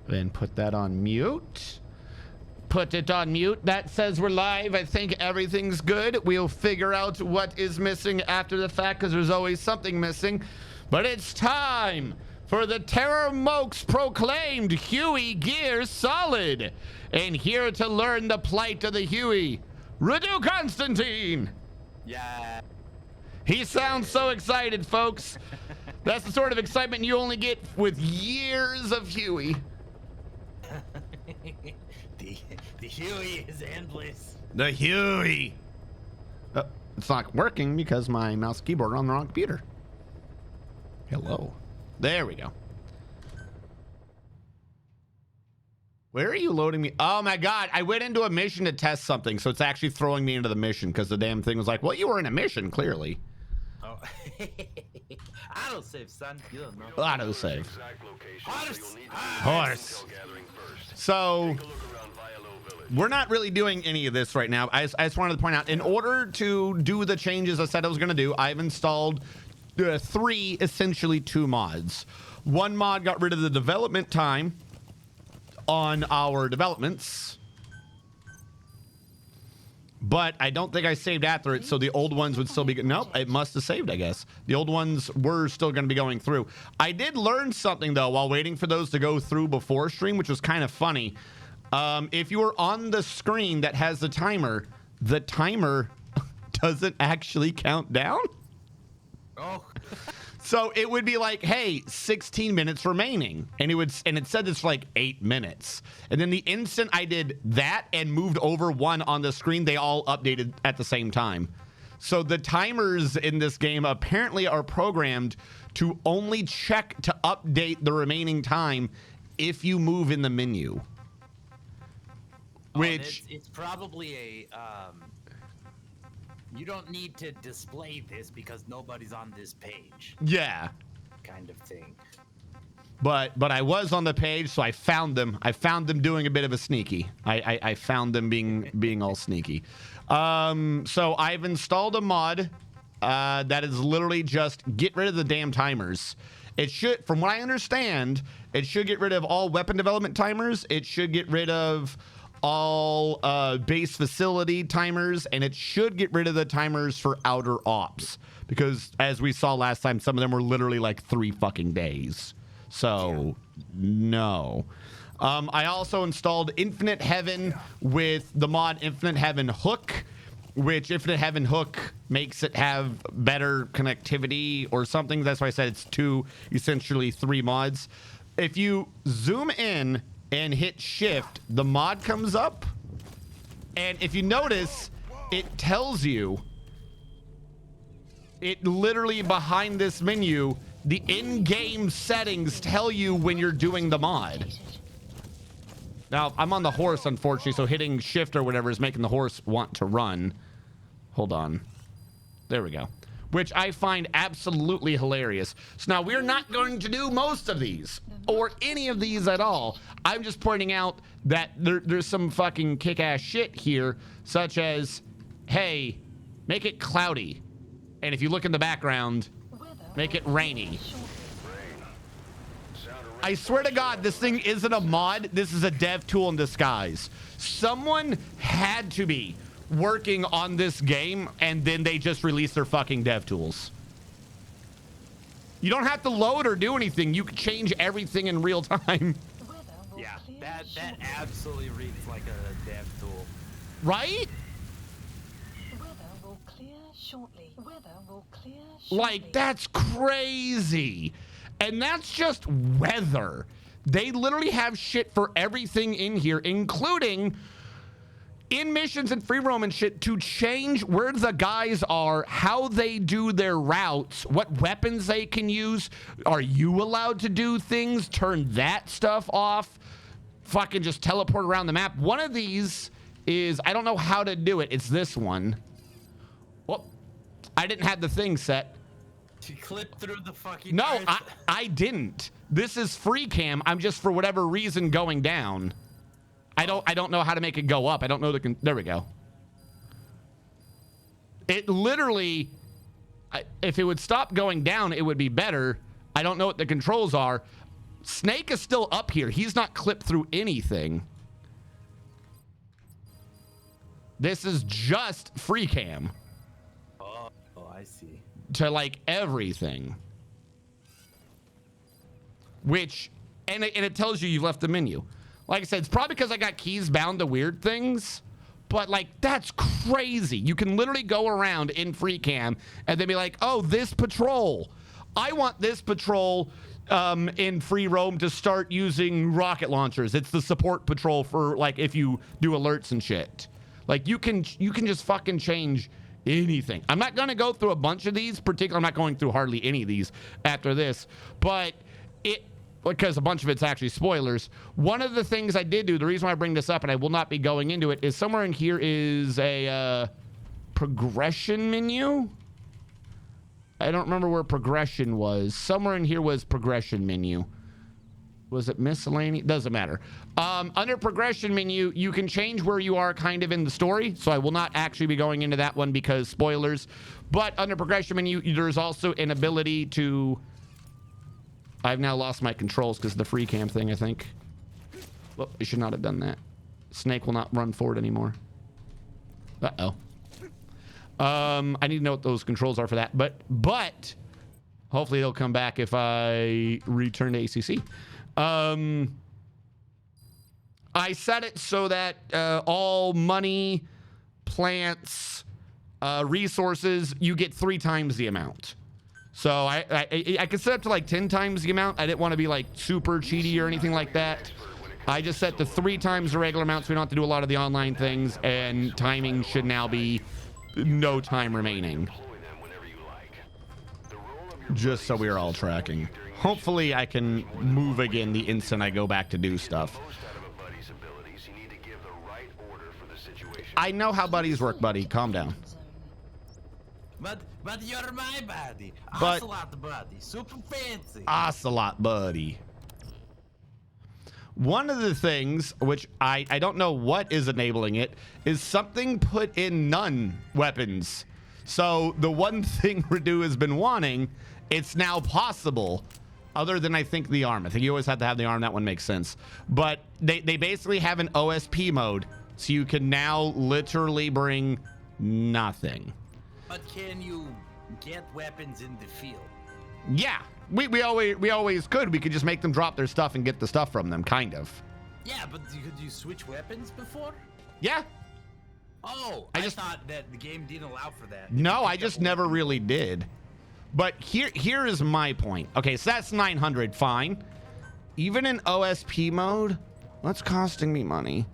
Then put that on mute. Put it on mute. That says we're live. I think everything's good. We'll figure out what is missing after the fact, because there's always something missing. But it's time for the Terror Mokes proclaimed Huey Gear Solid. And here to learn the plight of the Huey, Radu Constantine. Yeah. He sounds so excited, folks. That's the sort of excitement you only get with years of Huey. The Huey is endless. The Huey. It's not working because my mouse and keyboard are on the wrong computer. Hello. There we go. Where are you loading me? Oh my God. I went into a mission to test something, so it's actually throwing me into the mission because the damn thing was like, well, you were in a mission, clearly. Oh. Autosave, son. You don't know. Autosave. Horse. So we're not really doing any of this right now. I just wanted to point out, in order to do the changes I said I was going to do, I've installed three, essentially two mods. One mod got rid of the development time on our developments, but I don't think I saved after it, so the old ones would still be good. Nope, it must have saved, I guess. The old ones were still going to be going through. I did learn something, though, while waiting for those to go through before stream, which was kind of funny. If you are on the screen that has the timer doesn't actually count down. Oh. So it would be like, hey, 16 minutes remaining. And it said this for like 8 minutes. And then the instant I did that and moved over one on the screen, they all updated at the same time. So the timers in this game apparently are programmed to only check to update the remaining time if you move in the menu. Which it's probably a you don't need to display this because nobody's on this page. Yeah. Kind of thing. But I was on the page, so I found them. I found them doing a bit of a sneaky. I found them being all sneaky. So I've installed a mod that is literally just get rid of the damn timers. It should, from what I understand, it should get rid of all weapon development timers. It should get rid of all base facility timers, and it should get rid of the timers for outer ops, because as we saw last time, some of them were literally like 3 fucking days. So no. I also installed Infinite Heaven with the mod Infinite Heaven Hook, which Infinite Heaven Hook makes it have better connectivity or something. That's why I said it's essentially 3 mods. If you zoom in and hit shift, the mod comes up, and if you notice, it tells you, it literally behind this menu, the in-game settings tell you when you're doing the mod. Now, I'm on the horse, unfortunately, so hitting shift or whatever is making the horse want to run. Hold on. There we go. Which I find absolutely hilarious. So now we're not going to do most of these or any of these at all. I'm just pointing out that there's some fucking kick-ass shit here, such as, hey, make it cloudy. And if you look in the background, make it rainy. I swear to God, this thing isn't a mod. This is a dev tool in disguise. Someone had to be working on this game, and then they just released their fucking dev tools. You don't have to load or do anything. You can change everything in real time. Yeah, that absolutely reads like a dev tool. Right? Like, that's crazy. And that's just weather. They literally have shit for everything in here, including in missions and free roam and shit, to change where the guys are, how they do their routes, what weapons they can use. Are you allowed to do things? Turn that stuff off. Fucking just teleport around the map. One of these is, I don't know how to do it. It's this one. Well, I didn't have the thing set. You clipped through the fucking... No, I didn't. This is free cam. I'm just, for whatever reason, going down. I don't know how to make it go up. I don't know there we go. It literally, if it would stop going down, it would be better. I don't know what the controls are. Snake is still up here. He's not clipped through anything. This is just free cam. Oh, I see. To like everything. Which, and it tells you you've left the menu. Like I said, it's probably because I got keys bound to weird things. But like, that's crazy. You can literally go around in free cam and then be like, oh, this patrol. I want this patrol in free roam to start using rocket launchers. It's the support patrol for like if you do alerts and shit. Like you can just fucking change anything. I'm not gonna go through a bunch of these. Particularly, I'm not going through hardly any of these after this. But because a bunch of it's actually spoilers. One of the things I did do, the reason why I bring this up, and I will not be going into it, is somewhere in here is a progression menu. I don't remember where progression was. Somewhere in here was progression menu. Was it miscellaneous? Doesn't matter. Under progression menu, you can change where you are kind of in the story. So I will not actually be going into that one because spoilers. But under progression menu, there's also an ability to... I've now lost my controls because of the free cam thing, I think. Well, I should not have done that. Snake will not run forward anymore. Uh-oh. I need to know what those controls are for that. But hopefully they'll come back if I return to ACC. I set it so that all money, plants, resources, you get 3 times the amount. So I could set up to like 10 times the amount. I didn't want to be like super cheaty or anything like that. I just set to 3 times the regular amount so we don't have to do a lot of the online things, and timing should now be no time remaining. Just so we are all tracking. Hopefully I can move again the instant I go back to do stuff. I know how buddies work, buddy. Calm down. But you're my buddy. But Ocelot buddy. Super fancy. Ocelot buddy. One of the things, which I don't know what is enabling it, is something put in none weapons. So the one thing Redu has been wanting, it's now possible. Other than, I think, the arm. I think you always have to have the arm. That one makes sense. But they basically have an OSP mode. So you can now literally bring nothing. But can you get weapons in the field? Yeah, we always could. We could just make them drop their stuff and get the stuff from them, kind of. Yeah, but could you switch weapons before? Yeah. Oh, I thought that the game didn't allow for that. No, I just never really did. But here is my point. Okay, so that's 900, fine. Even in OSP mode, what's costing me money?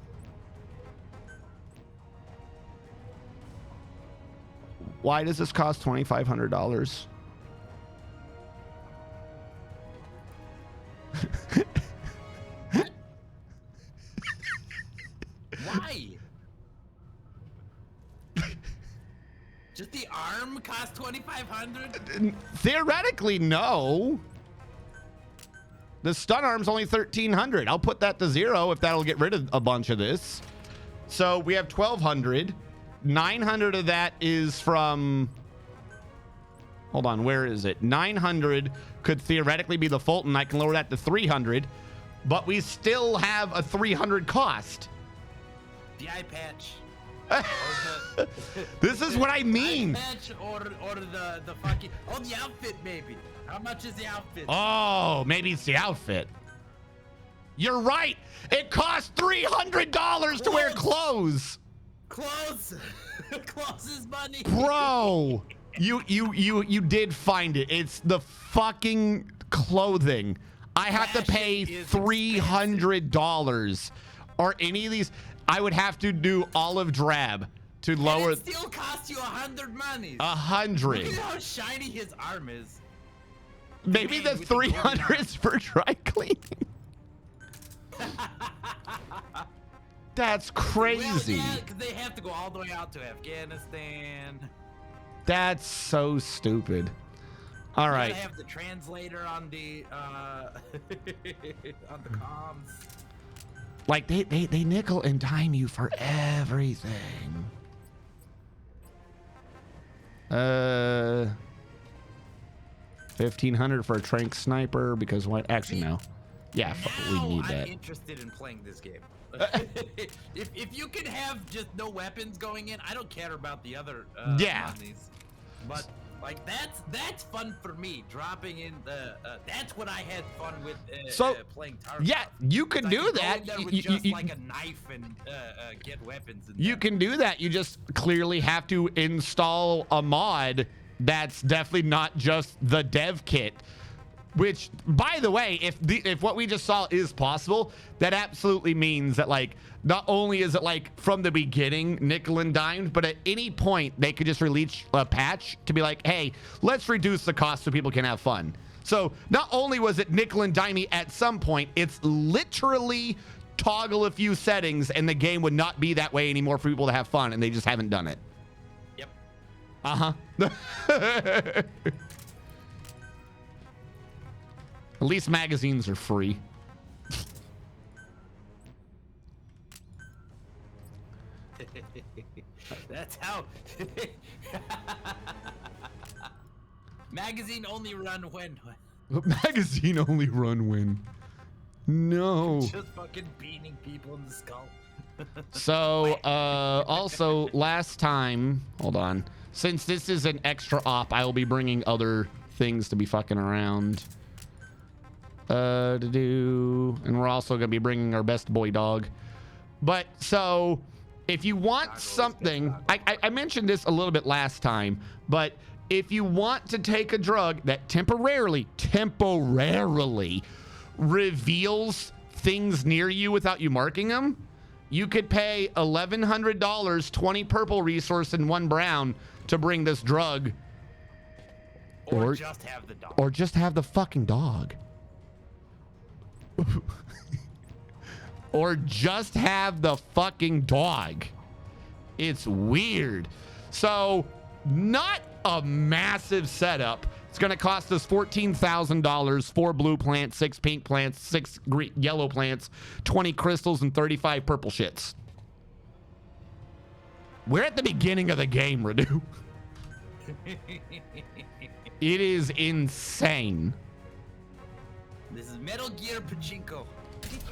Why does this cost $2,500? Why? Just the arm cost 2,500? Theoretically, no. The stun arm's only 1,300. I'll put that to 0 if that'll get rid of a bunch of this. So we have 1,200. 900 of that is from... Hold on, where is it? 900 could theoretically be the Fulton. I can lower that to 300. But we still have a 300 cost. The eye patch. This is what I mean. The eye patch or the fucking... Oh, the outfit, maybe. How much is the outfit? Oh, maybe it's the outfit. You're right. It costs $300 to wear clothes. Clothes. Clothes is money. Bro, you did find it. It's the fucking clothing. I have to pay $300. Or any of these, I would have to do olive drab to lower. And it still costs you 100 monies. 100. Look at how shiny his arm is. Maybe the 300 is for dry cleaning. That's crazy. Well, yeah, 'cause they have to go all the way out to Afghanistan. That's so stupid. All right. They have the translator on the on the comms. Like they nickel and dime you for everything. 1,500 for a trank sniper because what? Actually, no. Yeah, we Now need I'm that. interested in playing this game. if you can have just no weapons going in, I don't care about the other Yeah. monies. But like that's fun for me. Dropping in the that's what I had fun with playing Tarkov. Yeah, you could I do could go that. in there with You- just you- like a knife and get weapons. And You can do that. You just clearly have to install a mod that's definitely not just the dev kit. Which, by the way, if what we just saw is possible, that absolutely means that, like, not only is it like from the beginning nickel and dimed, but at any point they could just release a patch to be like, hey, let's reduce the cost so people can have fun. So not only was it nickel and dimey at some point, it's literally toggle a few settings and the game would not be that way anymore for people to have fun, and they just haven't done it. Yep. Uh-huh. At least magazines are free. That's how. Magazine only run when. Magazine only run when. No. Just fucking beating people in the skull. So, also last time, hold on. Since this is an extra op, I will be bringing other things to be fucking around. And we're also gonna be bringing our best boy dog. But so, if you want something, I mentioned this a little bit last time, but if you want to take a drug that temporarily reveals things near you without you marking them, you could pay $1,100, 20 purple resource and 1 brown to bring this drug. Or just have the dog. Or just have the fucking dog. Or just have the fucking dog. It's weird. So, not a massive setup. It's going to cost us $14,000, 4 blue plants, 6 pink plants, 6 yellow plants, 20 crystals, and 35 purple shits. We're at the beginning of the game, Radu. It is insane. This is Metal Gear Pachinko.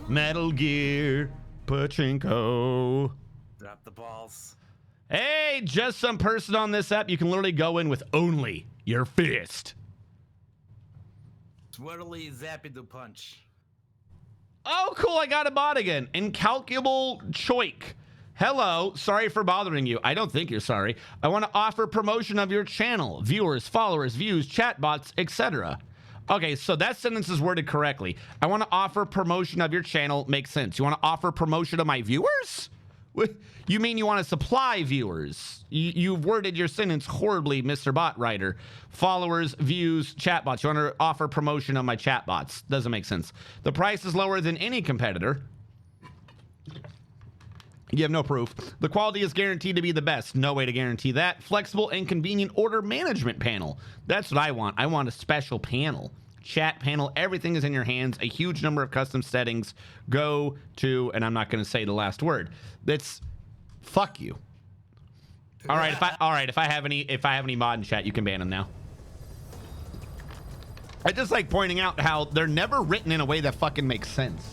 Metal Gear Pachinko. Drop the balls. Hey, just some person on this app. You can literally go in with only your fist. Twirly Zapido Punch. Oh, cool. I got a bot again. Incalculable Choik. Hello. Sorry for bothering you. I don't think you're sorry. I want to offer promotion of your channel. Viewers, followers, views, chatbots, etc. Okay, so that sentence is worded correctly. I want to offer promotion of your channel. Makes sense. You want to offer promotion of my viewers? You mean you want to supply viewers? You've worded your sentence horribly, Mr. Bot Writer. Followers, views, chatbots. You want to offer promotion of my chatbots. Doesn't make sense. The price is lower than any competitor. You have no proof. The quality is guaranteed to be the best. No way to guarantee that. Flexible and convenient order management panel. That's what I want. I want a special panel. Chat panel. Everything is in your hands. A huge number of custom settings. Go to, and I'm not going to say the last word. That's fuck you. All right. If I have any mod in chat, you can ban them now. I just like pointing out how they're never written in a way that fucking makes sense.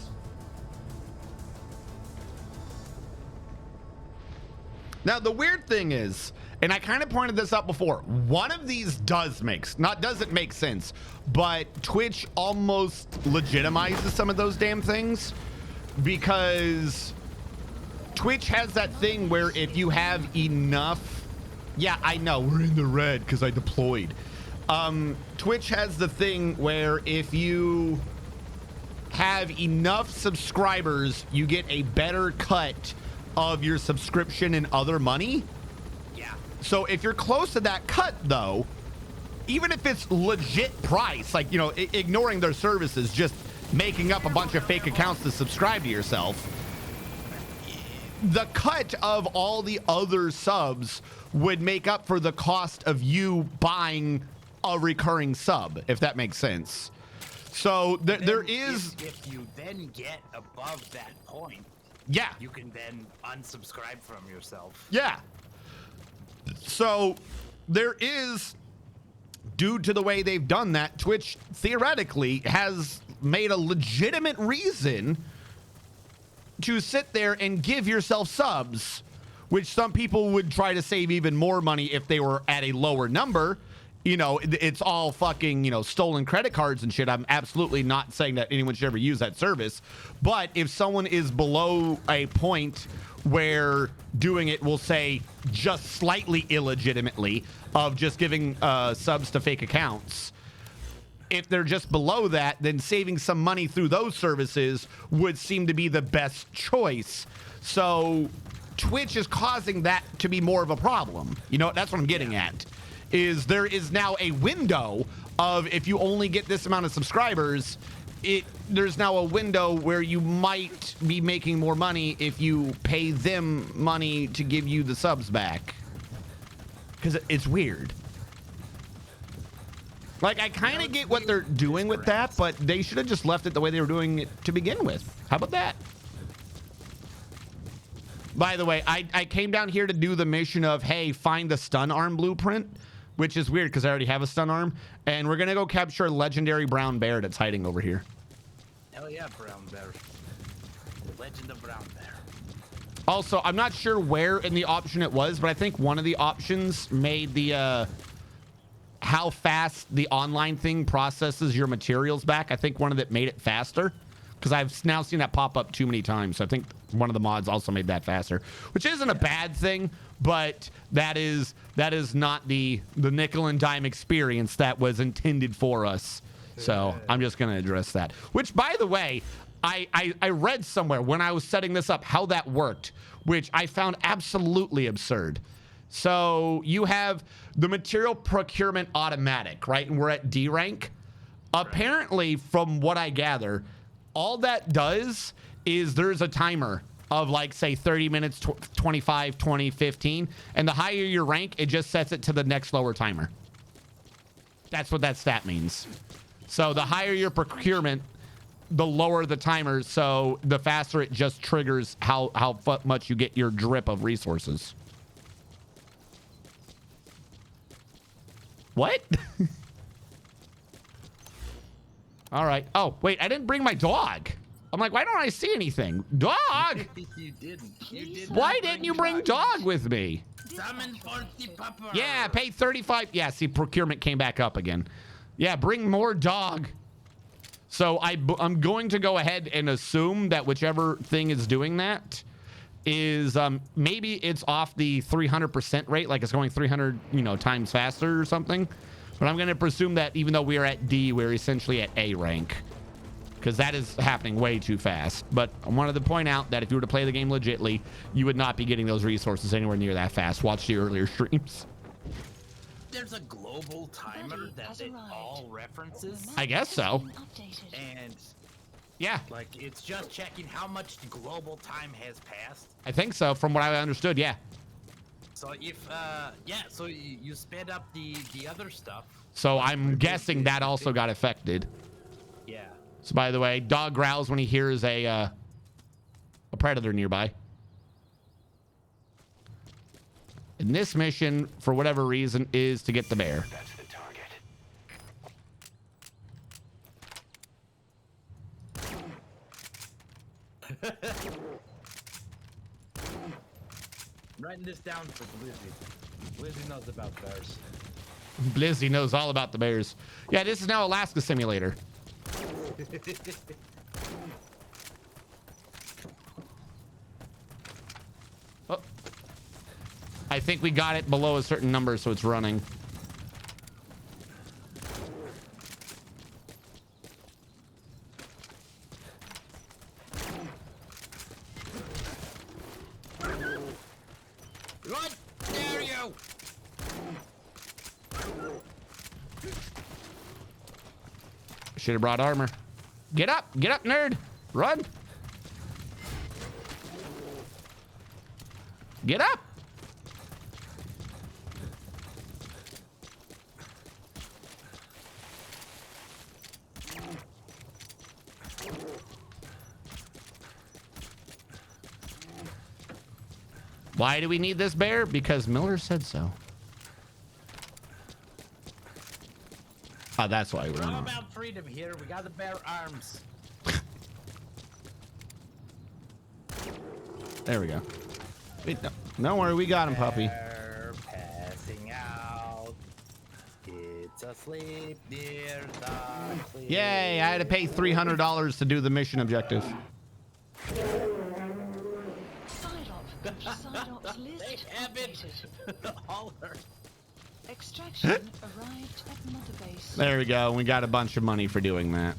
Now, the weird thing is, and I kind of pointed this out before, one of these doesn't make sense, but Twitch almost legitimizes some of those damn things, because Twitch has that thing where if you have enough, yeah, I know, we're in the red because I deployed. Twitch has the thing where if you have enough subscribers, you get a better cut of your subscription and other money. Yeah. So if you're close to that cut, though, even if it's legit price, like, you know, ignoring their services, just making up a bunch of fake accounts to subscribe to yourself, the cut of all the other subs would make up for the cost of you buying a recurring sub, if that makes sense. So there is... If you then get above that point, yeah, you can then unsubscribe from yourself. yeah. So there is, due to the way they've done that, Twitch theoretically has made a legitimate reason to sit there and give yourself subs, which some people would try to save even more money if they were at a lower number. You know, it's all fucking, you know, stolen credit cards and shit. I'm absolutely not saying that anyone should ever use that service. But if someone is below a point where doing it, will say, just slightly illegitimately, of just giving subs to fake accounts, if they're just below that, then saving some money through those services would seem to be the best choice. So Twitch is causing that to be more of a problem. You know, that's what I'm getting at. Is there is now a window of, if you only get this amount of subscribers, there's now a window where you might be making more money if you pay them money to give you the subs back. Because it's weird. Like, I kind of get what they're doing with that, but they should have just left it the way they were doing it to begin with. How about that? By the way, I came down here to do the mission of, hey, find the stun arm blueprint, which is weird because I already have a stun arm. And we're going to go capture a legendary brown bear that's hiding over here. Hell yeah, brown bear. The legend of brown bear. Also, I'm not sure where in the option it was, but I think one of the options made the how fast the online thing processes your materials back. I think one of it made it faster, because I've now seen that pop up too many times. So I think one of the mods also made that faster, which isn't a bad thing, but that is not the nickel and dime experience that was intended for us. So I'm just going to address that. Which, by the way, I read somewhere when I was setting this up how that worked, which I found absolutely absurd. So you have the material procurement automatic, right? And we're at D rank. Apparently, from what I gather, all that does is there's a timer of, like, say 30 minutes, 25, 20, 15. And the higher your rank, it just sets it to the next lower timer. That's what that stat means. So the higher your procurement, the lower the timer. So the faster it just triggers how much you get your drip of resources. What? All right. Oh, wait, I didn't bring my dog. I'm like, why don't I see anything? Dog! You didn't. Why didn't you bring dog with me? Summon 40 pupper. Yeah, pay 35. Yeah, see, procurement came back up again. Yeah, bring more dog. So I'm going to go ahead and assume that whichever thing is doing that is maybe it's off the 300% rate, like it's going 300 times faster or something. But I'm going to presume that even though we are at D, we're essentially at A rank, because that is happening way too fast. But I wanted to point out that if you were to play the game legitly, you would not be getting those resources anywhere near that fast. Watch the earlier streams. There's a global timer that it all references. I guess so. And yeah, like it's just checking how much global time has passed. I think so, from what I understood. Yeah. So if so you sped up the other stuff. So I'm guessing that also got affected. Yeah. So by the way, dog growls when he hears a predator nearby. And this mission, for whatever reason, is to get the bear. That's the target. Writing this down for Blizzy. Blizzy knows about bears. Blizzy knows all about the bears. Yeah, this is now Alaska Simulator. Oh. I think we got it below a certain number, so it's running. What dare you? Should have brought armor. Get up, nerd. Run. Get up. Why do we need this bear? Because Miller said so. Oh, that's why. We're all about freedom here. We got to bear arms. There we go. Wait, no, don't worry, we got him, puppy. They're passing out. It's asleep near the clear. Yay! I had to pay $300 to do the mission objective. Psylocke list They have it. updated. All her. Extraction arrived at Mother Base. There we go. We got a bunch of money for doing that.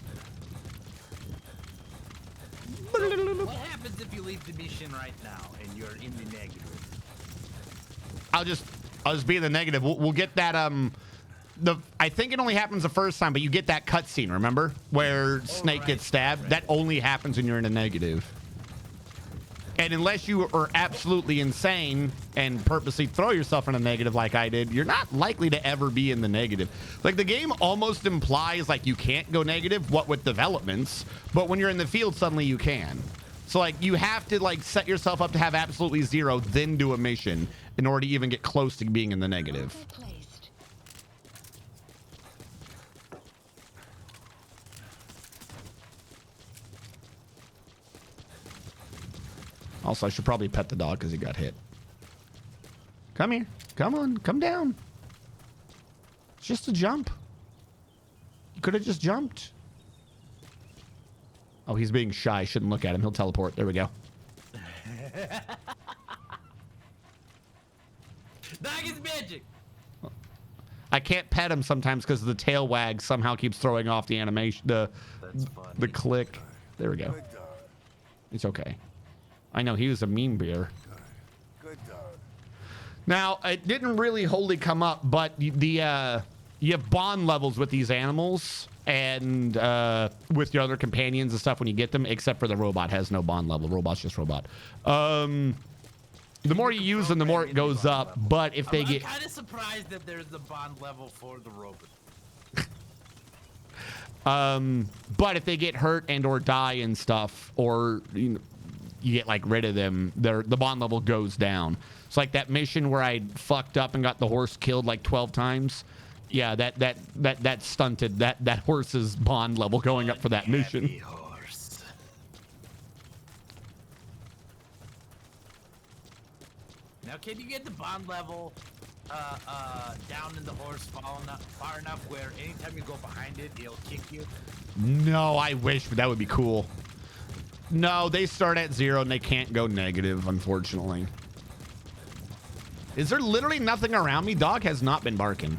What happens if you leave the mission right now and you're in the negative? I'll just be in the negative. We'll get that I think it only happens the first time, but you get that cutscene, remember? Where Snake right, gets stabbed. right. That only happens when you're in a negative. And unless you are absolutely insane and purposely throw yourself in a negative like I did, you're not likely to ever be in the negative. Like, the game almost implies, like, you can't go negative, what with developments, but when you're in the field, suddenly you can. So, like, you have to, like, set yourself up to have absolutely zero, then do a mission in order to even get close to being in the negative. Marker placed. Also, I should probably pet the dog because he got hit. Come here. Come on. Come down. It's just a jump. You could have just jumped. Oh, he's being shy. Shouldn't look at him. He'll teleport. There we go. Dog is magic. I can't pet him sometimes because the tail wag somehow keeps throwing off the animation, the funny. click. There we go. It's okay. I know he was a mean bear. Good dog. Now, it didn't really wholly come up, but you have bond levels with these animals and with your other companions and stuff when you get them, except for the robot has no bond level. Robot's just robot. The more you use them, the more it goes up. But if they get... I'm kind of surprised that there's a bond level for the robot. But if they get hurt and or die and stuff, or you get like rid of them, the bond level goes down. It's like that mission where I fucked up and got the horse killed like 12 times. Yeah, that stunted that horse's bond level going up for that mission. Happy horse. Now, can you get the bond level down in the horse far enough where anytime you go behind it, it'll kick you? No, I wish, but that would be cool. No, they start at 0 and they can't go negative, unfortunately. Is there literally nothing around me? Dog has not been barking.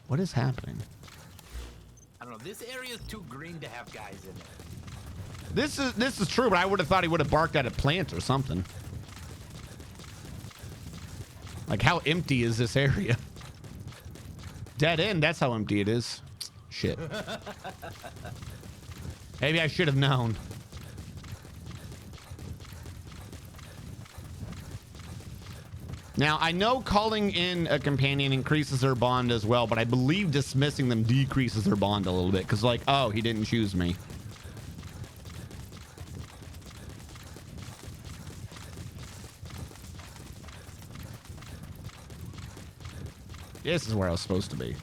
What is happening? I don't know. This area is too green to have guys in it. This is true, but I would have thought he would have barked at a plant or something. Like, how empty is this area? Dead end, that's how empty it is. Shit. Maybe I should have known. Now, I know calling in a companion increases their bond as well, but I believe dismissing them decreases their bond a little bit. Because, like, oh, he didn't choose me. This is where I was supposed to be.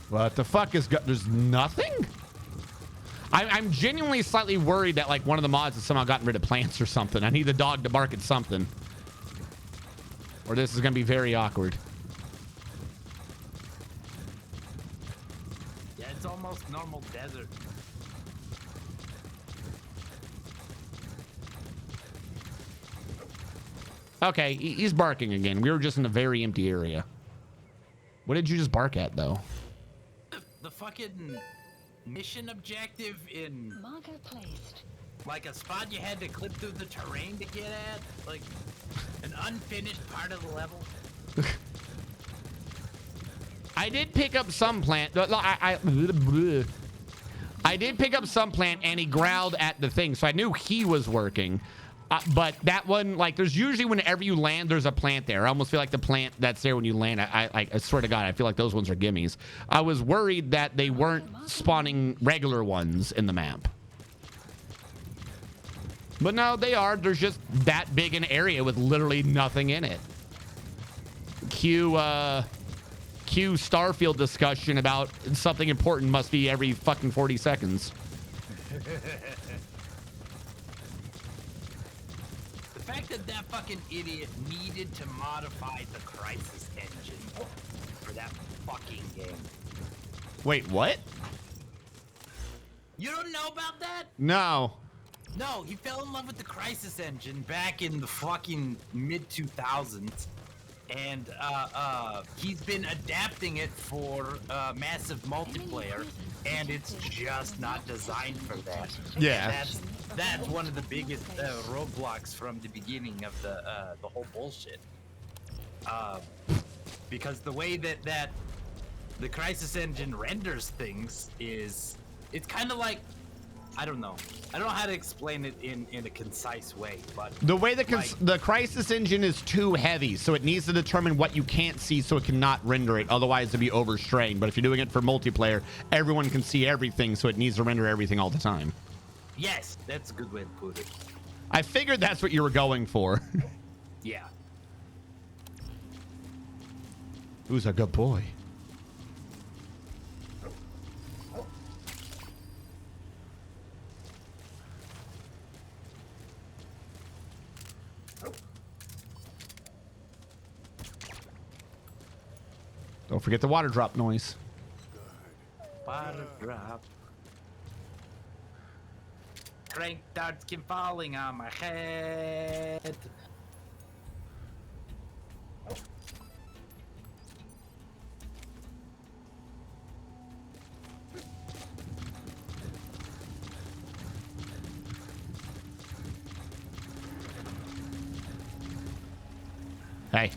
What the fuck is... There's nothing? I'm genuinely slightly worried that, like, one of the mods has somehow gotten rid of plants or something. I need the dog to bark at something. Or this is going to be very awkward. Yeah, it's almost normal desert. Okay, he's barking again. We were just in a very empty area. What did you just bark at, though? The fucking mission objective in Marker placed. like a spot you had to clip through the terrain to get at, like an unfinished part of the level. I did pick up some plant. I did pick up some plant, and he growled at the thing, so I knew he was working. But that one, like, there's usually whenever you land, there's a plant there. I almost feel like the plant that's there when you land. I swear to God, I feel like those ones are gimmies. I was worried that they weren't spawning regular ones in the map. But no, they are. There's just that big an area with literally nothing in it. Cue Starfield discussion about something important must be every fucking 40 seconds. The fact that that fucking idiot needed to modify the Crysis engine for that fucking game. Wait, what? You don't know about that? No. No, he fell in love with the Crysis engine back in the fucking mid-2000s. And he's been adapting it for massive multiplayer, and it's just not designed for that. Yeah. That's one of the biggest roadblocks from the beginning of the whole bullshit. Because the way that the Crysis engine renders things is, it's kind of like, I don't know how to explain it in a concise way, but The way the Crysis engine is too heavy, so it needs to determine what you can't see so it cannot render it. Otherwise, it'd be overstrained. But if you're doing it for multiplayer, everyone can see everything, so it needs to render everything all the time. yes, that's a good way to put it. I figured that's what you were going for. Yeah. Who's a good boy? Don't forget the water drop noise. Water drop. Crank darts keep falling on my head. Hey.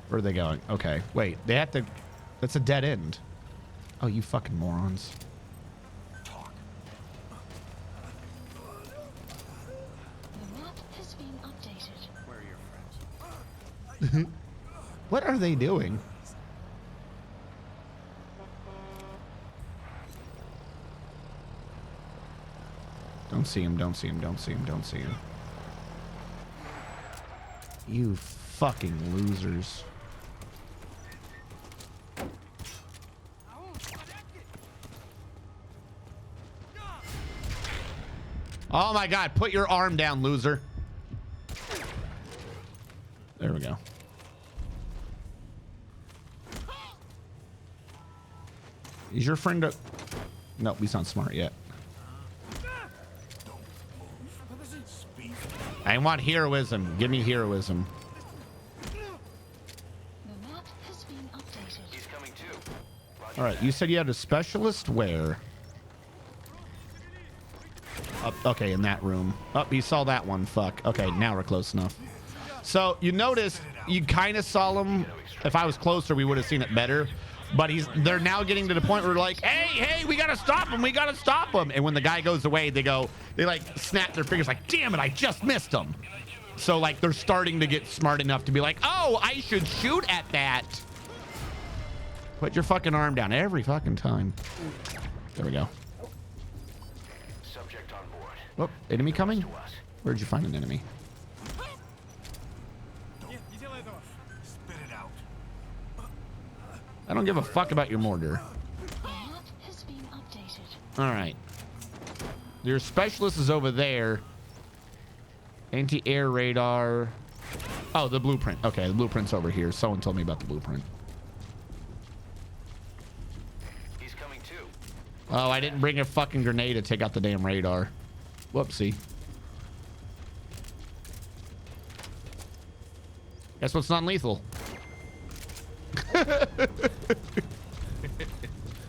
Where are they going? Okay, wait. They have to... That's a dead end. Oh, you fucking morons. The map has been updated. Where are your friends? What are they doing? Don't see him, don't see him, don't see him, don't see him. You fucking losers. Oh my God, put your arm down, loser. There we go. Is your friend a... Nope, he's not smart yet. I want heroism. Give me heroism. The map has been updated. He's coming too. All right, you said you had a specialist where? Up, okay, in that room. Oh, you saw that one. Fuck. Okay, now we're close enough. So you noticed you kind of saw him. If I was closer, we would have seen it better. But they're now getting to the point where we're like, hey, we gotta stop him. We gotta stop him. And when the guy goes away, they like snap their fingers like, damn it, I just missed him. So like they're starting to get smart enough to be like, oh, I should shoot at that. Put your fucking arm down every fucking time. There we go. Subject on board. Oh, enemy coming? Where'd you find an enemy? Spit it out. I don't give a fuck about your mortar. The map has been updated. All right. Your specialist is over there. Anti-air radar. Oh, the blueprint. Okay, the blueprint's over here. Someone told me about the blueprint. He's coming too. Oh, I didn't bring a fucking grenade to take out the damn radar. Whoopsie. Guess what's non-lethal?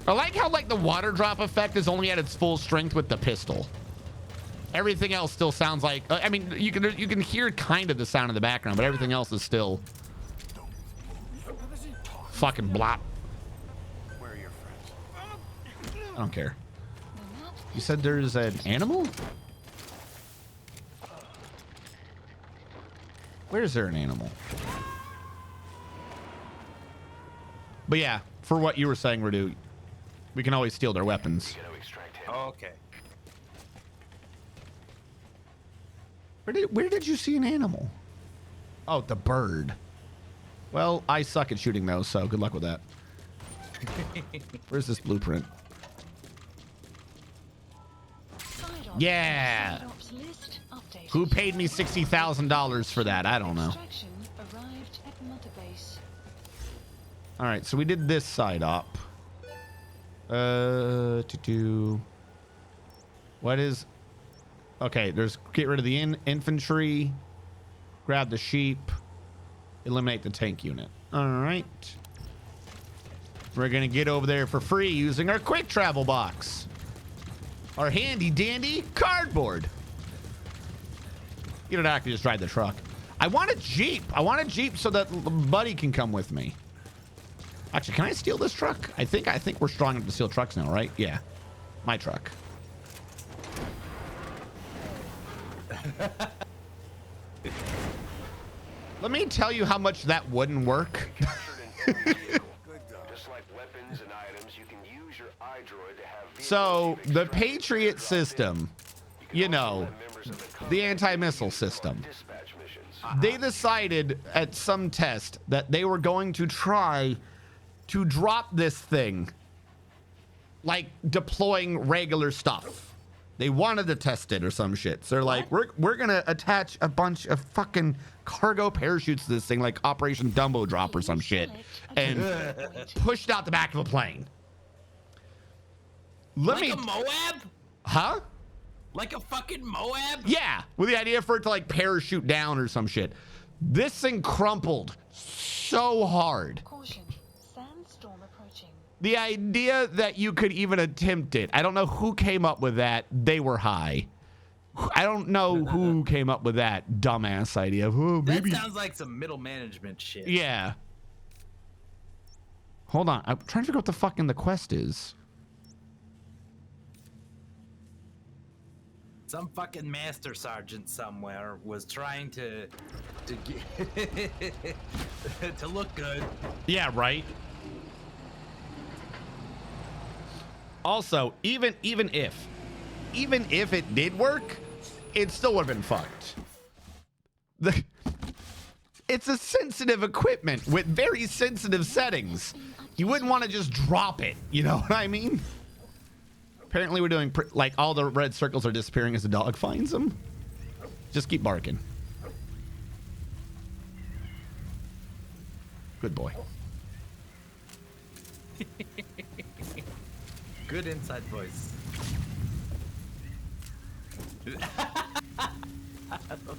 I like how like the water drop effect is only at its full strength with the pistol. Everything else still sounds like, I mean, you can hear kind of the sound in the background, but everything else is still fucking blop. Where are your friends? I don't care. The map You said there's an animal? Where is there an animal? But yeah, for what you were saying, Radu, we can always steal their weapons. Gotta extract him. Oh, okay. Where did you see an animal? Oh, the bird. Well, I suck at shooting those, so good luck with that. Where's this blueprint? Side ops. Yeah. Side ops list updated. Who paid me $60,000 for that? I don't know. Extraction arrived at Mother Base. All right, so we did this side op. To do. What is? Okay, there's get rid of the infantry, grab the sheep, eliminate the tank unit. All right. We're gonna get over there for free using our quick travel box. Our handy dandy cardboard. You don't have to just drive the truck. I want a Jeep. I want a Jeep so that Buddy can come with me. Actually, can I steal this truck? I think we're strong enough to steal trucks now, right? Yeah. My truck. Let me tell you how much that wouldn't work. Just like weapons and items, you can use your iDroid to have So the Patriot system, you know, the anti-missile system, dispatch missions. they decided at some test that they were going to try to drop this thing like deploying regular stuff. They wanted to test it or some shit. So they're like, we're gonna attach a bunch of fucking cargo parachutes to this thing like Operation Dumbo Drop or some shit and push it out the back of a plane. Like a Moab? Huh? Like a fucking Moab? Yeah, with the idea for it to like parachute down or some shit. This thing crumpled so hard. Caution. Sandstorm approaching. The idea that you could even attempt it, I don't know who came up with that. They were high. I don't know who came up with that dumbass idea of, oh, That maybe. sounds like some middle management shit. Yeah. Hold on. I'm trying to figure out what the fucking the quest is. Some fucking master sergeant somewhere was trying to get to look good. Yeah, right. Also, even if it did work, it still would have been fucked. It's a sensitive equipment with very sensitive settings. You wouldn't want to just drop it. You know what I mean? Apparently, we're doing like all the red circles are disappearing as the dog finds them. Just keep barking. Good boy. Good inside voice. The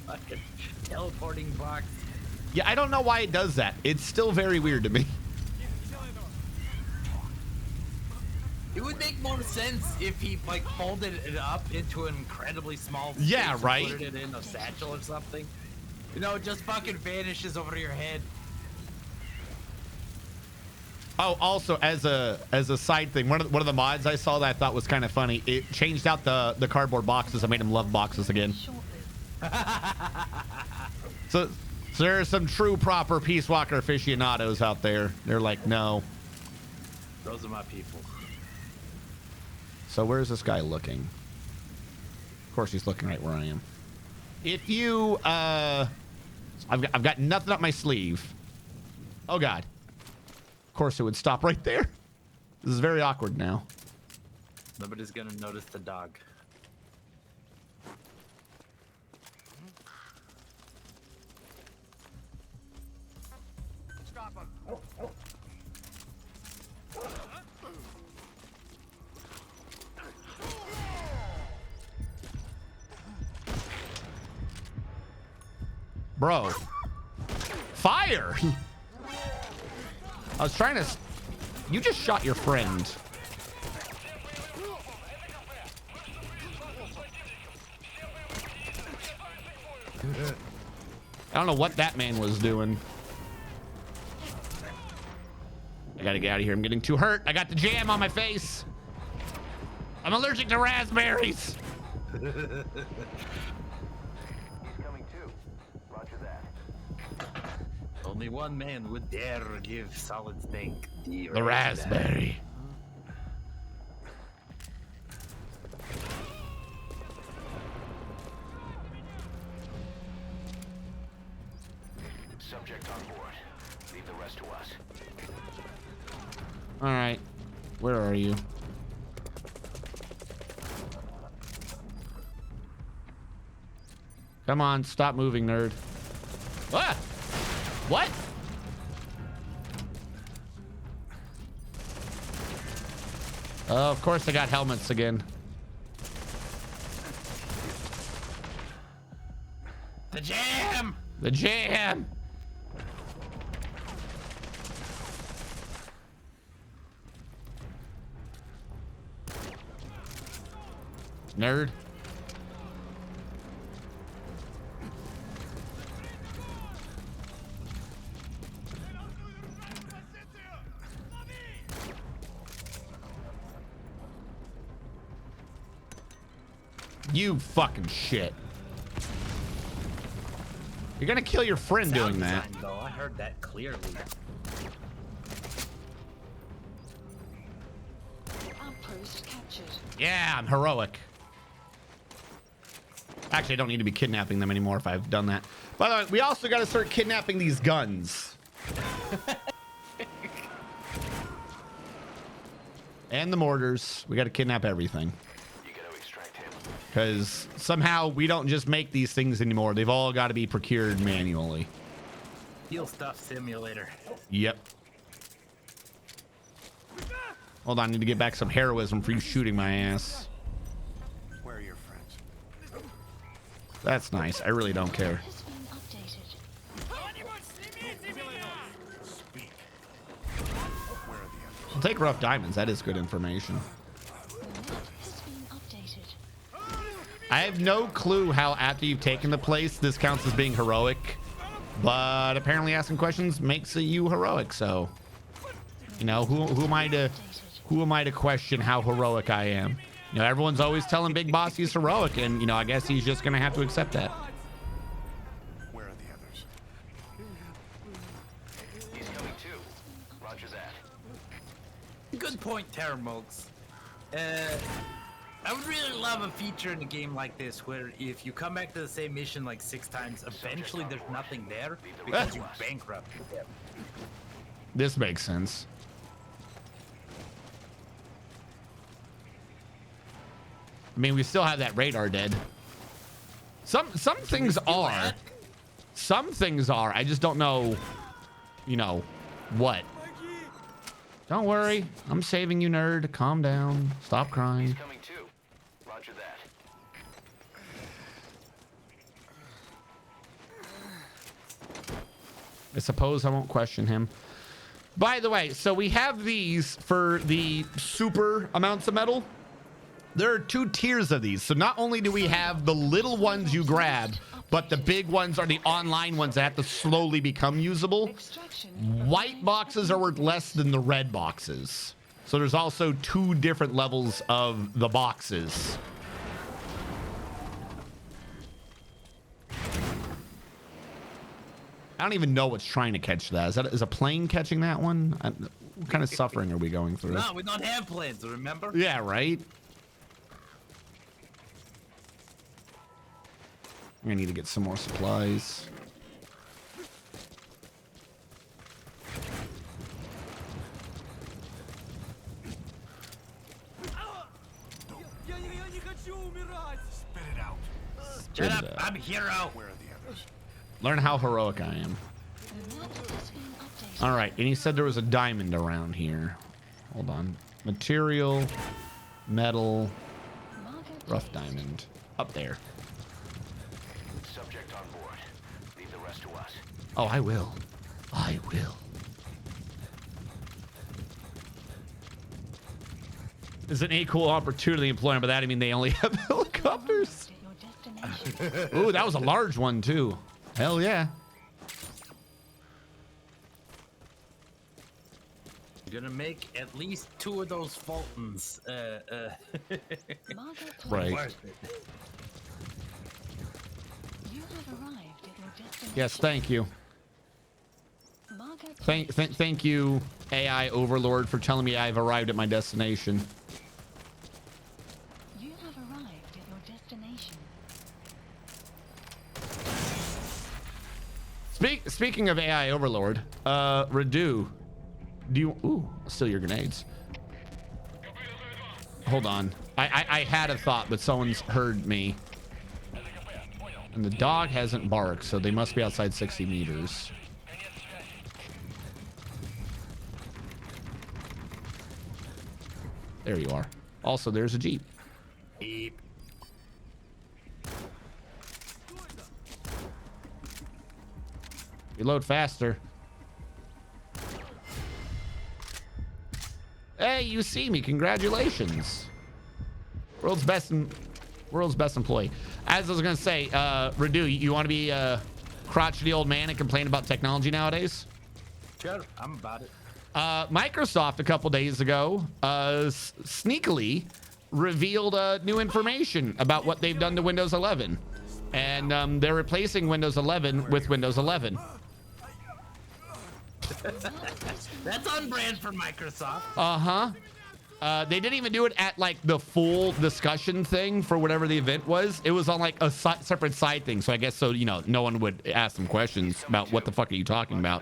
fucking teleporting box. Yeah, I don't know why it does that. It's still very weird to me. It would make more sense if he like folded it up into an incredibly small space Yeah, and right? put it in a satchel or something. You know, it just fucking vanishes over your head. Oh, also as a side thing, one of the mods I saw that I thought was kind of funny. It changed out the cardboard boxes. I made him love boxes again. Shortly. So there are some true proper Peace Walker aficionados out there. They're like, no. Those are my people. So where's this guy looking? Of course, he's looking right where I am. If you, I've got nothing up my sleeve. Oh God. Of course, it would stop right there. This is very awkward now. Nobody's gonna notice the dog. Stop him. Bro. Fire! I was trying to... You just shot your friend. I don't know what that man was doing. I gotta get out of here. I'm getting too hurt. I got the jam on my face. I'm allergic to raspberries. He's coming too. Roger that. Only one man would dare give Solid Snake the The raspberry. Subject on board. Leave the rest to us. All right. Where are you? Come on, stop moving, nerd. Ah! What? Oh, of course they got helmets again. The jam! The jam! Nerd. You fucking shit. You're gonna kill your friend doing Sound that. design, though, I heard that clearly. Outpost captured. Yeah, I'm heroic. Actually, I don't need to be kidnapping them anymore if I've done that. By the way, we also got to start kidnapping these guns. And the mortars. We got to kidnap everything. You gotta extract him. Because somehow we don't just make these things anymore. They've all got to be procured manually. Heal stuff simulator. Yep. Hold on, I need to get back some heroism for you shooting my ass. Where are your friends? That's nice. I really don't care. Has been updated. Speak. Where are the others? I'll take rough diamonds. That is good information. The map has been updated. I have no clue how after you've taken the place, this counts as being heroic. But apparently asking questions makes you heroic. So, you know, who am I to question how heroic I am? You know, everyone's always telling Big Boss he's heroic, and you know, I guess he's just gonna have to accept that. Where are the others? He's coming too. Roger that. Good point, Terramokes. I would really love a feature in a game like this where if you come back to the same mission like 6 times, eventually there's nothing there because you bankrupted them. This makes sense. I mean, we still have that radar dead. Some things are. that? Some things are. I just don't know, you know, what. Don't worry. I'm saving you, nerd. Calm down. Stop crying. He's coming too. Roger that. I suppose I won't question him. By the way, so we have these for the super amounts of metal. There are 2 tiers of these. So not only do we have the little ones you grab, but the big ones are the online ones that have to slowly become usable. Extraction. White boxes are worth less than the red boxes. So there's also 2 different levels of the boxes. I don't even know what's trying to catch that. Is a plane catching that one? What kind of suffering are we going through? No, we don't have plans, remember? Yeah, right? I need to get some more supplies. Spit it out. Shut up, Good, I'm a hero. Where are the others? Learn how heroic I am. The map has been updated. All right, and he said there was a diamond around here. Hold on. Material, metal, Marker rough placed. diamond. Up there. Subject on board. Leave the rest to us. Oh, I will. I will. There's an equal opportunity employment, but that I mean they only have helicopters. At your destination. Ooh, that was a large one too. Hell yeah. You gonna make at least 2 of those Fultons. Margot Right. Worth it. You have arrived at your destination. Yes, thank you. Margot Thank you, AI Overlord, for telling me I've arrived at my destination. You have arrived at your destination. Speaking of AI Overlord, Radu, do you... Ooh, steal your grenades. Hold on. I had a thought, but someone's heard me. And the dog hasn't barked, so they must be outside 60 meters. There you are. Also, there's a Jeep. Beep. Reload faster. Hey, you see me. Congratulations. World's best employee. As I was going to say, Radu, you want to be a crotchety old man and complain about technology nowadays? Sure, I'm about it. Microsoft a couple days ago sneakily revealed new information about what they've done to Windows 11. And they're replacing Windows 11 with Windows 11. That's on brand for Microsoft. They didn't even do it at like the full discussion thing for whatever the event was. It was on like a separate side thing. So I guess so, you know, no one would ask them questions about what the fuck are you talking about.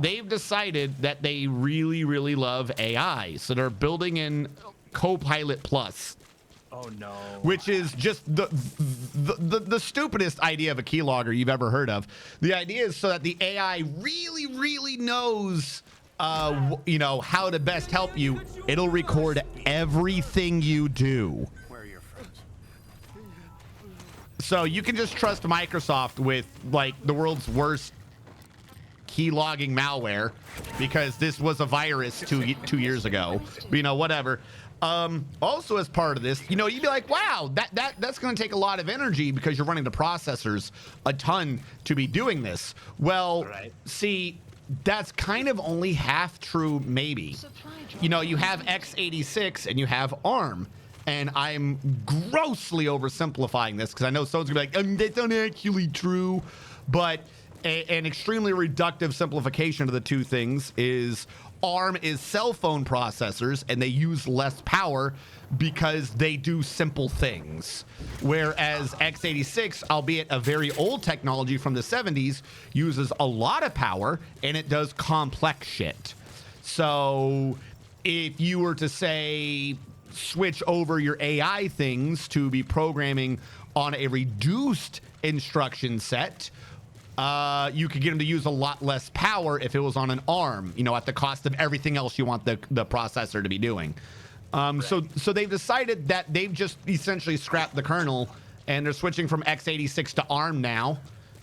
They've decided that they really, really love AI. So they're building in Copilot Plus. Oh no. Which is just the stupidest idea of a keylogger you've ever heard of. The idea is so that the AI really, really knows, you know, how to best help you. It'll record everything you do. Where are your friends? So you can just trust Microsoft with like the world's worst keylogging malware, because this was a virus two years ago. But, you know, whatever. Also, as part of this, you know, you'd be like, wow, that's going to take a lot of energy because you're running the processors a ton to be doing this. Well, Right. see, that's kind of only half true, maybe. Supply drop. You know, you have x86 and you have ARM. And I'm grossly oversimplifying this because I know someone's going to be like, that's not actually true. But an extremely reductive simplification of the two things is ARM is cell phone processors and they use less power because they do simple things. Whereas x86, albeit a very old technology from the 70s, uses a lot of power and it does complex shit. So if you were to say switch over your AI things to be programming on a reduced instruction set, you could get them to use a lot less power if it was on an ARM, you know, at the cost of everything else you want the processor to be doing. So they've decided that they've just essentially scrapped the kernel and they're switching from x86 to ARM now.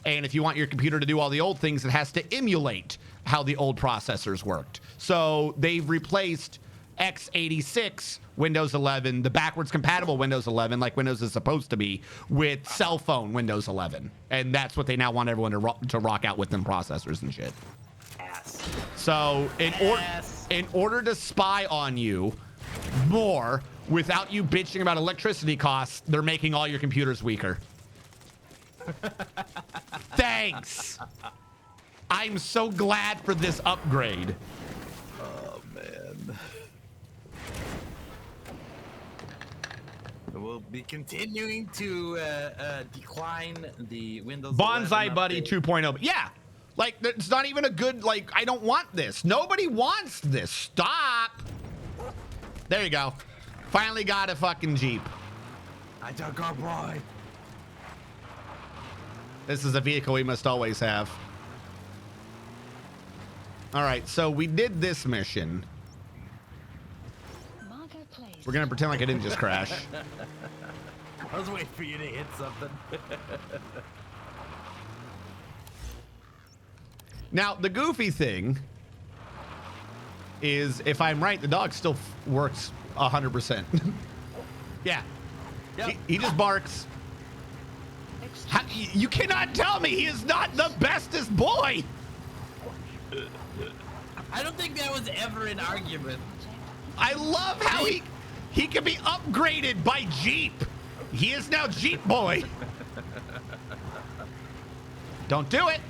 And if you want your computer to do all the old things, it has to emulate how the old processors worked. So they've replaced x86 Windows 11, the backwards compatible Windows 11, like Windows is supposed to be, with cell phone Windows 11. And that's what they now want everyone to rock out with them processors and shit. Ass. So Yes. in order to spy on you more without you bitching about electricity costs, they're making all your computers weaker. Thanks. I'm so glad for this upgrade. Oh man. We'll be continuing to decline the Windows Bonsai 11 Buddy update. 2.0. Yeah. Like, it's not even a good, like, I don't want this. Nobody wants this. Stop. There you go. Finally got a fucking Jeep. I took our boy. This is a vehicle we must always have. All right, so we did this mission. Margot Place. We're gonna pretend like I didn't just crash. I was waiting for you to hit something. Now, the goofy thing is, if I'm right, the dog still works 100%. Yeah. Yep. He just barks. How, you cannot tell me he is not the bestest boy. I don't think that was ever an argument. I love how he can be upgraded by Jeep. He is now Jeep Boy. Don't do it.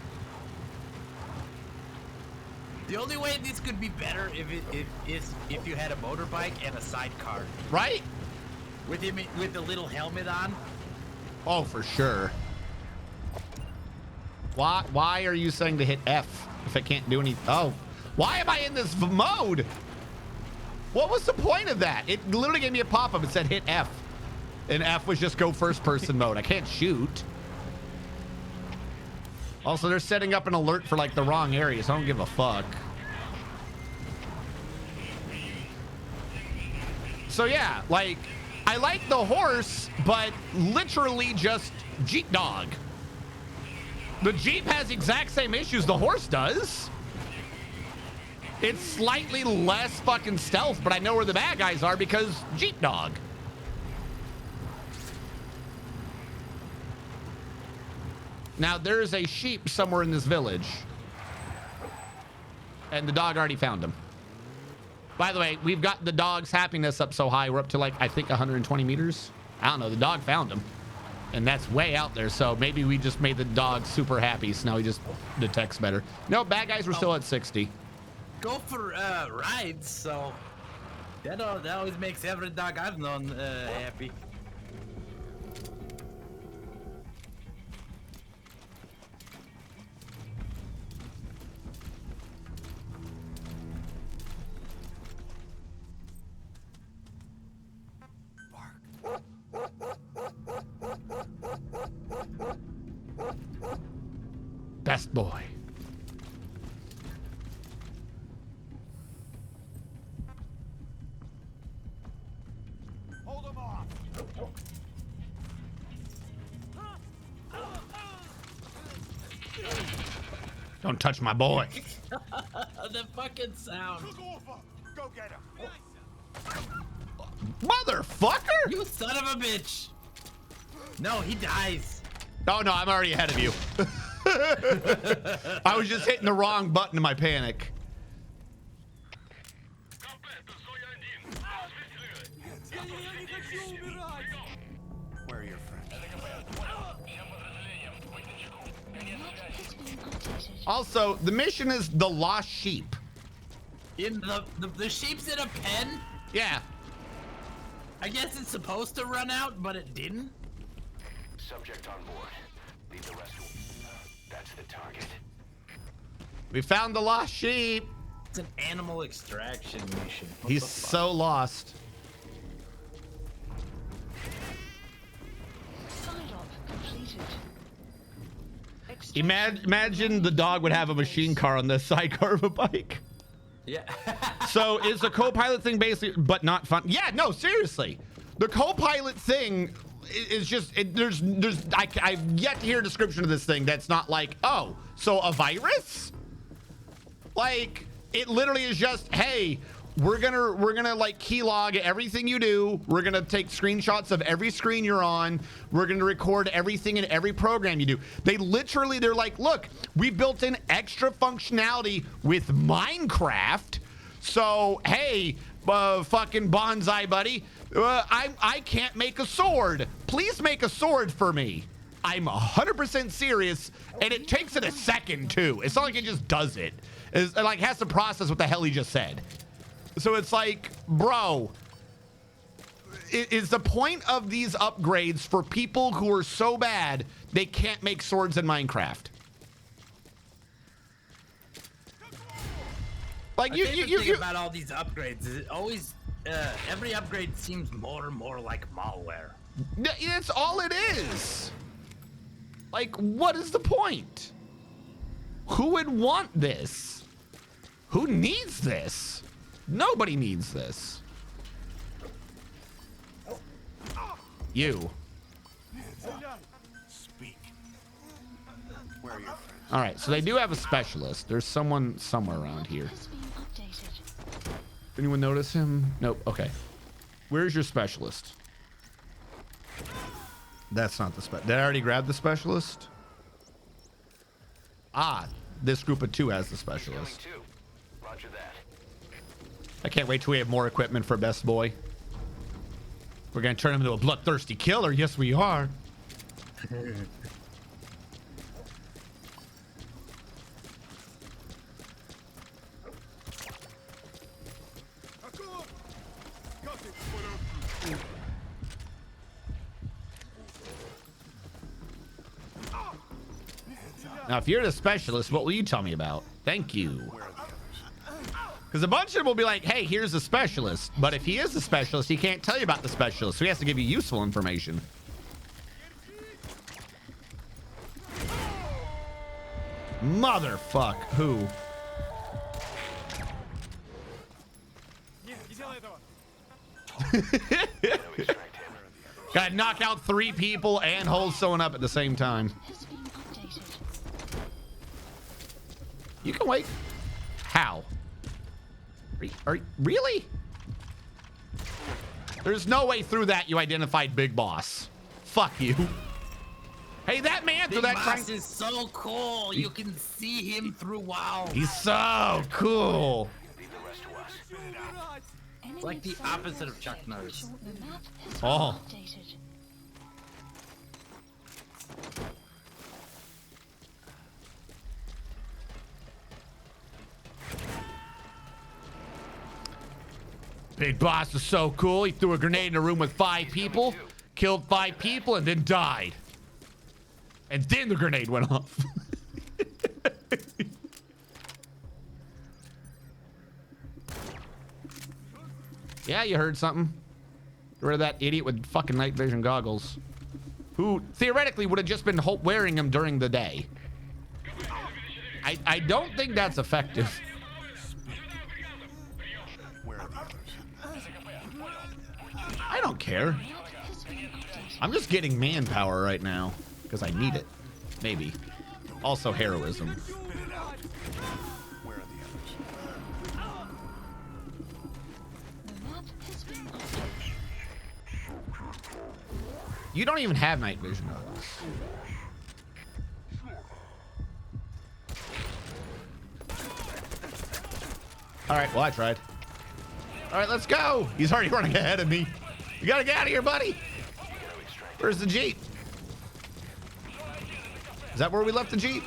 The only way this could be better if you had a motorbike and a sidecar Right? with him with the little helmet on. Oh, for sure. Why are you saying to hit F if I can't do anything? Oh, why am I in this mode? What was the point of that? It literally gave me a pop-up and said hit F. And F was just go first person mode. I can't shoot. Also, they're setting up an alert for like the wrong area, so I don't give a fuck. So yeah, like, I like the horse, but literally just Jeep Dog. The Jeep has the exact same issues the horse does. It's slightly less fucking stealth, but I know where the bad guys are because Jeep Dog. Now, there is a sheep somewhere in this village. And the dog already found him. By the way, we've got the dog's happiness up so high. We're up to like, I think 120 meters. I don't know. The dog found him. And that's way out there. So maybe we just made the dog super happy. So now he just detects better. No, bad guys were still at 60. Go for rides, so that always makes every dog I've known happy. Best boy. Hold him off. Don't touch my boy. The fucking sound. Go get him. Motherfucker! You son of a bitch. No, he dies. Oh, no, I'm already ahead of you. I was just hitting the wrong button in my panic. Where are your friends? It's been updated. Also, the mission is the lost sheep. In the sheep's in a pen. Yeah. I guess it's supposed to run out, but it didn't. Subject on board. Leave the rest. That's the target. We found the lost sheep. It's an animal extraction mission. What He's the fuck? so lost. Side op completed. Imagine the dog would have a machine car on the sidecar of a bike. Yeah. So is the co-pilot thing basically, but not fun? Yeah, no, seriously. The co-pilot thing is just, I've yet to hear a description of this thing that's not like, oh, so a virus? Like, it literally is just, hey, we're gonna like keylog everything you do. We're gonna take screenshots of every screen you're on. We're gonna record everything in every program you do. They're like, look, we built in extra functionality with Minecraft. So, hey, fucking bonsai buddy, I can't make a sword. Please make a sword for me. I'm 100% serious, and it takes it a second too. It's not like it just does it. It like has to process what the hell he just said. So it's like, bro, is the point of these upgrades for people who are so bad they can't make swords in Minecraft? Like My favorite thing about all these upgrades is it always every upgrade seems more and more like malware. That's all it is. Like, what is the point? Who would want this? Who needs this? Nobody needs this. You. Speak. Where are your friends? All right, so they do have a specialist. There's someone somewhere around here. Has been updated. Anyone notice him? Nope. Okay. Where's your specialist? That's not the did I already grab the specialist? Ah, this group of two has the Coming specialist. too. Roger that. I can't wait till we have more equipment for Best Boy. We're gonna turn him into a bloodthirsty killer. Yes, we are. Now, if you're the specialist, what will you tell me about? Thank you. Because a bunch of them will be like, hey, here's the specialist. But if he is the specialist, he can't tell you about the specialist. So he has to give you useful information. Motherfuck. Who? Gotta knock out 3 people and hold someone up at the same time. Has been updated. You can wait. How? Really? There's no way through that you identified Big Boss. Fuck you. Hey, that man through Big that Boss train. is so cool. You can see him through walls. He's so cool. Leave the rest to us. Enemy like the soldiers opposite of Chuck Norris. short. The map has Oh. been updated. Big Boss is so cool. He threw a grenade in a room with 5 people, killed 5 people, and then died. And then the grenade went off. Yeah, you heard something. Get rid of that idiot with fucking night vision goggles, who theoretically would have just been wearing them during the day. I don't think that's effective. I don't care. Has been updated. I'm just getting manpower right now because I need it. Maybe. Also heroism. The map has been updated. You don't even have night vision. All right, well, I tried. All right, let's go. He's already running ahead of me. You gotta get out of here, buddy. Where's the Jeep? Is that where we left the Jeep?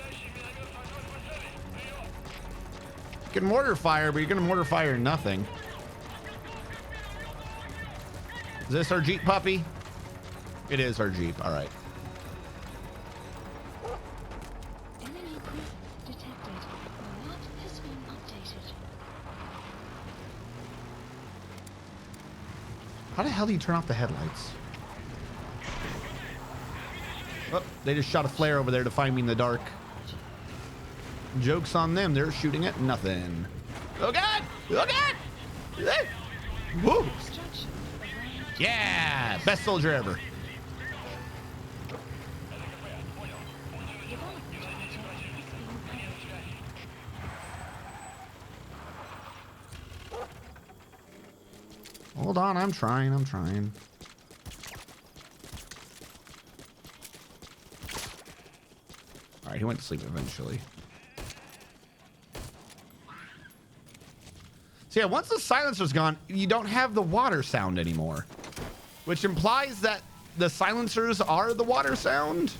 You can mortar fire, but you're gonna mortar fire nothing. Is this our Jeep, puppy? It is our Jeep. All right. Enemy group detected. The map has been updated. How the hell do you turn off the headlights? Oh, they just shot a flare over there to find me in the dark. Joke's on them. They're shooting at nothing. Oh, God! Oh, God! Woo! Destruction around. Yeah! Best soldier ever. Development project has been updated. Hold on, I'm trying. I'm trying. All right, he went to sleep eventually. So yeah, once the silencer's gone, you don't have the water sound anymore, which implies that the silencers are the water sound.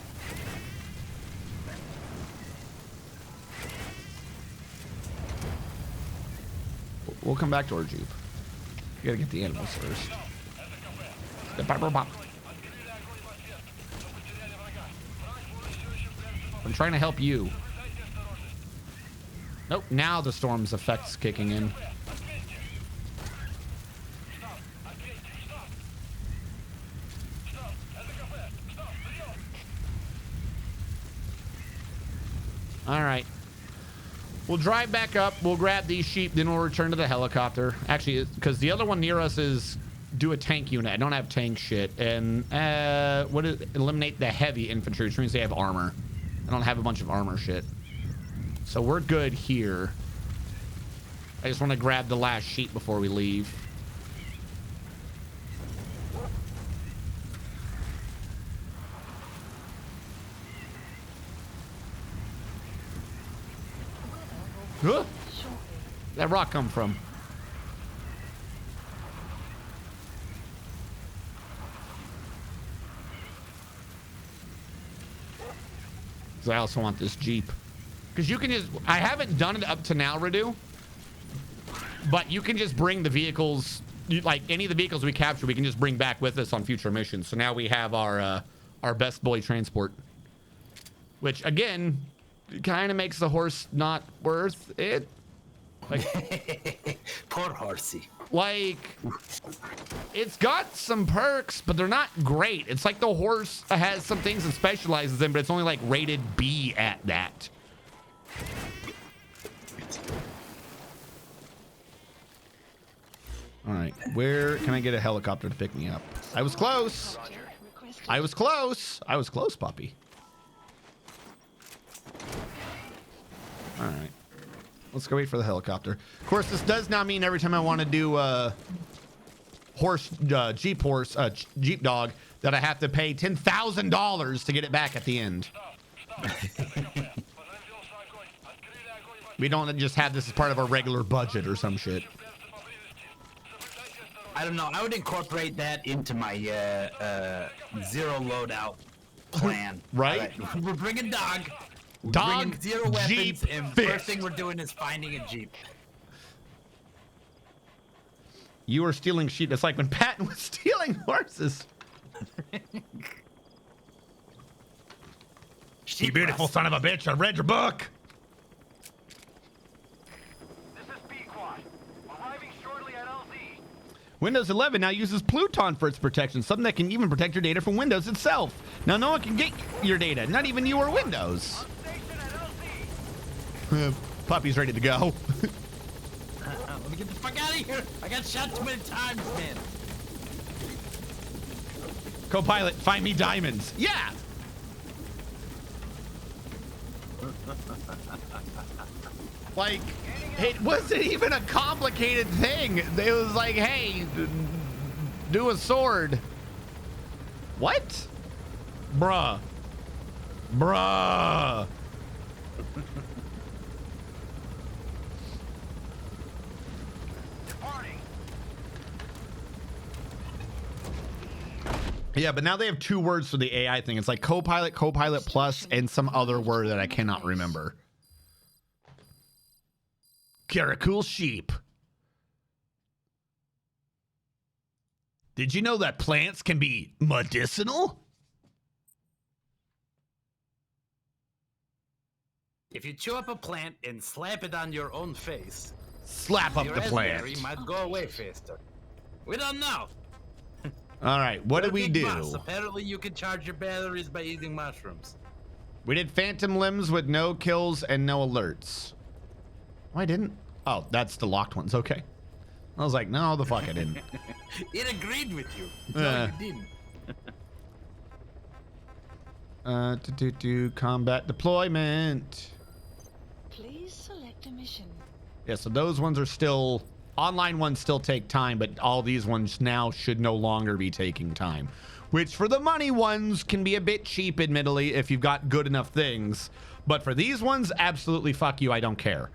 We'll come back to our Jeep. You gotta get the animals first. The bop, bop, bop. I'm trying to help you. Nope, now the storm's effect's kicking in. All right. We'll drive back up. We'll grab these sheep. Then we'll return to the helicopter. Actually, because the other one near us is do a tank unit. I don't have tank shit. And what is eliminate the heavy infantry, which means they have armor. I don't have a bunch of armor shit. So we're good here. I just want to grab the last sheep before we leave. Huh? that rock come from? 'Cause I also want this Jeep. Because you can just, I haven't done it up to now, Radu, but you can just bring the vehicles, like any of the vehicles we capture, we can just bring back with us on future missions. So now we have our best boy transport, which again, kind of makes the horse not worth it. Like, poor horsey. Like, it's got some perks, but they're not great. It's like the horse has some things it specializes in, but it's only like rated B at that. All right, where can I get a helicopter to pick me up? I was close. I was close. I was close, puppy. All right. Let's go wait for the helicopter. Of course, this does now mean every time I want to do Jeep dog, that I have to pay $10,000 to get it back at the end. We don't just have this as part of our regular budget or some shit. I don't know. I would incorporate that into my zero loadout plan. Right? We're bringing dog. We're Dog, bringing zero weapons, Jeep, and fist. first thing we're doing is finding a Jeep. You are stealing sheep. It's like when Patton was stealing horses. You beautiful son of a bitch. I read your book. This is B-Quad. Arriving shortly at LZ. Windows 11 now uses Pluton for its protection, something that can even protect your data from Windows itself. Now no one can get your data, not even you or Windows. Puppy's ready to go. Let me get the fuck out of here. I got shot too many times, man. Co-pilot, find me diamonds. Yeah. Like, it wasn't even a complicated thing. It was like, hey, do a sword. What? Bruh. Bruh. Yeah, but now they have 2 words for the AI thing. It's like Copilot, Copilot Plus, and some other word that I cannot remember. Caracool sheep. Did you know that plants can be medicinal? If you chew up a plant and slap it on your own face, Slap up your the raspberry plant. might go away faster. We don't know. All right, what did we Big do? boss. Apparently, you can charge your batteries by eating mushrooms. We did phantom limbs with no kills and no alerts. Oh, I didn't. Oh, that's the locked ones. Okay. I was like, no, the fuck I didn't. It agreed with you. No, you didn't. Combat deployment. Please select a mission. Yeah, so those ones are still, online ones still take time, but all these ones now should no longer be taking time. Which for the money ones can be a bit cheap, admittedly, if you've got good enough things. But for these ones, absolutely fuck you, I don't care.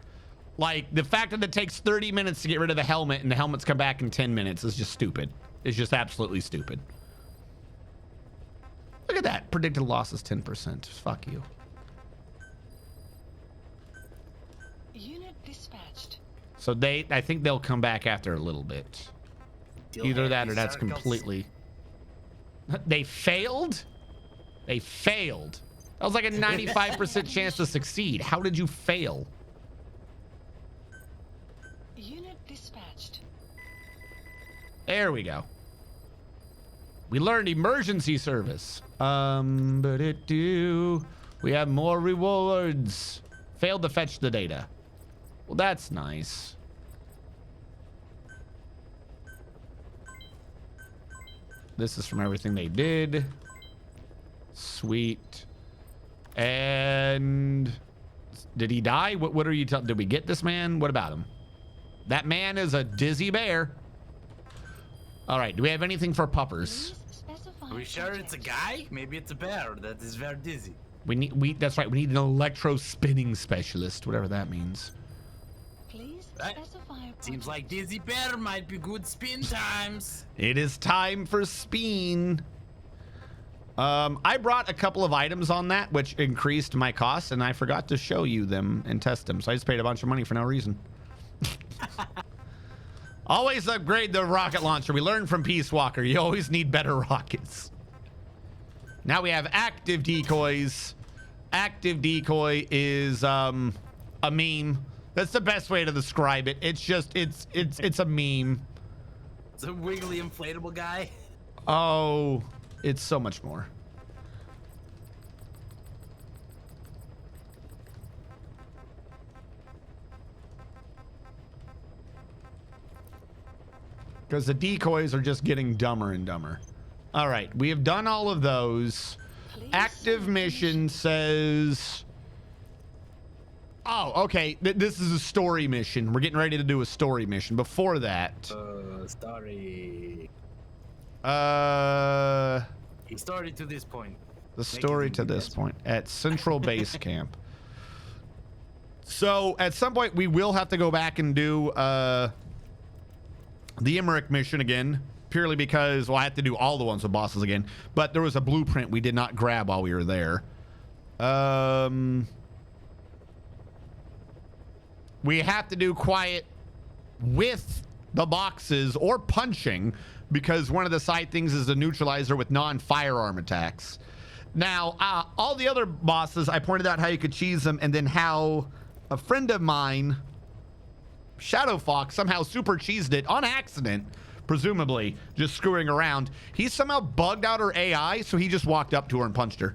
Like, the fact that it takes 30 minutes to get rid of the helmet and the helmets come back in 10 minutes is just stupid. It's just absolutely stupid. Look at that. Predicted loss is 10%. Fuck you. Unit dispatched. So I think they'll come back after a little bit. Either that or that's completely... They failed? They failed. That was like a 95% chance to succeed. How did you fail? Unit dispatched. There we go. We learned emergency service. But we have more rewards. Failed to fetch the data. Well, that's nice. This is from everything they did. Sweet. And did he die? What are you telling? Did we get this man? What about him? That man is a dizzy bear. All right. Do we have anything for puppers? Please specify Are we sure it's a object. guy? Maybe it's a bear that is very dizzy. That's right. We need an electro spinning specialist, whatever that means. Please Right. Specify a Seems project. like Dizzy Bear might be good spin times. It is time for Speen. I brought a couple of items on that, which increased my costs, and I forgot to show you them and test them. So I just paid a bunch of money for no reason. Always upgrade the rocket launcher. We learned from Peace Walker. You always need better rockets. Now we have active decoys. Active decoy is a meme. That's the best way to describe it. It's just it's a meme. It's a wiggly inflatable guy. Oh, it's so much more. Because the decoys are just getting dumber and dumber. All right, we have done all of those. Please Active mission says... Oh, okay. This is a story mission. We're getting ready to do a story mission. Before that... Story. The Story to this point. story to this point. At Central Base Camp. So, at some point, we will have to go back and do the Emmerich mission again. Purely because, well, I have to do all the ones with bosses again. But there was a blueprint we did not grab while we were there. We have to do quiet with the boxes or punching, because one of the side things is a neutralizer with non-firearm attacks. Now, all the other bosses, I pointed out how you could cheese them, and then how a friend of mine, Shadow Fox, somehow super cheesed it on accident, presumably just screwing around. He somehow bugged out her AI, so he just walked up to her and punched her.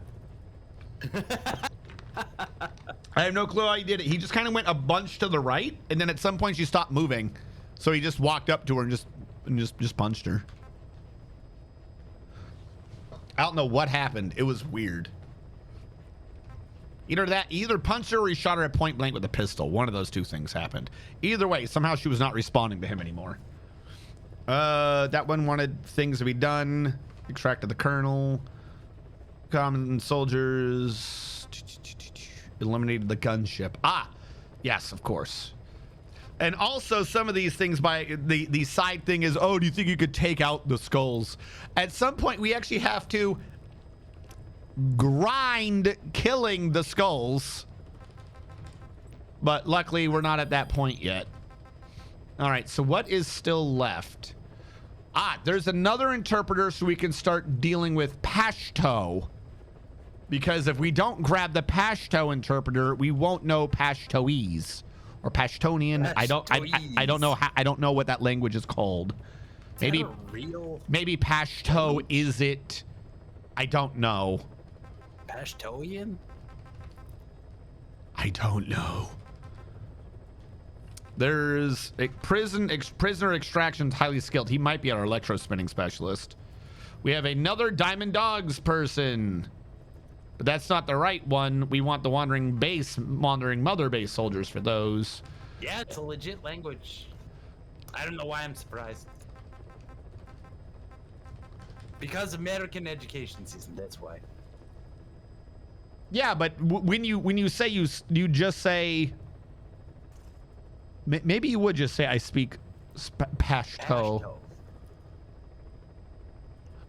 I have no clue how he did it. He just kind of went a bunch to the right, and then at some point she stopped moving, so he just walked up to her and just punched her. I don't know what happened. It was weird. Either punched her or he shot her at point blank with a pistol. One of those two things happened. Either way, somehow she was not responding to him anymore. That one wanted things to be done. Extracted the kernel. Common soldiers. Eliminated the gunship. Ah, yes, of course. And also some of these things by the side thing is, oh, do you think you could take out the skulls? At some point, we actually have to grind killing the skulls. But luckily, we're not at that point yet. All right, so what is still left? Ah, there's another interpreter so we can start dealing with Pashto. Because if we don't grab the Pashto interpreter, we won't know Pashtoese or Pashtonian. I don't know how, I don't know what that language is called. Maybe maybe Pashto is it? I don't know. Pashtoian? I don't know. There's a prisoner extraction's highly skilled. He might be our electro spinning specialist. We have another Diamond Dogs person. But that's not the right one. We want the Wandering Mother base soldiers for those. Yeah, it's a legit language. I don't know why I'm surprised. Because American education system, that's why. Yeah, but when you say you just say, maybe you would just say I speak Pashto.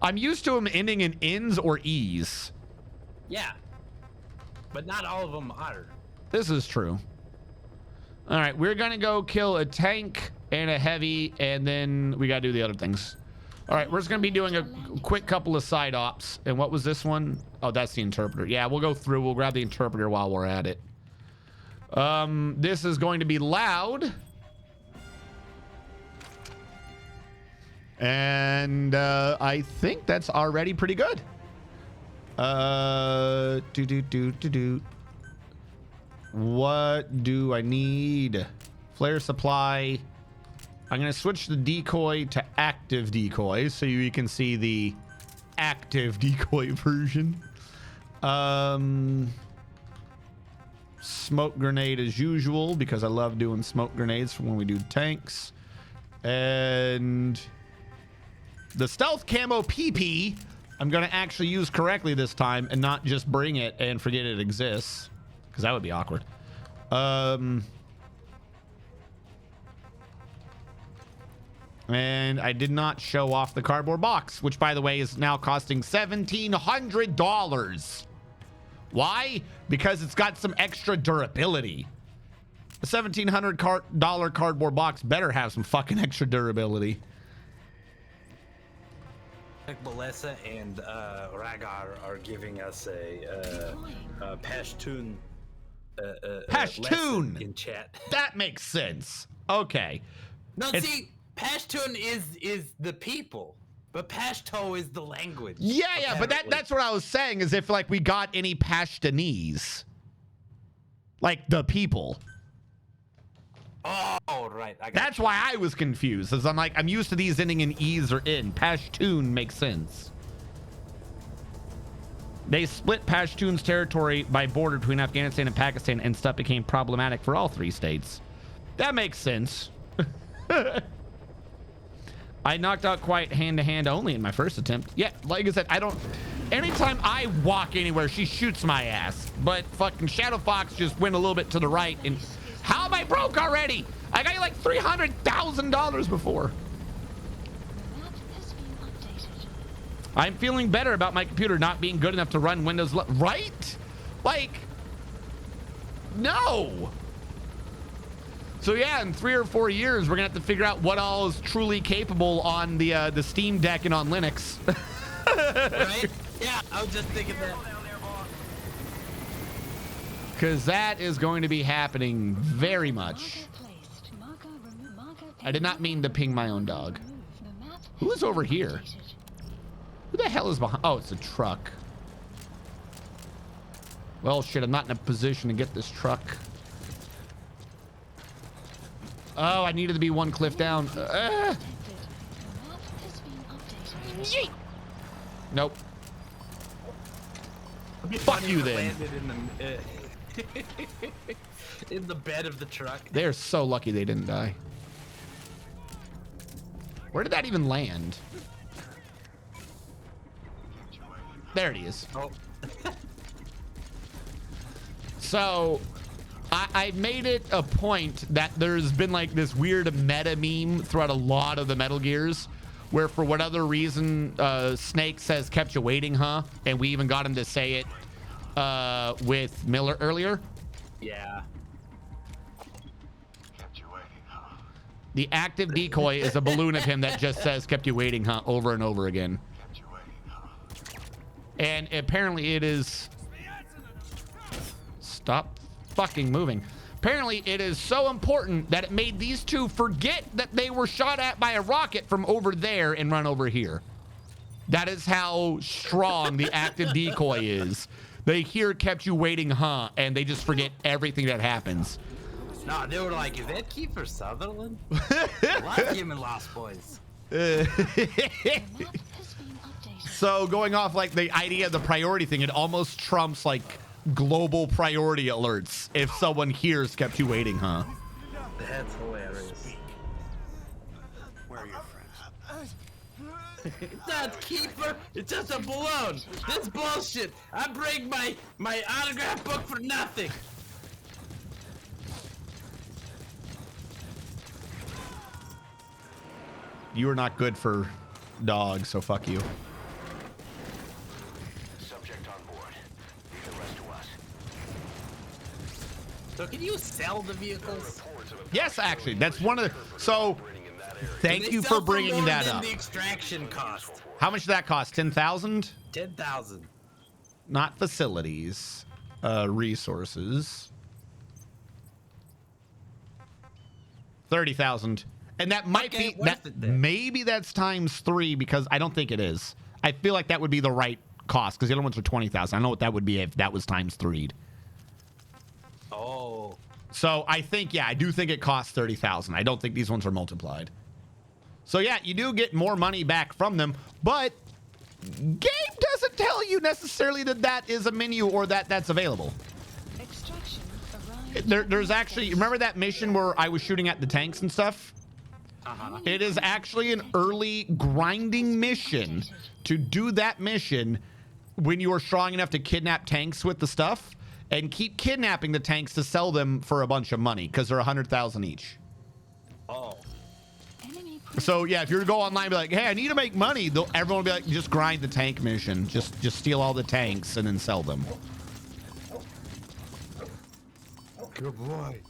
I'm used to them ending in ins or e's. Yeah, but not all of them are. This is true. All right, we're gonna go kill a tank and a heavy, and then we gotta do the other things. All right, we're just gonna be doing a quick couple of side ops. And what was this one? Oh, that's the interpreter. Yeah, we'll go through. We'll grab the interpreter while we're at it. This is going to be loud. And I think that's already pretty good. What do I need? Flare supply. I'm going to switch the decoy to active decoy so you can see the active decoy version. Smoke grenade as usual, because I love doing smoke grenades for when we do tanks. And the stealth camo PP I'm going to actually use correctly this time and not just bring it and forget it exists, because that would be awkward. And I did not show off the cardboard box, which, by the way, is now costing $1,700. Why? Because it's got some extra durability. A $1,700 cardboard box better have some fucking extra durability. Melissa and Ragar are giving us a Pashtun Pashtun! lesson in chat. That makes sense. Okay. No, It's- see, Pashtun is the people, but Pashto is the language. Yeah, but that's what I was saying, is if like we got any Pashtunese, like the people. Oh, right. I got That's why I was confused, as I'm used to these ending in E's or in. Pashtun makes sense. They split Pashtun's territory by border between Afghanistan and Pakistan, and stuff became problematic for all three states. That makes sense. I knocked out Quiet hand-to-hand only in my first attempt. Yeah, like I said, anytime I walk anywhere, she shoots my ass. But fucking Shadow Fox just went a little bit to the right, and how am I broke already? I got you like $300,000 before. The map has been updated. I'm feeling better about my computer not being good enough to run Windows, right? Like, no. So yeah, in 3 or 4 years, we're gonna have to figure out what all is truly capable on the Steam Deck and on Linux. right? Yeah, I was just thinking that. Because that is going to be happening very much. I did not mean to ping my own dog. Who is over here? Who the hell is behind? Oh, it's a truck. Well, shit, I'm not in a position to get this truck. Oh, I needed to be one cliff down. Yeet. Nope. Fuck you then. Landed in the bed of the truck. They're so lucky they didn't die. Where did that even land? There it is. Oh. So, I made it a point that there's been like this weird meta meme throughout a lot of the Metal Gears, where for what other reason Snake says "kept you waiting, huh?" And we even got him to say it with Miller earlier. Yeah. The active decoy is a balloon of him that just says "kept you waiting, huh?" over and over again. And apparently it is... Stop fucking moving. Apparently it is so important that it made these two forget that they were shot at by a rocket from over there and run over here. That is how strong the active decoy is. They hear "kept you waiting, huh?" and they just forget everything that happens. No, they were like, is that Kiefer Sutherland? I like him in Lost Boys. So going off like the idea of the priority thing, it almost trumps like global priority alerts if someone hears "kept you waiting, huh?" That's hilarious. Where are your friends? It's not Kiefer, it's just a balloon. This bullshit. I break my autograph book for nothing. You are not good for dogs, so fuck you. Subject on board. Leave the rest to us. So can you sell the vehicles? Yes, actually, that's one of the... So, thank They you sell for bringing more that than up. The extraction cost. How much did that cost? 10,000? 10,000. Not facilities, resources. 30,000. And that might Okay, be worth that. it then. Maybe that's times 3 because I don't think it is. I feel like that would be the right cost because the other ones are 20,000. I know what that would be if that was times 3. Oh. So I think, yeah, I do think it costs 30,000. I don't think these ones are multiplied. So yeah, you do get more money back from them, but game doesn't tell you necessarily that that is a menu or that that's available. Extraction arrived. There's actually, remember that mission where I was shooting at the tanks and stuff? It is actually an early grinding mission to do that mission when you are strong enough to kidnap tanks with the stuff and keep kidnapping the tanks to sell them for a bunch of money because they're 100,000 each. Oh. Enemy So yeah, if you were to go online and be like, hey, I need to make money, everyone will be like, just grind the tank mission. Just steal all the tanks and then sell them. Good boy.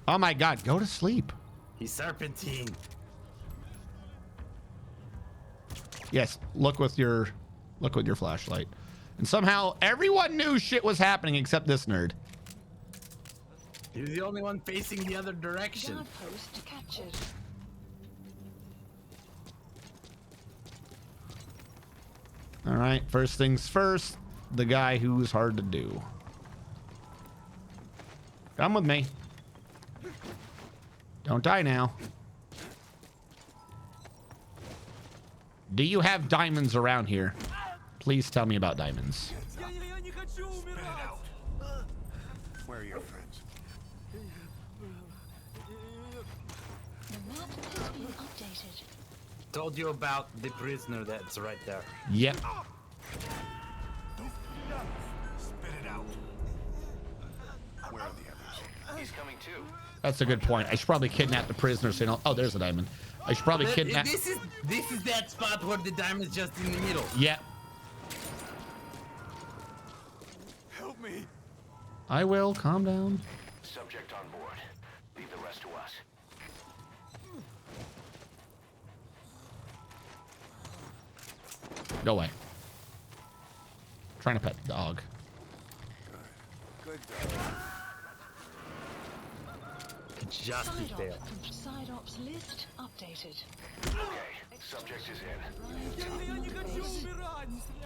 Oh my God, go to sleep. He's serpentine. Yes, look with your flashlight. And somehow everyone knew shit was happening except this nerd. He's the only one facing the other direction. Guard post captured. All right, first things first, the guy who's hard to do. Come with me. Don't die now. Do you have diamonds around here? Please tell me about diamonds. Where are your friends? The map has been updated. Told you about the prisoner that's right there. Yep. Spit it out. Where are the others? He's coming too. That's a good point. I should probably kidnap the prisoner so you know. Oh, there's a diamond. I should probably kidnap. This is that spot where the diamond's just in the middle. Yep. Help me. I will. Calm down. Subject on board. Leave the rest to us. Go away. Trying to pet the dog. Good dog. Just Side detail. ops, side ops list updated. Okay. Subject is in. Base.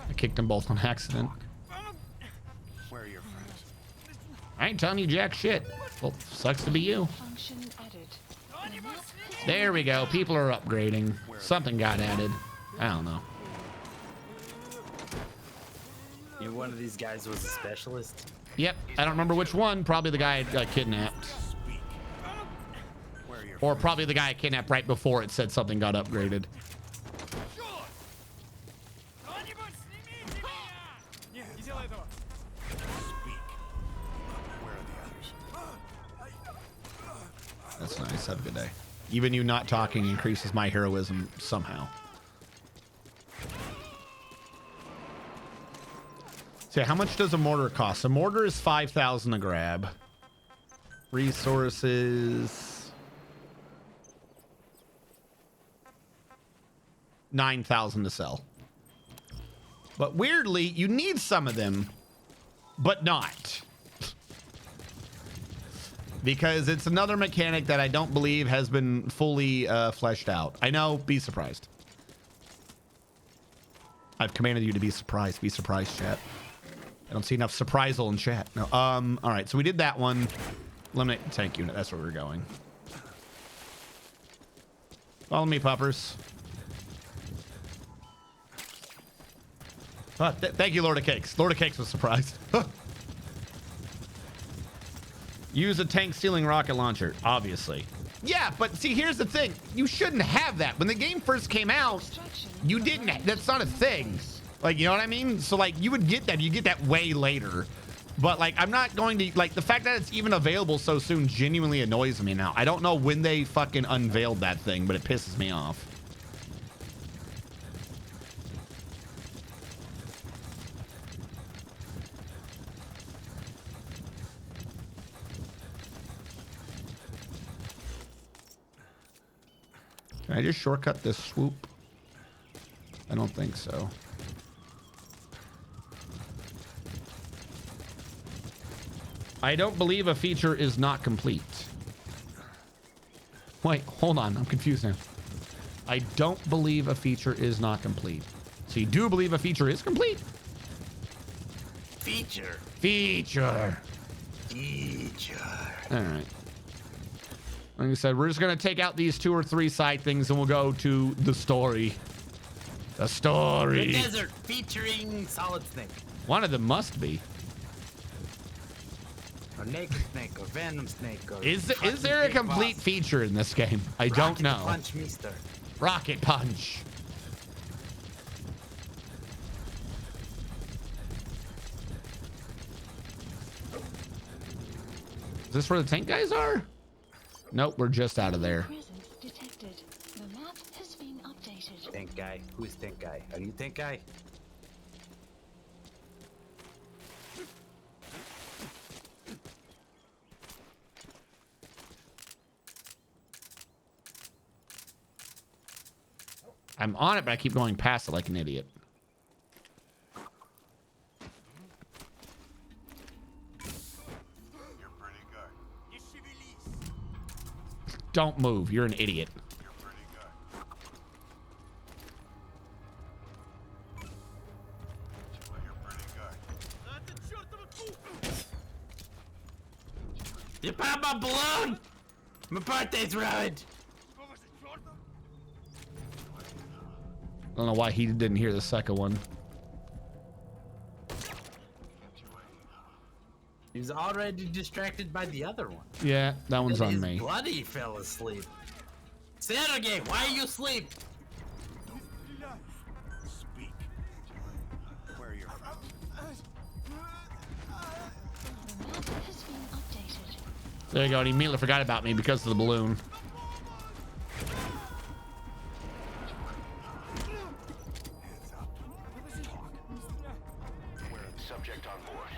I kicked them both on accident. Where are your friends? I ain't telling you jack shit. Well, sucks to be you. Function added. The map has There we go. People are upgrading. Something got added. I don't know. You one of these guys was a specialist? Yep. I don't remember which one. Probably the guy I got kidnapped. Speak. Where are your Or probably the guy I kidnapped right before it said something got upgraded. Speak. Where are the others? That's nice. Have a good day. Even you not talking increases my heroism somehow. So how much does a mortar cost? A mortar is 5,000 a grab. Resources 9,000 to sell. But weirdly, you need some of them, but not. Because it's another mechanic that I don't believe has been fully fleshed out. I know, be surprised. I've commanded you to be surprised. Be surprised, chat. I don't see enough surprisal in chat. No. All right, so we did that one. Eliminate the tank unit. That's where we're going. Follow me, puppers. Thank you, Lord of Cakes. Lord of Cakes was surprised. Use a tank stealing rocket launcher, obviously. Yeah, but see, here's the thing. You shouldn't have that. When the game first came out, you didn't. That's not a thing. Like, you know what I mean? So, like, you would get that. You get that way later. But, like, I'm not going to... Like, the fact that it's even available so soon genuinely annoys me now. I don't know when they fucking unveiled that thing, but it pisses me off. Can I just shortcut this swoop? I don't think so. I don't believe a feature is not complete. Wait, hold on. I'm confused now. I don't believe a feature is not complete. So you do believe a feature is complete? Feature. Feature. All right. Like I said, we're just going to take out these 2 or 3 side things and we'll go to the story. The story. The desert featuring Solid Snake. One of them must be. or Naked Snake, or Venom Snake, or Is Fucking there a Big complete Boss. feature in this game? I don't Rocket know. Punch Meester. Rocket Punch. Is this where the tank guys are? Nope, we're just out of there. Presence detected. The map has been updated. Tank guy. Who's Tank guy? Are you Tank guy? I'm on it, but I keep going past it like an idiot. You're pretty good. Don't move. You're an idiot. You're pretty good. You're pretty good. You popped my balloon! My birthday's ruined! I don't know why he didn't hear the second one. He was already distracted by the other one. Yeah, that one's on His me. bloody fell asleep. Sergey, why are you asleep? Speak. Where are your friends? The map has been updated. There you go. And he immediately forgot about me because of the balloon. Hands up. Talk. Where are the subject on board?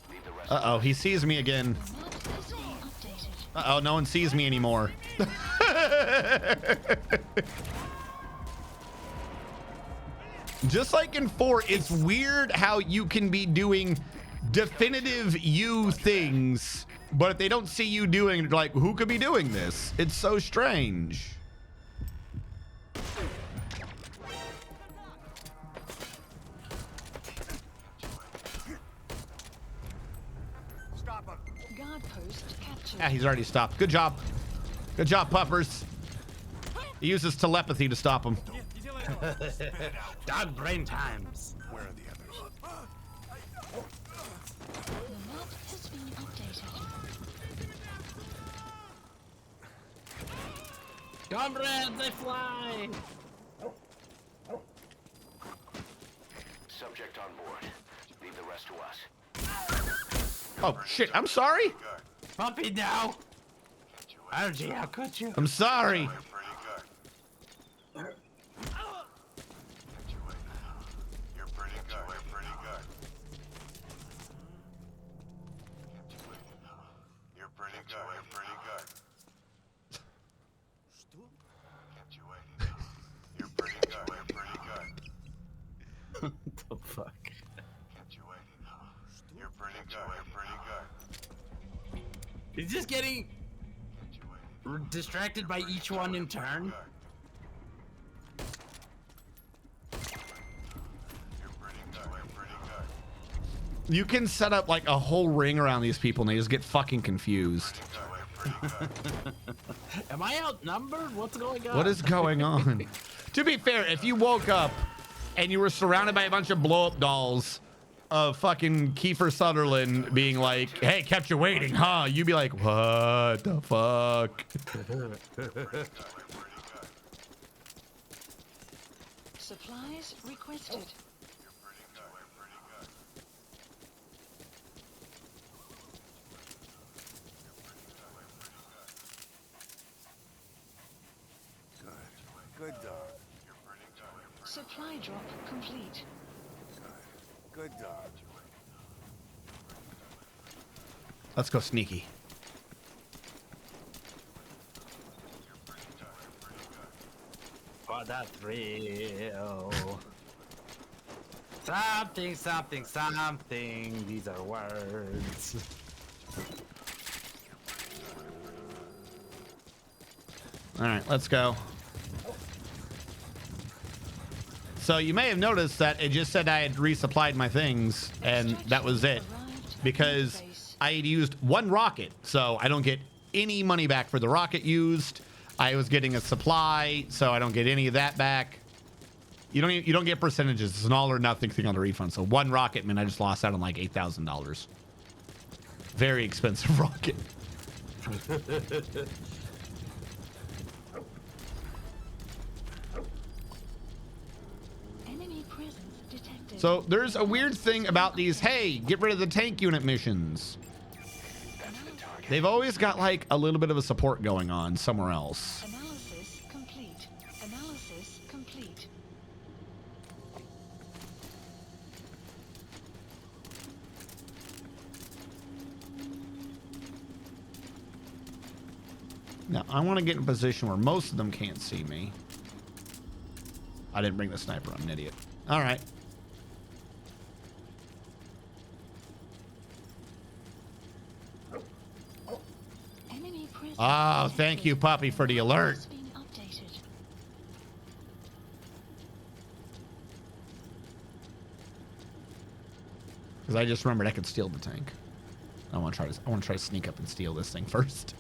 Leave the rest. Uh-oh, he sees me again. The map has been updated. Uh-oh, no one sees me anymore. Just like in 4, it's weird how you can be doing definitive you things, but if they don't see you doing it, like, who could be doing this? It's so strange. Stop him. Guard post captured. Yeah, he's already stopped. Good job. Good job, puppers. He uses telepathy to stop him. Dog brain times. Where are the others? The map has been updated. Comrades, they fly! Subject on board. Leave the rest to us. Oh, shit. I'm sorry. Good. Puppy now! RG, how could you? I'm sorry. You're pretty good. You're pretty good. You're pretty good. You're pretty good. You're pretty good. Kept you waiting. You're pretty good. You're pretty good. What the fuck? Kept you waiting. You're pretty good. You're pretty good. He's just getting Kept you waiting. distracted by each one in turn. You're pretty good. You're pretty good. You can set up like a whole ring around these people and they just get fucking confused. You're pretty good. Am I outnumbered? What's going on? What is going on? To be fair, if you woke up and you were surrounded by a bunch of blow-up dolls of fucking Kiefer Sutherland being like, hey, kept you waiting, huh? You'd be like, what the fuck? Supplies requested. Good dog. Supply drop complete. Good dog. Let's go sneaky. For the thrill. Something, something, something. These are words. All right, let's go. So you may have noticed that it just said I had resupplied my things, and that was it. Because I had used one rocket, so I don't get any money back for the rocket used. I was getting a supply, so I don't get any of that back. You don't get percentages. It's an all or nothing thing on the refund. So one rocket meant I just lost out on like $8,000. Very expensive rocket. Enemy presence detected. So there's a weird thing about these, hey, get rid of the tank unit missions. They've always got like a little bit of a support going on somewhere else. Analysis complete. Analysis complete. Now, I want to get in a position where most of them can't see me. I didn't bring the sniper. I'm an idiot. All right. Enemy presence. Oh, thank you, Puppy, for the alert. Has been updated. Because I just remembered I could steal the tank. I want to try to sneak up and steal this thing first.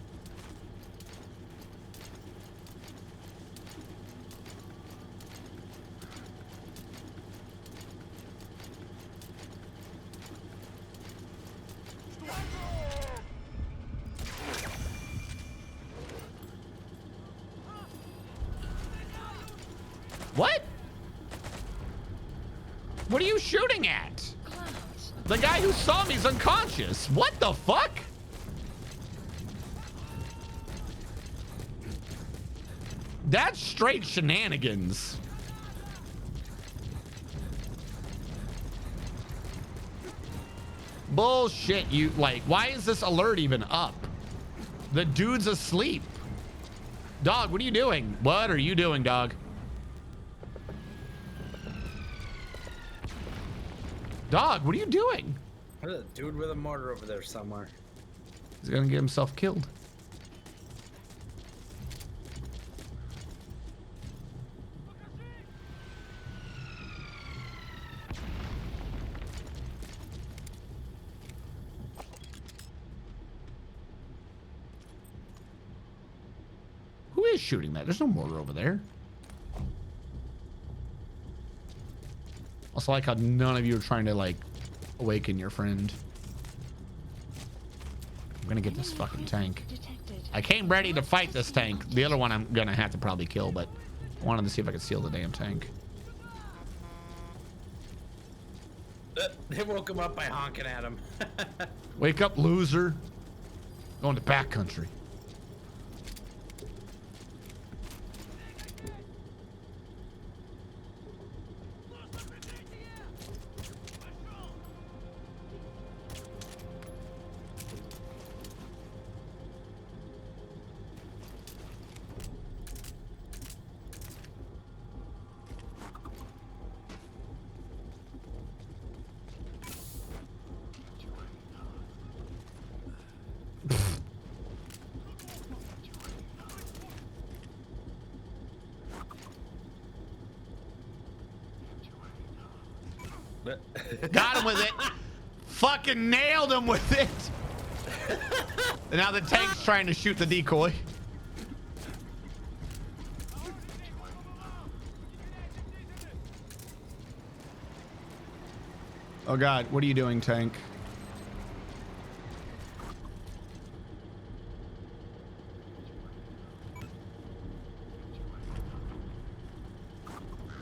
What? What are you shooting at? Clouds. The guy who saw me is unconscious. What the fuck? That's straight shenanigans. Bullshit, you like, why is this alert even up? The dude's asleep. Dog, what are you doing? What are you doing, dog? Dog, what are you doing? There's a dude with a mortar over there somewhere. He's gonna get himself killed. Who is shooting that? There's no mortar over there. Also, like how none of you are trying to like awaken your friend. I'm gonna get this fucking tank. Detected. I came ready to fight this tank. The other one I'm gonna have to probably kill, but I wanted to see if I could steal the damn tank. They woke him up by honking at him. Wake up, loser. Going to backcountry. Got him with it. Fucking nailed him with it. And now the tank's trying to shoot the decoy. Oh God, what are you doing, tank?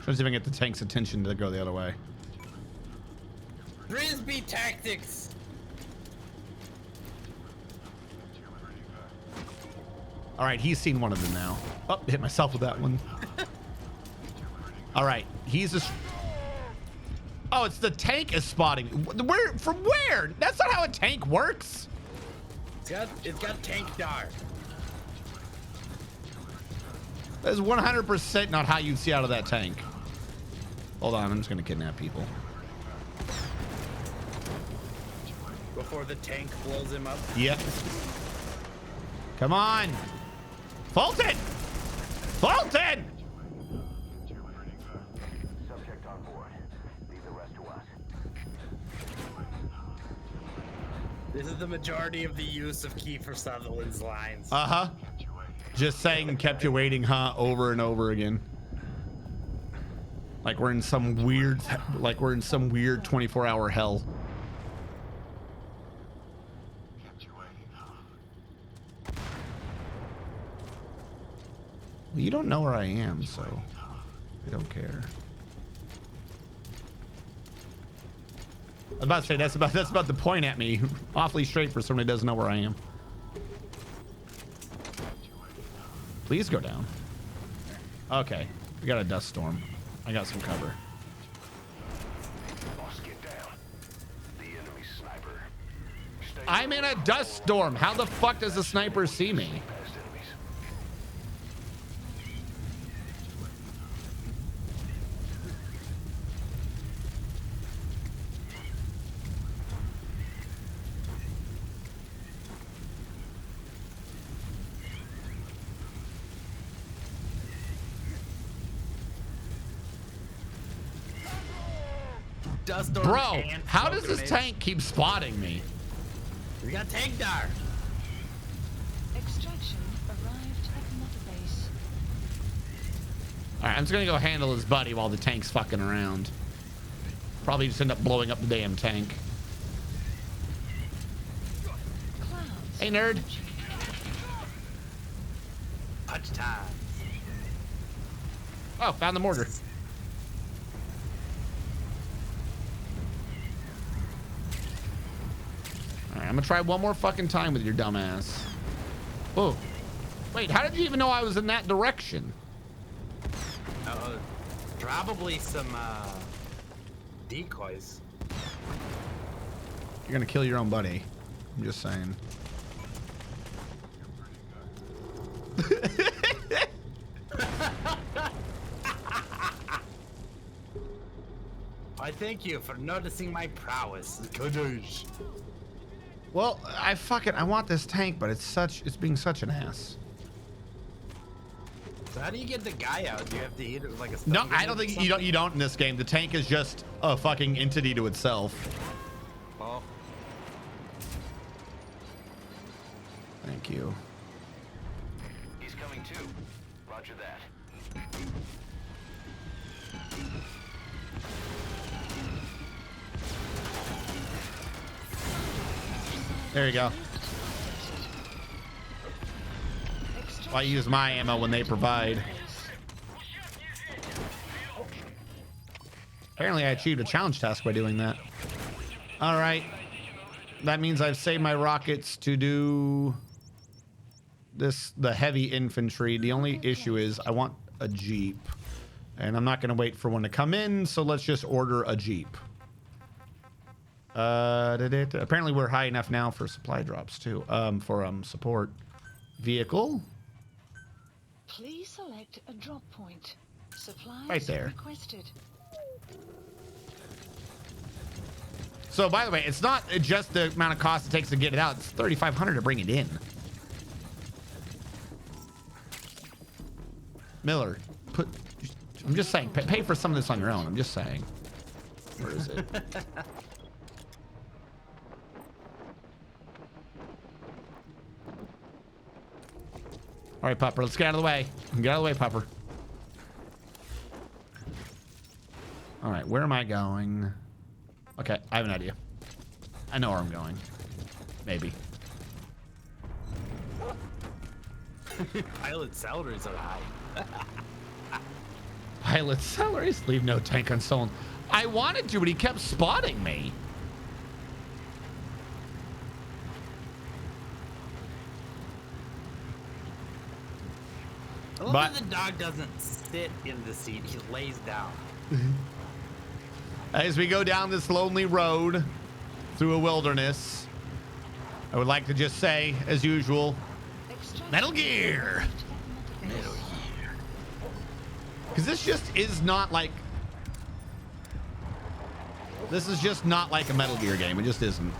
Trying to see if I can get the tank's attention to go the other way. Frisbee tactics. All right, he's seen one of them now. Oh, hit myself with that one. All right, he's just. Oh, it's the tank is spotting. Where? From where? That's not how a tank works. It's got tank dart. That's 100% not how you'd see out of that tank. Hold on, I'm just gonna kidnap people. Before the tank blows him up. Yep. Come on. Fulton! Fulton! Subject on board. Leave the rest to us. This is the majority of the use of Kiefer Sutherland's lines. Uh-huh. Just saying kept you waiting, huh? Over and over again. Like we're in some weird 24-hour hell. You don't know where I am, so I don't care. I was about to say that's about to point at me awfully straight for somebody who doesn't know where I am. Please go down. Okay, we got a dust storm. I got some cover. Boss, get down. The enemy sniper. Stay I'm in a dust storm. How the fuck does the sniper see me? past enemies. Dust storm Bro, and how smoke does this grenades. tank keep spotting me? We got tank dar. Extraction arrived at Mother Base. All right, I'm just gonna go handle his buddy while the tank's fucking around. Probably just end up blowing up the damn tank. Clouds. Hey, nerd. Punch time. Oh, found the mortar. All right, I'm gonna try one more fucking time with your dumbass. Oh, wait, how did you even know I was in that direction? Probably some decoys. You're gonna kill your own buddy. I'm just saying. I thank you for noticing my prowess. Kadoosh. Well, I want this tank, but it's being such an ass. So how do you get the guy out? Do you have to hit it with like a stun No, I grenade don't or think you don't in this game. The tank is just a fucking entity to itself. something? Oh. Thank you. He's coming too. Roger that. There you go. I use my ammo when they provide. Apparently I achieved a challenge task by doing that. All right. That means I've saved my rockets to do the heavy infantry. The only issue is I want a Jeep. And I'm not going to wait for one to come in, so let's just order a Jeep. Apparently we're high enough now for supply drops too. For support. Vehicle. Please select a drop point. Supplies Right there. requested. So by the way, it's not just the amount of cost it takes to get it out. It's $3,500 to bring it in. Miller, I'm just saying, pay for some of this on your own. I'm just saying. Where is it? All right, Pupper, let's get out of the way. Get out of the way, Pupper. All right, where am I going? Okay, I have an idea. I know where I'm going. Maybe. Pilot salaries are high. Pilot salaries? Leave no tank unstolen. I wanted to, but he kept spotting me. I love But- that the dog doesn't sit in the seat, he lays down. As we go down this lonely road through a wilderness, I would like to just say, as usual, Extraction Metal Gear! arrived at Mother Base. Because this just is not like... This is just not like a Metal Gear game. It just isn't.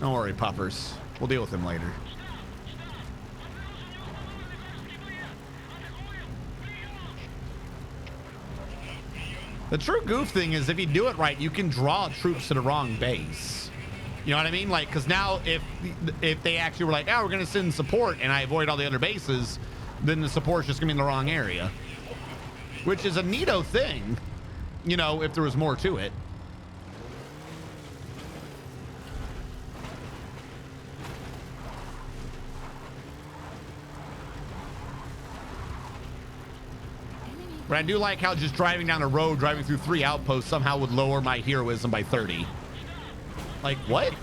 Don't worry, Puppers. We'll deal with him later. The true goof thing is if you do it right, you can draw troops to the wrong base. You know what I mean? Like, because now if they actually were like, oh, we're going to send support and I avoid all the other bases, then the support's just going to be in the wrong area. Which is a neato thing, you know, if there was more to it. But I do like how just driving down a road, driving through 3 outposts somehow would lower my heroism by 30. Like, what?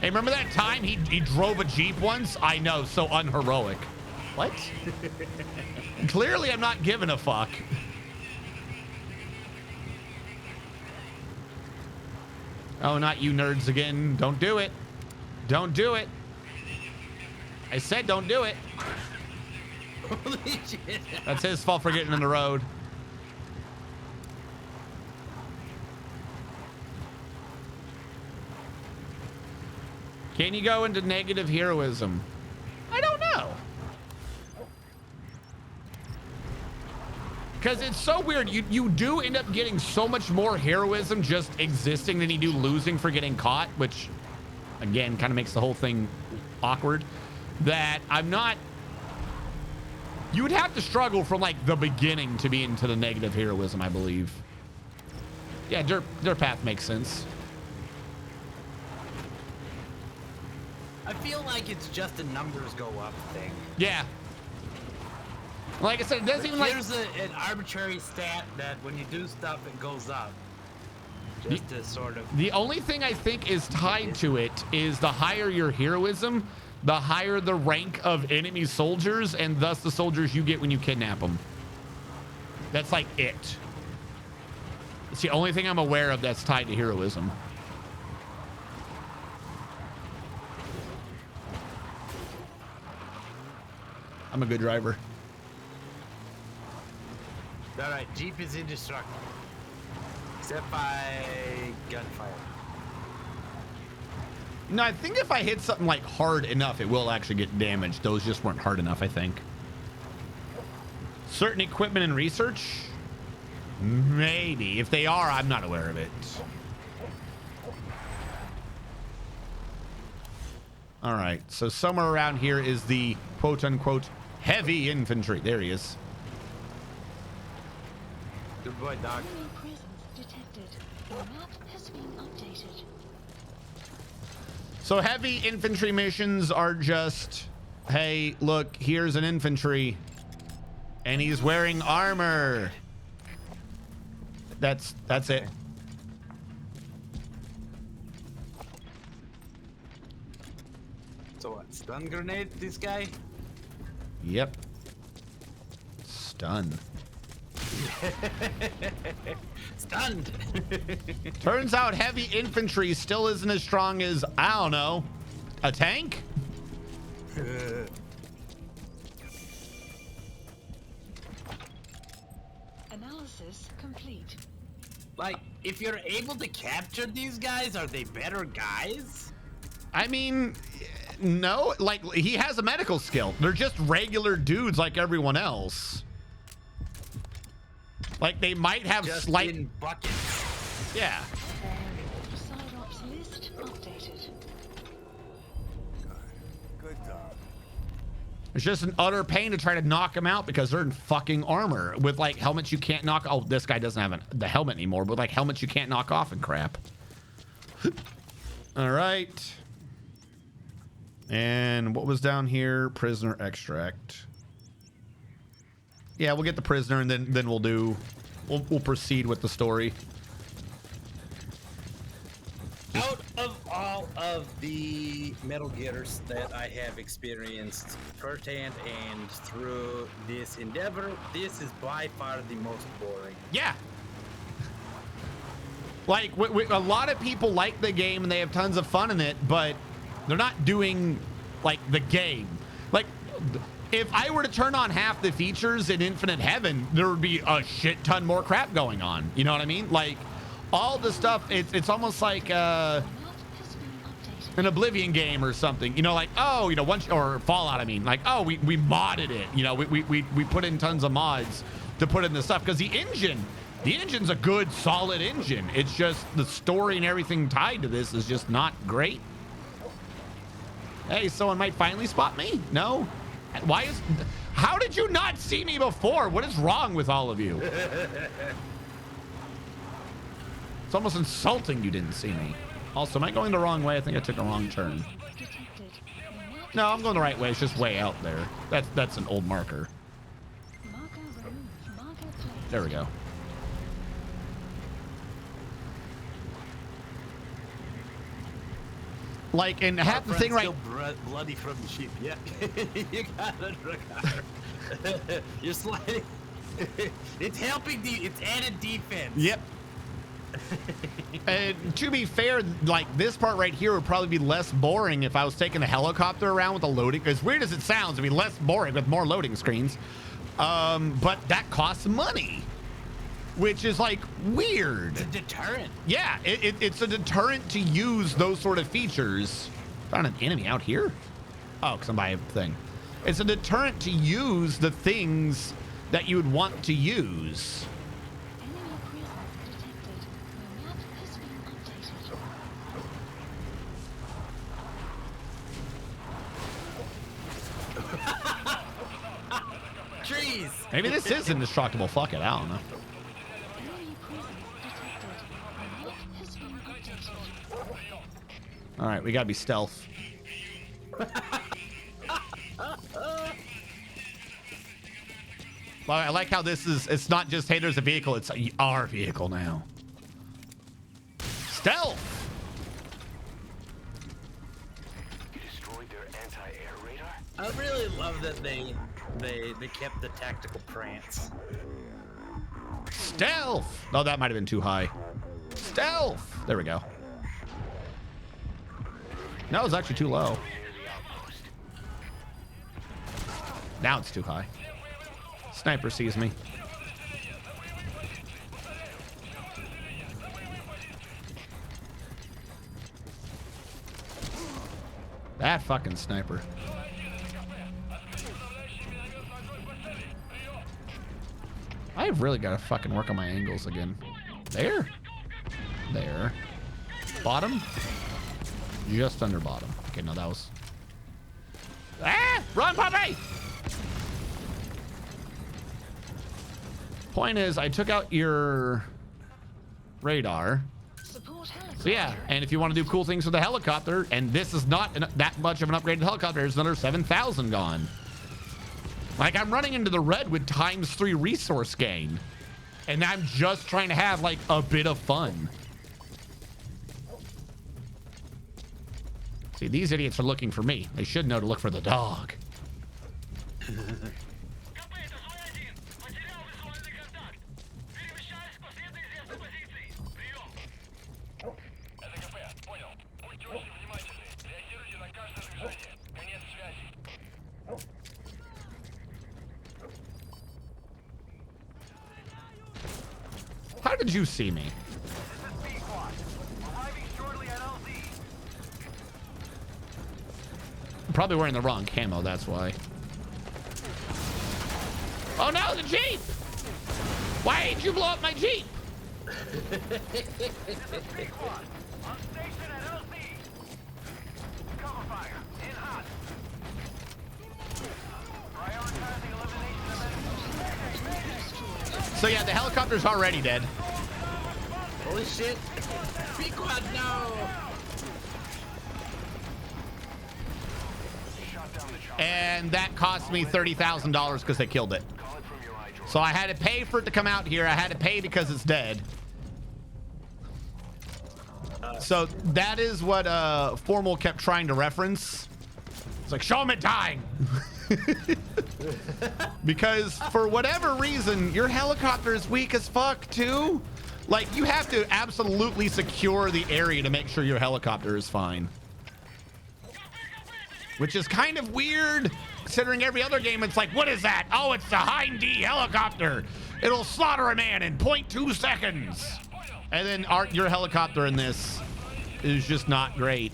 Hey, remember that time he drove a Jeep once? I know, so unheroic. What? Clearly, I'm not giving a fuck. Oh, not you nerds again. Don't do it. Don't do it. I said don't do it. Holy shit. That's his fault for getting in the road. Can you go into negative heroism? I don't know. Because it's so weird. You do end up getting so much more heroism just existing than you do losing for getting caught, which, again, kind of makes the whole thing awkward. That I'm not... You would have to struggle from, like, the beginning to be into the negative heroism, I believe. Yeah, dirt path makes sense. I feel like it's just a numbers go up thing. Yeah. Like I said, it doesn't even like... There's an arbitrary stat that when you do stuff, it goes up. Just to sort of... The only thing I think is tied to it is the higher your heroism, the higher the rank of enemy soldiers, and thus the soldiers you get when you kidnap them. That's like it. It's the only thing I'm aware of that's tied to heroism. I'm a good driver. All right, Jeep is indestructible. Except by gunfire. No, I think if I hit something like hard enough, it will actually get damaged. Those just weren't hard enough, I think. Certain equipment and research? Maybe. If they are, I'm not aware of it. All right, so somewhere around here is the quote-unquote heavy infantry. There he is. Good boy, dog. Enemy presence detected. The map has been updated. So heavy infantry missions are just, hey, look, here's an infantry, and he's wearing armor. That's it. So what? Stun grenade this guy? Yep. Stun. Stunned. Turns out heavy infantry still isn't as strong as, I don't know, a tank? Analysis complete. Like, if you're able to capture these guys, are they better guys? I mean, no, like he has a medical skill. They're just regular dudes like everyone else. Like they might have Just slight... in buckets. Yeah. Side ops list updated. Good dog. It's just an utter pain to try to knock them out because they're in fucking armor with like helmets you can't knock. Oh, this guy doesn't have the helmet anymore, but like helmets you can't knock off and crap. All right. And what was down here? Prisoner extract. Yeah, we'll get the prisoner and then we'll proceed with the story. Out of all of the Metal Gears that I have experienced firsthand and through this endeavor, this is by far the most boring. Yeah. Like, a lot of people like the game and they have tons of fun in it, but they're not doing, like, the game. Like, if I were to turn on half the features in Infinite Heaven, there would be a shit ton more crap going on. You know what I mean? Like, all the stuff, it's almost like an Oblivion game or something. You know, like, oh, you know, or Fallout, I mean. Like, oh, we modded it. You know, we put in tons of mods to put in the stuff. Because the engine's a good, solid engine. It's just the story and everything tied to this is just not great. Hey, someone might finally spot me. No? How did you not see me before? What is wrong with all of you? It's almost insulting you didn't see me. Also, am I going the wrong way? I think I took a wrong turn. Detected. No, I'm going the right way. It's just way out there. That's an old marker. Marker removed. Marker placed. There we go. Like, and half the thing, right? Still bloody from the sheep. Yeah, you got it. You're sliding. It's helping. It's added defense. Yep. And to be fair, like this part right here would probably be less boring if I was taking the helicopter around with the loading. As weird as it sounds, it'd be less boring with more loading screens. But that costs money, which is like weird. It's a deterrent. Yeah, it's a deterrent to use those sort of features. Found an enemy out here. Oh, because I'm by a thing. It's a deterrent to use the things that you would want to use. Enemy presence detected. Your map has been updated. Trees. Maybe this is indestructible. Fuck it, I don't know. Enemy presence detected. Your map has been updated. All right, we gotta be stealth. Well, I like how this is, it's not just, hey, there's a vehicle, it's our vehicle now. Stealth! You destroyed their anti-air radar? I really love that they kept the tactical prance. Stealth! Oh, that might have been too high. Stealth! There we go. No, it's actually too low. Now it's too high. Sniper sees me. That fucking sniper. I've really got to fucking work on my angles again. There. There. Bottom. Just under bottom. Okay, no, that was... Ah! Run, puppy! Point is, I took out your radar. Support helicopter. So yeah, and if you want to do cool things with the helicopter, and this is not that much of an upgraded helicopter, there's another 7,000 gone. Like, I'm running into the red with ×3 resource gain. And I'm just trying to have, like, a bit of fun. See, these idiots are looking for me. They should know to look for the dog. How did you see me? I'm probably wearing the wrong camo, that's why. Oh no, the Jeep! Why did you blow up my Jeep? So yeah, the helicopter's already dead. Holy shit! Pequod, no! And that cost me $30,000 because they killed it. So I had to pay for it to come out here. I had to pay because it's dead. So that is what Formal kept trying to reference. It's like, show him it dying. Because for whatever reason, your helicopter is weak as fuck too. Like, you have to absolutely secure the area to make sure your helicopter is fine. Which is kind of weird, considering every other game it's like, what is that? Oh, it's the Hind D helicopter. It'll slaughter a man in 0.2 seconds. And then your helicopter in this is just not great.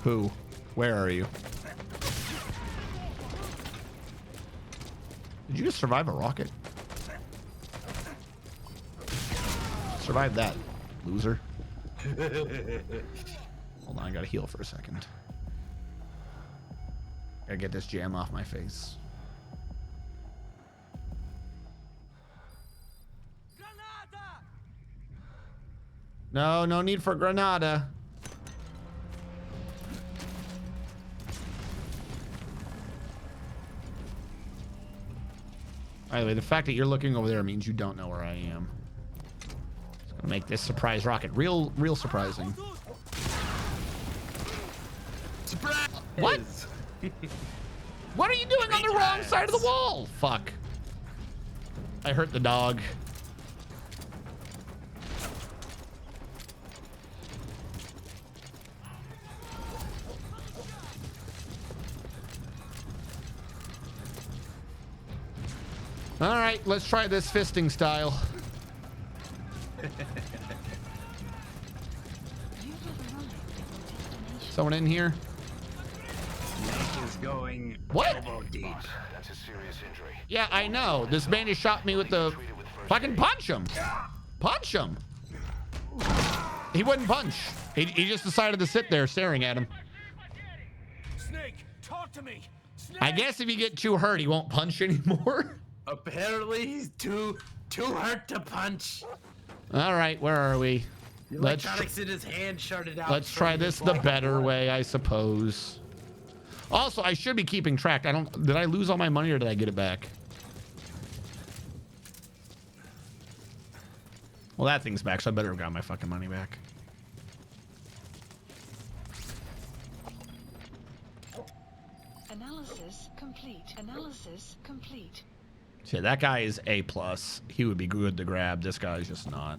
Who? Where are you? Did you just survive a rocket? Survive that, loser. Hold on, I gotta heal for a second. Gotta get this jam off my face. No, no need for Granada. By the way, the fact that you're looking over there means you don't know where I am. It's gonna make this surprise rocket real surprising. Surprise! What? What are you doing on the wrong side of the wall? Fuck. I hurt the dog. All right, let's try this fisting style. Someone in here? Nick is going What? elbow deep. That's a serious injury. Yeah, I know. This man just shot me with the... Fucking punch him. Punch him. He wouldn't punch. He just decided to sit there staring at him. Snake, talk to me. Snake. I guess if you get too hurt, he won't punch anymore. Apparently, he's too hurt to punch. All right, where are we? The Let's electronics in his hand shorted out. Let's from try his this the like- better way, I suppose. Also, I should be keeping track. Did I lose all my money or did I get it back? Well, that thing's back, so I better have got my fucking money back. Analysis complete. Analysis complete. See, that guy is A+. He would be good to grab. This guy's just not.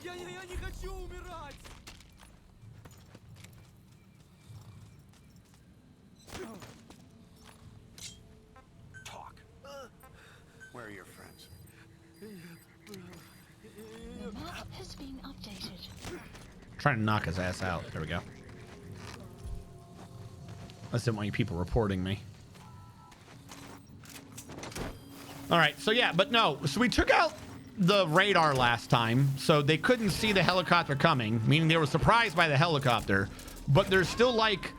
Я не хочу умирать! Talk. Where are your friends? The map has been updated. Trying to knock his ass out. There we go. I just didn't want you people reporting me. All right, so yeah, but no. So we took out the radar last time, so they couldn't see the helicopter coming, meaning they were surprised by the helicopter, but there's still like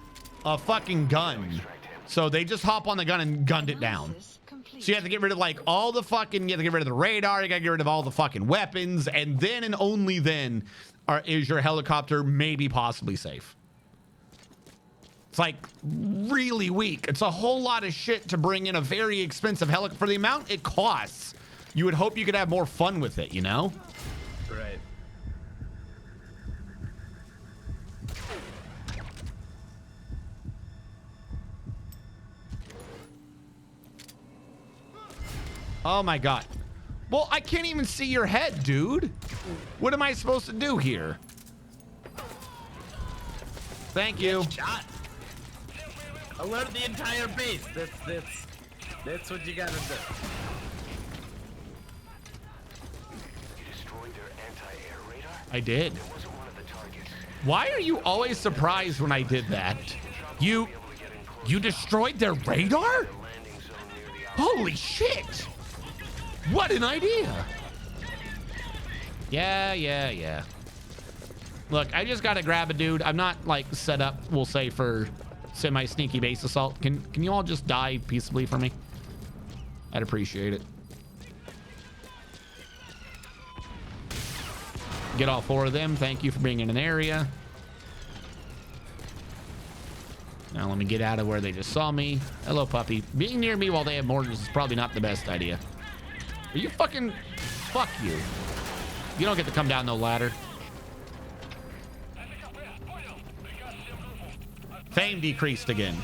a fucking gun. So they just hop on the gun and gunned it down. Analysis complete. So you have to get rid of like all the fucking, you have to get rid of the radar, you gotta get rid of all the fucking weapons, and then and only then is your helicopter maybe possibly safe. It's like really weak. It's a whole lot of shit to bring in a very expensive helicopter. For the amount it costs, you would hope you could have more fun with it, you know? Right. Oh my God. Well, I can't even see your head, dude. What am I supposed to do here? Thank you. Shot. Alert the entire base. That's what you gotta do. You destroyed their anti-air radar? I did. It wasn't one of the targets. Why are you always surprised when I did that? You destroyed their radar? Landing zone near the Holy shit! What an idea! Yeah. Look, I just gotta grab a dude. I'm not like set up, we'll say, for semi-sneaky base assault. Can you all just die peaceably for me? I'd appreciate it. Get all 4 of them. Thank you for being in an area. Now let me get out of where they just saw me. Hello, puppy. Being near me while they have mortars is probably not the best idea. Are you fucking... Fuck you. You don't get to come down no ladder. Fame decreased again.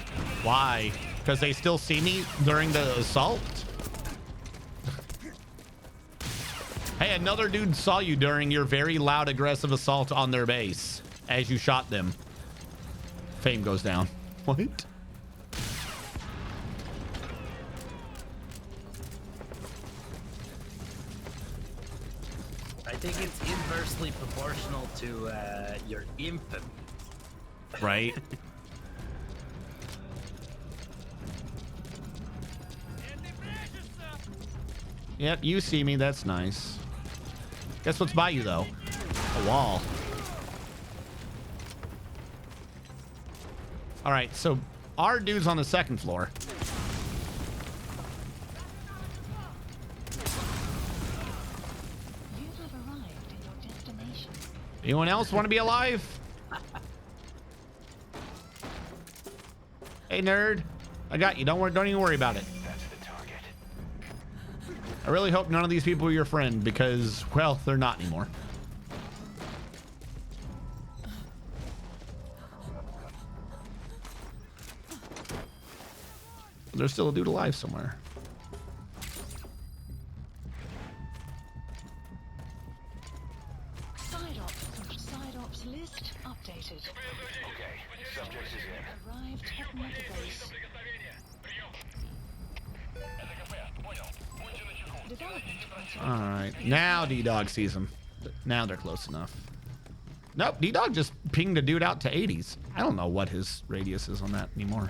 Why? Because they still see me during the assault? Hey, another dude saw you during your very loud, aggressive assault on their base as you shot them. Fame goes down. What? I think it's inversely proportional to your infamy. Right? Yep, you see me. That's nice. Guess what's by you, though? A wall. All right, so our dude's on the second floor. You have arrived at your destination. Anyone else want to be alive? Hey, nerd. I got you. Don't worry. Don't even worry about it. That's the target. I really hope none of these people are your friend because, well, they're not anymore. There's still a dude alive somewhere. Side ops list updated. Okay, subject is in. Arrived at Mother Base. Development project. All right. Now D-Dog sees him. Now they're close enough. Nope. D-Dog just pinged a dude out to 80s. I don't know what his radius is on that anymore.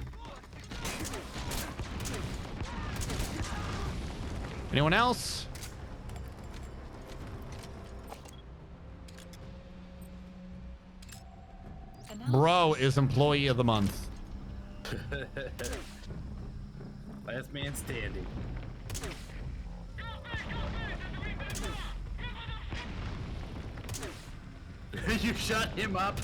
Anyone else? Bro is employee of the month. Last man standing. You shut him up.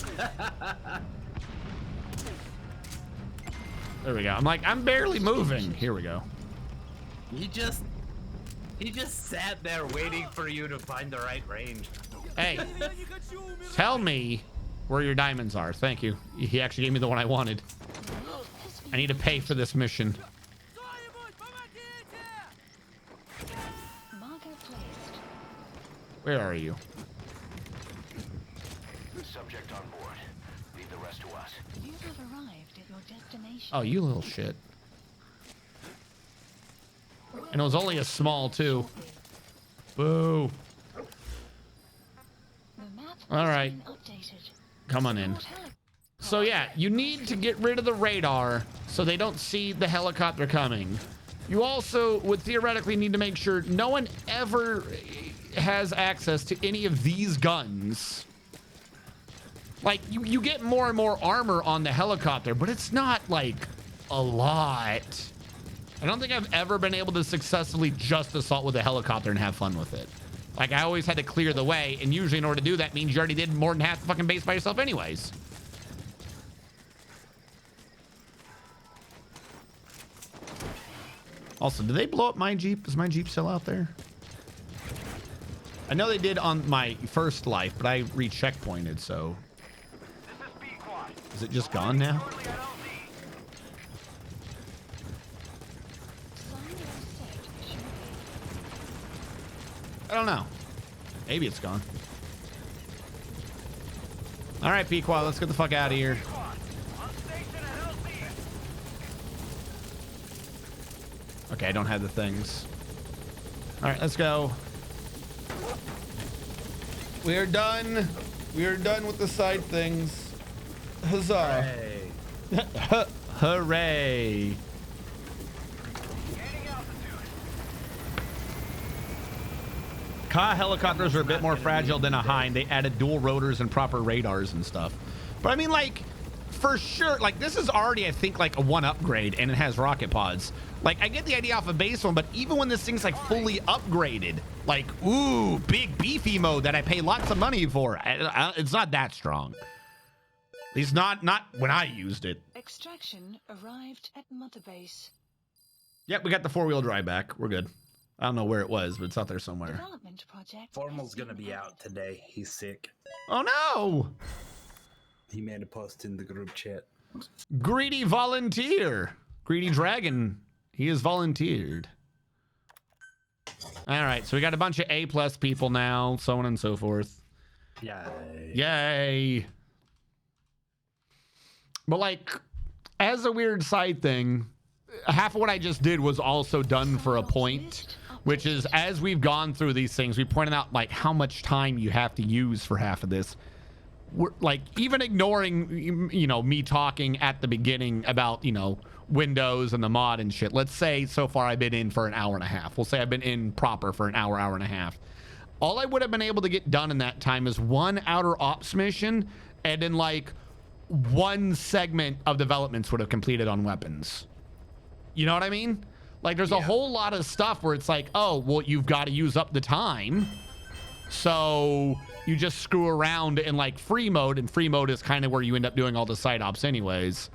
There we go. I'm like, I'm barely moving. Here we go. He just sat there waiting for you to find the right range. Hey, Я не хочу умирать! tell me where your diamonds are. Thank you. He actually gave me the one I wanted. I need to pay for this mission. Кто-нибудь, помогите! Marker placed. Where are you? Subject on board. Leave the rest to us. You have arrived at your destination. Oh, you little shit. And it was only a small too. Boo. The map All has right. been updated. Come on in. Support heli- So yeah, you need to get rid of the radar so they don't see the helicopter coming. You also would theoretically need to make sure no one ever has access to any of these guns. Like, you get more and more armor on the helicopter, but it's not like a lot. I don't think I've ever been able to successfully just assault with a helicopter and have fun with it. Like, I always had to clear the way, and usually in order to do that means you already did more than half the fucking base by yourself anyways. Also, did they blow up my Jeep? Is my Jeep still out there? I know they did on my first life, but I re-checkpointed, so... This is B-Quad. Is it just gone now? Shortly at LZ. Sign your set shortly. I don't know. Maybe it's gone. All right, Pequod, let's get the fuck out of here. Squad, on station at LZ. Okay, I don't have the things. All right, let's go. We are done. We are done with the side things. Huzzah. Hey. Hooray. Gaining altitude. Ka helicopters are a bit more fragile than a Hind. They added dual rotors and proper radars and stuff. But I mean, like, for sure, like, this is already, I think, like a one upgrade, and it has rocket pods. Like, I get the idea off a base one, but even when this thing's like fully upgraded, like, ooh, big beefy mode that I pay lots of money for, it's not that strong. At least not when I used it. Extraction arrived at Mother Base. Yep, we got the four-wheel drive back. We're good. I don't know where it was, but it's out there somewhere. Development project. Formal's has gonna been be out added. today. He's sick. Oh no! He made a post in the group chat. Greedy volunteer. Greedy dragon. He is volunteered. All right, so we got a bunch of A+ people now, so on and so forth. Yeah. Yay. But like, as a weird side thing, half of what I just did was also done for a point, which is as we've gone through these things, we pointed out like how much time you have to use for half of this. like even ignoring, you know, me talking at the beginning about, you know, Windows and the mod and shit. Let's say so far I've been in for an hour and a half. We'll say I've been in proper for an hour, hour and a half. All I would have been able to get done in that time is one outer ops mission, and then like one segment of developments would have completed on weapons. You know what I mean? Like there's a whole lot of stuff where it's like, oh, well, you've got to use up the time. So you just screw around in like free mode, and free mode is kind of where you end up doing all the side ops anyways.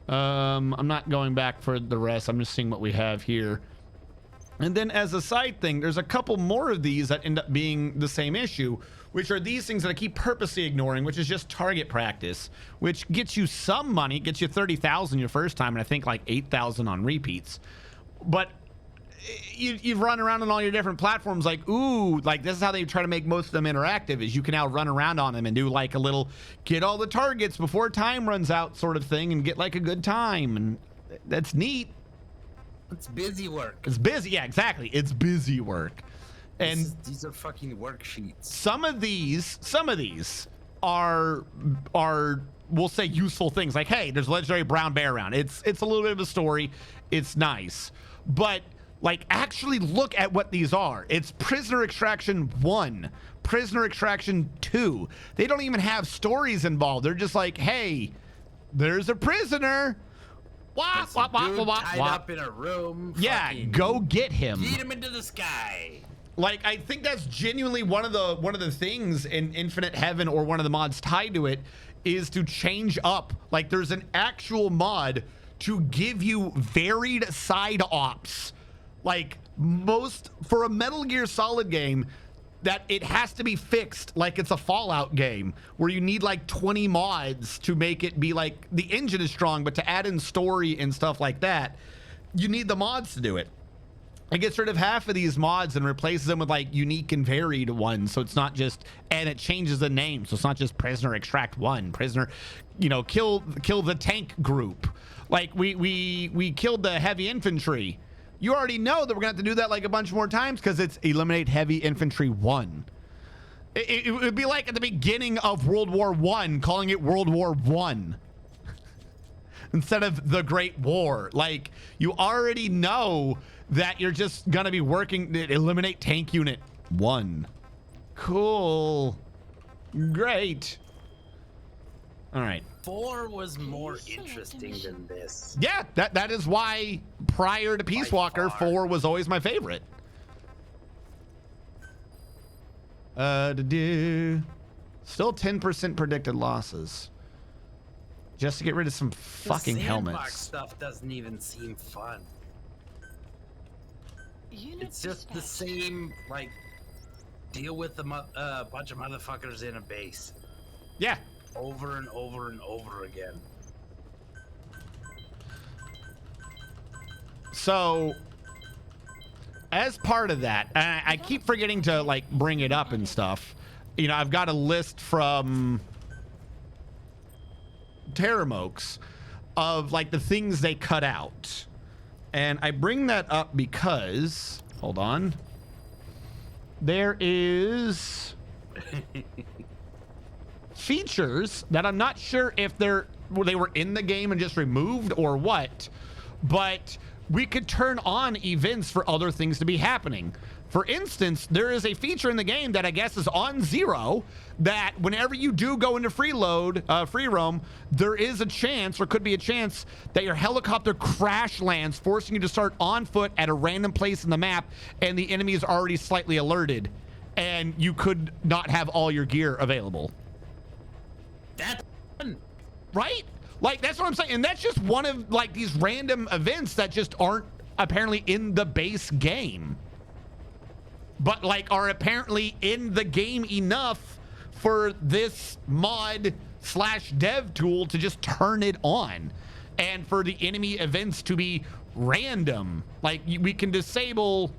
I'm not going back for the rest. I'm just seeing what we have here. And then as a side thing, there's a couple more of these that end up being the same issue, which are these things that I keep purposely ignoring, which is just target practice, which gets you some money, gets you 30,000 your first time, and I think like 8,000 on repeats. But you've run around on all your different platforms like, ooh, like this is how they try to make most of them interactive, is you can now run around on them and do like a little get all the targets before time runs out sort of thing and get like a good time. And that's neat. It's busy work. It's busy. Yeah, exactly. It's busy work. And these are fucking worksheets. Some of these are we'll say useful things like, hey, there's a legendary brown bear around. It's a little bit of a story. It's nice. But like actually look at what these are. It's Prisoner Extraction 1, Prisoner Extraction 2. They don't even have stories involved. They're just like, hey, there's a prisoner. Wah, wah, wah, wah, wah, tied wah. up in a room. Yeah, go get him. Lead him into the sky. Like, I think that's genuinely one of the things in Infinite Heaven, or one of the mods tied to it, is to change up. Like, there's an actual mod to give you varied side ops. Like, most for a Metal Gear Solid game, that it has to be fixed like it's a Fallout game where you need like 20 mods to make it be like, the engine is strong, but to add in story and stuff like that, you need the mods to do it. It gets rid of half of these mods and replaces them with like unique and varied ones. So it's not just, and it changes the name. So it's not just Prisoner Extract 1, Prisoner, you know, kill the tank group. Like we killed the heavy infantry. You already know that we're gonna have to do that like a bunch more times because it's eliminate heavy infantry 1. It would be like at the beginning of World War I, calling it World War 1 instead of the Great War. Like, you already know that you're just gonna be working to eliminate tank unit 1. Cool. Great. All right. 4 was more interesting than this. Yeah, that is why prior to Peace Walker, 4 was always my favorite. Still 10% predicted losses. Just to get rid of some fucking the helmets. Stuff doesn't even seem fun. It's just the same, like, deal with a bunch of motherfuckers in a base. Yeah. Over and over and over again. So, as part of that, and I keep forgetting to like bring it up and stuff. You know, I've got a list from Terramokes of like the things they cut out, and I bring that up because, hold on, there is features that I'm not sure if they were in the game and just removed or what, but we could turn on events for other things to be happening. For instance, there is a feature in the game that I guess is on 0 that whenever you do go into free roam, there is a chance, or could be a chance, that your helicopter crash lands, forcing you to start on foot at a random place in the map, and the enemy is already slightly alerted, and you could not have all your gear available. That's fun. Right? Like, that's what I'm saying. And that's just one of like these random events that just aren't apparently in the base game, but like are apparently in the game enough for this mod / dev tool to just turn it on, and for the enemy events to be random. Like, we can disable,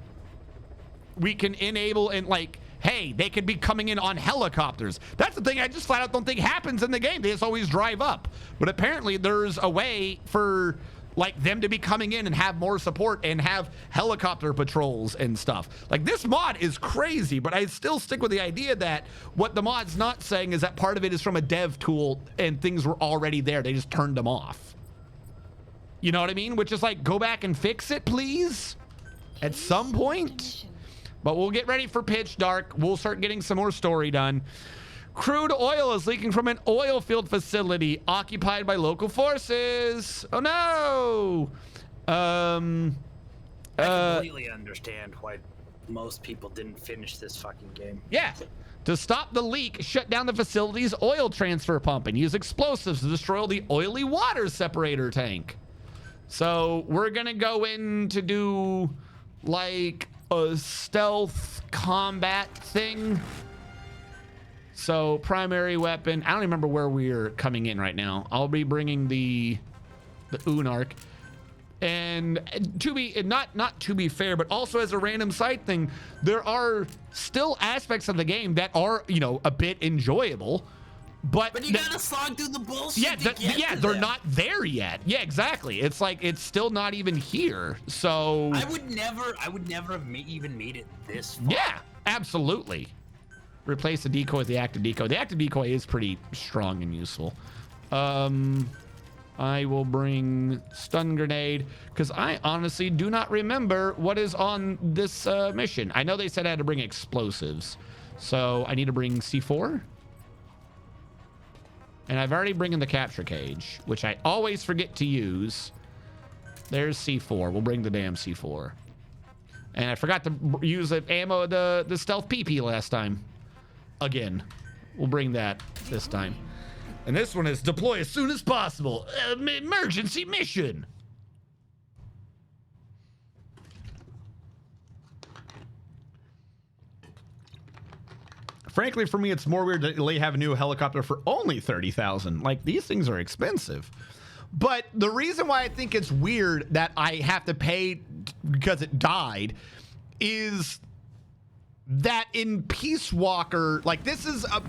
we can enable, and like, hey, they could be coming in on helicopters. That's the thing I just flat out don't think happens in the game. They just always drive up. But apparently there's a way for like them to be coming in and have more support and have helicopter patrols and stuff. Like, this mod is crazy, but I still stick with the idea that what the mod's not saying is that part of it is from a dev tool and things were already there. They just turned them off. You know what I mean? Which is like, go back and fix it, please, at some point. But we'll get ready for Pitch Dark. We'll start getting some more story done. Crude oil is leaking from an oil field facility occupied by local forces. Oh no! I completely understand why most people didn't finish this fucking game. Yeah. To stop the leak, shut down the facility's oil transfer pump and use explosives to destroy the oily water separator tank. So we're gonna go in to do like a stealth combat thing. So primary weapon, I don't remember where we're coming in right now. I'll be bringing the Unark. And to be not to be fair, but also as a random side thing, there are still aspects of the game that are, you know, a bit enjoyable. But you gotta slog through the bullshit. Yeah, they're not there yet. Yeah, exactly. It's like it's still not even here. So I would never have even made it this far. Yeah, absolutely. Replace the decoy with the active decoy. The active decoy is pretty strong and useful. I will bring stun grenade because I honestly do not remember what is on this mission. I know they said I had to bring explosives, so I need to bring C4. And I've already bring in the capture cage, which I always forget to use. There's C4. We'll bring the damn C4. And I forgot to use the ammo, the stealth PP last time. Again, we'll bring that this time. And this one is deploy as soon as possible. Emergency mission. Frankly, for me, it's more weird that they have a new helicopter for only 30,000. Like, these things are expensive. But the reason why I think it's weird that I have to pay because it died is that in Peace Walker, like, this is a,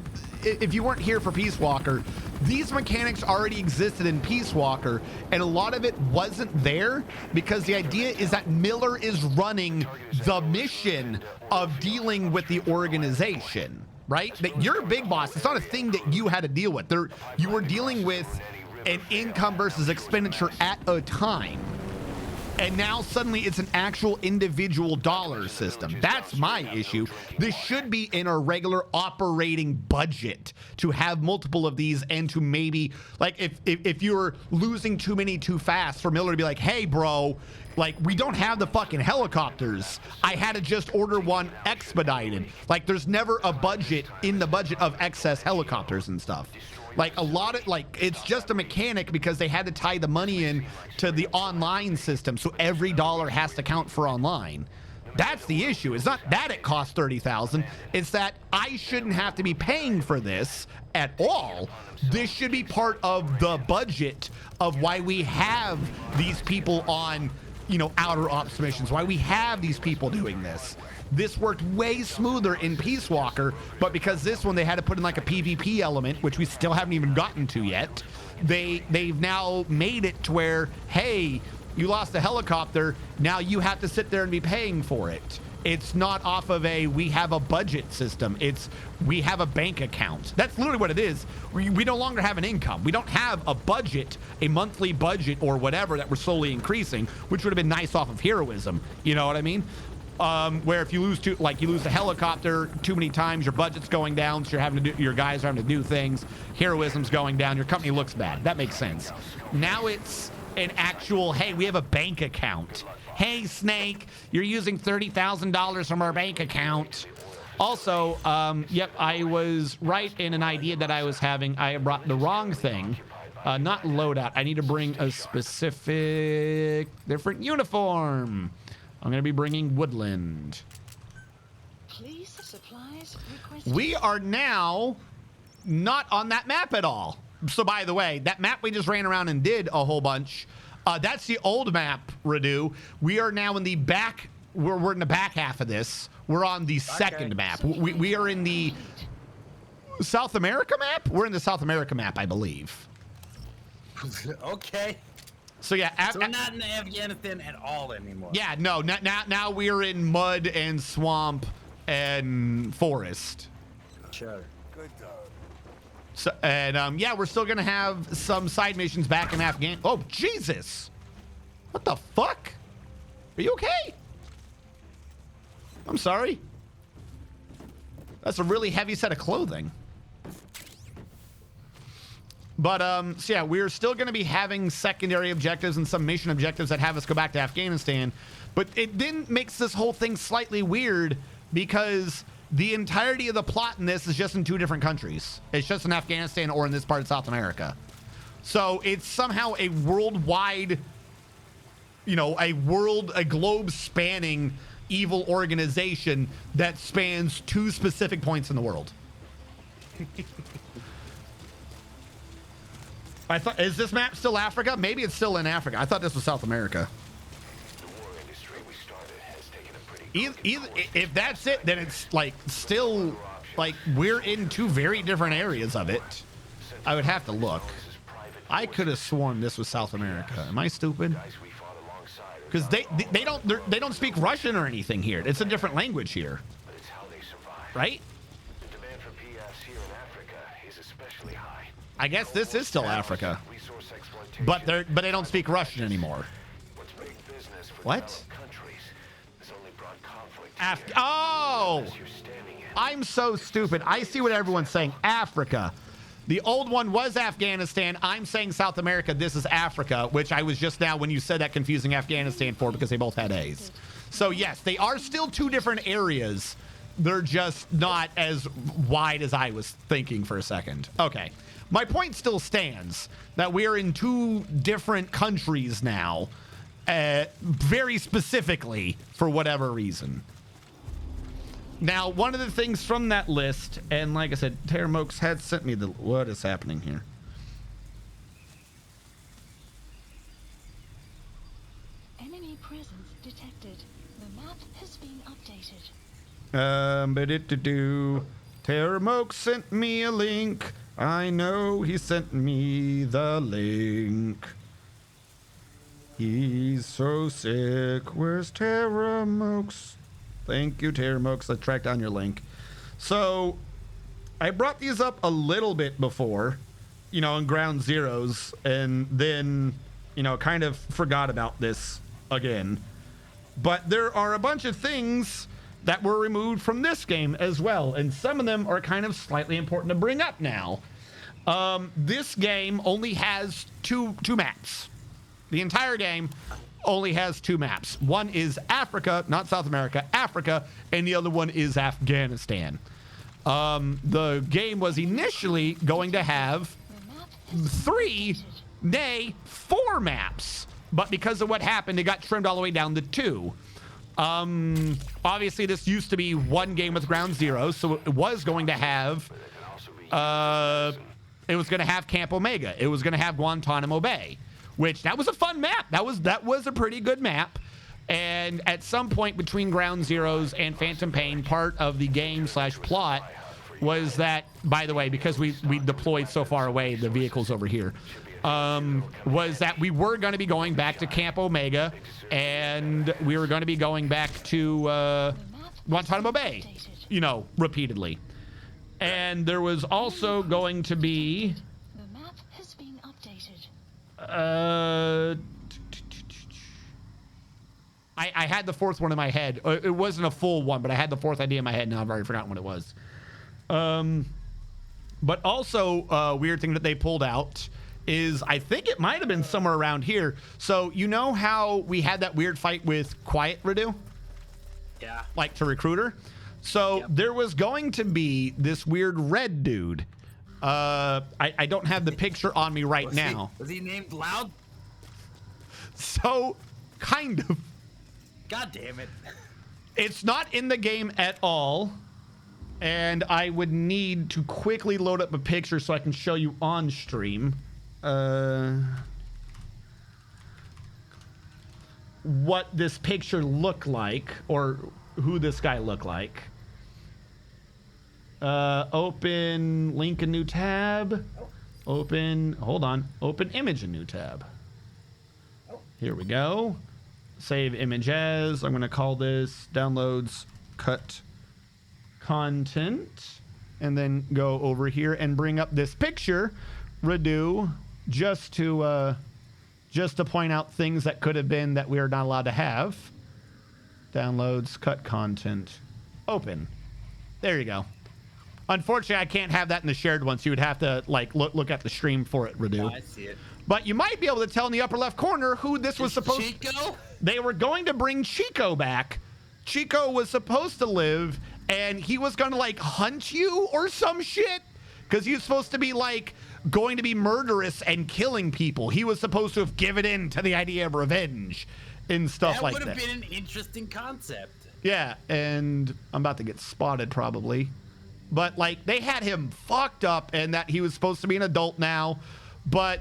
if you weren't here for Peace Walker, these mechanics already existed in Peace Walker, and a lot of it wasn't there because the idea is that Miller is running the mission of dealing with the organization, right? That you're a big boss. It's not a thing that you had to deal with. You were dealing with an income versus expenditure at a time. And now suddenly it's an actual individual dollar system. That's my issue. This should be in a regular operating budget to have multiple of these and to maybe, like, if you're losing too many too fast, for Miller to be like, hey, bro, like, we don't have the fucking helicopters. I had to just order one expedited. Like, there's never a budget in the budget of excess helicopters and stuff. Like, a lot of, like, it's just a mechanic because they had to tie the money in to the online system, so every dollar has to count for online. That's the issue. It's not that it costs 30,000. It's that I shouldn't have to be paying for this at all. This should be part of the budget of why we have these people on, you know, outer ops missions, why we have these people doing this. This worked way smoother in Peace Walker, but because this one they had to put in like a PvP element, which we still haven't even gotten to yet, they've now made it to where, hey, you lost a helicopter, now you have to sit there and be paying for it. It's not off of a, we have a budget system. It's, we have a bank account. That's literally what it is. We no longer have an income. We don't have a budget, a monthly budget or whatever that we're slowly increasing, which would have been nice off of heroism. You know what I mean? Where if you lose you lose the helicopter too many times, your budget's going down, so you're having to do, your guys are having to do things, heroism's going down, your company looks bad. That makes sense. Now it's an actual, hey, we have a bank account. Hey, Snake, you're using $30,000 from our bank account. Also, yep, I was right in an idea that I was having. I brought the wrong thing. Not loadout. I need to bring a specific different uniform. I'm going to be bringing Woodland. Please, supplies requested. We are now not on that map at all. So, by the way, that map we just ran around and did a whole bunch, that's the old map, Radu. We are now in the back. We're in the back half of this. We're on the second map. We are in the South America map? We're in the South America map, I believe. Okay. So yeah, So we're not in Afghanistan at all anymore. yeah, no. Now we are in mud and swamp and forest. Sure. Good dog. So and yeah, we're still gonna have some side missions back in Afghan. Oh Jesus! What the fuck? Are you okay? I'm sorry. That's a really heavy set of clothing. But so yeah, we're still going to be having secondary objectives and some mission objectives that have us go back to Afghanistan. But it then makes this whole thing slightly weird because the entirety of the plot in this is just in 2 different countries. It's just in Afghanistan or in this part of South America. So it's somehow a worldwide, you know, a globe spanning evil organization that spans 2 specific points in the world. I thought, is this map still Africa? Maybe it's still in Africa. I thought this was South America. The war industry we started has taken a pretty Either, if that's it, then it's like still like we're in 2 very different areas of it. I would have to look. I could have sworn this was South America. Am I stupid? guys we fought alongside. Because they don't speak Russian or anything here. It's a different language here, But it's how they survive. right? The demand for PFs here in Africa is especially high. I guess this is still Africa, Resource exploitation. but they don't speak Russian anymore. What's big business for What? developed countries has only brought conflict. Oh, You're standing in. I'm so stupid. I see what everyone's saying. Africa. The old one was Afghanistan. I'm saying South America. This is Africa, which I was just now when you said that confusing Afghanistan for because they both had A's. So yes, they are still 2 different areas. They're just not as wide as I was thinking for a second. Okay. My point still stands that we are in 2 different countries now, very specifically for whatever reason. Now, one of the things from that list, and like I said, Terramokes had sent me the... What is happening here? Enemy presence detected. The map has been updated. Terramokes sent me a link. I know he sent me the link. He's so sick. Where's Terramokes? Thank you, Terramokes. Let's track down your link. So, I brought these up a little bit before, you know, in Ground Zeroes, and then, you know, kind of forgot about this again. But there are a bunch of things that were removed from this game as well, and some of them are kind of slightly important to bring up now. This game only has two maps. The entire game only has 2 maps. One is Africa, not South America, Africa, and the other one is Afghanistan. The game was initially going to have The map has been 3, updated. nay, 4 maps, but because of what happened, it got trimmed all the way down to 2. Obviously, this used to be one game with Ground Zero, so it was going to have, it was going to have Camp Omega. It was going to have Guantanamo Bay, which that was a fun map. That was a pretty good map. And at some point between Ground Zeroes and Phantom Pain, part of the game / plot was that, by the way, because we deployed so far away, the vehicle's over here, was that we were going to be going back to Camp Omega, and we were going to be going back to Guantanamo Bay, you know, repeatedly. And there was also going to be... The map has been updated. I had the 4th one in my head. It wasn't a full one, but I had the 4th idea in my head. Now I've already forgotten what it was. But also a weird thing that they pulled out is, I think it might have been somewhere around here. So you know how we had that weird fight with Quiet Redu? Yeah. Like to Recruiter? So there was going to be this weird red dude. I don't have the picture on me right now. Was he named Loud? So, kind of. God damn it. It's not in the game at all. And I would need to quickly load up a picture so I can show you on stream. What this picture looked like, or who this guy looked like. Open link a new tab. Open, hold on. Open image a new tab. Here we go. Save image as. I'm going to call this downloads cut content. And then go over here and bring up this picture, redo, just to point out things that could have been that we are not allowed to have. Downloads, cut content, open. There you go. Unfortunately, I can't have that in the shared one, so you would have to like look at the stream for it, redo. Oh, I see it. But you might be able to tell in the upper left corner who this was supposed to. Chico? They were going to bring Chico back. Chico was supposed to live, and he was going to like hunt you or some shit, because he was supposed to be like going to be murderous and killing people. He was supposed to have given in to the idea of revenge and stuff like that. That would have been an interesting concept. Yeah, and I'm about to get spotted probably. But like they had him fucked up, and that he was supposed to be an adult now. But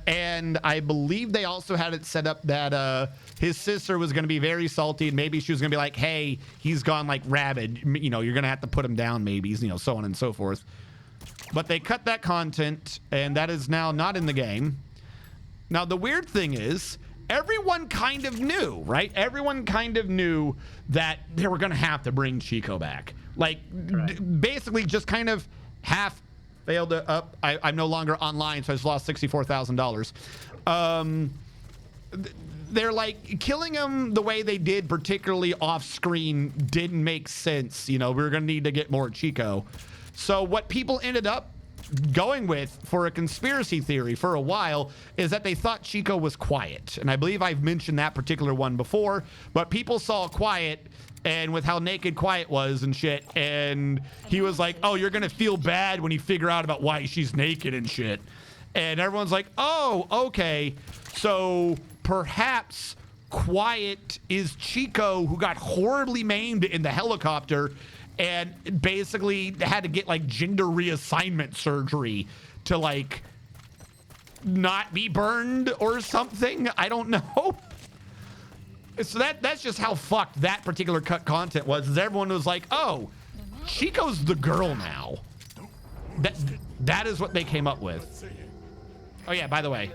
and I believe they also had it set up that his sister was going to be very salty, and maybe she was going to be like, hey, he's gone like rabid, you know, you're going to have to put him down maybe, you know, so on and so forth. But they cut that content, and that is now not in the game. Now the weird thing is, everyone kind of knew, right? Everyone kind of knew that they were going to have to bring Chico back. Like, basically just kind of half failed to up. I'm no longer online, so I just lost $64,000. They're like, killing him the way they did, particularly off screen, didn't make sense. You know, we were going to need to get more Chico. So what people ended up going with for a conspiracy theory for a while is that they thought Chico was quiet. And I believe I've mentioned that particular one before, but people saw Quiet and with how naked Quiet was and shit, and he was like, oh, you're gonna feel bad when you figure out about why she's naked and shit. And everyone's like, oh, okay, so perhaps Quiet is Chico, who got horribly maimed in the helicopter and basically had to get like gender reassignment surgery to like not be burned or something. I don't know. So that's just how fucked that particular cut content was. Is everyone was like, oh, Chico's the girl now. That is what they came up with. Oh yeah, by the way,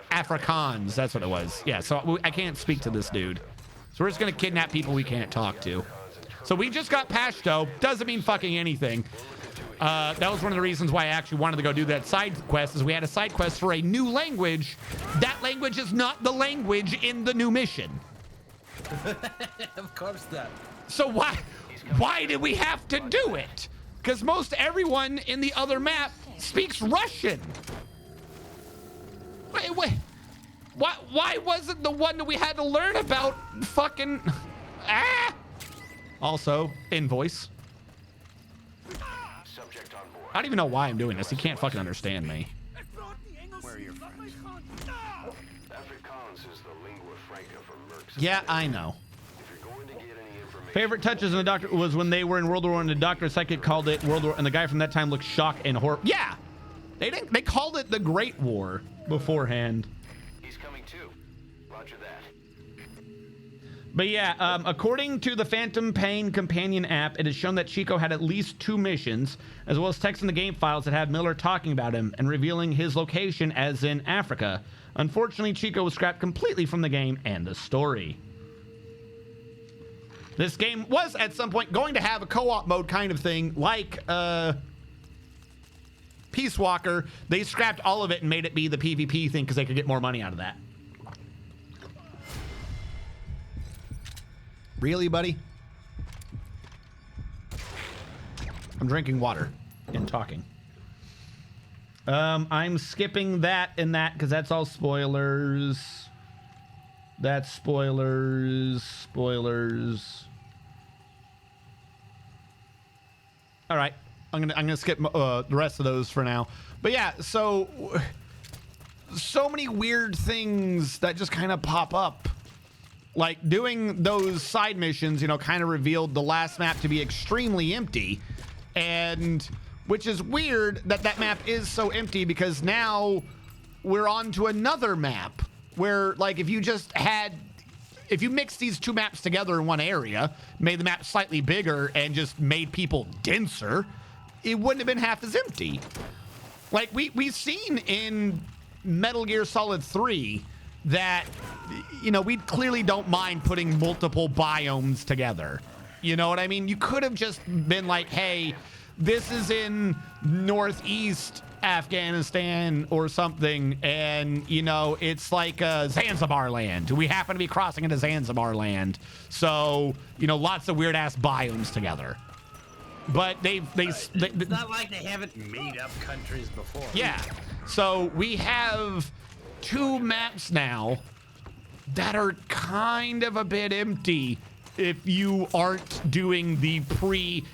Afrikaans, that's what it was. Yeah, so I can't speak to this dude. So we're just gonna kidnap people we can't talk to. So we just got Pashto. Doesn't mean fucking anything. That was one of the reasons why I actually wanted to go do that side quest, is we had a side quest for a new language. That language is not the language in the new mission. Of course not. So why did we have to do it? Because most everyone in the other map speaks Russian. Wait. Why wasn't the one that we had to learn about fucking... Also, invoice. I don't even know why I'm doing this. He can't fucking understand me. Where are your friends? Afrikaans is the lingua franca for mercs. Yeah, I know. If you're going to get any information, Favorite touches in the Doctor was when they were in World War I and the Doctor Psychic called it World War, and the guy from that time looked shocked and horror. Yeah, they called it the Great War beforehand. he's coming too. Roger that. But yeah, according to the Phantom Pain companion app, it has shown that Chico had at least 2 missions, as well as text in the game files that have Miller talking about him and revealing his location as in Africa. Unfortunately, Chico was scrapped completely from the game and the story. This game was at some point going to have a co-op mode kind of thing, like Peace Walker. They scrapped all of it and made it be the PvP thing because they could get more money out of that. Really, buddy? I'm drinking water and talking. I'm skipping that and that because that's all spoilers. That's spoilers. All right, I'm gonna skip the rest of those for now. But yeah, so many weird things that just kind of pop up. Like doing those side missions, you know, kind of revealed the last map to be extremely empty, and which is weird that map is so empty because now we're on to another map where, like, if you mixed these 2 maps together in one area, made the map slightly bigger and just made people denser, it wouldn't have been half as empty. Like we've seen in Metal Gear Solid 3, that, you know, we clearly don't mind putting multiple biomes together. You know what I mean? You could have just been like, hey, this is in northeast Afghanistan or something, and, you know, it's like Zanzibar land. We happen to be crossing into Zanzibar land. So, you know, lots of weird-ass biomes together. But It's not like they haven't made up countries before. yeah. So we have 2 maps now that are kind of a bit empty if you aren't doing the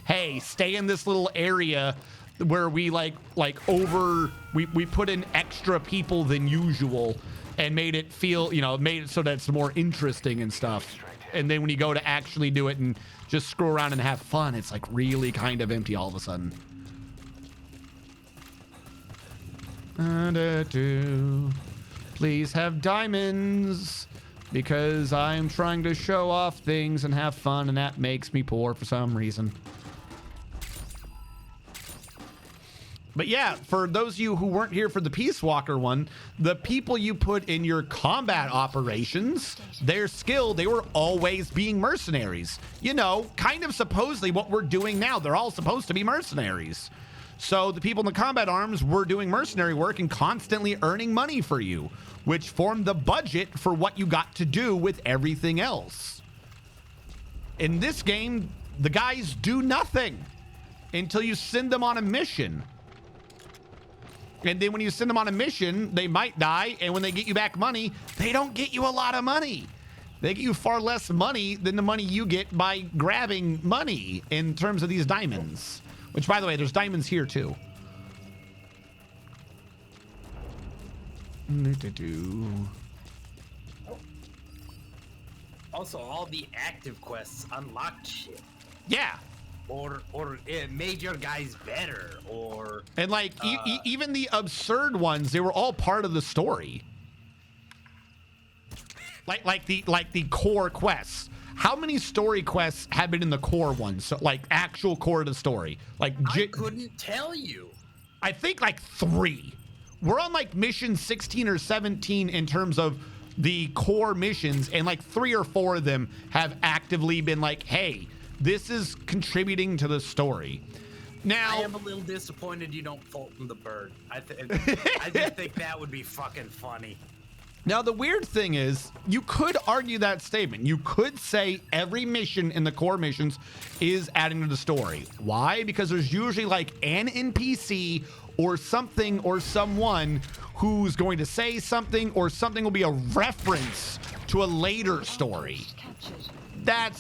hey, stay in this little area where we we put in extra people than usual and made it feel, you know, made it so that it's more interesting and stuff. And then when you go to actually do it and just screw around and have fun, it's like really kind of empty all of a sudden. Please have diamonds, because I'm trying to show off things and have fun, and that makes me poor for some reason. But yeah, for those of you who weren't here for the Peace Walker one, the people you put in your combat operations, their skill, they were always being mercenaries. You know, kind of supposedly what we're doing now. They're all supposed to be mercenaries. So the people in the combat arms were doing mercenary work and constantly earning money for you, which formed the budget for what you got to do with everything else. In this game, the guys do nothing until you send them on a mission. And then when you send them on a mission, they might die. And when they get you back money, they don't get you a lot of money. They get you far less money than the money you get by grabbing money in terms of these diamonds. Which, by the way, there's diamonds here, too. Also, all the active quests unlocked shit. Yeah. Or it made your guys better, or... And, like, even the absurd ones, they were all part of the story. Like the core quests. How many story quests have been in the core ones? So, like, actual core of the story. Like, I couldn't tell you. I think, like, 3. We're on, like, mission 16 or 17 in terms of the core missions, and, like, 3 or 4 of them have actively been like, hey, this is contributing to the story. Now, I am a little disappointed you don't Fulton the Bird. I just think that would be fucking funny. Now, the weird thing is, you could argue that statement. You could say every mission in the core missions is adding to the story. Why? Because there's usually like an NPC or something or someone who's going to say something, or something will be a reference to a later story. That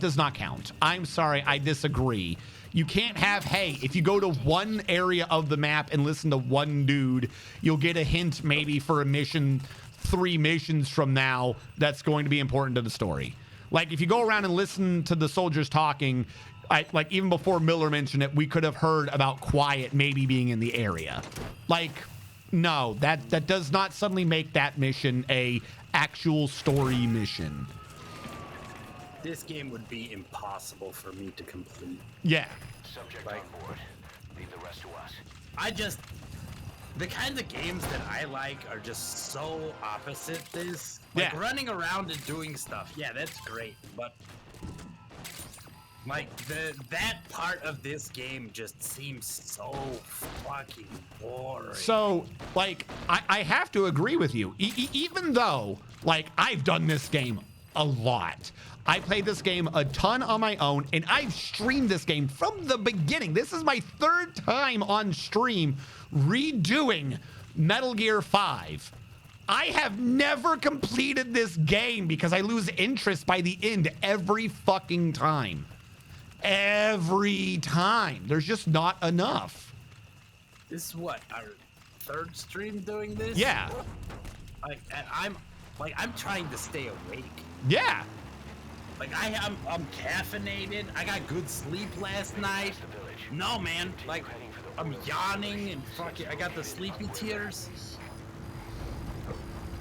does not count. I'm sorry, I disagree. You can't have, hey, if you go to one area of the map and listen to one dude, you'll get a hint maybe for a mission 3 missions from now that's going to be important to the story. Like, if you go around and listen to the soldiers talking, like, even before Miller mentioned it, we could have heard about Quiet maybe being in the area. Like, no, that does not suddenly make that mission a actual story mission. This game would be impossible for me to complete. Yeah. Subject on board. Leave the rest to us. The kinds of games that I like are just so opposite this. Like, Yeah. running around and doing stuff, yeah, that's great, but like that part of this game just seems so fucking boring. So, like, I have to agree with you. Even though, like, I've done this game a lot. I played this game a ton on my own, and I've streamed this game from the beginning. This is my 3rd time on stream redoing Metal Gear 5. I have never completed this game because I lose interest by the end every fucking time. Every time. There's just not enough. This is what, our 3rd stream doing this? Yeah. Like, and I'm trying to stay awake. Yeah. Like, I'm caffeinated. I got good sleep last night. No, man. Like, I'm yawning and fucking, I got the sleepy tears.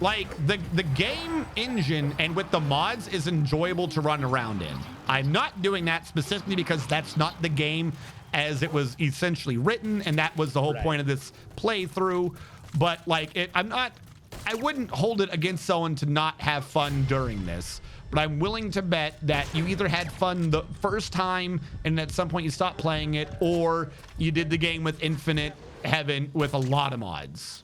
Like, the game engine and with the mods is enjoyable to run around in. I'm not doing that specifically because that's not the game as it was essentially written, and that was the whole point of this playthrough. But, like, I'm not I wouldn't hold it against someone to not have fun during this, but I'm willing to bet that you either had fun the first time and at some point you stopped playing it, or you did the game with infinite heaven with a lot of mods.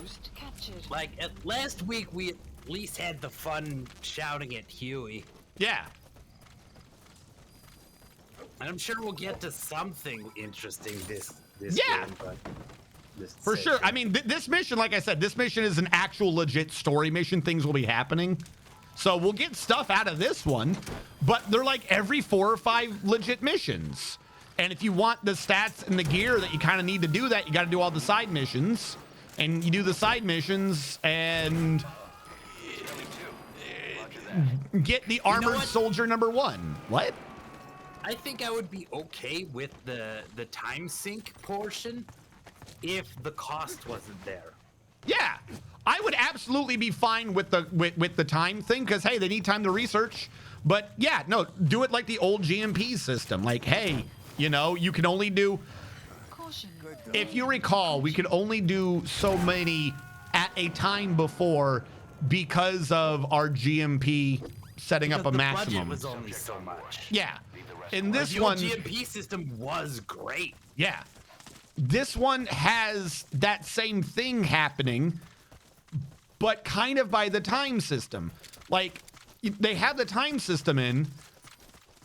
Boost captured. Like last week, we at least had the fun shouting at Huey. Yeah. And I'm sure we'll get to something interesting this Yeah. game, but this For session. sure. I mean, this mission, like I said, this mission is an actual legit story mission. Things will be happening. So we'll get stuff out of this one, but they're like every 4 or 5 legit missions. And if you want the stats and the gear that you kind of need to do that, you got to do all the side missions. And you do the side missions and get the armored what? soldier number 1. What? I think I would be okay with the time sync portion if the cost wasn't there. Yeah, I would absolutely be fine with the time thing, because hey, they need time to research. But yeah, no, do it like the old GMP system. Like, hey, you know, you can only do, Caution. if you recall, we could only do so many at a time before because of our GMP setting up a Because the maximum. budget was only so much. Yeah, in this The old one, GMP system was great. yeah, this one has that same thing happening, but kind of by the time system. Like, they have the time system in,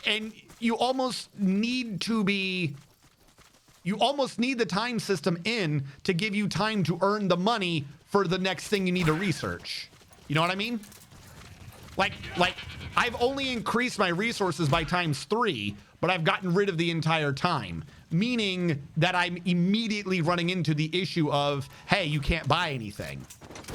and you almost need the time system in to give you time to earn the money for the next thing you need to research. You know what I mean? Like I've only increased my resources by ×3, but I've gotten rid of the entire time, meaning that I'm immediately running into the issue of, hey, you can't buy anything.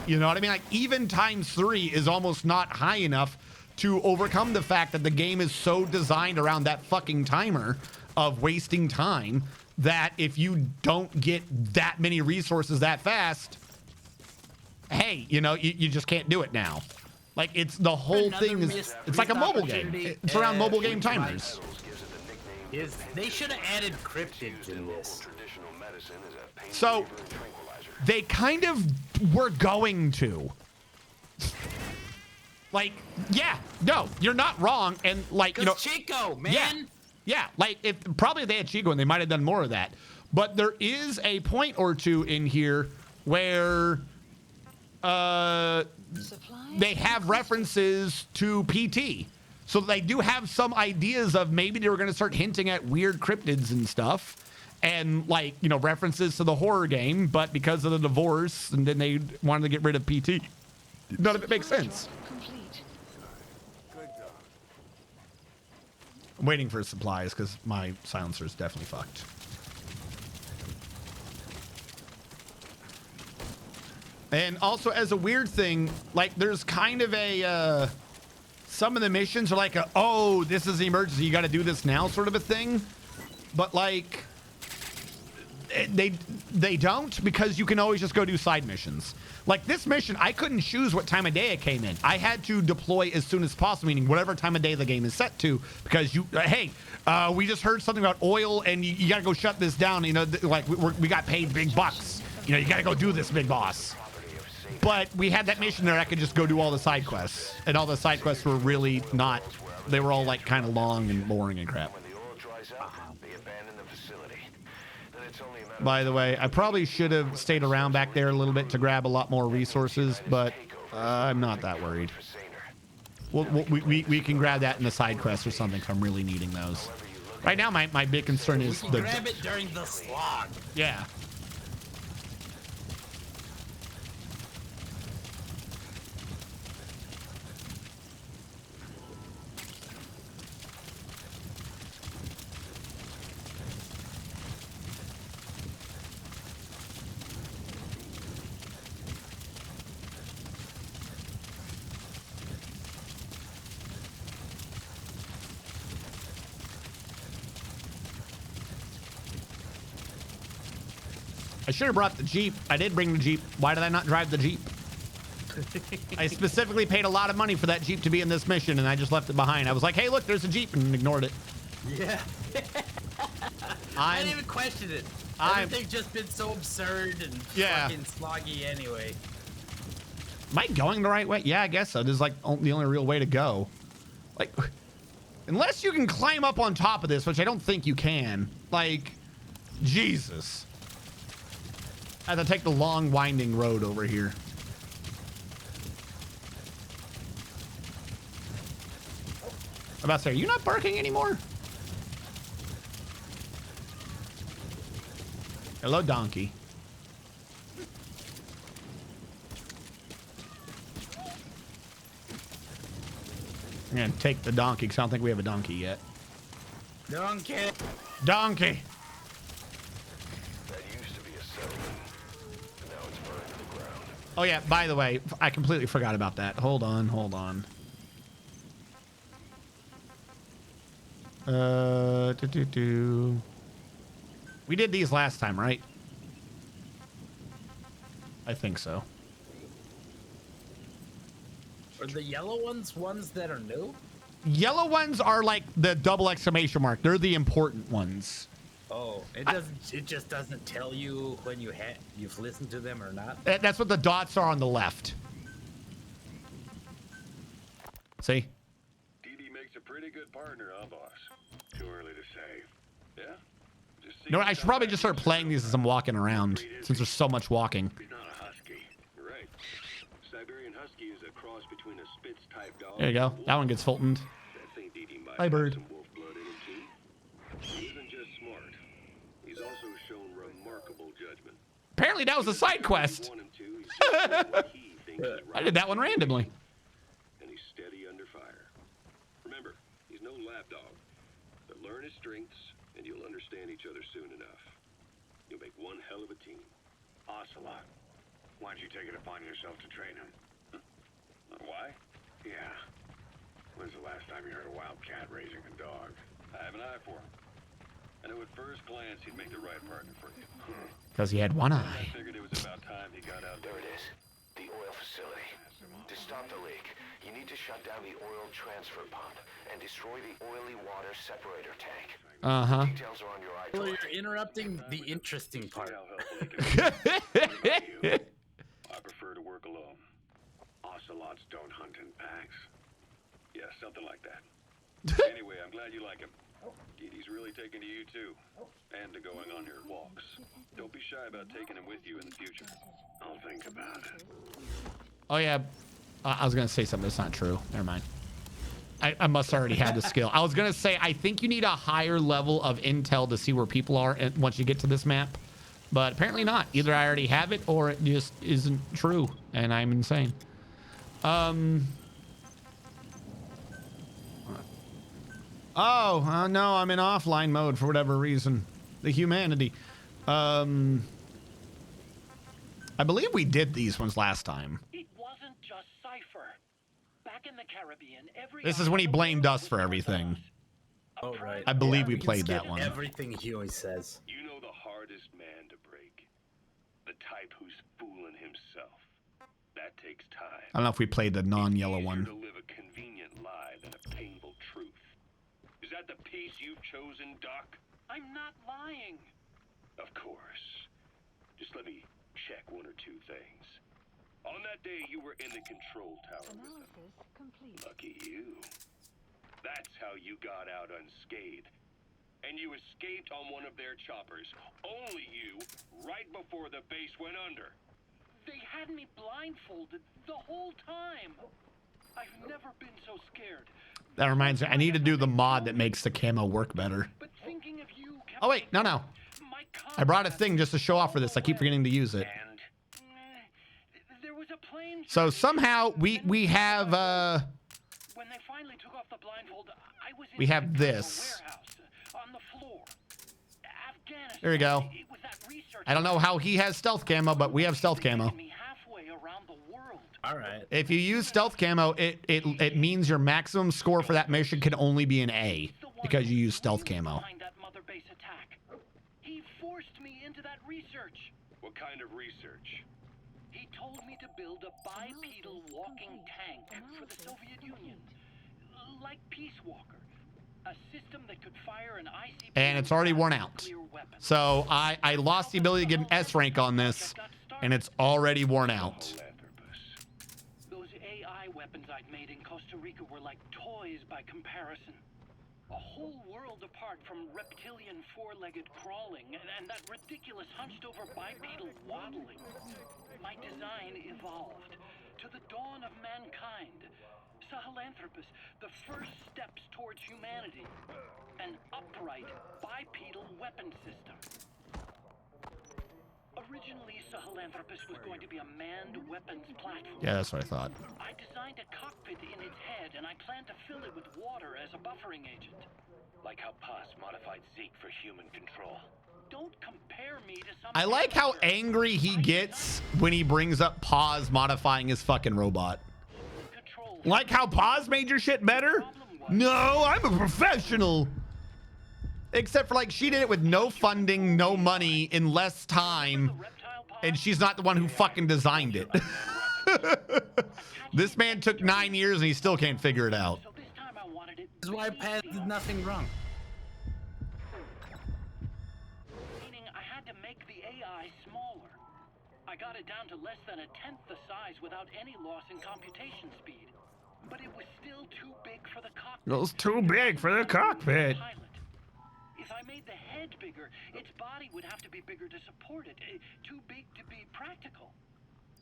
You know what I mean? Like, even ×3 is almost not high enough to overcome the fact that the game is so designed around that fucking timer of wasting time that if you don't get that many resources that fast, hey, you know, you just can't do it now. Like, it's the whole Another thing is, missed it's like a mobile game. opportunity, It's around mobile game which timers. Is they should have added cryptids in this. Traditional medicine is a pain So, reliever and tranquilizer. they kind of were going to. Like, yeah, no, you're not wrong. And like, you know, Cause Chico, man. yeah, yeah, like if probably if they had Chico and they might have done more of that. But there is a point or two in here where Supplies. they have references to PT. So they do have some ideas of maybe they were going to start hinting at weird cryptids and stuff. And like, you know, references to the horror game, but because of the divorce, and then they wanted to get rid of PT. None of it makes sense. Complete. I'm waiting for supplies because my silencer is definitely fucked. And also, as a weird thing, like, there's kind of a, some of the missions are like, oh, this is the emergency, you got to do this now sort of a thing. But, like, they don't, because you can always just go do side missions. Like, this mission, I couldn't choose what time of day it came in. I had to deploy as soon as possible, meaning whatever time of day the game is set to, because you, hey, we just heard something about oil, and you got to go shut this down. You know, like, we got paid big bucks. You know, you got to go do this, big boss. But we had that mission there I could just go do all the side quests. And all the side quests were really not, they were all like kind of long and boring and crap. When the oil dries up, they abandon the facility. Then it's only a matter By the way, I probably should have stayed around back there a little bit to grab a lot more resources, but I'm not that worried. We can grab that in the side quest or something if I'm really needing those. Right now, my big concern is You grab it during the slog. yeah. I should have brought the Jeep. I did bring the Jeep. Why did I not drive the Jeep? I specifically paid a lot of money for that Jeep to be in this mission, and I just left it behind. I was like, hey, look, there's a Jeep, and ignored it. Yeah. I I'm didn't even question it. I'm- Everything's just been so absurd and Yeah. fucking sloggy anyway. Am I going the right way? Yeah, I guess so. This is like the only real way to go. Like, unless you can climb up on top of this, which I don't think you can. Like, Jesus. I have to take the long winding road over here. I'm about to say, are you not barking anymore? Hello, donkey. I'm gonna take the donkey because I don't think we have a donkey yet. Donkey. Donkey! That used to be a settlement. Now it's burned to the ground. Oh yeah, by the way, I completely forgot about that. Hold on, hold on. We did these last time, right? I think so. Are the yellow ones that are new? Yellow ones are like the double exclamation mark. They're the important ones. Oh, it doesn't. It just doesn't tell you when you've listened to them or not. That's what the dots are on the left. See? DD makes a pretty good partner, huh, boss? Too early to say. Yeah? Just see No, what I should comes probably back just start from playing these as I'm walking around, Breed is since there's so much walking. He's not a husky. You're right. Siberian husky is a cross between a Spitz type dog. There you go. That one gets Fultoned. I think DD might Hi, have bird. some wolf blood in him too. He isn't just smart. He's also shown remarkable judgment. Apparently that was a side quest. You want him to, he's just doing what he thinks is I right. did that one randomly. And he's steady under fire. Remember, he's no lapdog. But learn his strengths, and you'll understand each other soon enough. You'll make one hell of a team. Ocelot, why don't you take it upon yourself to train him? Why? Yeah. When's the last time you heard a wildcat raising a dog? I have an eye for him. I knew at first glance he'd make the right partner for you. Because he had one I eye. figured it was about time he got out there. There it is. The oil facility. To stop the leak, you need to shut down the oil transfer pump and destroy the oily water separator tank. Uh-huh. Details are on your Well, iDroid. you're interrupting the interesting See part. how helpful he can be. What about you? I prefer to work alone. Ocelots don't hunt in packs. Yeah, something like that. Anyway, I'm glad you like him. Dee really taking to you too, and to going on your walks. Don't be shy about taking him with you in the future. I'll think about it. Oh yeah, I was gonna say something that's not true. Never mind. I must already have the skill. I was gonna say I think you need a higher level of intel to see where people are once you get to this map, but apparently not. Either I already have it or it just isn't true, and I'm insane. Oh no, I'm in offline mode for whatever reason. The humanity. I believe we did these ones last time. It wasn't just Cypher. Back in the Caribbean, every This is when he blamed us for everything. Oh right. I believe we can played skip that one. Everything he always says. You know the hardest man to break. The type who's fooling himself. That takes time. I don't know if we played the non-yellow Easier one. to live a convenient lie than a painful truth. Is that the piece you've chosen, Doc? I'm not lying. Of course. Just let me check one or two things. On that day you were in the control tower with them. Analysis complete. Lucky you. That's how you got out unscathed. And you escaped on one of their choppers. Only you, right before the base went under. They had me blindfolded the whole time. I've never been so scared. That reminds me, I need to do the mod that makes the camo work better. But thinking of you kept Oh wait, no. my I brought a comrades thing just to show off for this. I keep forgetting to use it. And There was a plane. So somehow we have When they finally took off the blindfold, I was We in have a this. warehouse on the floor. Afghanistan. There we go. It was that research. I don't know how he has stealth camo, but we have stealth camo. Me halfway around the world. All right. If you use stealth camo, it means your maximum score for that mission can only be an A The one because you who use stealth was camo. behind that mother base attack. He forced me into that research. what kind of research? He told me to build a bipedal walking tank for the Soviet Union, like Peace Walker, a system that could fire an and it's already worn out. So I lost the ability to get an S rank on this, and it's already worn out. Those AI weapons I'd made in Costa Rica were like toys by comparison. A whole world apart from reptilian four-legged crawling and that ridiculous hunched-over bipedal waddling. My design evolved to the dawn of mankind. Sahelanthropus, the first steps towards humanity. An upright bipedal weapon system. Originally, Sahelanthropus was going to be a manned weapons platform. Yeah, that's what I thought. I designed a cockpit in its head, and I planned to fill it with water as a buffering agent. Like how Paz modified Zeke for human control. Don't compare me to some... I like how angry he gets when he brings up Paz modifying his fucking robot. control. Like how Paz made your shit better? No, I'm a professional. Except for like she did it with no funding, no money, in less time, and she's not the one who fucking designed it. This man took 9 years and he still can't figure it out. So this time I wanted it... This is why Paz did nothing wrong. Meaning I had to make the AI smaller. I got it down to less than a tenth the size without any loss in computation speed. But it was still too big for the cockpit. It was too big for the cockpit. Pilot. If I made the head bigger, its body would have to be bigger to support it. Too big to be practical.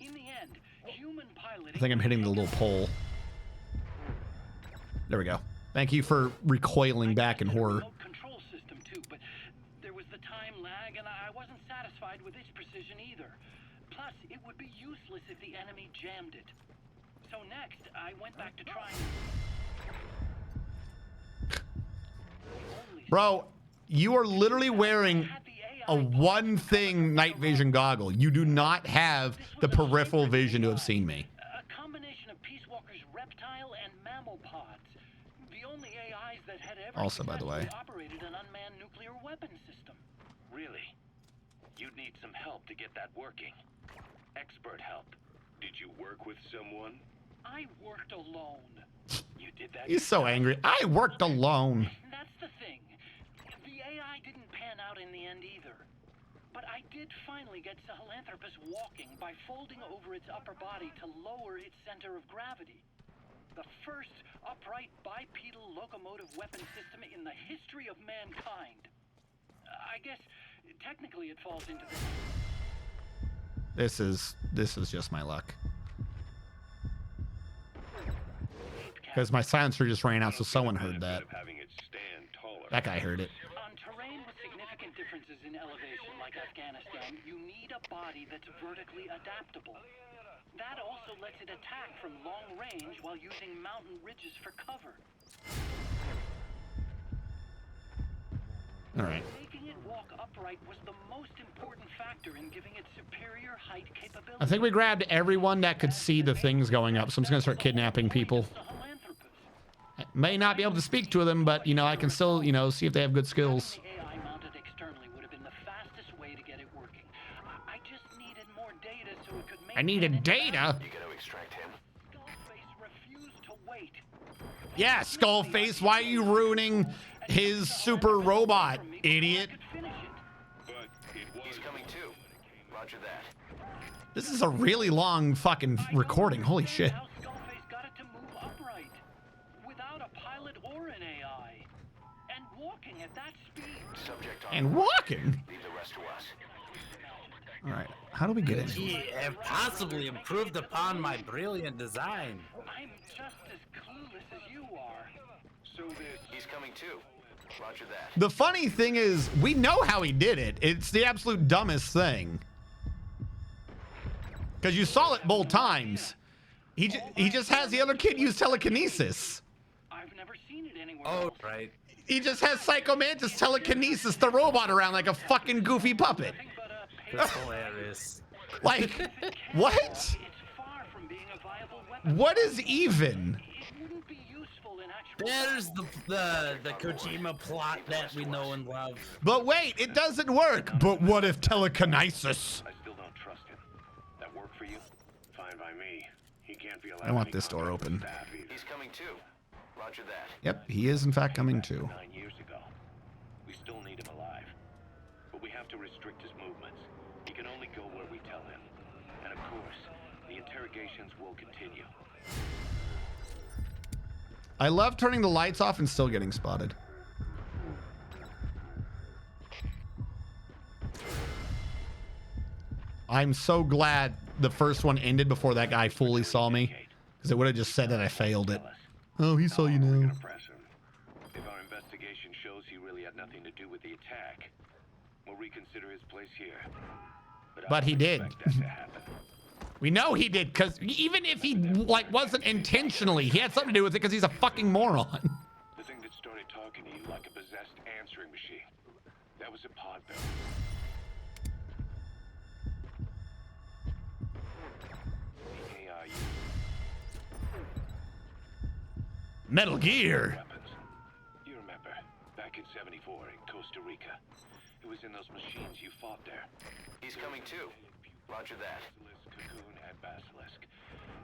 In the end, human piloting... I think I'm hitting the little pole. There we go. Thank you for recoiling back in horror. Remote control system too, but there was the time lag, and I wasn't satisfied with its precision either. Plus, it would be useless if the enemy jammed it. So next, I went back to trying. Bro, you are literally wearing a one thing night vision goggle. You do not have the peripheral vision to have seen me. A combination of Peace Walker's reptile and mammal pods. The only AIs that had ever Also, by the way. successfully operated an unmanned nuclear weapon system. Really? You'd need some help to get that working. Expert help. Did you work with someone? I worked alone. You did that He's so angry. I worked alone. That's the thing. The AI didn't pan out in the end either. But I did finally get Sahelanthropus walking by folding over its upper body to lower its center of gravity. The first upright bipedal locomotive weapon system in the history of mankind. I guess technically it falls into This is just my luck. Because my silencer just ran out, so someone heard that. Having it stand taller. That guy heard it. On terrain with significant differences in elevation like Afghanistan, you need a body that's vertically adaptable. That also lets it attack from long range while using mountain ridges for cover. All right. Making it walk upright was the most important factor in giving it superior height capability. I think we grabbed everyone that could see the things going up, so I'm just gonna start kidnapping people. I may not be able to speak to them, but you know, I can still, you know, see if they have good skills. The AI mounted externally would have been the fastest way to get it working. I just needed more data so it could make... I needed data. You gonna extract him? Skullface refused to wait. Yeah, Skullface, why are you ruining his super robot, idiot? But it was He's coming too. Roger that. This is a really long fucking recording. Holy shit. How Skullface got it to move upright without a pilot or an AI, and walking at that speed. Subject on And walking. Leave the rest to us. All right, how do we get in? He have possibly improved upon my brilliant design. I'm just as clueless as you are. so this. He's coming too. Roger that. The funny thing is, we know how he did it. It's the absolute dumbest thing. Because you saw it both times. He just has the other kid use telekinesis. I've never seen it anywhere Oh, else. right. He just has Psycho Mantis telekinesis the robot around like a fucking goofy puppet. But That's hilarious. Like, what? it's far from being a viable weapon. What is even? It wouldn't be useful in actual There's battle. the Kojima plot that we know and love. But wait, it doesn't work. But what if telekinesis? I still don't trust him. That work for you? Fine by me. He can't be allowed. I want any this door contact with open. staff either. He's coming too. Roger that. Yep, he is in fact coming too. 9 years ago. We still need him alive. But we have to restrict his movements. He can only go where we tell him. And of course, the interrogations will continue. I love turning the lights off and still getting spotted. I'm so glad the first one ended before that guy fully saw me, because it would have just said that I failed it. Oh, he saw you We're now. gonna press him. If our investigation shows he really had nothing to do with the attack, we'll reconsider his place here. I But he don't did. expect that to happen. We know he did, because even if he like wasn't intentionally, he had something to do with it because he's a fucking moron. The thing that started talking to you like a possessed answering machine. That was a pod belt. The AI Metal Gear. weapons. You remember, back in '74 in Costa Rica. It was in those machines you fought there. He's coming too. Roger that. Cocoon, and Basilisk.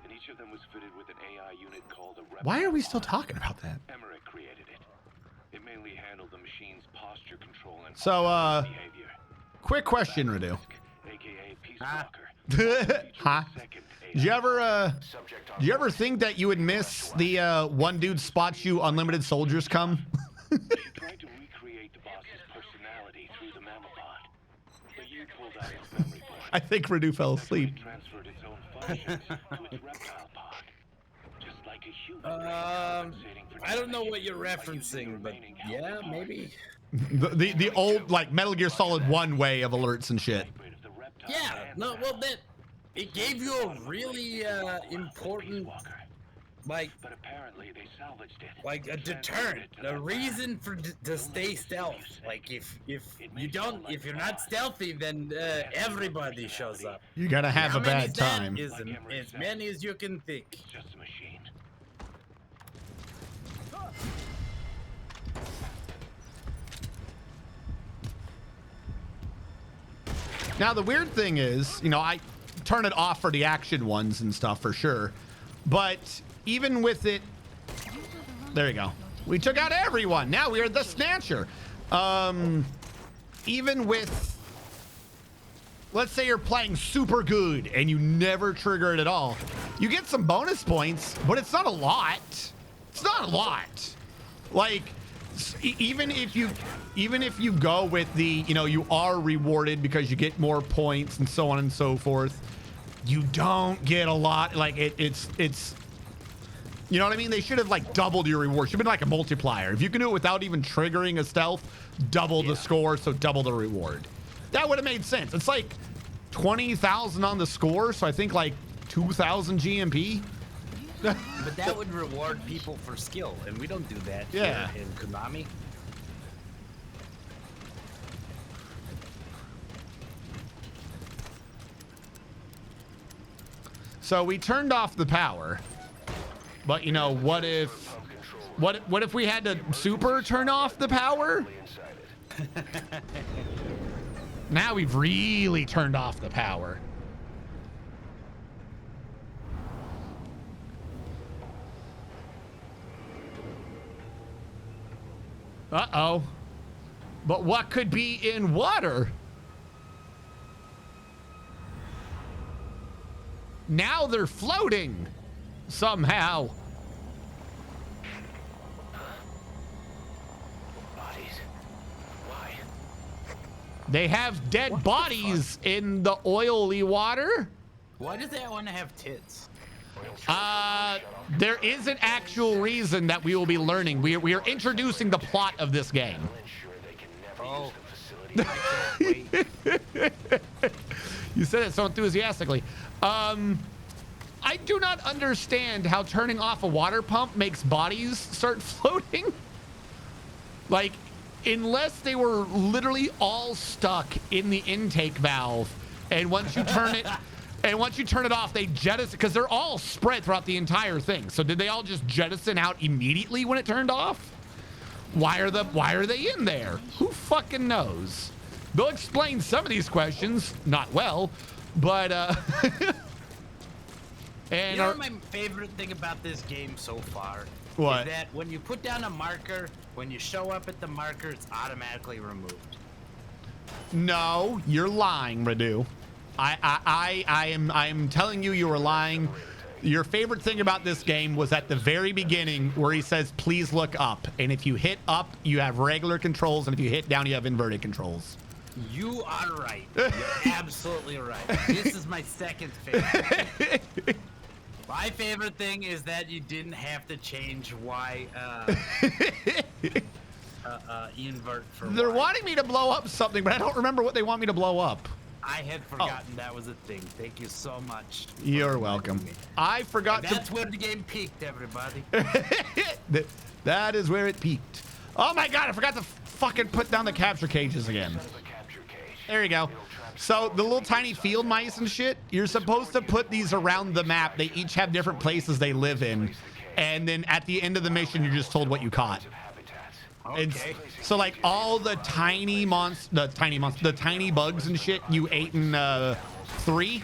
And each of them was fitted with an AI unit called a Reptile Why are we still Pod. talking about that? Emmerich created it. It mainly handled the machine's posture control and So, behavior. quick question, Radu. AKA Peace Walker. Huh? Second Did you ever, Subject on do you ever think that you would miss the one dude spots you unlimited soldiers come? She tried to recreate the boss's personality through the mammapod. But you pulled out its memory board. I think Radu fell asleep. It transferred its own functions to its reptile pod. Just like a human. I don't know what you're referencing, but yeah, maybe. The old like Metal Gear Solid 1 way of alerts and shit. Yeah, no, well, that it gave you a really important, like, But apparently they salvaged it. like a deterrent, a reason for to stay stealth. Like if if you're not stealthy, then everybody shows up. You gotta have How a many bad is that? time. Is as many as you can think. It's just a machine. Now, the weird thing is, you know, I turn it off for the action ones and stuff for sure. But even with it, there you go. We took out everyone. Now we are the Snatcher. Even with, let's say you're playing super good and you never trigger it at all, you get some bonus points, but it's not a lot. It's not a lot. Like, even if you go with the, you know, you are rewarded because you get more points and so on and so forth, you don't get a lot. Like it's you know what I mean? They should have like doubled your reward. Should have been like a multiplier. If you can do it without even triggering a stealth, double the score, so double the reward. That would have made sense. It's like 20,000 on the score, so I think like 2,000 GMP. But that would reward people for skill, and we don't do that Yeah. here in Konami. So we turned off the power, but you know, what if we had to super turn off the power? Now we've really turned off the power. Uh-oh. But what could be in water? Now they're floating somehow. Bodies. Why? They have dead bodies in the oily water. Why does that one have tits? There is an actual reason that we will be learning. We are introducing the plot of this game. Ensure they can never use the facility. You said it so enthusiastically. I do not understand how turning off a water pump makes bodies start floating. Like, unless they were literally all stuck in the intake valve, and once you turn it, off, they jettison, because they're all spread throughout the entire thing. So did they all just jettison out immediately when it turned off? Why are they in there? Who fucking knows? They'll explain some of these questions, not well, but and You know what my favorite thing about this game so far? What? Is that when you put down a marker When you show up at the marker, it's automatically removed. No, you're lying, Radu. I am telling you, you are lying. Your favorite thing about this game was at the very beginning where he says, please look up. And if you hit up, you have regular controls. And if you hit down, you have inverted controls. You are right. You're absolutely right. This is my second favorite. My favorite thing is that you didn't have to change why invert for They're Y. wanting me to blow up something, but I don't remember what they want me to blow up. I had forgotten that was a thing. Thank you so much. for You're reminding welcome. me. I forgot That's where the game peaked, everybody. That is where it peaked. Oh my god, I forgot to fucking put down the capture cages again. There you go. So the little tiny field mice and shit, you're supposed to put these around the map. They each have different places they live in. And then at the end of the mission, you're just told what you caught. Okay. So like all the tiny the tiny bugs and shit you ate in 3,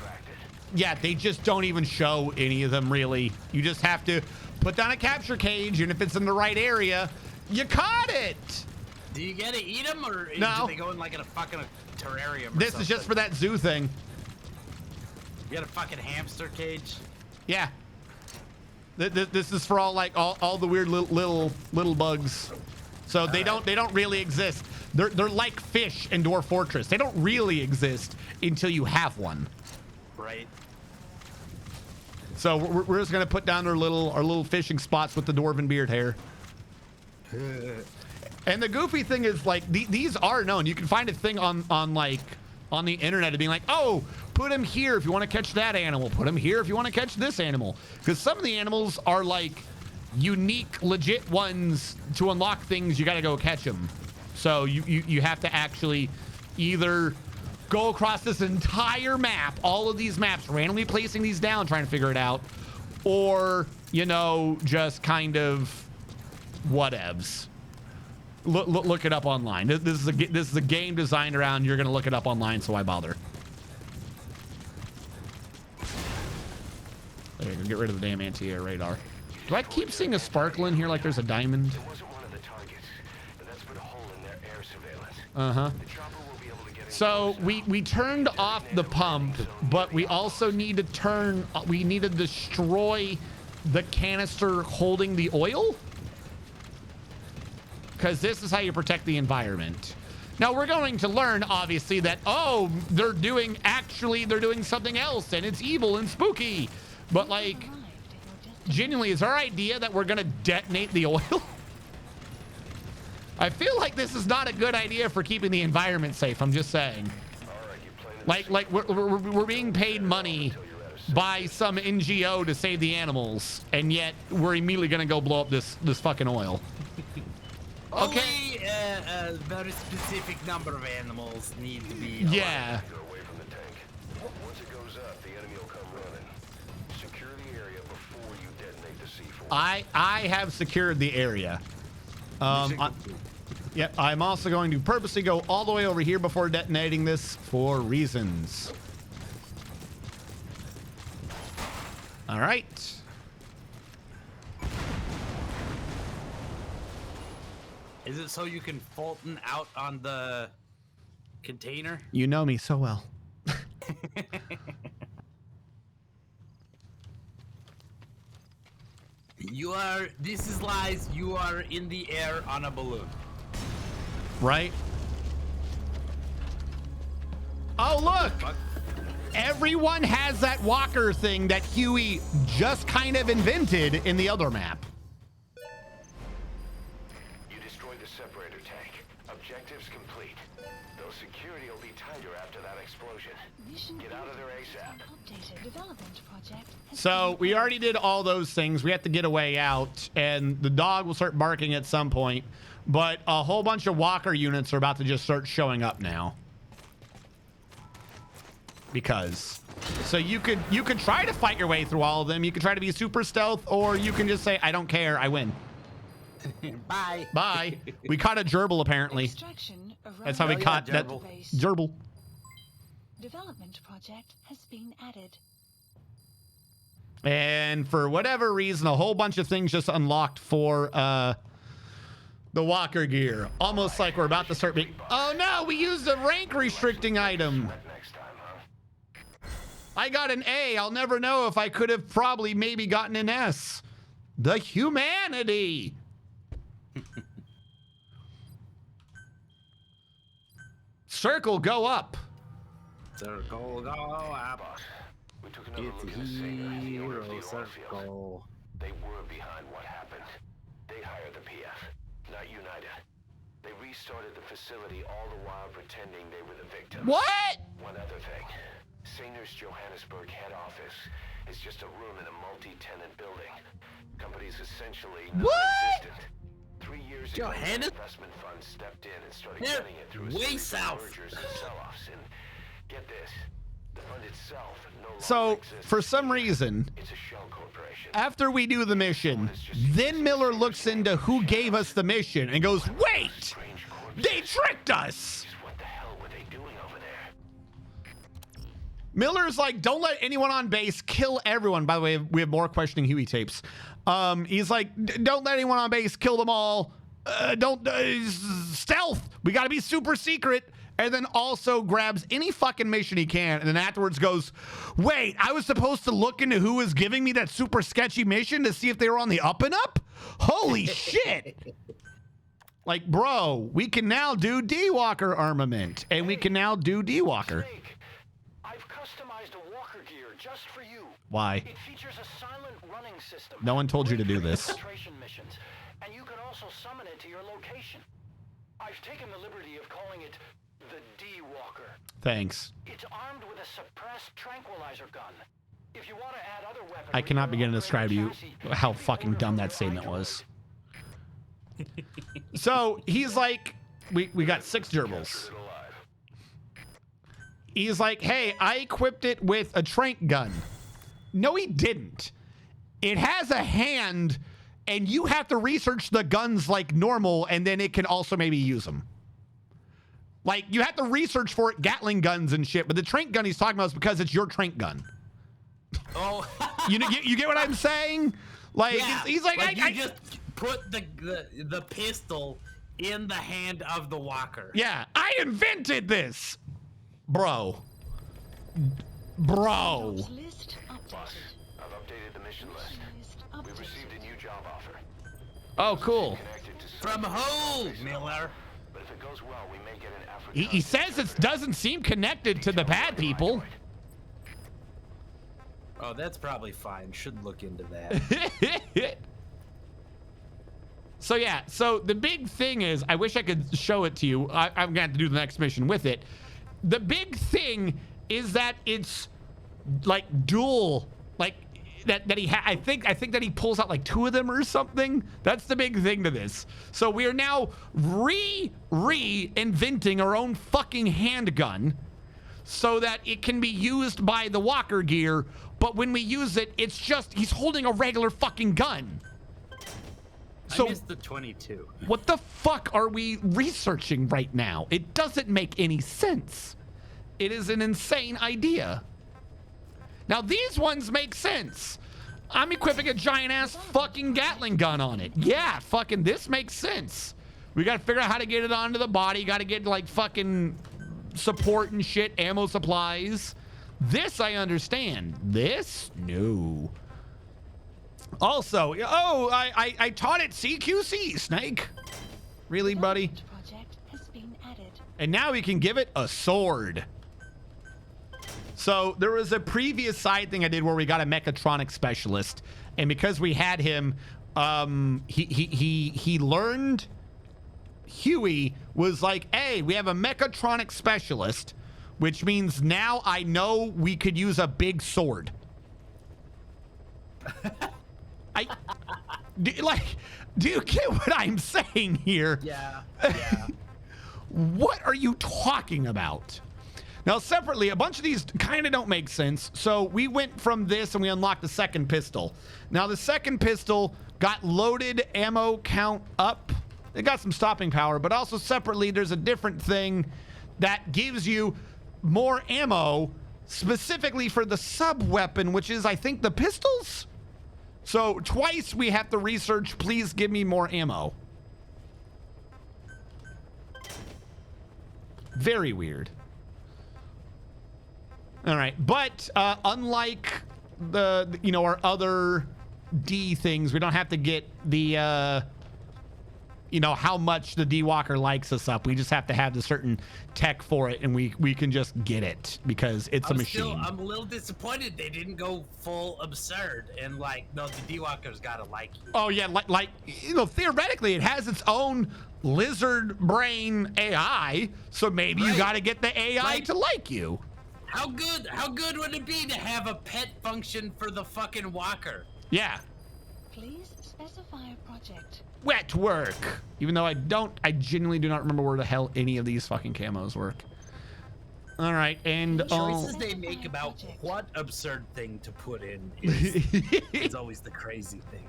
yeah, they just don't even show any of them really. You just have to put down a capture cage, and if it's in the right area, you caught it. Do you get to eat them, or No. do they go in like in a fucking terrarium? Or This something? is just for that zoo thing. You got a fucking hamster cage. Yeah. This is for all like all the weird little bugs. So they don't really exist. They're like fish in Dwarf Fortress. They don't really exist until you have one. Right. So we're just gonna put down our little fishing spots with the dwarven beard hair. And the goofy thing is like these are known. You can find a thing on the internet of being like, oh, put him here if you want to catch that animal. Put him here if you want to catch this animal. Because some of the animals are like unique, legit ones. To unlock things, you got to go catch them. So you have to actually either go across this entire map, all of these maps, randomly placing these down, trying to figure it out, or just kind of whatevs. Look it up online. This is a game designed around you're gonna look it up online, so why bother? There you go. Get rid of the damn anti-air radar. Do I keep seeing a sparkle in here like there's a diamond? It wasn't one of the targets, but that's put a hole in their air surveillance. Uh-huh. The chopper will be able to get in So closer. we turned off the pump, but we also need to we need to destroy the canister holding the oil, because this is how you protect the environment. Now we're going to learn, obviously, that they're doing something else and it's evil and spooky. But like, genuinely, is our idea that we're gonna detonate the oil? I feel like this is not a good idea for keeping the environment safe. I'm just saying. Like we're being paid money by some NGO to save the animals, and yet we're immediately gonna go blow up this fucking oil. Okay. Only a very specific number of animals need to be. Yeah. Go away from the tank. Once it goes up, the enemy will come running. Secure the area before you detonate the C4. I have secured the area. Yep, I'm also going to purposely go all the way over here before detonating this for reasons. All right. Is it so you can Fulton out on the container? You know me so well. This is lies. You are in the air on a balloon. Right? Oh, look! Everyone has that walker thing that Huey just kind of invented in the other map. You destroyed the separator tank. Objectives complete. Though security will be tighter after that explosion. Get out of there ASAP. Updated development project has So been we already did all those things. We have to get a way out, and the dog will start barking at some point. But a whole bunch of walker units are about to just start showing up now. Because. So you could try to fight your way through all of them. You could try to be super stealth, or you can just say, I don't care, I win. Bye. Bye. We caught a gerbil, apparently. Extraction around That's how we Oh, yeah, caught that gerbil. gerbil. Development project has been added. And for whatever reason, a whole bunch of things just unlocked for The walker gear. Almost like we're about to start being... Oh no, we used a rank restricting item. Next time, huh? I got an A. I'll never know if I could have probably maybe gotten an S. The humanity. Circle, go up. Circle, go up. Boss, we took another It's look a at the singer at the owner of the hero oil field. circle. They were behind what happened. They hired the PF, not United. They restarted the facility all the while pretending they were the victims. What? One other thing. Singer's Johannesburg head office is just a room in a multi-tenant building. Company's essentially What? non-existent. 3 years ago, Johannes- investment funds stepped in and started They're running it through a way series of south. mergers and sell-offs. And get this, the fund itself no longer So, exists. for some reason, It's a shell corporation. after we do the mission, then Miller looks into who gave us the mission and goes, wait, Strange corpse. they tricked us. What the hell were they doing over there? Miller's like, don't let anyone on base kill everyone. By the way, we have more questioning Huey tapes. He's like, don't let anyone on base kill them all. Don't stealth. We got to be super secret. And then also grabs any fucking mission he can. And then afterwards goes, wait, I was supposed to look into who was giving me that super sketchy mission to see if they were on the up and up? Holy shit. Like, bro, we can now do D-Walker armament. And we can now do D-Walker. Snake, I've customized a walker gear just for you. Why? It features a silent running system. No one told you to do this. Infiltration missions, and you can also summon it to your location. I've taken the liberty of calling it the D-Walker. Thanks. It's armed with a suppressed tranquilizer gun. If you want to add other weapons, I cannot begin to describe to you how fucking dumb that statement was. So he's like, we got 6 gerbils. He's like, hey, I equipped it with a trank gun. No, he didn't. It has a hand, and you have to research the guns like normal, and then it can also maybe use them. Like, you have to research for it, Gatling guns and shit, but the trank gun he's talking about is because it's your trank gun. Oh, You get what I'm saying? Like, yeah. he's like, you just put the pistol in the hand of the walker. yeah, I invented this, bro. Bro. List updated. I've updated the mission list. List We updated. received a new job offer. Oh, cool. Connected to From who, Miller? But if it goes well, we may get an African. He says it doesn't seem connected to the bad people. Oh, that's probably fine. Should look into that. So yeah, so the big thing is, I wish I could show it to you. I'm gonna have to do the next mission with it. The big thing is that it's like dual, like that I think that he pulls out like 2 of them or something. That's the big thing to this. So we are now reinventing our own fucking handgun so that it can be used by the walker gear, but when we use it, it's just he's holding a regular fucking gun. So I missed the 22. what the fuck are we researching right now? It doesn't make any sense. It is an insane idea. Now these ones make sense. I'm equipping a giant ass fucking Gatling gun on it. Yeah, fucking this makes sense. We gotta figure out how to get it onto the body. Gotta get like fucking support and shit, ammo supplies. This I understand. This, no. Also, oh, I taught it CQC, Snake. Really, buddy? Development project has been added. And now we can give it a sword. So there was a previous side thing I did where we got a mechatronic specialist, and because we had him, he learned. Huey was like, "Hey, we have a mechatronic specialist," which means now I know we could use a big sword. Do you get what I'm saying here? Yeah. What are you talking about? Now, separately, a bunch of these kind of don't make sense. So we went from this and we unlocked the second pistol. Now, the second pistol got loaded ammo count up. It got some stopping power, but also separately, there's a different thing that gives you more ammo specifically for the sub weapon, which is, I think, the pistols. So twice we have to research, please give me more ammo. Very weird. All right, but unlike our other D things, we don't have to get the how much the D-Walker likes us up. We just have to have the certain tech for it, and we can just get it because it's a machine. I'm a little disappointed they didn't go full absurd and no, the D-Walker's gotta like you. Oh yeah, theoretically it has its own lizard brain AI, so maybe you got to get the AI to like you. How good would it be to have a pet function for the fucking walker? Yeah. Please specify a project. Wet work. Even though I genuinely do not remember where the hell any of these fucking camos work. All right, and choices they make about what absurd thing to put in is always the crazy thing.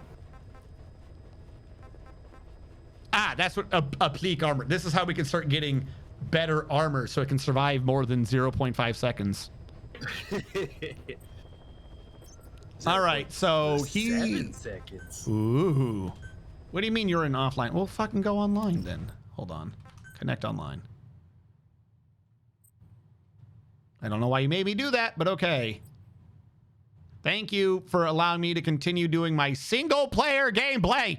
That's what a pleek armor. This is how we can start getting better armor so it can survive more than 0.5 seconds. All right, so 7 seconds. Ooh. What do you mean you're in offline? Well, fucking go online then. Hold on. Connect online. I don't know why you made me do that, but okay. Thank you for allowing me to continue doing my single player gameplay.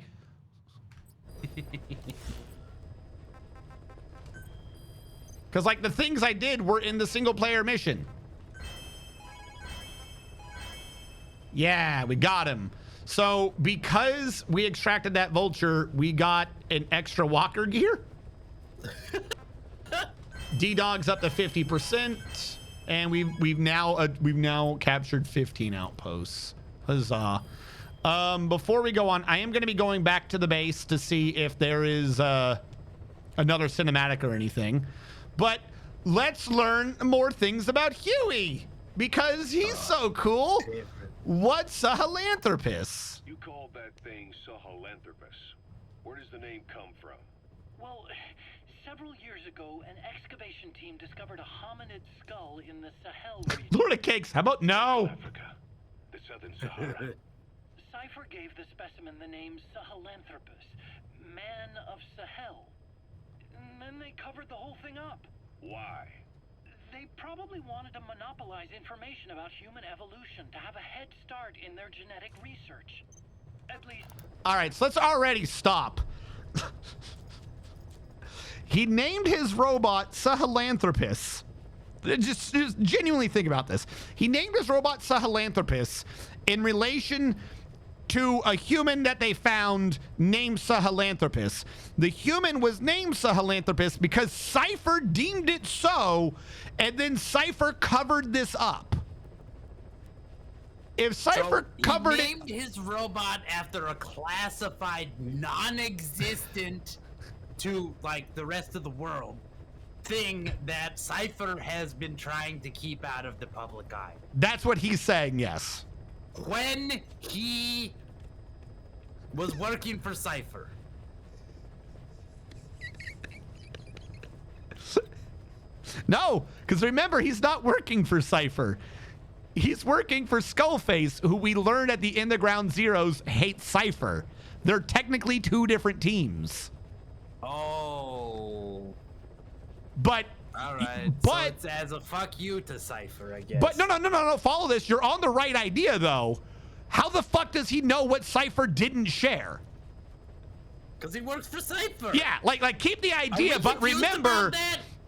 Because, the things I did were in the single-player mission. Yeah, we got him. So, because we extracted that vulture, we got an extra walker gear. D-Dog's up to 50%, and we've now captured 15 outposts. Huzzah. Before we go on, I am going to be going back to the base to see if there is another cinematic or anything. But let's learn more things about Huey, because he's so cool. What's a Sahelanthropus? You called that thing Sahelanthropus. Where does the name come from? Well, several years ago, an excavation team discovered a hominid skull in the Sahel region. Lord of Cakes, how about no? Africa, the Southern Sahara. Cypher gave the specimen the name Sahelanthropus, man of Sahel. And then they covered the whole thing up. Why? They probably wanted to monopolize information about human evolution to have a head start in their genetic research. At least... All right, so let's already stop. He named his robot Sahelanthropus. Just genuinely think about this. He named his robot Sahelanthropus in relation to a human that they found named Sahelanthropus. The human was named Sahelanthropus because Cypher deemed it so, and then Cypher covered this up. If Cypher covered he named his robot after a classified, non-existent to the rest of the world thing that Cypher has been trying to keep out of the public eye. That's what he's saying, yes. When he was working for Cypher. No, because remember, he's not working for Cypher. He's working for Skullface, who we learned at the In the Ground Zeroes hate Cypher. They're technically two different teams. Oh. But all right. But so it's as a fuck you to Cypher, I guess. But no. Follow this. You're on the right idea, though. How the fuck does he know what Cypher didn't share? Because he works for Cypher. Yeah, like keep the idea, but remember.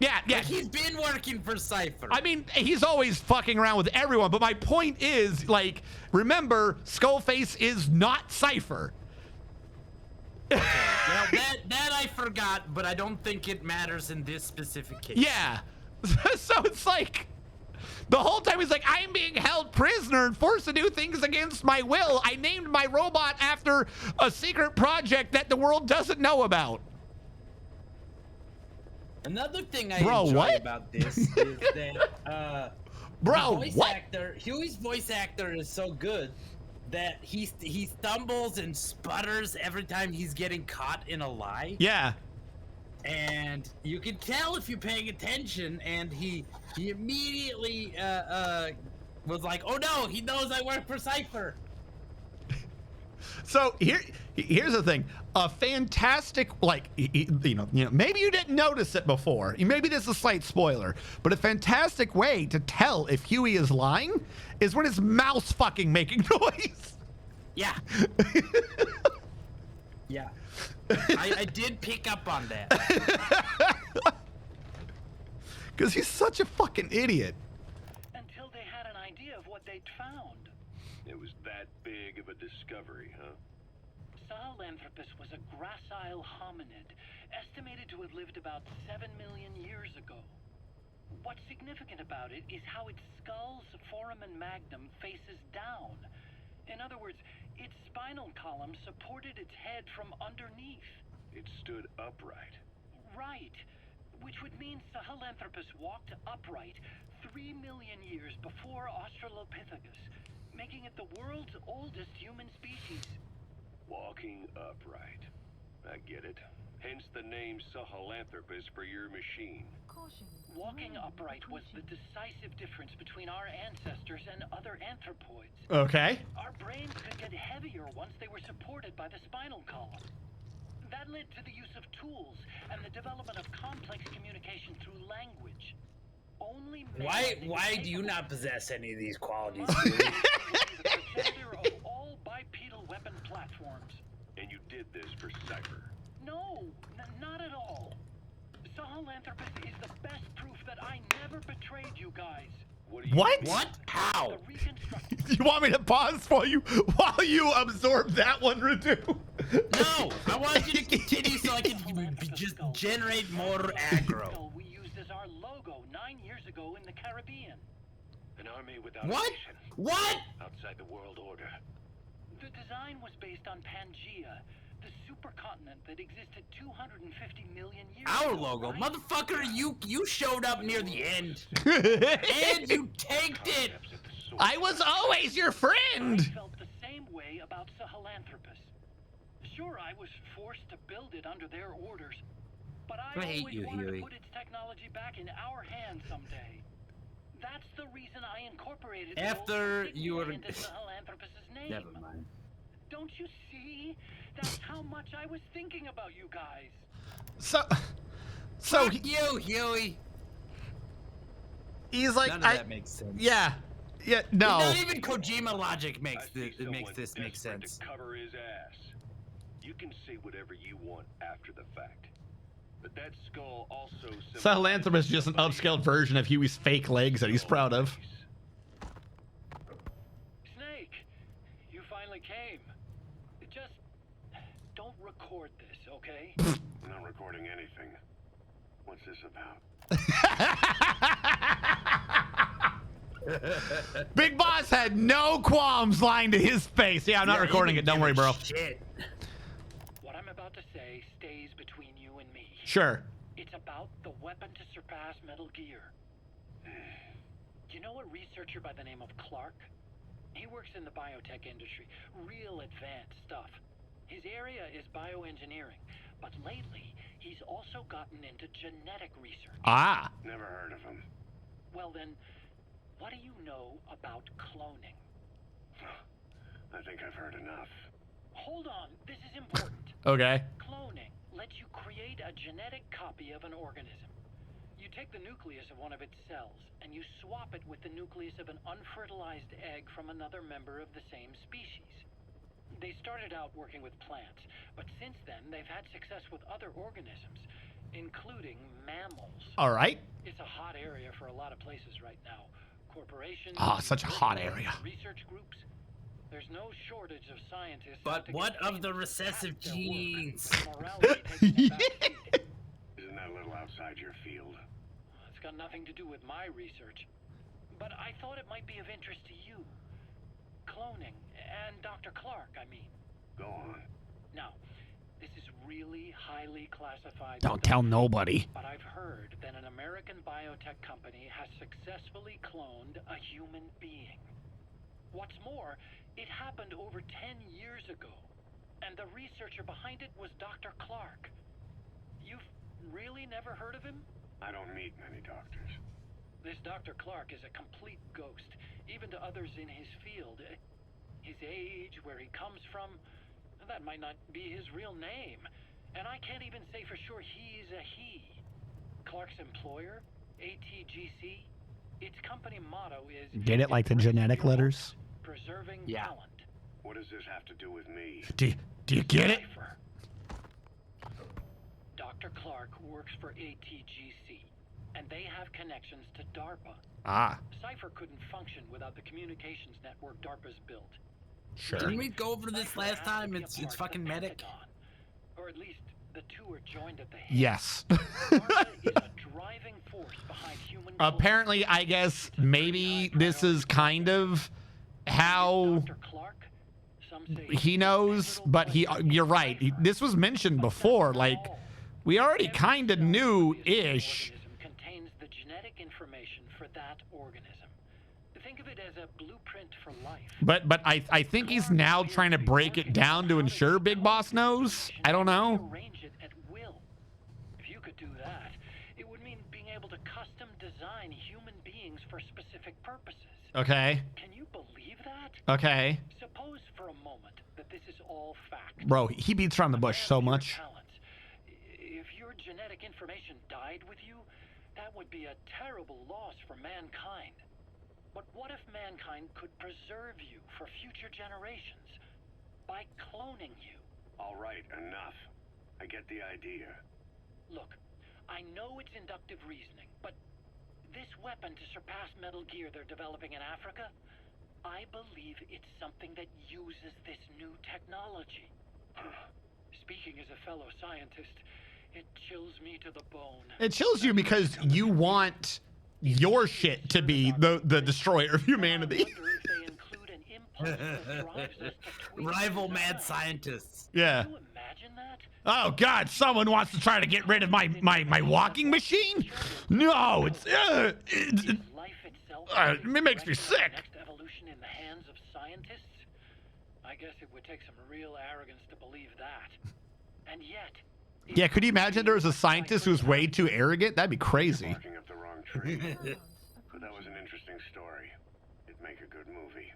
Yeah. He's been working for Cypher. I mean, he's always fucking around with everyone, but my point is, remember, Skullface is not Cypher. Okay, well, that I forgot, but I don't think it matters in this specific case. Yeah. So it's the whole time he's like, I'm being held prisoner and forced to do things against my will. I named my robot after a secret project that the world doesn't know about. Another thing I enjoy about this is that Huey's voice actor is so good that he stumbles and sputters every time he's getting caught in a lie. Yeah. And you can tell if you're paying attention, and he immediately was like, oh no, he knows I work for Cypher. So Here's the thing: a fantastic, like, you know, maybe you didn't notice it before. Maybe this is a slight spoiler, but a fantastic way to tell if Huey is lying is when his mouth's fucking making noise. Yeah. Yeah. I did pick up on that. Because he's such a fucking idiot. Until they had an idea of what they'd found. It was that big of a discovery, huh? Sahelanthropus was a gracile hominid, estimated to have lived about 7 million years ago. What's significant about it is how its skull's foramen magnum faces down. In other words, its spinal column supported its head from underneath. It stood upright. Right. Which would mean Sahelanthropus walked upright 3 million years before Australopithecus, making it the world's oldest human species. Walking upright. I get it. Hence the name Sahelanthropus for your machine. Walking upright was the decisive difference between our ancestors and other anthropoids. Okay. Our brains could get heavier once they were supported by the spinal column. That led to the use of tools and the development of complex communication through language. Only Why do you not possess any of these qualities? the progenitor of all bipedal weapon platforms. And you did this for Cypher. No, not at all. Sahelanthropus is the best proof that I never betrayed you guys. What do you What? mean? What? How? The reconstructed You want me to pause while you absorb that one, Radu? No, I want you to continue so I can just generate more aggro. skull we used as our logo 9 years ago in the Caribbean. An army without What? a mission. What? Outside the world order. The design was based on Pangea, the supercontinent that existed 250 million years Our ago. logo, right? motherfucker! You showed up near the end, and you tanked it. Steps at the source. I was always your I friend. felt the same way about Sahelanthropus. Sure, I was forced to build it under their orders, but I I hate always you, wanted Huey. to put its technology back in our hands someday. That's the reason I incorporated the After old you insignia were- into Sahelanthropus's name. Never mind. Don't you see? That's how much I was thinking about you guys. So Fuck you, Huey. he's like, None of that makes sense. yeah, no. Not even Kojima logic I makes see this makes someone this make desperate sense. to cover his ass. You can say whatever you want after the fact. But that skull also Sahelanthropus is just an upscaled version of Huey's fake legs that he's proud of. Snake, you finally came. Just don't record this, okay? I'm not recording anything. What's this about? Big Boss had no qualms lying to his face. Yeah, I'm not Yeah, he recording it. didn't Don't give worry, a bro. Shit. What I'm about to say stays between you and me. Sure. It's about the weapon to surpass Metal Gear. You know a researcher by the name of Clark? He works in the biotech industry, real advanced stuff. His area is bioengineering, but lately he's also gotten into genetic research. Ah. Never heard of him. Well then, what do you know about cloning? I think I've heard enough. Hold on, this is important. Okay. Cloning lets you create a genetic copy of an organism. You take the nucleus of one of its cells, and you swap it with the nucleus of an unfertilized egg from another member of the same species. They started out working with plants, but since then they've had success with other organisms, including mammals. All right. It's a hot area for a lot of places right now. Corporations. Ah, such a hot universities, area. Research groups. There's no shortage of scientists. But out to what get of the paid to recessive patent their work, genes? with morality taking a back seat. Isn't that a little outside your field? It's got nothing to do with my research, but I thought it might be of interest to you. Cloning, and Dr. Clark, I mean. Go on. Now, this is really highly classified. Don't tell nobody. But I've heard that an American biotech company has successfully cloned a human being. What's more, it happened over 10 years ago, and the researcher behind it was Dr. Clark. You've really never heard of him? I don't meet many doctors. This Dr. Clark is a complete ghost, even to others in his field. His age, where he comes from, That might not be his real name. And I can't even say for sure he's a he. Clark's employer, ATGC, its company motto is... Get it, like the genetic letters? Preserving Yeah. talent. What does this have to do with me? Do you get it? Cypher. Dr. Clark works for ATGC, and they have connections to DARPA. Ah, Cypher couldn't function without the communications network DARPA's built. sure. Didn't we go over this Cypher last has to time? be a It's part of fucking the medic. Pentagon. Or at least the two are joined at the hip. Yes. DARPA is a driving force behind human Apparently, I guess maybe this is kind of how Dr. Clark, some say he knows, but you're right. This was mentioned before. Like, we already kind of knew-ish. Organism contains the genetic information for that organism. Think of it as a blueprint for life. But I think he's now trying to break it down to ensure Big Boss knows. I don't know. Arrange it at will. If you could do that, it would mean being able to custom design human beings for specific purposes. Okay. Can you believe that? Okay. Suppose for a moment that this is all fact. Bro, he beats around the bush so much. If your genetic information died with you, that would be a terrible loss for mankind. But what if mankind could preserve you for future generations by cloning you? All right, enough. I get the idea. Look, I know it's inductive reasoning, but this weapon to surpass Metal Gear they're developing in Africa, I believe it's something that uses this new technology. Speaking as a fellow scientist, it chills me to the bone. It chills you because you want your shit to be the destroyer of humanity. I wonder if they include an impulse that drives us to tweak Rival mad design. scientists. Yeah. Can you imagine that? Oh God! Someone wants to try to get rid of my walking machine? No, it's Is life itself it makes me sick. Next evolution in the hands of scientists? I guess it would take some real arrogance to believe that. And yet, Yeah, could you imagine there was a scientist who's way too arrogant? That'd be crazy. Barking up the wrong tree. But that was an interesting story. It'd make a good movie.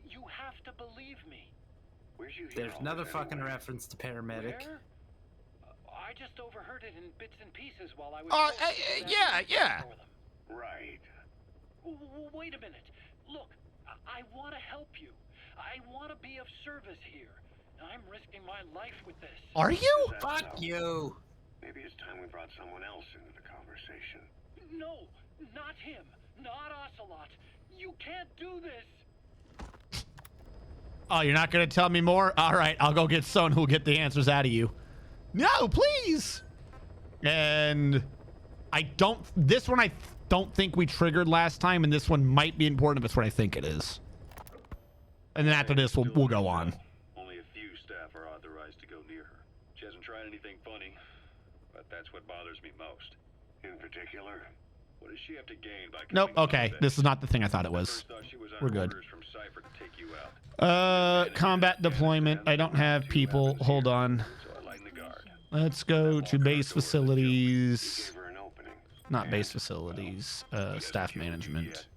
you have to believe me. Where'd you hear There's all another this fucking anyway? reference to paramedic. Where? I just overheard it in bits and pieces while I was. yeah. For them. Right. Wait a minute. Look, I want to help you. I want to be of service here. I'm risking my life with this. Are you? That's Fuck so. you. Maybe it's time we brought someone else into the conversation. No, not him. Not Ocelot. You can't do this. Oh, you're not gonna tell me more? All right, I'll go get someone who'll get the answers out of you. No, please. And this one I don't think we triggered last time, and this one might be important if it's what I think it is. And then after this, we'll go on. Only a few staff are authorized to go near her. She hasn't tried anything funny, but that's what bothers me most. In particular? What does she have to gain by Nope. coming Okay, combat? this is not the thing I thought it I was. first thought she was We're under good. orders from Cypher to take you out. Combat deployment. I don't have people. Hold on. So I lightened the guard. Let's go to base facilities. Gave her an opening. Not base facilities. Staff management.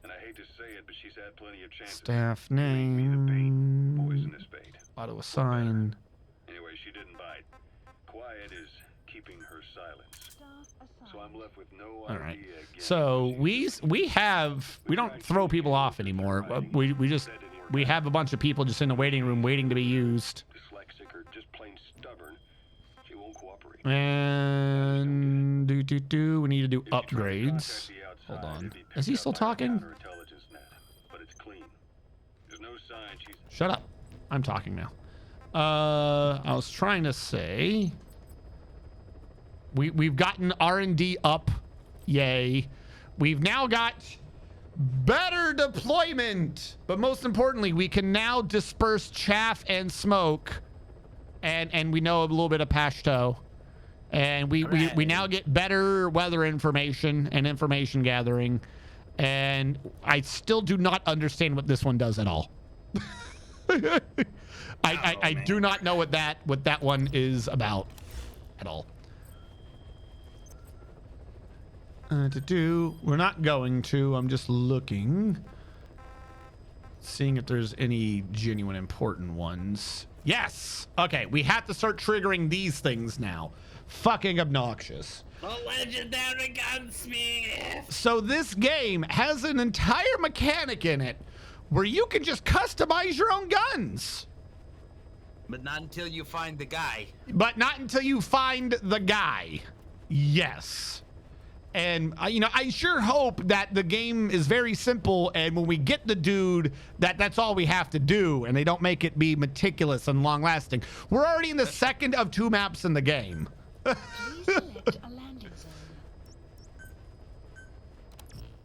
And I hate to say it, but she's had plenty of chances. Staff Bring me the bait. name. Poisonous bait. Auto assign. Anyway, she didn't bite. Quiet is keeping her silence. So I'm left with no All idea right. again. So we don't throw people off anymore. We have a bunch of people just in the waiting room waiting to be used. Dyslexic or just plain stubborn. She won't cooperate. And we need to do If you try to upgrades. contact the outside, Hold on. it'd be Is he picked still up by a talking? counterintelligence net, but it's clean. There's no sign she's Shut up. I'm talking now. I was trying to say we've gotten R&D up. Yay. We've now got better deployment, but most importantly, we can now disperse chaff and smoke, and we know a little bit of Pashto, and we now get better weather information and information gathering, and I still do not understand what this one does at all. I do not know what that one is about at all. We're not going to. I'm just looking. Seeing if there's any genuine important ones. Yes. Okay, we have to start triggering these things now. Fucking obnoxious. The legendary gunsmith. So this game has an entire mechanic in it where you can just customize your own guns. But not until you find the guy. But not until you find the guy. Yes. And, I sure hope that the game is very simple, and when we get the dude, that's all we have to do, and they don't make it be meticulous and long-lasting. We're already in the second of 2 maps in the game. Please select a landing zone.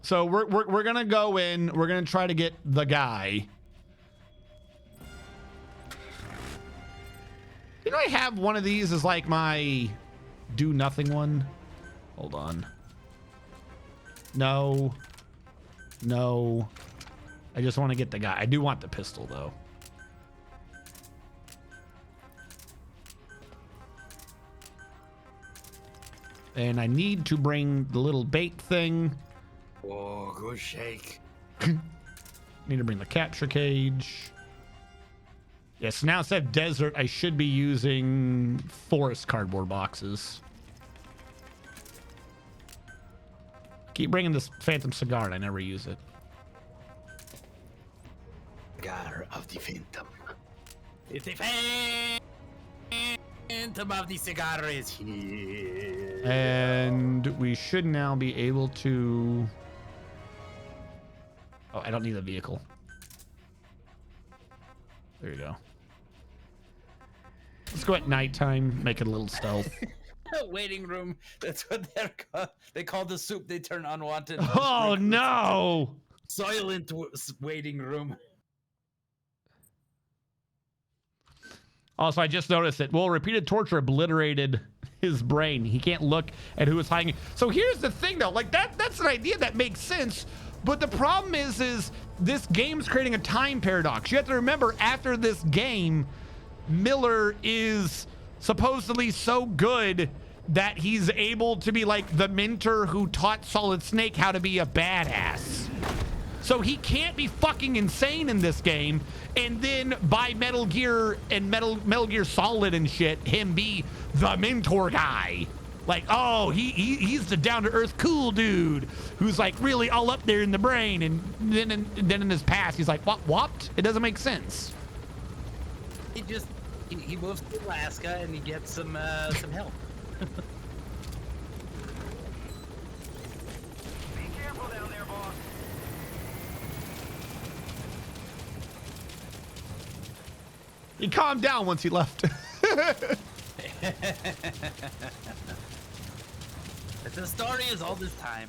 So we're gonna go in. We're gonna try to get the guy. Did I have one of these as like my do nothing one? Hold on. No. No. I just want to get the guy. I do want the pistol though. And I need to bring the little bait thing. Oh, good shake. Need to bring the capture cage. Yes, now instead of desert, I should be using forest cardboard boxes. Keep bringing this phantom cigar and I never use it. Cigar of the Phantom. It's the Phantom of the cigar is here. And we should now be able to... Oh, I don't need a vehicle. There you go. Let's go at nighttime, make it a little stealth. Waiting room. That's what they're called. They call the soup they turn unwanted. Oh no! Silent waiting room. Also, I just noticed that, well, repeated torture obliterated his brain. He can't look at who is hiding. So here's the thing, though. Like, that's an idea that makes sense. But the problem is this game's creating a time paradox. You have to remember, after this game, Miller is supposedly so good that he's able to be like the mentor who taught Solid Snake how to be a badass. So he can't be fucking insane in this game and then by Metal Gear and Metal Gear Solid and shit, him be the mentor guy. Like, oh, he's the down-to-earth cool dude who's like really all up there in the brain, and then in his past he's like, what? It doesn't make sense. He moves to Alaska and he gets some help. Be careful down there, boss. He calmed down once he left. The story is all this time.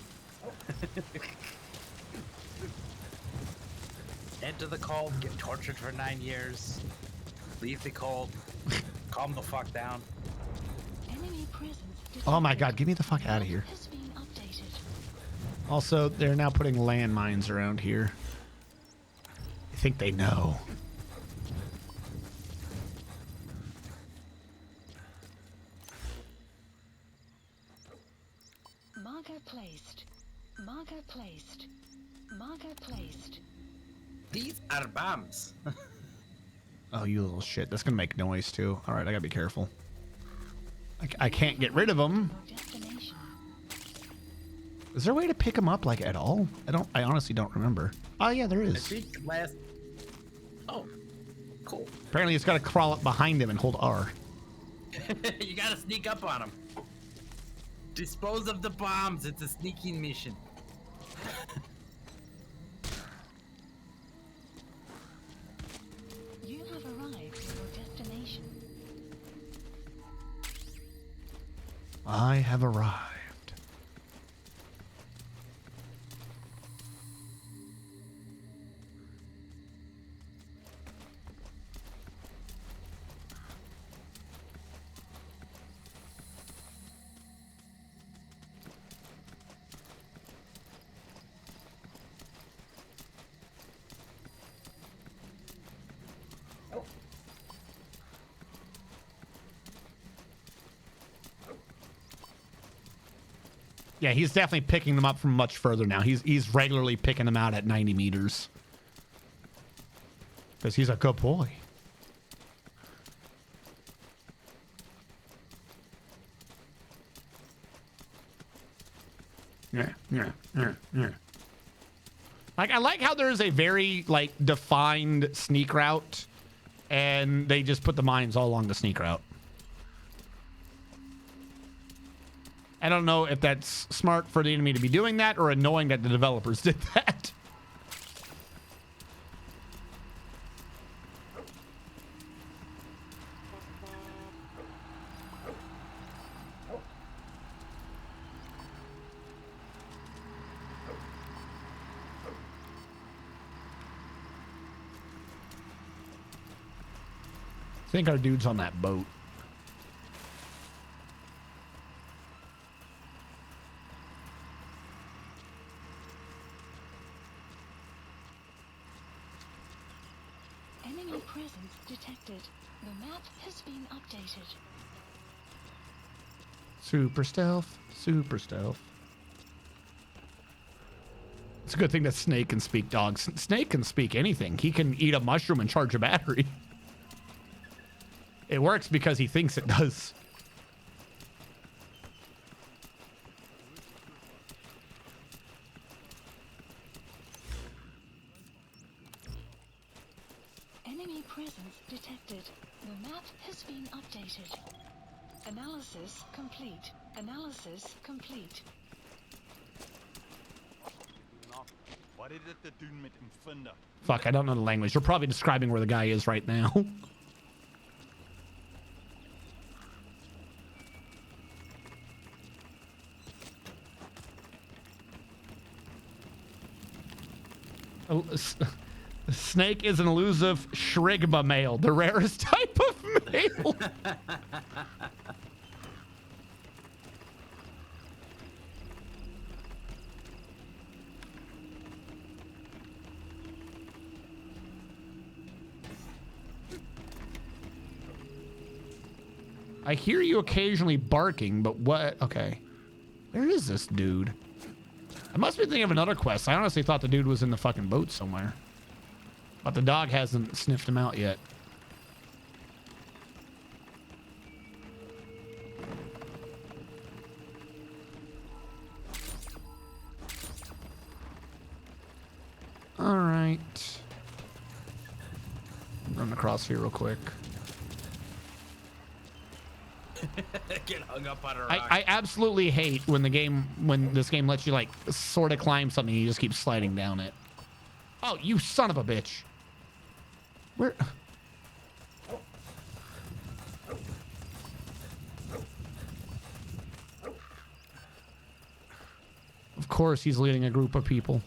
Enter the cult, get tortured for 9 years, leave the cult, calm the fuck down. Enemy presence Oh my detected. god, get me the fuck out of here. Has been updated. Also, they're now putting landmines around here. I think they know. Marker placed. Marker placed. Marker placed. These are bombs. Oh, you little shit. That's gonna make noise too. All right, I gotta be careful. I can't get rid of them. Your destination. Is there a way to pick them up like at all? I honestly don't remember. Oh yeah, there I is. think last. Oh, cool. Apparently it's gotta crawl up behind him and hold R. You gotta sneak up on them. Dispose of the bombs. It's a sneaking mission. You have arrived at your destination. I have arrived. Yeah, he's definitely picking them up from much further now. He's regularly picking them out at 90 meters. Says he's a good boy. Yeah. Like, I like how there's a very, like, defined sneak route, and they just put the mines all along the sneak route. I don't know if that's smart for the enemy to be doing that or annoying that the developers did that. I think our dude's on that boat. Enemy presence detected. The map has been updated. Super stealth. Super stealth. It's a good thing that Snake can speak, dogs. Snake can speak anything. He can eat a mushroom and charge a battery. It works because he thinks it does. Enemy presence detected. The map has been updated. Analysis complete. Analysis complete. Fuck, I don't know the language. You're probably describing where the guy is right now. Snake is an elusive Shrigma male, the rarest type of male. I hear you occasionally barking, but what? Okay. Where is this dude? I must be thinking of another quest. I honestly thought the dude was in the fucking boat somewhere. But the dog hasn't sniffed him out yet. All right. Run across here real quick. Get hung up on a rock. I absolutely hate when this game lets you like sort of climb something and you just keep sliding down it. Oh, you son of a bitch. Where? Of course he's leading a group of people.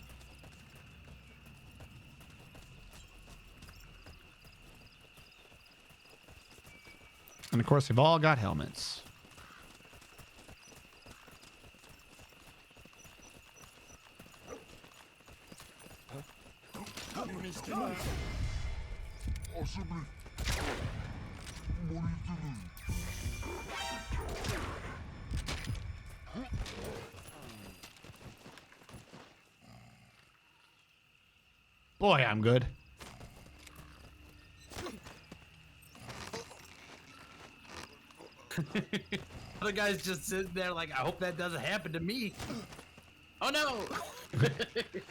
And of course they've all got helmets. Boy, I'm good. The guy's just sitting there like, I hope that doesn't happen to me. Oh no!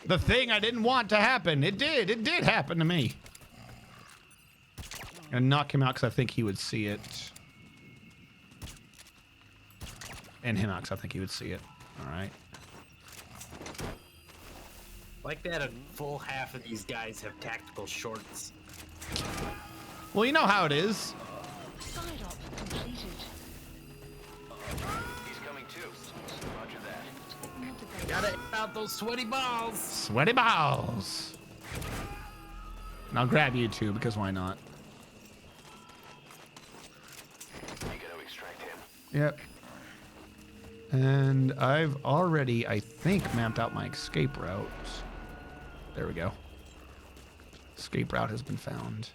The thing I didn't want to happen. It did. It did happen to me. And knock him out because I think he would see it. And him out because I think he would see it. All right. Like that, a full half of these guys have tactical shorts. Well, you know how it is. Side op completed. He's coming too. Roger that. Gotta air out those sweaty balls. Sweaty balls. And I'll grab you too because why not? You gotta extract him. Yep. And I've already, I think, mapped out my escape route. There we go. Escape route has been found.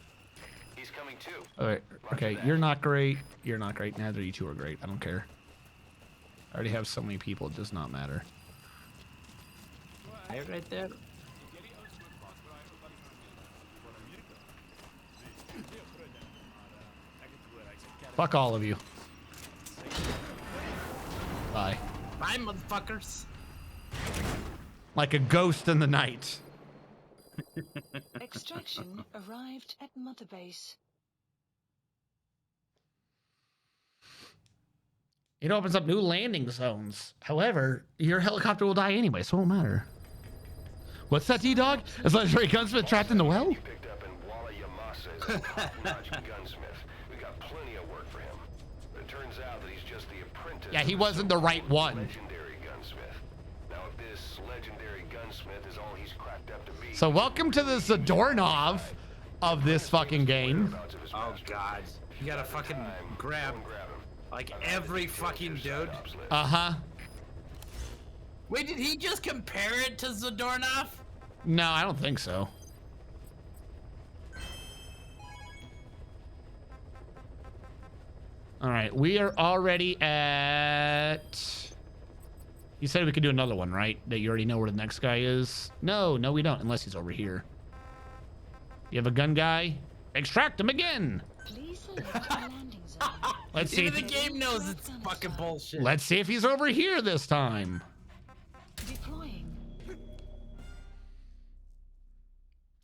He's coming too. All right. Okay, you're not great. You're not great. Neither of you two are great. I don't care. I already have so many people. It does not matter. Right there. Fuck all of you. Bye. Bye, motherfuckers. Like a ghost in the night. Extraction arrived at Mother Base. It opens up new landing zones. However, your helicopter will die anyway, so it won't matter. What's that, D-Dog? Is legendary gunsmith trapped in the well? You picked up in Walla Yamasa is a top-notch gunsmith. We got plenty of work for him. But it turns out that he's just the apprentice. Yeah, he of wasn't the right one. legendary gunsmith. Now, if this legendary gunsmith is all he's cracked up to be. So welcome to the Zadornov of this fucking game. Oh god. You gotta fucking grab like every fucking dude. Uh-huh. Wait, did he just compare it to Zadornov? No, I don't think so. All right, we are already at... You said we could do another one, right? That you already know where the next guy is? No, we don't, unless he's over here. You have a gun guy? Extract him again! Please select a landing zone. Let's see. Even the game knows it's fucking bullshit. Let's see if he's over here this time. Deploying.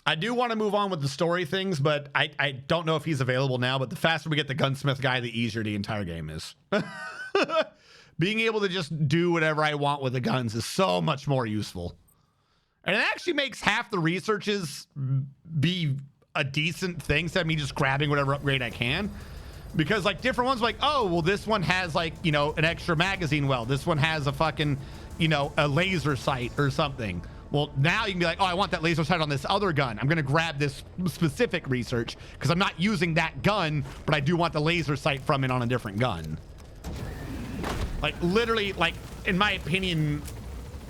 I do want to move on with the story things, but I don't know if he's available now, but the faster we get the gunsmith guy, the easier the entire game is. Being able to just do whatever I want with the guns is so much more useful. And it actually makes half the researches be a decent thing instead of me just grabbing whatever upgrade I can. Because like different ones, like, oh, well, this one has like, you know, an extra magazine well. This one has a fucking, you know, a laser sight or something. Well, now you can be like, oh, I want that laser sight on this other gun. I'm going to grab this specific research because I'm not using that gun, but I do want the laser sight from it on a different gun. Like literally, like, in my opinion,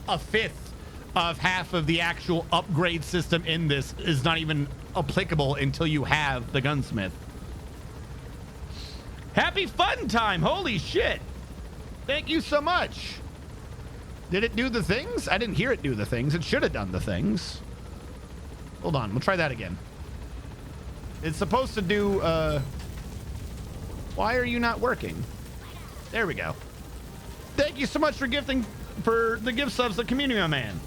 a fifth of half of the actual upgrade system in this is not even applicable until you have the gunsmith. Happy fun time. Holy shit. Thank you so much. Did it do the things? I didn't hear it do the things. It should have done the things. Hold on. We'll try that again. It's supposed to do, why are you not working? There we go. Thank you so much for gifting, for the gift subs, the community, my man.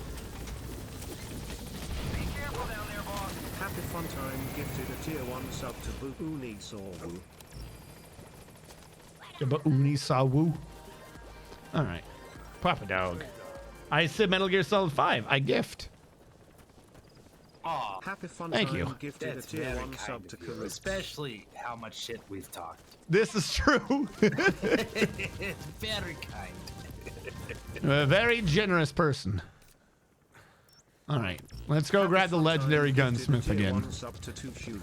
Happy Fun Time gifted a tier 1 sub to Buuni Sawu. Buuni Sawu. All right. Papa Dog. I said Metal Gear Solid 5. I gift. Aw, Happy Fun Thank Time you. gifted that's a tier very 1 kind sub to of you, Karuk. especially how much shit we've talked. This is true. It's very kind. A very generous person. All right. Let's go grab the legendary gunsmith again. Sub to Tushulu.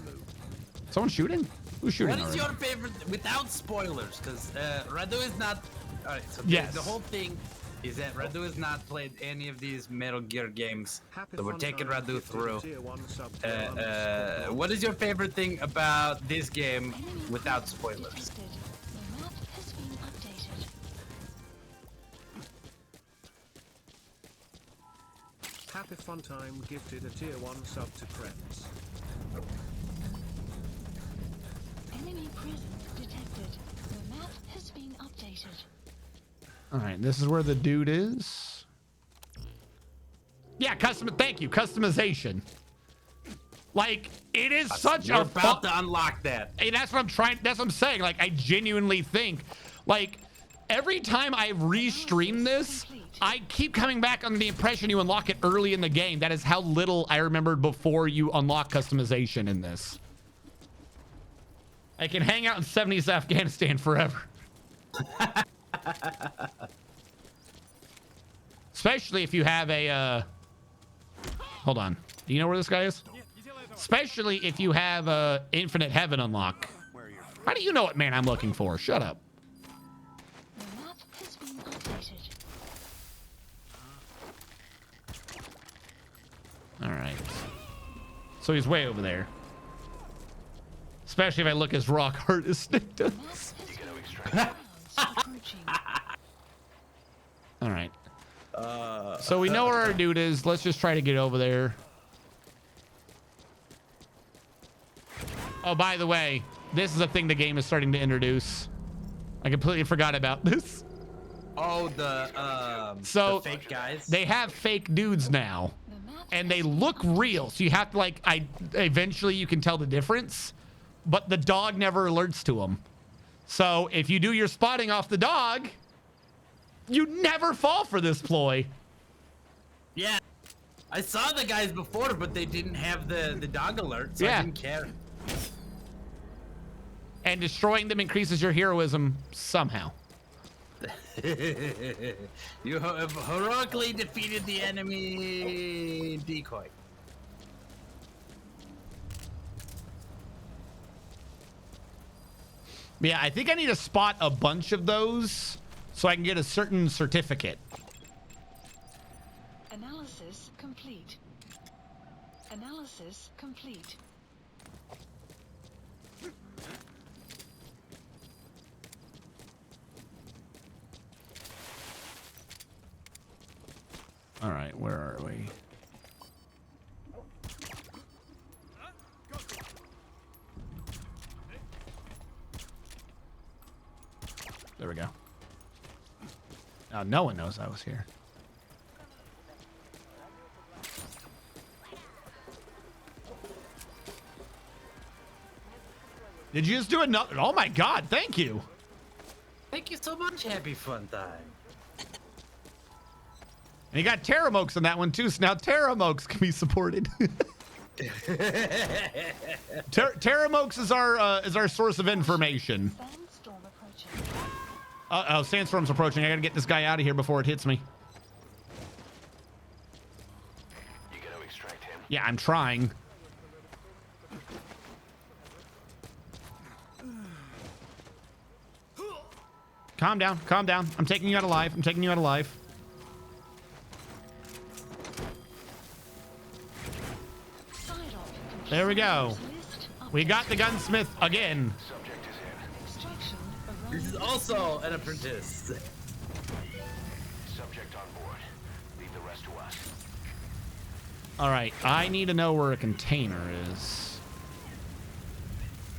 Someone shooting? Who's shooting What is already? your favorite, without spoilers, because Radu is not, alright, so Yes. the whole thing is that Radu has not played any of these Metal Gear games, Happy so we're Fun taking Time Radu gifted a through. tier 1 sub to What is your favorite thing about this game without spoilers? Detected. The map has been updated. Happy Fun Time gifted a tier 1 sub to Krebs. Enemy presence detected. The map has been updated. All right. This is where the dude is. Yeah, thank you. Customization. Like, it is such We're a about to unlock that. Hey, that's what I'm saying. Like, I genuinely think, like, every time I restream this, I keep coming back under the impression you unlock it early in the game. That is how little I remembered before you unlock customization in this. I can hang out in 70s Afghanistan forever. Especially if you have a, hold on. Do you know where this guy is? Especially if you have a Infinite Heaven unlock. How do you know what man I'm looking for? Shut up. The map has been updated. All right. So he's way over there. Especially if I look as rock hard as Snake does. Map has been rounds approaching. All right. So we know where our dude is. Let's just try to get over there. Oh, by the way, this is a thing the game is starting to introduce. I completely forgot about this. Oh, the So fake guys. they have fake dudes now, and they look real. So you have to like, eventually you can tell the difference, but the dog never alerts to them. So if you do your spotting off the dog, you never fall for this ploy. Yeah, I saw the guys before, but they didn't have the dog alert, so Yeah. I didn't care. And destroying them increases your heroism somehow. You have heroically defeated the enemy decoy. Yeah, I think I need to spot a bunch of those so I can get a certain certificate. Analysis complete. Analysis complete. All right, where are we? There we go. Now no one knows I was here. Did you just do another? Oh my God, thank you. Thank you so much. Happy fun time. And you got Terramokes in that one too, so now Terramokes can be supported. Terramokes is our source of information. Sandstorm approaching. Oh, Sandstorm's approaching. I gotta get this guy out of here before it hits me. You gonna extract him? Yeah, I'm trying. Calm down, calm down. I'm taking you out alive. I'm taking you out alive. There we go. We got the gunsmith again. Subject is in. Extraction of This is also an apprentice. Subject on board. Leave the rest to us. All right, I need to know where a container is.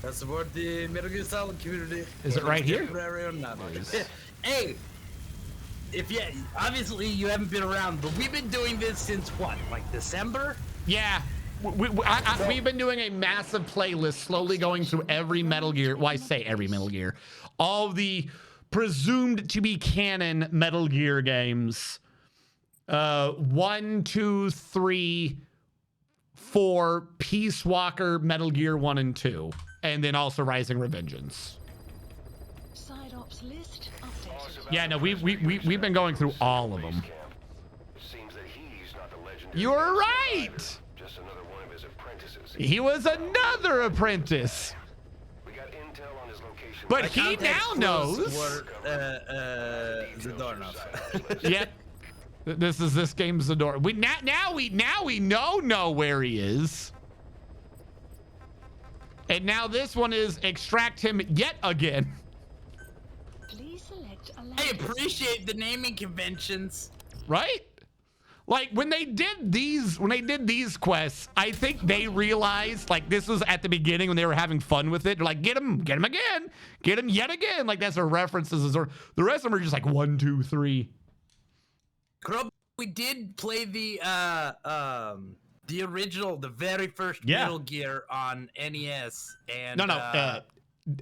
Let's support the Metal Gear Solid community. Is it right here? Temporary or not. It is. Hey, obviously you haven't been around, but we've been doing this since what, like December? Yeah. We've been doing a massive playlist, slowly going through every Metal Gear. Well, I say every Metal Gear. All the presumed to be canon Metal Gear games. 1, 2, 3, 4, Peace Walker, Metal Gear 1 and 2. And then also Rising Revengeance. Side ops list updated. Yeah, no, we've been going through all of them. Seems that he's not the legendary. You're right. Just another one of his apprentices. He was another apprentice. We got intel on his location. But he now knows. Zadornov. Yep. This game's the door. Now we know where he is. And now this one is extract him yet again. Please select a I appreciate the naming conventions. Right? Like when they did these quests, I think they realized like this was at the beginning when they were having fun with it. They're like, get him again, get him yet again. Like that's their references. Or the rest of them are just like 1, 2, 3. We did play the original, the very first Yeah. Metal Gear on NES, and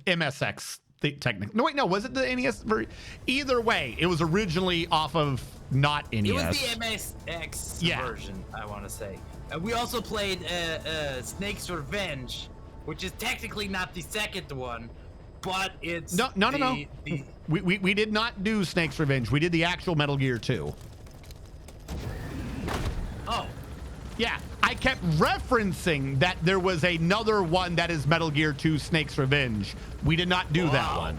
MSX. Technically, no, wait, no, was it the NES? Either way, it was originally off of not NES. it was the MSX version, I want to say. We also played Snake's Revenge, which is technically not the second one, but it's No. We did not do Snake's Revenge. We did the actual Metal Gear 2. Oh. Yeah, I kept referencing that there was another one that is Metal Gear 2 Snake's Revenge. We did not do that one.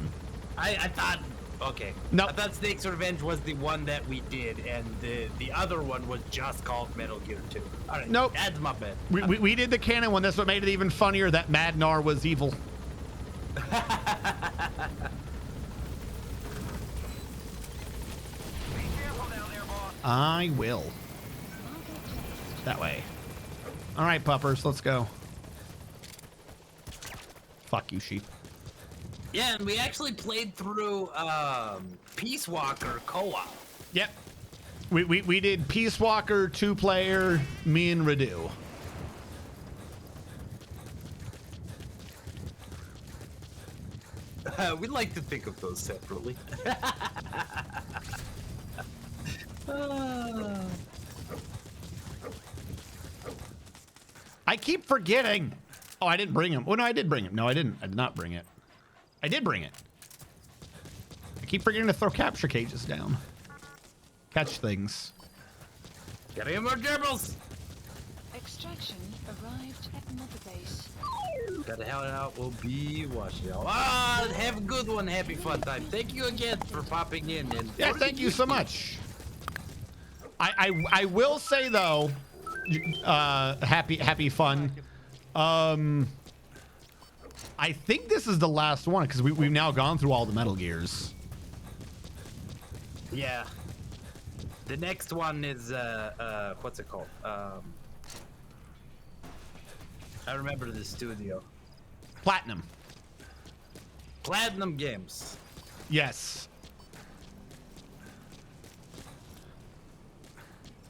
I thought, okay. No. I thought Snake's Revenge was the one that we did, and the other one was just called Metal Gear 2. All right, Nope. That's my bad. We did the canon one. That's what made it even funnier that Madnar was evil. I will. That way. All right, puppers, let's go. Fuck you, sheep. Yeah, and we actually played through Peace Walker co-op. Yep. We did Peace Walker 2-player, me and Radu. We like to think of those separately. I keep forgetting. Oh, I didn't bring him. Oh, no, I did bring him. No, I didn't. I did not bring it. I did bring it. I keep forgetting to throw capture cages down. Catch things. Get him more gerbils! Extraction arrived at Mother Base. Gotta hell out. We'll be watching out. Ah, have a good one. Happy fun time. Thank you again for popping in. And Yeah, thank you so much. I will say though, happy fun. I think this is the last one because we've now gone through all the Metal Gears. Yeah. The next one is what's it called? I remember the studio. Platinum. Platinum Games. Yes.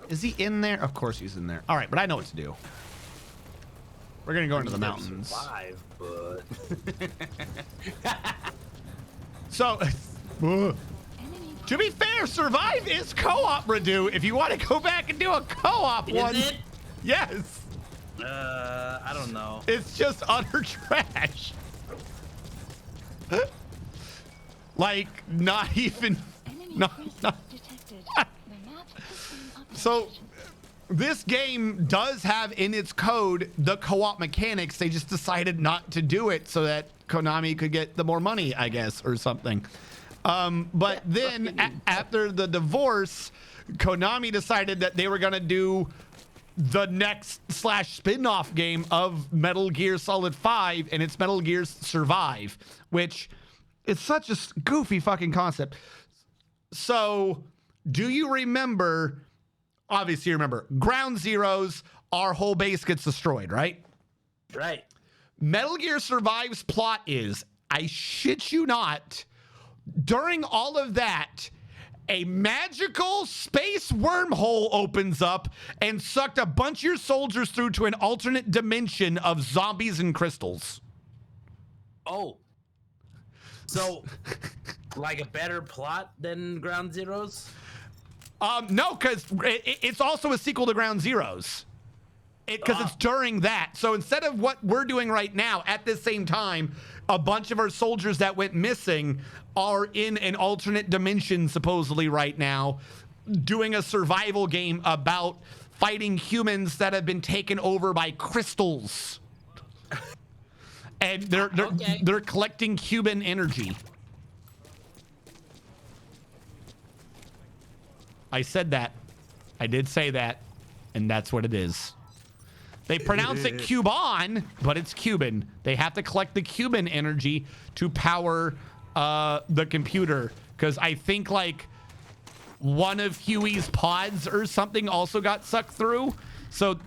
Is he in there? Of course he's in there. All right, but I know what to do. We're gonna go into the mountains. Survive, but So, to be fair, Survive is co-op, Radu. If you want to go back and do a co-op one, is it? yes. I don't know. It's just utter trash. Like, not even. Not. Detected. The map has been updated. So, this game does have in its code the co-op mechanics. They just decided not to do it so that Konami could get the more money, I guess, or something. But then after the divorce, Konami decided that they were going to do the next / spin-off game of Metal Gear Solid 5, and it's Metal Gear Survive, which is such a goofy fucking concept. So, do you remember, obviously you remember, Ground Zeroes, our whole base gets destroyed, right? Right. Metal Gear Survive's plot is, I shit you not, during all of that, a magical space wormhole opens up and sucked a bunch of your soldiers through to an alternate dimension of zombies and crystals. Oh. So, like a better plot than Ground Zeroes? No, because it's also a sequel to Ground Zeroes. Because it's during that. So instead of what we're doing right now, at the same time, a bunch of our soldiers that went missing are in an alternate dimension, supposedly right now, doing a survival game about fighting humans that have been taken over by crystals. And they're collecting Cuban energy. I said that. I did say that. And that's what it is. They pronounce it Cuban, but it's Cuban. They have to collect the Cuban energy to power the computer. Because I think like one of Huey's pods or something also got sucked through. So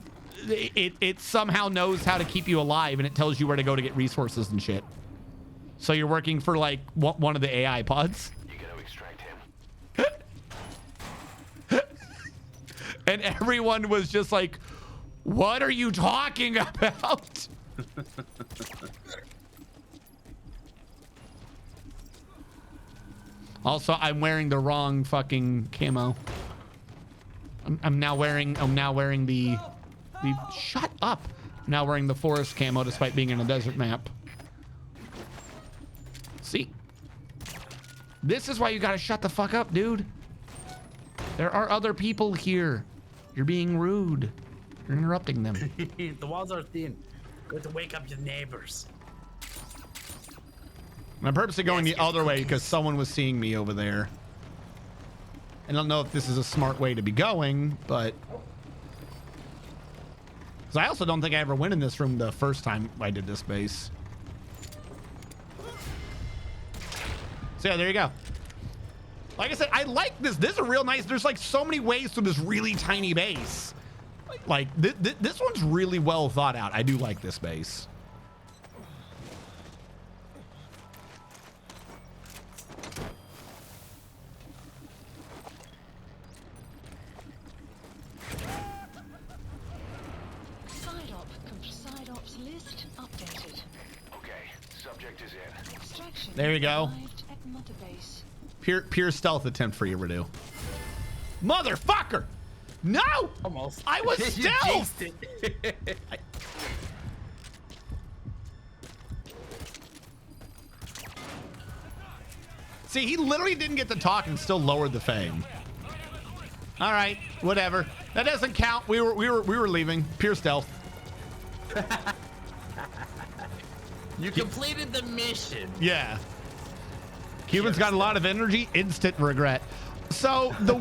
it somehow knows how to keep you alive, and it tells you where to go to get resources and shit. So you're working for like one of the AI pods. You gotta extract him. And everyone was just like, what are you talking about? Also, I'm wearing the wrong fucking camo. I'm now wearing the shut up. I'm now wearing the forest camo despite being in a desert map. See? This is why you gotta shut the fuck up, dude. There are other people here. You're being rude. You're interrupting them. The walls are thin. Go to wake up your neighbors. I'm purposely going the other way because someone was seeing me over there. I don't know if this is a smart way to be going, but... Because I also don't think I ever went in this room the first time I did this base. So yeah, there you go. Like I said, I like this. This is a real nice... There's like so many ways to this really tiny base. Like, this one's really well thought out. I do like this base. Ops list updated. Okay, subject is in. Extraction There you go. arrived at Mother Base. Pure stealth attempt for you, Redu. Motherfucker! No! Almost. I was You stealth! jinxed it. See, he literally didn't get to talk and still lowered the fame. All right, whatever. That doesn't count. We were leaving. Pure stealth. You completed the mission. Yeah. Humans got a lot of energy, instant regret. So the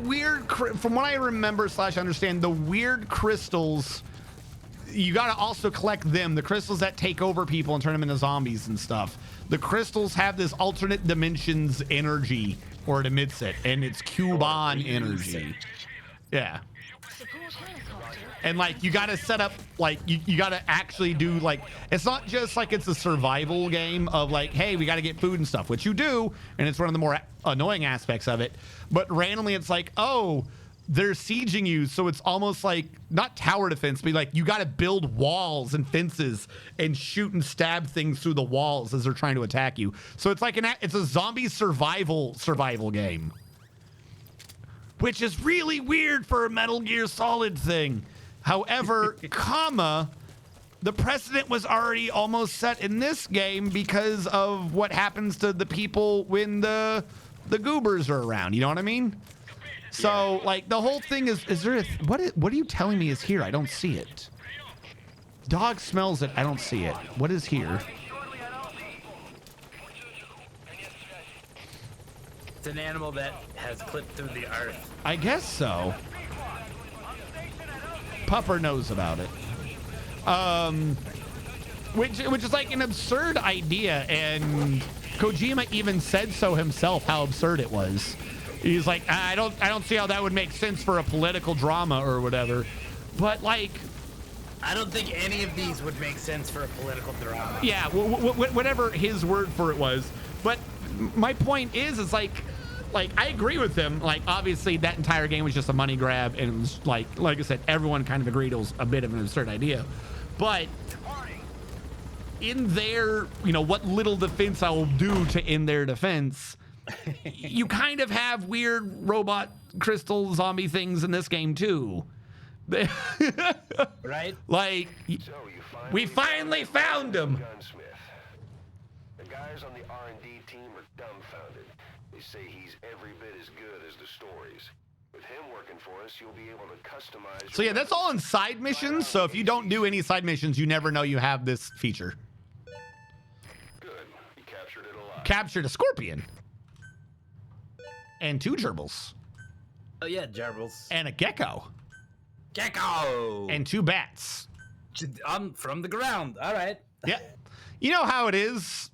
weird, from what I remember / understand, the weird crystals, you got to also collect them. The crystals that take over people and turn them into zombies and stuff. The crystals have this alternate dimensions energy, or it emits it, and it's Cuban energy. Yeah. Support helicopter. And like you got to set up like you got to actually do like it's not just like it's a survival game of like, hey, we got to get food and stuff, which you do, and it's one of the more annoying aspects of it. But randomly it's like, oh, they're sieging you, so it's almost like not tower defense, but like you got to build walls and fences and shoot and stab things through the walls as they're trying to attack you. So it's like it's a zombie survival game, which is really weird for a Metal Gear Solid thing. However, the precedent was already almost set in this game because of what happens to the people when the goobers are around. You know what I mean? So, like, the whole thing is there what are you telling me is here? I don't see it. Dog smells it. I don't see it. What is here? It's an animal that has clipped through the earth. I guess so. Pupper knows about it. Which is like an absurd idea, and Kojima even said so himself how absurd it was. He's like, I don't see how that would make sense for a political drama or whatever. But like, I don't think any of these would make sense for a political drama. yeah, whatever his word for it was. But my point is like I agree with him. Like, obviously that entire game was just a money grab, and it was like I said, everyone kind of agreed it was a bit of an absurd idea. But in their, what little defense I will do to end their defense, you kind of have weird robot crystal zombie things in this game too. Right? Like, we finally found him. Gunsmith. The guys on the R&D team are dumbfounded. They say he's every bit as good as the stories. With him working for us, you'll be able to customize. So yeah, that's all in side missions. So if you don't do any side missions, you never know you have this feature. Good. You captured it alive. Captured a scorpion. And 2 gerbils. Oh yeah, gerbils. And a gecko. Gecko. And 2 bats. From the ground. All right. Yeah. You know how it is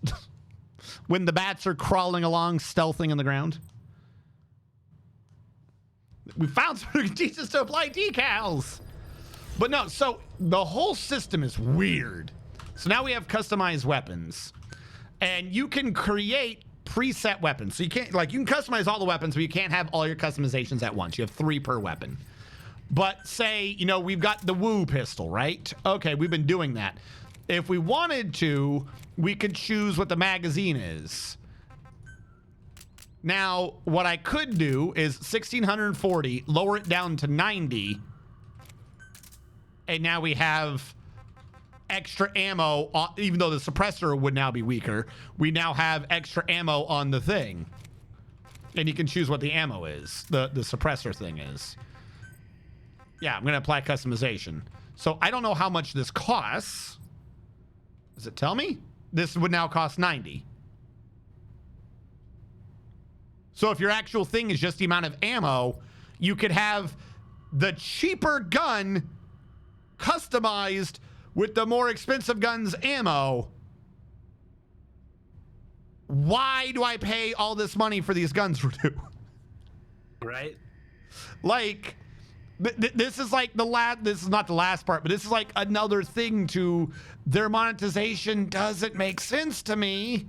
when the bats are crawling along, stealthing on the ground? We found someone who can teach us to apply decals. But no, so the whole system is weird. So now we have customized weapons. And you can create preset weapons. So you can't, you can customize all the weapons, but you can't have all your customizations at once. You have 3 per weapon. But say, we've got the Woo pistol, right? Okay, we've been doing that. If we wanted to, we could choose what the magazine is. Now, what I could do is 1640, lower it down to 90, and now we have extra ammo, even though the suppressor would now be weaker. We now have extra ammo on the thing. And you can choose what the ammo is, the suppressor thing is. Yeah, I'm going to apply customization. So I don't know how much this costs. Does it tell me? This would now cost 90. So if your actual thing is just the amount of ammo, you could have the cheaper gun customized with the more expensive gun's ammo. Why do I pay all this money for these guns, Redu? Right? Like, this is like this is not the last part, but this is like another thing to their monetization doesn't make sense to me.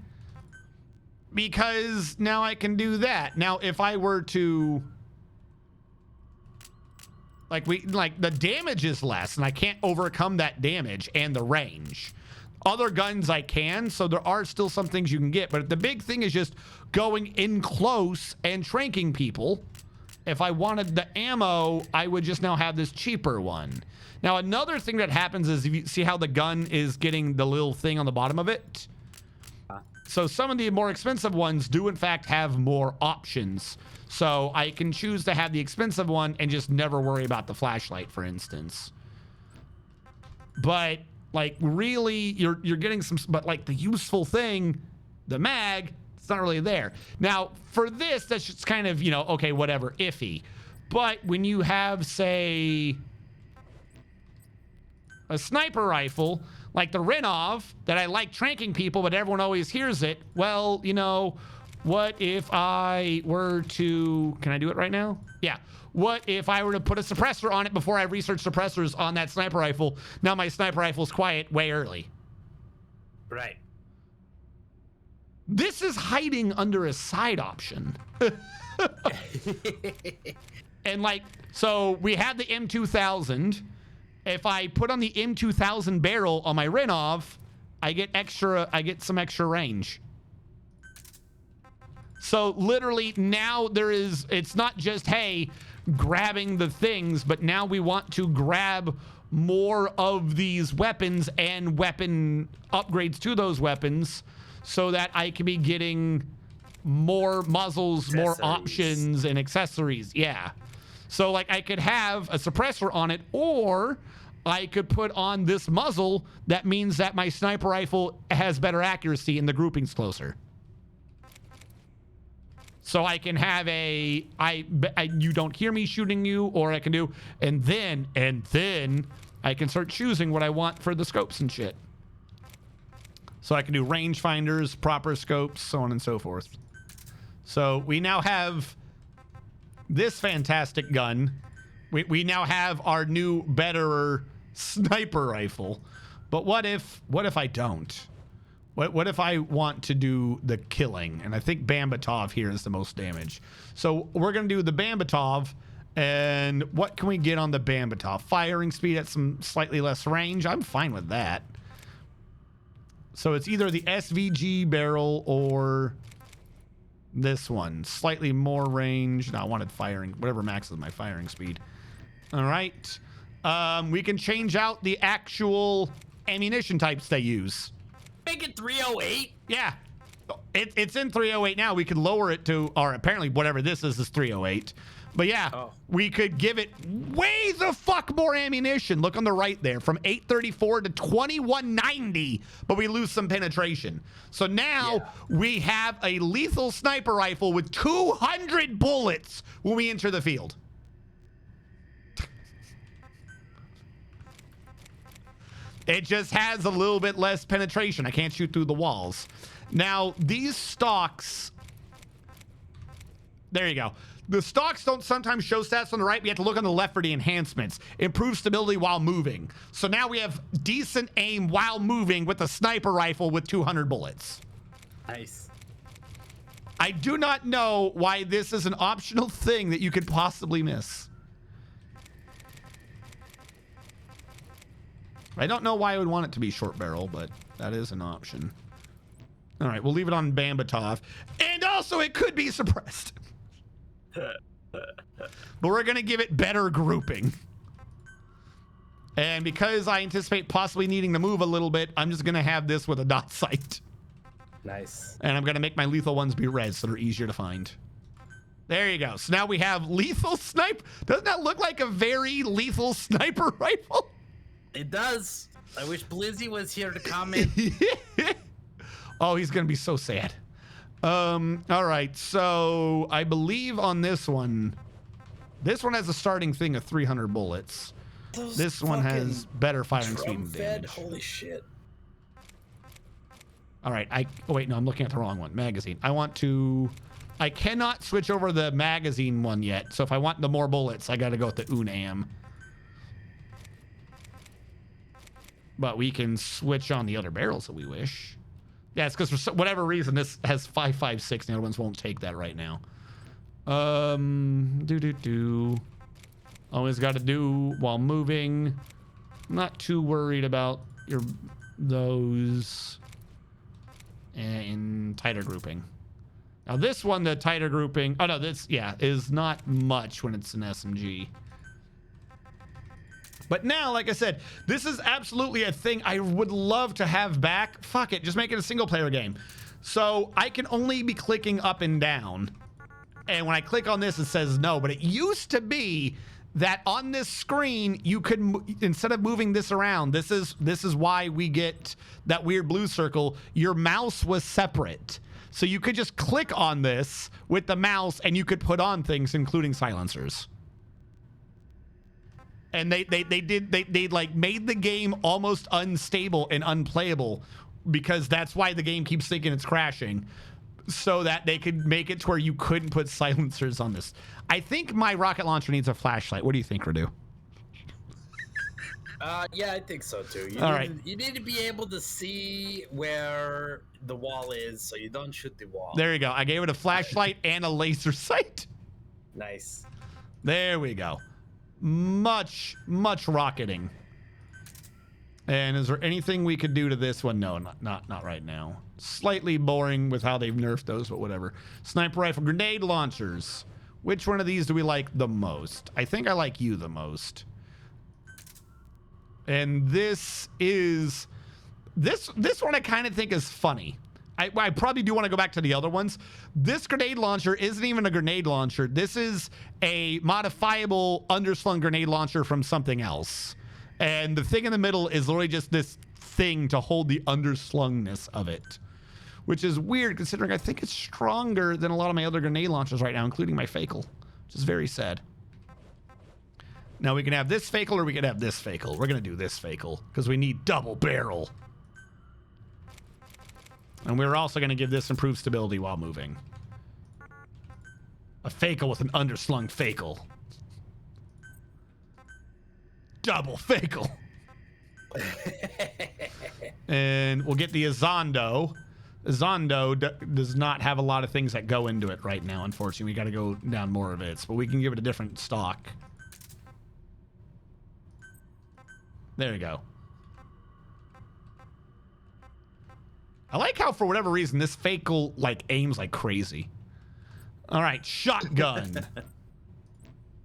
Because now I can do that. Now, if I were to... Like the damage is less, and I can't overcome that damage and the range. Other guns I can, so there are still some things you can get, but the big thing is just going in close and tranking people. If I wanted the ammo, I would just now have this cheaper one. Now, another thing that happens is, if you see how the gun is getting the little thing on the bottom of it? So some of the more expensive ones do, in fact, have more options. So I can choose to have the expensive one and just never worry about the flashlight, for instance. But, like, really, you're getting some... But, like, the useful thing, the mag... It's not really there. Now, for this, that's just kind of, you know, okay, whatever, iffy. But when you have, say, a sniper rifle, like the Renov, that I like tranking people, but everyone always hears it, well, you know, what if I were to... Can I do it right now? Yeah. What if I were to put a suppressor on it before I research suppressors on that sniper rifle? Now my sniper rifle's quiet way early. Right. This is hiding under a side option. And like, so we have the M2000. If I put on the M2000 barrel on my Renov, I get some extra range. So literally now it's not just, hey, grabbing the things, but now we want to grab more of these weapons and weapon upgrades to those weapons, so that I can be getting more muzzles, more options, and accessories. Yeah. So, like, I could have a suppressor on it, or I could put on this muzzle that means that my sniper rifle has better accuracy and the grouping's closer. So I can have you don't hear me shooting you, or I can do, and then I can start choosing what I want for the scopes and shit. So I can do rangefinders, proper scopes, so on and so forth. So we now have this fantastic gun. We now have our new, better sniper rifle. But what if I don't? What if I want to do the killing? And I think Bambatov here is the most damage. So we're going to do the Bambatov. And what can we get on the Bambatov? Firing speed at some slightly less range. I'm fine with that. So it's either the SVG barrel or this one. Slightly more range. No, I wanted firing. Whatever maxes my firing speed. All right. We can change out the actual ammunition types they use. Make it 308? Yeah. It's in 308 now. We could lower it to, or apparently whatever this is 308. But yeah, we could give it way the fuck more ammunition. Look on the right there, from 834 to 2190, but we lose some penetration. So now we have a lethal sniper rifle with 200 bullets when we enter the field. It just has a little bit less penetration. I can't shoot through the walls. Now, these stocks, there you go. The stocks don't sometimes show stats on the right. We have to look on the left for the enhancements. Improve stability while moving. So now we have decent aim while moving with a sniper rifle with 200 bullets. Nice. I do not know why this is an optional thing that you could possibly miss. I don't know why I would want it to be short barrel, but that is an option. All right, we'll leave it on Bambatov. And also, it could be suppressed. But we're going to give it better grouping. And because I anticipate possibly needing to move a little bit, I'm just going to have this with a dot sight. Nice. And I'm going to make my lethal ones be red so they're easier to find. There you go. So now we have lethal sniper. Doesn't that look like a very lethal sniper rifle? It does. I wish Blizzy was here to comment. Oh, he's going to be so sad. All right, so I believe on this one has a starting thing of 300 bullets. This one has better firing speed and damage. Holy shit. All right, oh wait, no, I'm looking at the wrong one. Magazine. I cannot switch over the magazine one yet. So if I want the more bullets, I got to go with the UNAM. But we can switch on the other barrels if we wish. Yeah, it's because for whatever reason, this has 5.56, and the other ones won't take that right now. Always got to do while moving. Not too worried about those in tighter grouping. Now this one, the tighter grouping, oh no, this, yeah, is not much when it's an SMG. But now, like I said, this is absolutely a thing I would love to have back. Fuck it, just make it a single player game. So I can only be clicking up and down. And when I click on this, it says no. But it used to be that on this screen, you could, instead of moving this around, this is why we get that weird blue circle. Your mouse was separate. So you could just click on this with the mouse and you could put on things, including silencers. And they like made the game almost unstable and unplayable because that's why the game keeps thinking it's crashing, so that they could make it to where you couldn't put silencers on this. I think my rocket launcher needs a flashlight. What do you think, Radu? Yeah, I think so too. You need to be able to see where the wall is so you don't shoot the wall. There you go. I gave it a flashlight and a laser sight. Nice. There we go. Much rocketing. And is there anything we could do to this one? No, not right now. Slightly boring with how they've nerfed those, but whatever. Sniper rifle, grenade launchers. Which one of these do we like the most? I think I like you the most. And this one I kind of think is funny. I probably do want to go back to the other ones. This grenade launcher isn't even a grenade launcher. This is a modifiable underslung grenade launcher from something else. And the thing in the middle is literally just this thing to hold the underslungness of it, which is weird considering I think it's stronger than a lot of my other grenade launchers right now, including my Fakel, which is very sad. Now we can have this Fakel or we can have this Fakel. We're going to do this Fakel because we need double barrel. And we're also going to give this improved stability while moving. A Fakel with an underslung Fakel. Double Fakel. And we'll get the Azondo. Azondo does not have a lot of things that go into it right now, unfortunately. We got to go down more of it, but we can give it a different stock. There you go. I like how, for whatever reason, this Fakel, like, aims like crazy. All right, shotgun.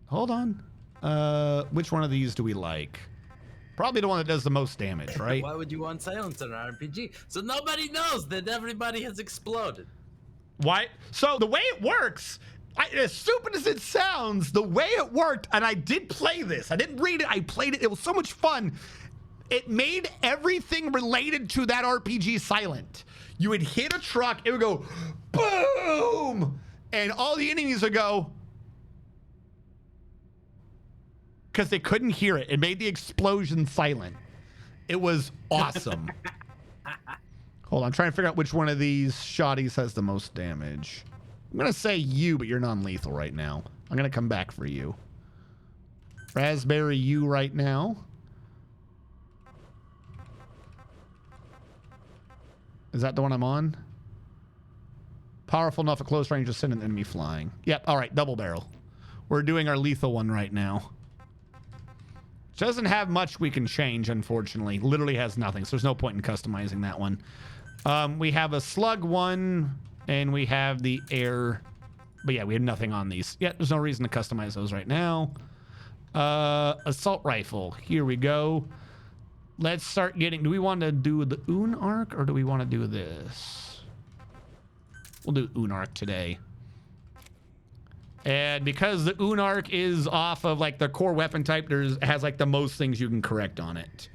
Hold on. Which one of these do we like? Probably the one that does the most damage, right? Why would you want silence in an RPG? So nobody knows that everybody has exploded. Why? So the way it works, as stupid as it sounds, the way it worked, and I did play this. I didn't read it. I played it. It was so much fun. It made everything related to that RPG silent. You would hit a truck, it would go boom, and all the enemies would go, because they couldn't hear it. It made the explosion silent. It was awesome. Hold on, I'm trying to figure out which one of these shotties has the most damage. I'm gonna say you, but you're non-lethal right now. I'm gonna come back for you. Raspberry you right now. Is that the one I'm on? Powerful enough at close range to send an enemy flying. Yep, all right, double barrel. We're doing our lethal one right now. Doesn't have much we can change, unfortunately. Literally has nothing, so there's no point in customizing that one. We have a slug one, and we have the air. But yeah, we have nothing on these. Yeah, there's no reason to customize those right now. Assault rifle. Here we go. Let's start getting... Do we want to do the Unark, or do we want to do this? We'll do Unark today. And because the Unark is off of like the core weapon type, has like the most things you can correct on it.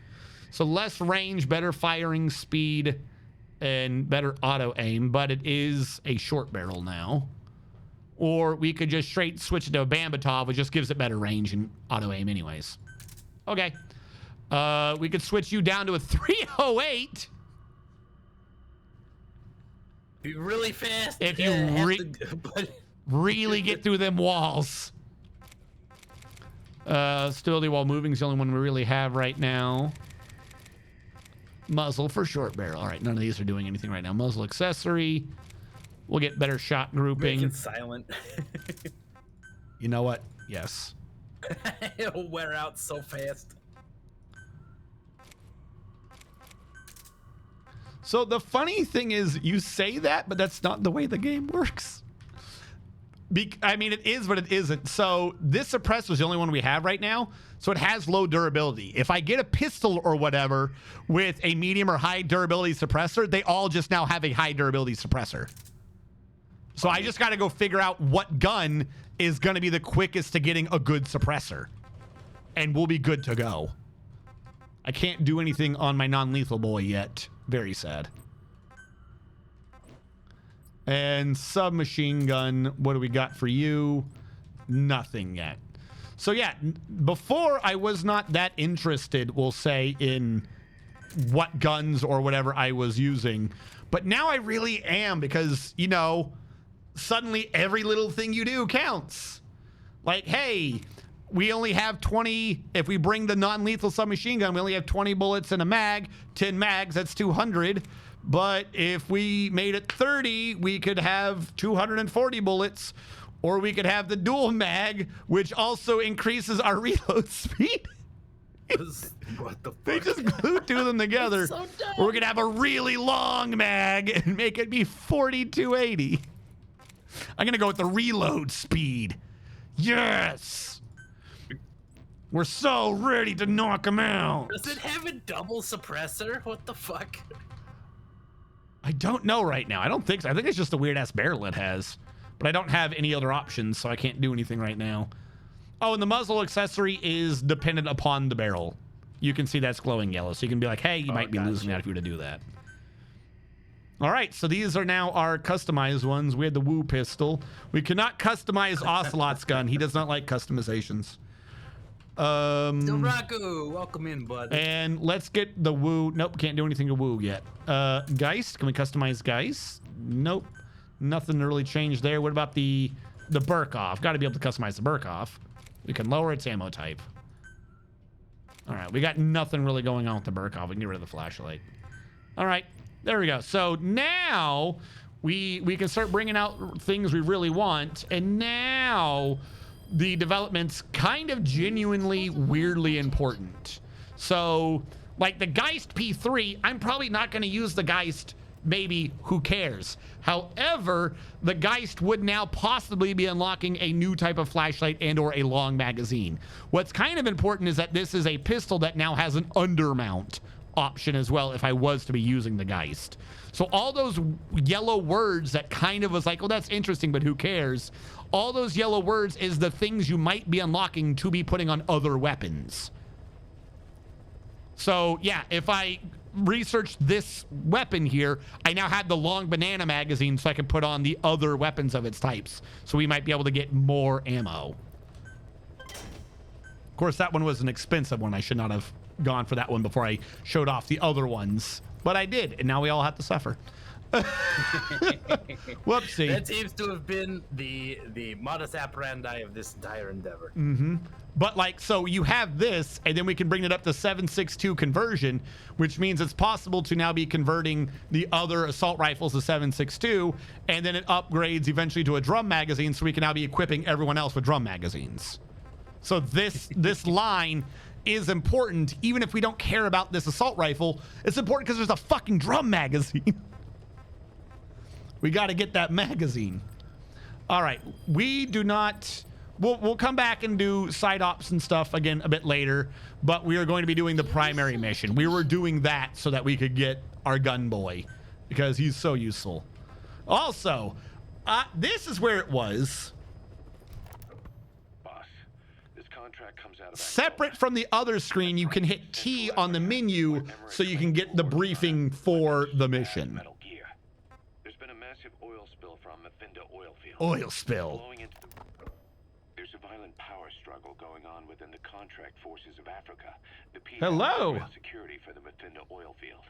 So less range, better firing speed, and better auto aim, but it is a short barrel now. Or we could just straight switch it to a Bambatov, which just gives it better range and auto aim anyways. Okay. We could switch you down to a 308. Be really fast. If you really get through them walls. Stability while moving is the only one we really have right now. Muzzle for short barrel. All right, none of these are doing anything right now. Muzzle accessory. We'll get better shot grouping. Make it silent. You know what? Yes. It'll wear out so fast. So the funny thing is, you say that, but that's not the way the game works. I mean, it is, but it isn't. So this suppressor is the only one we have right now. So it has low durability. If I get a pistol or whatever with a medium or high durability suppressor, they all just now have a high durability suppressor. So I just got to go figure out what gun is going to be the quickest to getting a good suppressor. And we'll be good to go. I can't do anything on my non-lethal boy yet. Very sad. And submachine gun, what do we got for you? Nothing yet. So yeah, before I was not that interested, we'll say, in what guns or whatever I was using. But now I really am because, you know, suddenly every little thing you do counts. Like, hey, we only have 20, if we bring the non-lethal submachine gun, we only have 20 bullets in a mag, 10 mags, that's 200. But if we made it 30, we could have 240 bullets, or we could have the dual mag, which also increases our reload speed. What the fuck? They just glue two of them together. So dumb. Or we could have a really long mag and make it be 4280. I'm gonna go with the reload speed. Yes! We're so ready to knock him out. Does it have a double suppressor? What the fuck? I don't know right now. I don't think so. I think it's just a weird ass barrel it has. But I don't have any other options, so I can't do anything right now. Oh, and the muzzle accessory is dependent upon the barrel. You can see that's glowing yellow, so you can be like, hey, you might be losing that if you were to do that. All right, so these are now our customized ones. We had the Woo pistol. We cannot customize Ocelot's gun. He does not like customizations. Doraku, welcome in, bud. And let's get the Woo. Nope, can't do anything to Woo yet. Geist, can we customize Geist? Nope, nothing to really change there. What about the Burkhoff? Got to be able to customize the Burkhoff. We can lower its ammo type. All right, we got nothing really going on with the Burkhoff. We can get rid of the flashlight. All right, there we go. So now we can start bringing out things we really want. And now the development's kind of genuinely weirdly important. So like the Geist P3, I'm probably not going to use the Geist. Maybe, who cares? However, the Geist would now possibly be unlocking a new type of flashlight and or a long magazine. What's kind of important is that this is a pistol that now has an undermount option as well if I was to be using the Geist. So all those yellow words that kind of was like, well, that's interesting, but who cares? All those yellow words is the things you might be unlocking to be putting on other weapons. So yeah, if I researched this weapon here, I now had the long banana magazine so I can put on the other weapons of its types. So we might be able to get more ammo. Of course, that one was an expensive one. I should not have gone for that one before I showed off the other ones. But I did, and now we all have to suffer. Whoopsie. That seems to have been the modus operandi of this entire endeavor. Mm-hmm. But like, so you have this, and then we can bring it up to 7.62 conversion, which means it's possible to now be converting the other assault rifles to 7.62, and then it upgrades eventually to a drum magazine, so we can now be equipping everyone else with drum magazines. So this line is important, even if we don't care about this assault rifle. It's important because there's a fucking drum magazine. We got to get that magazine. All right, we do not. We'll come back and do side ops and stuff again a bit later, but we are going to be doing the primary mission. We were doing that so that we could get our gun boy because he's so useful. Also, this is where it was. Boss, this contract comes out of Separate from the other screen, you can hit T on the menu so you can get the briefing for the mission. Metal Gear. There's been a massive oil spill from Mephinda oil field. Oil spill. Blowing into the... There's a violent power struggle going on within the contract forces of Africa. The PA Hello. security for the Mephinda oil field.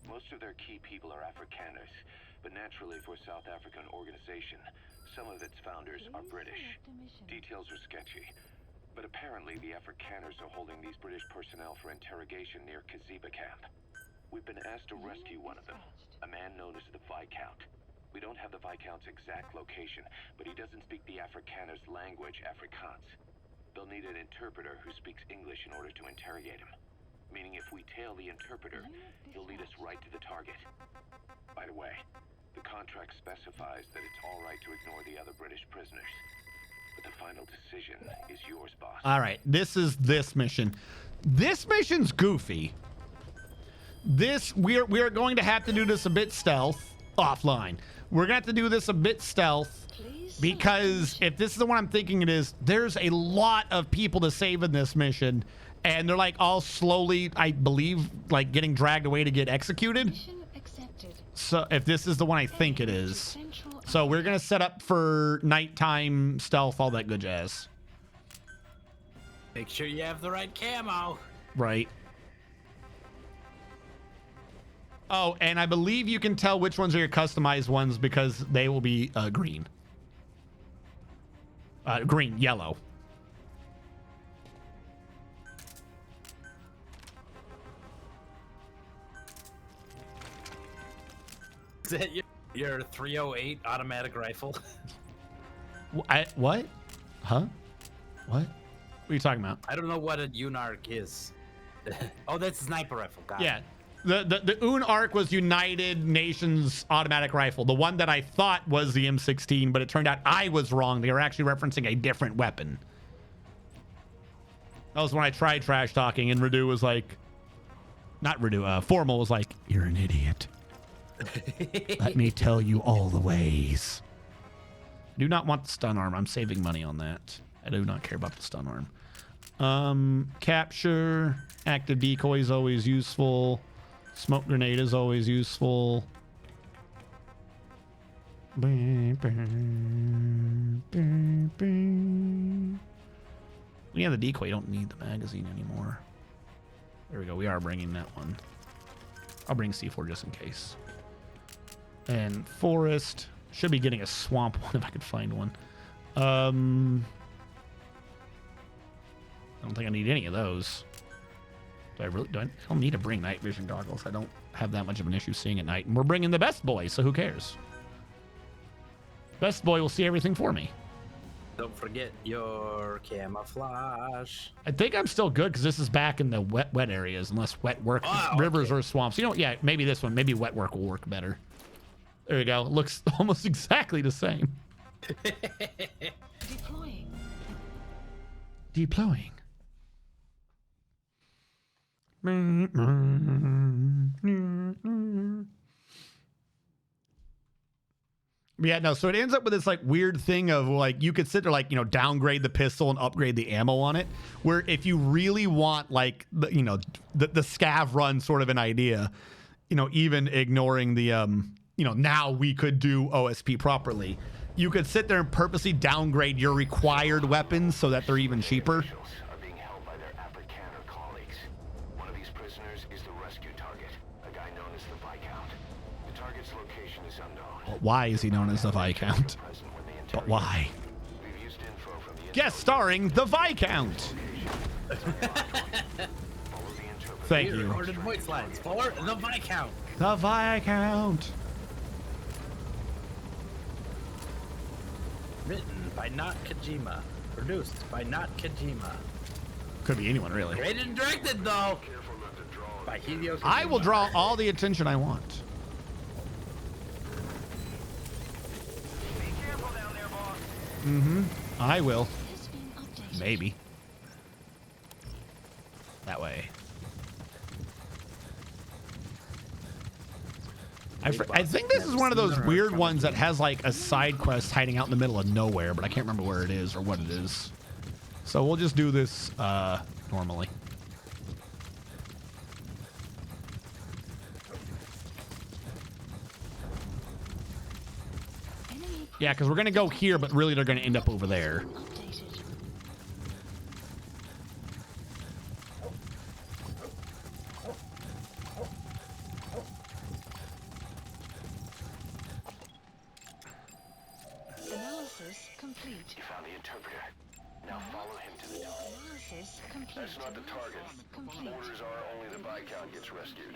Most of their key people are Afrikaners, but naturally for a South African organization, some of its founders are British. Details are sketchy, but apparently the Afrikaners are holding these British personnel for interrogation near Kaziba camp. We've been asked to rescue one of them, a man known as the Viscount. We don't have the Viscount's exact location, but he doesn't speak the Afrikaners' language, Afrikaans. they'll need an interpreter who speaks English in order to interrogate him. Meaning if we tail the interpreter, he'll lead us right to the target. By the way, the contract specifies that it's all right to ignore the other British prisoners. But the final decision is yours, boss. All right, this is this mission. This mission's goofy. We're going to have to do this a bit stealth offline. We're gonna have to do this a bit stealth because if this is the one I'm thinking it is, there's a lot of people to save in this mission, and they're like all slowly, I believe, like getting dragged away to get executed. Mission accepted. So if this is the one I think it is, so we're gonna set up for nighttime stealth, all that good jazz. Make sure you have the right camo. Right. Oh, and I believe you can tell which ones are your customized ones because they will be green. Green, yellow. Is that your 308 automatic rifle? What? Huh? What? What are you talking about? I don't know what a UNARC is. Oh, that's a sniper rifle. Got Yeah. it. The UNARC was United Nations automatic rifle. The one that I thought was the M16, but it turned out I was wrong. They were actually referencing a different weapon. That was when I tried trash talking, and Radu was like, not Radu, Formal was like, "You're an idiot. Let me tell you all the ways." I do not want the stun arm. I'm saving money on that. I do not care about the stun arm. Capture, active decoy is always useful. Smoke grenade is always useful. Yeah, the decoy, you don't need the magazine anymore. There we go. We are bringing that one. I'll bring C4 just in case. And forest. Should be getting a swamp one if I could find one. I don't think I need any of those. Do I really? I don't need to bring night vision goggles. I don't have that much of an issue seeing at night. And we're bringing the best boy, so who cares? Best boy will see everything for me. Don't forget your camouflage. I think I'm still good because this is back in the wet areas, unless wet work, rivers or swamps. You know, yeah, maybe this one, maybe wet work will work better. There you go. It looks almost exactly the same. Deploying. Deploying. Yeah, no, so it ends up with this like weird thing of like you could sit there like, you know, downgrade the pistol and upgrade the ammo on it, where if you really want like the, you know, the scav run sort of an idea, you know, even ignoring the you know, now we could do OSP properly, you could sit there and purposely downgrade your required weapons so that they're even cheaper. Are being held by their Afrikaner colleagues. One of these prisoners is the rescue target, a guy known as the Viscount. The target's location is unknown. Well, why is he known as the Viscount? But why? We've used info from the Guest starring the Viscount. Thank you. Recorded voice lines for the Viscount. The Viscount. Written by Not Kojima. Produced by Not Kojima. Could be anyone, really. Created and directed, though, by Hideo Kojima. I will draw all the attention I want. Be careful down there, boss. Mm-hmm. I will. Has been updated. Maybe. That way. I think this is one of those weird ones that has like a side quest hiding out in the middle of nowhere, but I can't remember where it is or what it is. So we'll just do this normally. Yeah, because we're going to go here, but really they're going to end up over there. Updated. Analysis complete. You found the interpreter. Now follow him to the door. Analysis complete. That's not the target. Complete. Orders are only the Viscount gets rescued.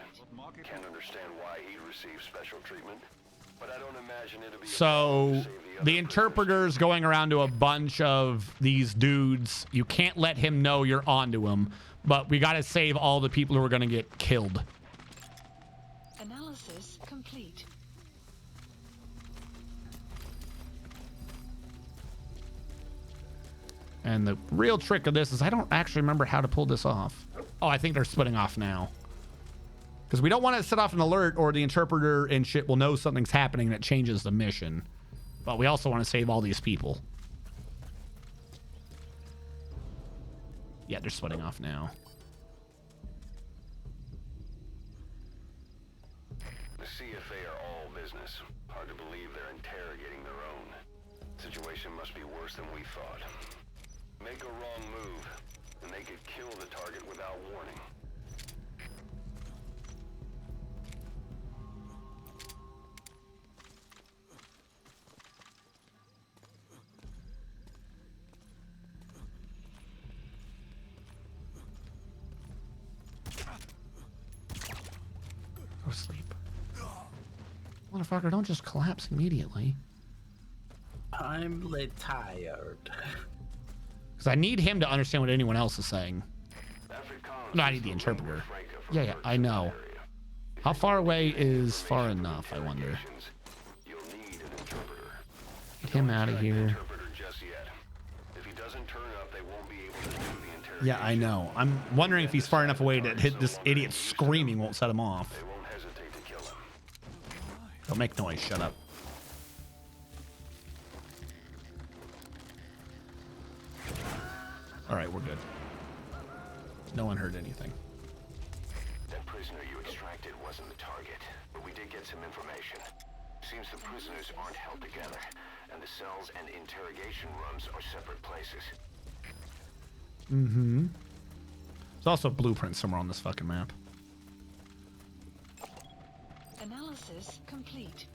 Can't understand why he receives special treatment, but I don't imagine it'll be. So the interpreter's going around to a bunch of these dudes. You can't let him know you're onto him, but we got to save all the people who are going to get killed. Analysis complete. And the real trick of this is I don't actually remember how to pull this off. Oh, I think they're splitting off now. Because we don't want to set off an alert or the interpreter and shit will know something's happening that changes the mission. But we also want to save all these people. Yeah, they're splitting off now. The CFA are all business. Hard to believe they're interrogating their own. Situation must be worse than we thought. Make a wrong move, and they could kill the target without warning. Go to sleep. Motherfucker, don't just collapse immediately. I'm tired. Because I need him to understand what anyone else is saying. No, I need the interpreter. Yeah, I know. How far away is far enough, I wonder? Get him out of here. Yeah, I know. I'm wondering if he's far enough away to hit this idiot screaming won't set him off. Don't make noise, shut up. Alright, we're good. No one heard anything. That prisoner you extracted wasn't the target, but we did get some information. Seems the prisoners aren't held together, and the cells and interrogation rooms are separate places. Mm-hmm. There's also a blueprint somewhere on this fucking map. Analysis complete.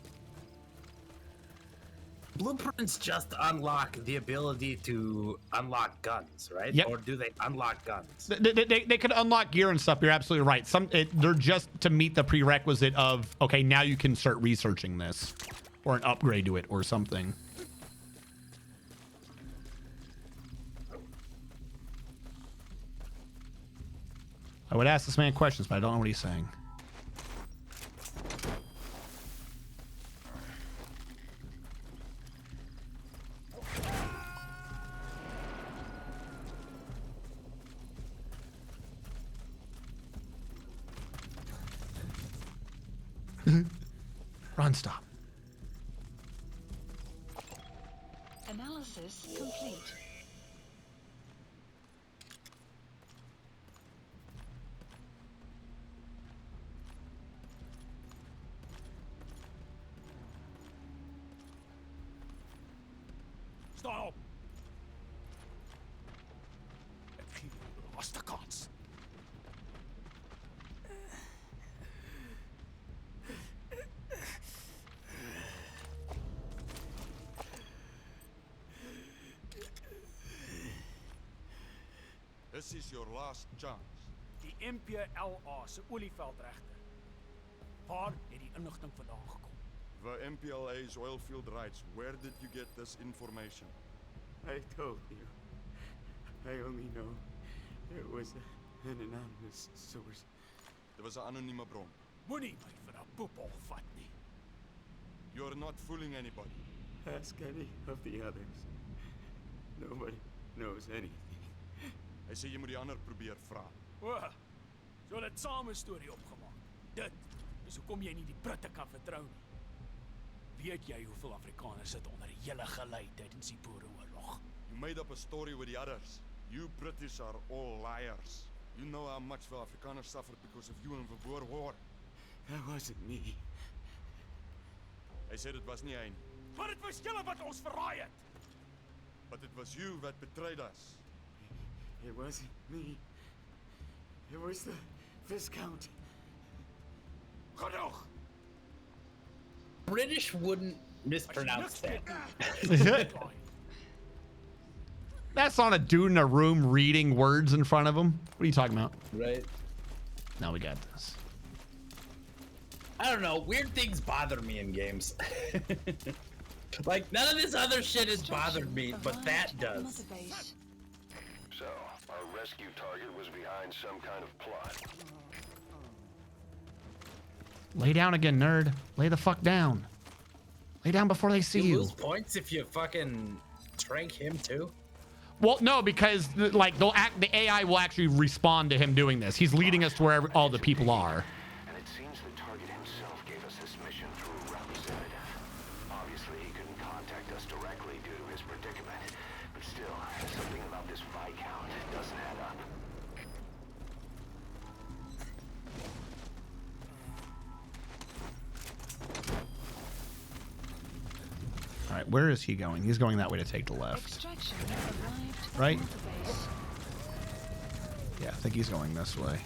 Blueprints just unlock the ability to unlock guns, right? Yep. Or do they unlock guns? They could unlock gear and stuff. You're absolutely right. They're just to meet the prerequisite of, okay, now you can start researching this. Or an upgrade to it or something. I would ask this man questions, but I don't know what he's saying. Run, stop. Analysis complete. Stop! Ek gee jou die laaste kans. This is your last chance. Die MPLA se olieveldregter. Waar het die inligting vandaan gekom? The MPLA's oilfield rights. Where did you get this information? I told you. I only know it was an anonymous source. Dit was 'n anonieme bron. Moenie my vir 'n poepel vat nie. You're not fooling anybody. Ask any of the others. Nobody knows anything. Hy sê jy moet die ander probeer vra. O, so het same storie opgemaak. Dit is hoekom jy nie die Britte kan vertrou nie. Weet jy hoeveel Afrikaners sit onder die hele gelei tydens die Boereoorlog? You made up a story with the others. You British are all liars. You know how much the Afrikaners suffered because of you in the Boer War. That wasn't me. Hy sê dit was nie hy nie. Maar dit was julle wat ons verraai het. But it was you that betrayed us. It wasn't me. It was the Viscount. Genoeg. British wouldn't mispronounce that. That's not a dude in a room reading words in front of him. What are you talking about? Right. Now we got this. I don't know. Weird things bother me in games. Like, none of this other shit has bothered me, but that does. So, our rescue target was behind some kind of plot. Lay down again, nerd. Lay the fuck down. Lay down before they see You you. lose points if you fucking trank him too? Well, no, because like the AI will actually respond to him doing this. He's leading us to where all the people are. And it seems the target himself gave us this mission through a representative. Obviously, he couldn't contact us directly due to his predicament. But still, something about this Viscount doesn't add up. All right, where is he going? He's going that way to take the left. Right? Yeah, I think he's going this way.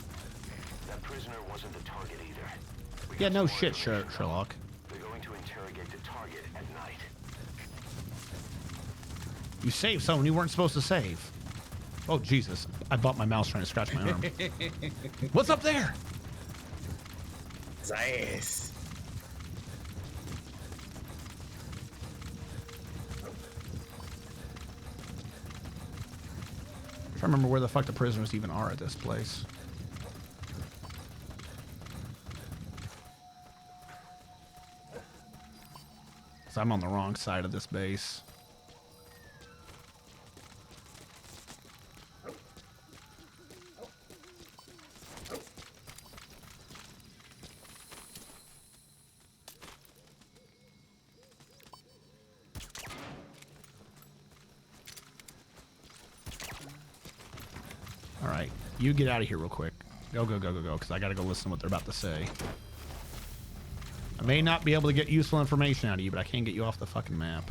That prisoner wasn't the target either. Yeah, no shit, Sherlock. They're going to interrogate the target at night. You saved someone you weren't supposed to save. Oh, Jesus. I bumped my mouse trying to scratch my arm. What's up there? Nice. I don't remember where the fuck the prisoners even are at this place. So I'm on the wrong side of this base. All right, you get out of here real quick. Go, because I gotta go listen to what they're about to say. I may not be able to get useful information out of you, but I can get you off the fucking map.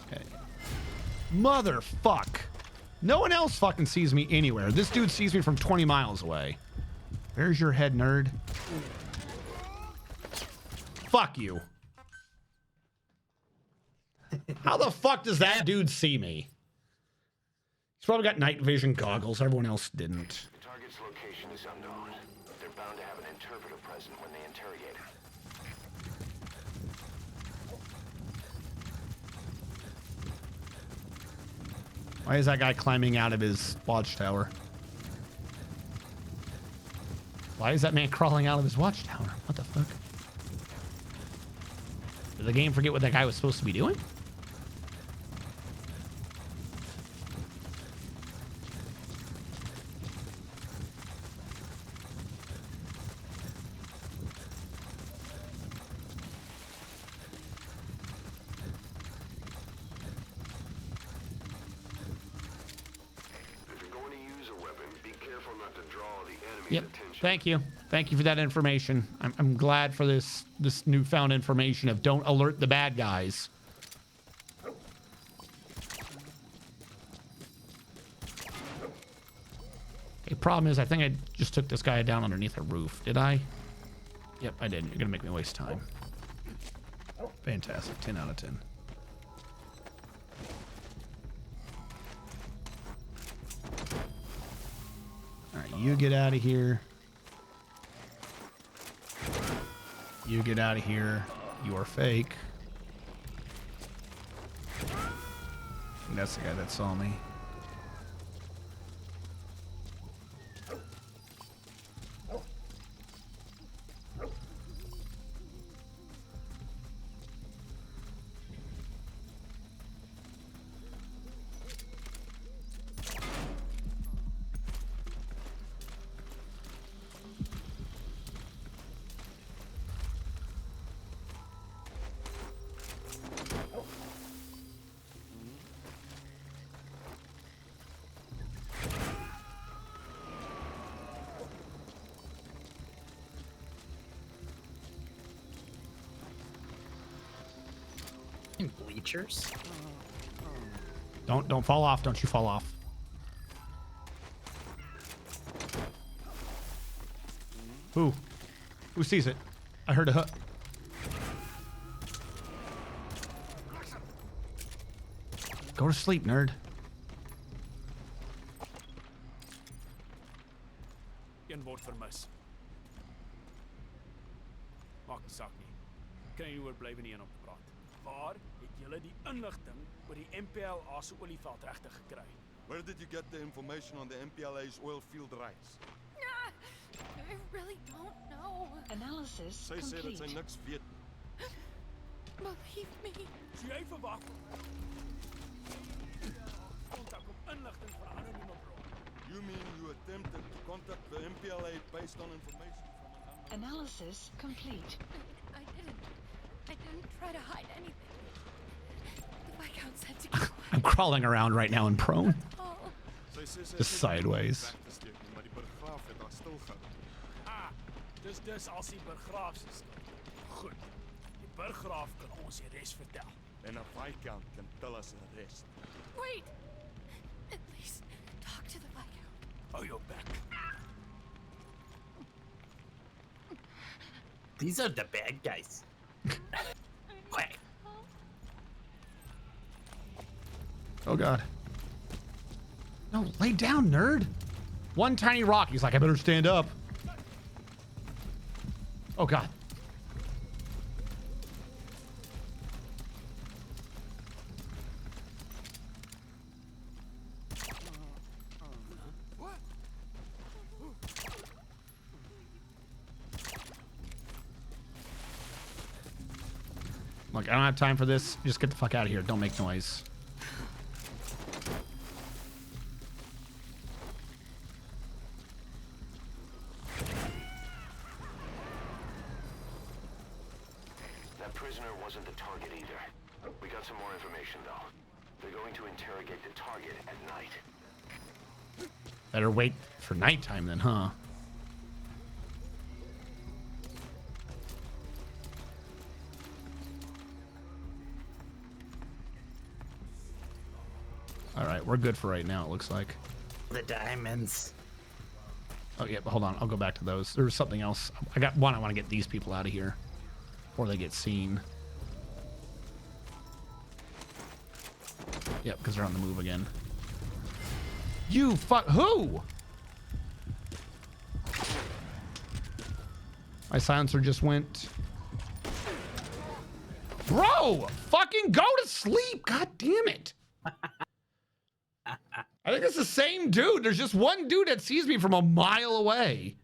Okay. Motherfuck. No one else fucking sees me anywhere. This dude sees me from 20 miles away. There's your head, nerd. Fuck you. How the fuck does that dude see me? He's probably got night vision goggles. Everyone else didn't. The target's location is unknown. They're bound to have an interpreter present when they interrogate him. Why is that guy climbing out of his watchtower? Why is that man crawling out of his watchtower? What the fuck? Did the game forget what that guy was supposed to be doing? If you're going to use a weapon, be careful not to draw the enemy's Yep. attention. Thank you. Thank you for that information. I'm glad for this newfound information of don't alert the bad guys. Okay, problem is I think I just took this guy down underneath a roof. Did I? Yep, I did. You're gonna make me waste time. Fantastic. 10 out of 10. All right, you get out of here. You get out of here. You are fake. And that's the guy that saw me. Bleachers? Don't fall off. Don't you fall off. Who sees it? I heard a hook. Go to sleep, nerd. Een word vermis. Maak nie saak nie. Kan jy nie oorblywende een om te praat. Waar het julle die inligting oor die MPLA se olieveld regtig gekry? Where did you get the information on the MPLA's oil field rights? I really don't know. Analysis Sy sê dat sy complete. niks weet. Believe me. So jy verwag kontak op inligting van 'n anonieme bron. You mean you attempted to contact the MPLA based on information from an unknown... Analysis complete. I didn't try to hide anything. The Viscount said to keep quiet. I'm crawling around right now in prone. Oh. Sy sê sy Just het nie sideways. weg te steek nie, maar die burggraaf het haar stilgehou. Dis as die burggraaf se skuld. Goed. Die burggraaf kan ons die res vertel. En 'n Viscount can tell us the rest. Wait. At least talk to the Viscount. Hou jou bek. These are the bad guys. Quick. Oh god. No, lay down, nerd. One tiny rock. He's like, I better stand up. Oh god. Look, I don't have time for this. Just get the fuck out of here. Don't make noise. That prisoner wasn't the target either. We got some more information, though. They're going to interrogate the target at night. Better wait for nighttime then, huh? All right, we're good for right now, it looks like. The diamonds. Oh, yeah, but hold on. I'll go back to those. There's something else. I got one. I want to get these people out of here before they get seen. Yep, because they're on the move again. You fuck. Who? My silencer just went. Bro, fucking go to sleep. God damn it. I think it's the same dude. There's just one dude that sees me from a mile away.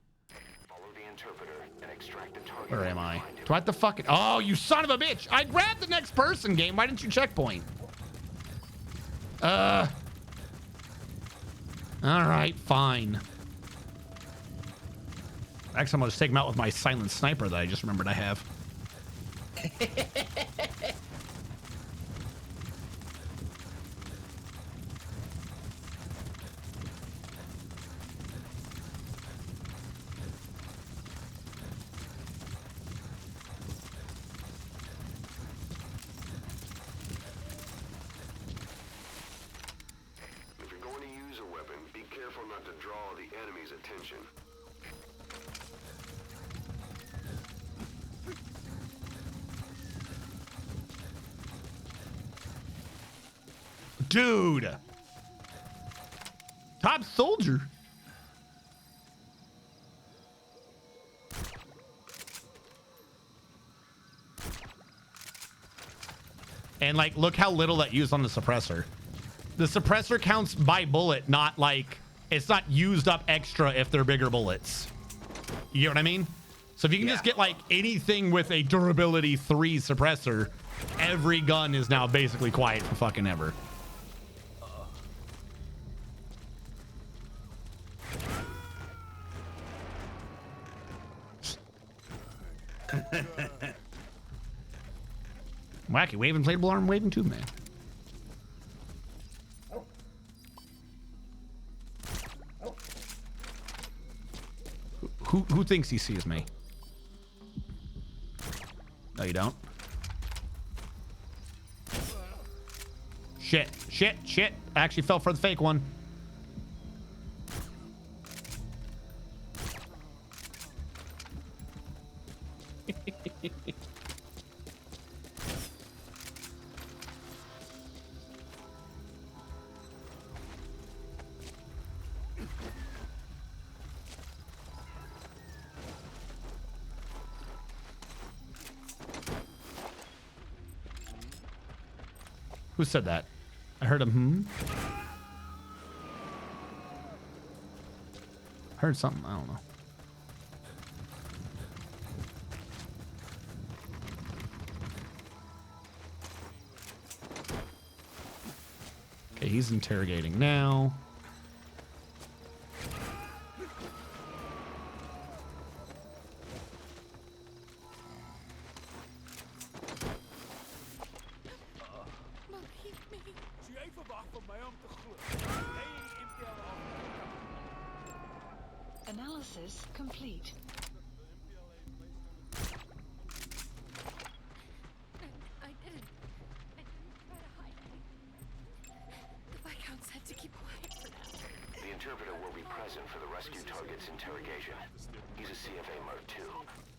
Follow the interpreter and extract the target. Where am I? Do I have to fucking... Oh, you son of a bitch. I grabbed the next person game. Why didn't you checkpoint? All right, fine. Actually, I'm going to take him out with my silent sniper that I just remembered I have. If you're going to use a weapon, be careful not to draw the enemy's attention. Dude. Top soldier. And like, look how little that used on the suppressor. The suppressor counts by bullet, not like, it's not used up extra if they're bigger bullets. You get what I mean? So if you can just get like anything with a durability 3 suppressor, every gun is now basically quiet for fucking ever. Wacky, wave inflatable arm, waving tube man. Who thinks he sees me? No, you don't. Shit, shit, shit. I actually fell for the fake one. Who said that? I heard him. Heard something. I don't know. Okay, he's interrogating now. Analysis complete. I didn't try to hide anything. The Viscount said to keep quiet for now. The interpreter will be present for the rescue target's interrogation. He's a CFA Mark II,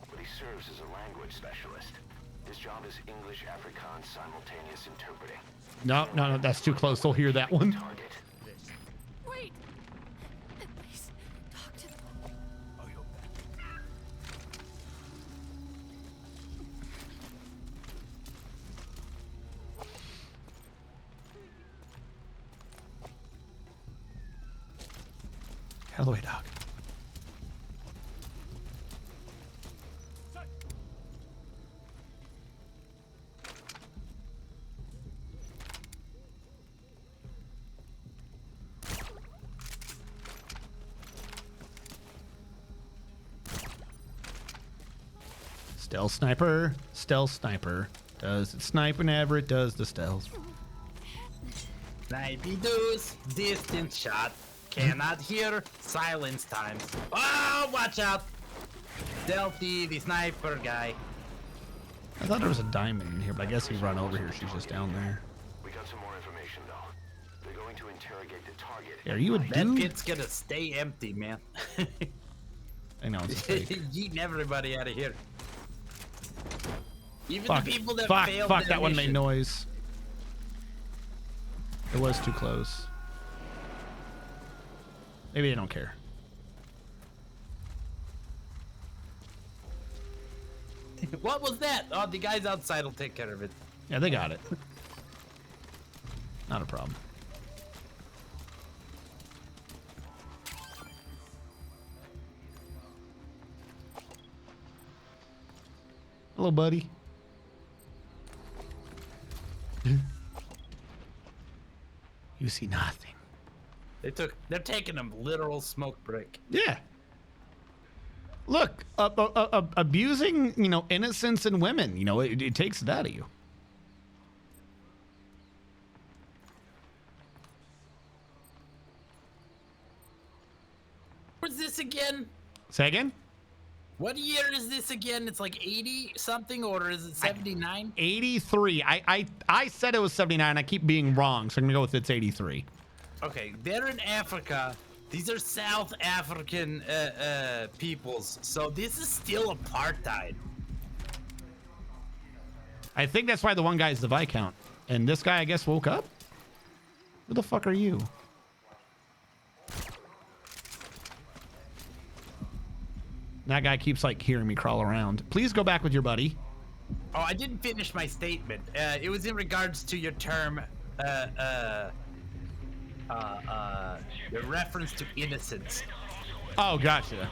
but he serves as a language specialist. His job is English Afrikaans simultaneous interpreting. No, that's too close. They'll hear that one. Wait! Please, talk to them. Out of the way, Doc. Stealth sniper. Stealth sniper. Does it snipe whenever it does the stealth? Snipey doos, distance shot. Cannot hear, silence times. Oh, watch out! Stealthy, the sniper guy. I thought there was a diamond in here, but I guess he's run over here. She's just down there. We got some more information though. They're going to interrogate the target. Are you a That dude? pit's gonna stay empty, man. I know it's a fake. Yeeting everybody out of here. Even Fuck, the people that fuck, failed fuck, their that one made mission. noise. It was too close. Maybe they don't care. What was that? Oh, the guys outside will take care of it. Yeah, they got it. Not a problem. Hello, buddy. You see nothing. They're taking a literal smoke break. Yeah. Look, abusing, innocents and women, it takes it out of you. Where's this again? Say again? What year is this again? It's like 80 something, or is it 79? 83. I said it was 79. I keep being wrong, so I'm gonna go with it's 83. Okay, they're in Africa. These are South African peoples, so this is still apartheid. I think that's why the one guy is the Viscount, and this guy, I guess, woke up. Who the fuck are you? That guy keeps like hearing me crawl around. Please go back with your buddy. Oh, I didn't finish my statement. It was in regards to your term, the reference to innocence. Oh, gotcha.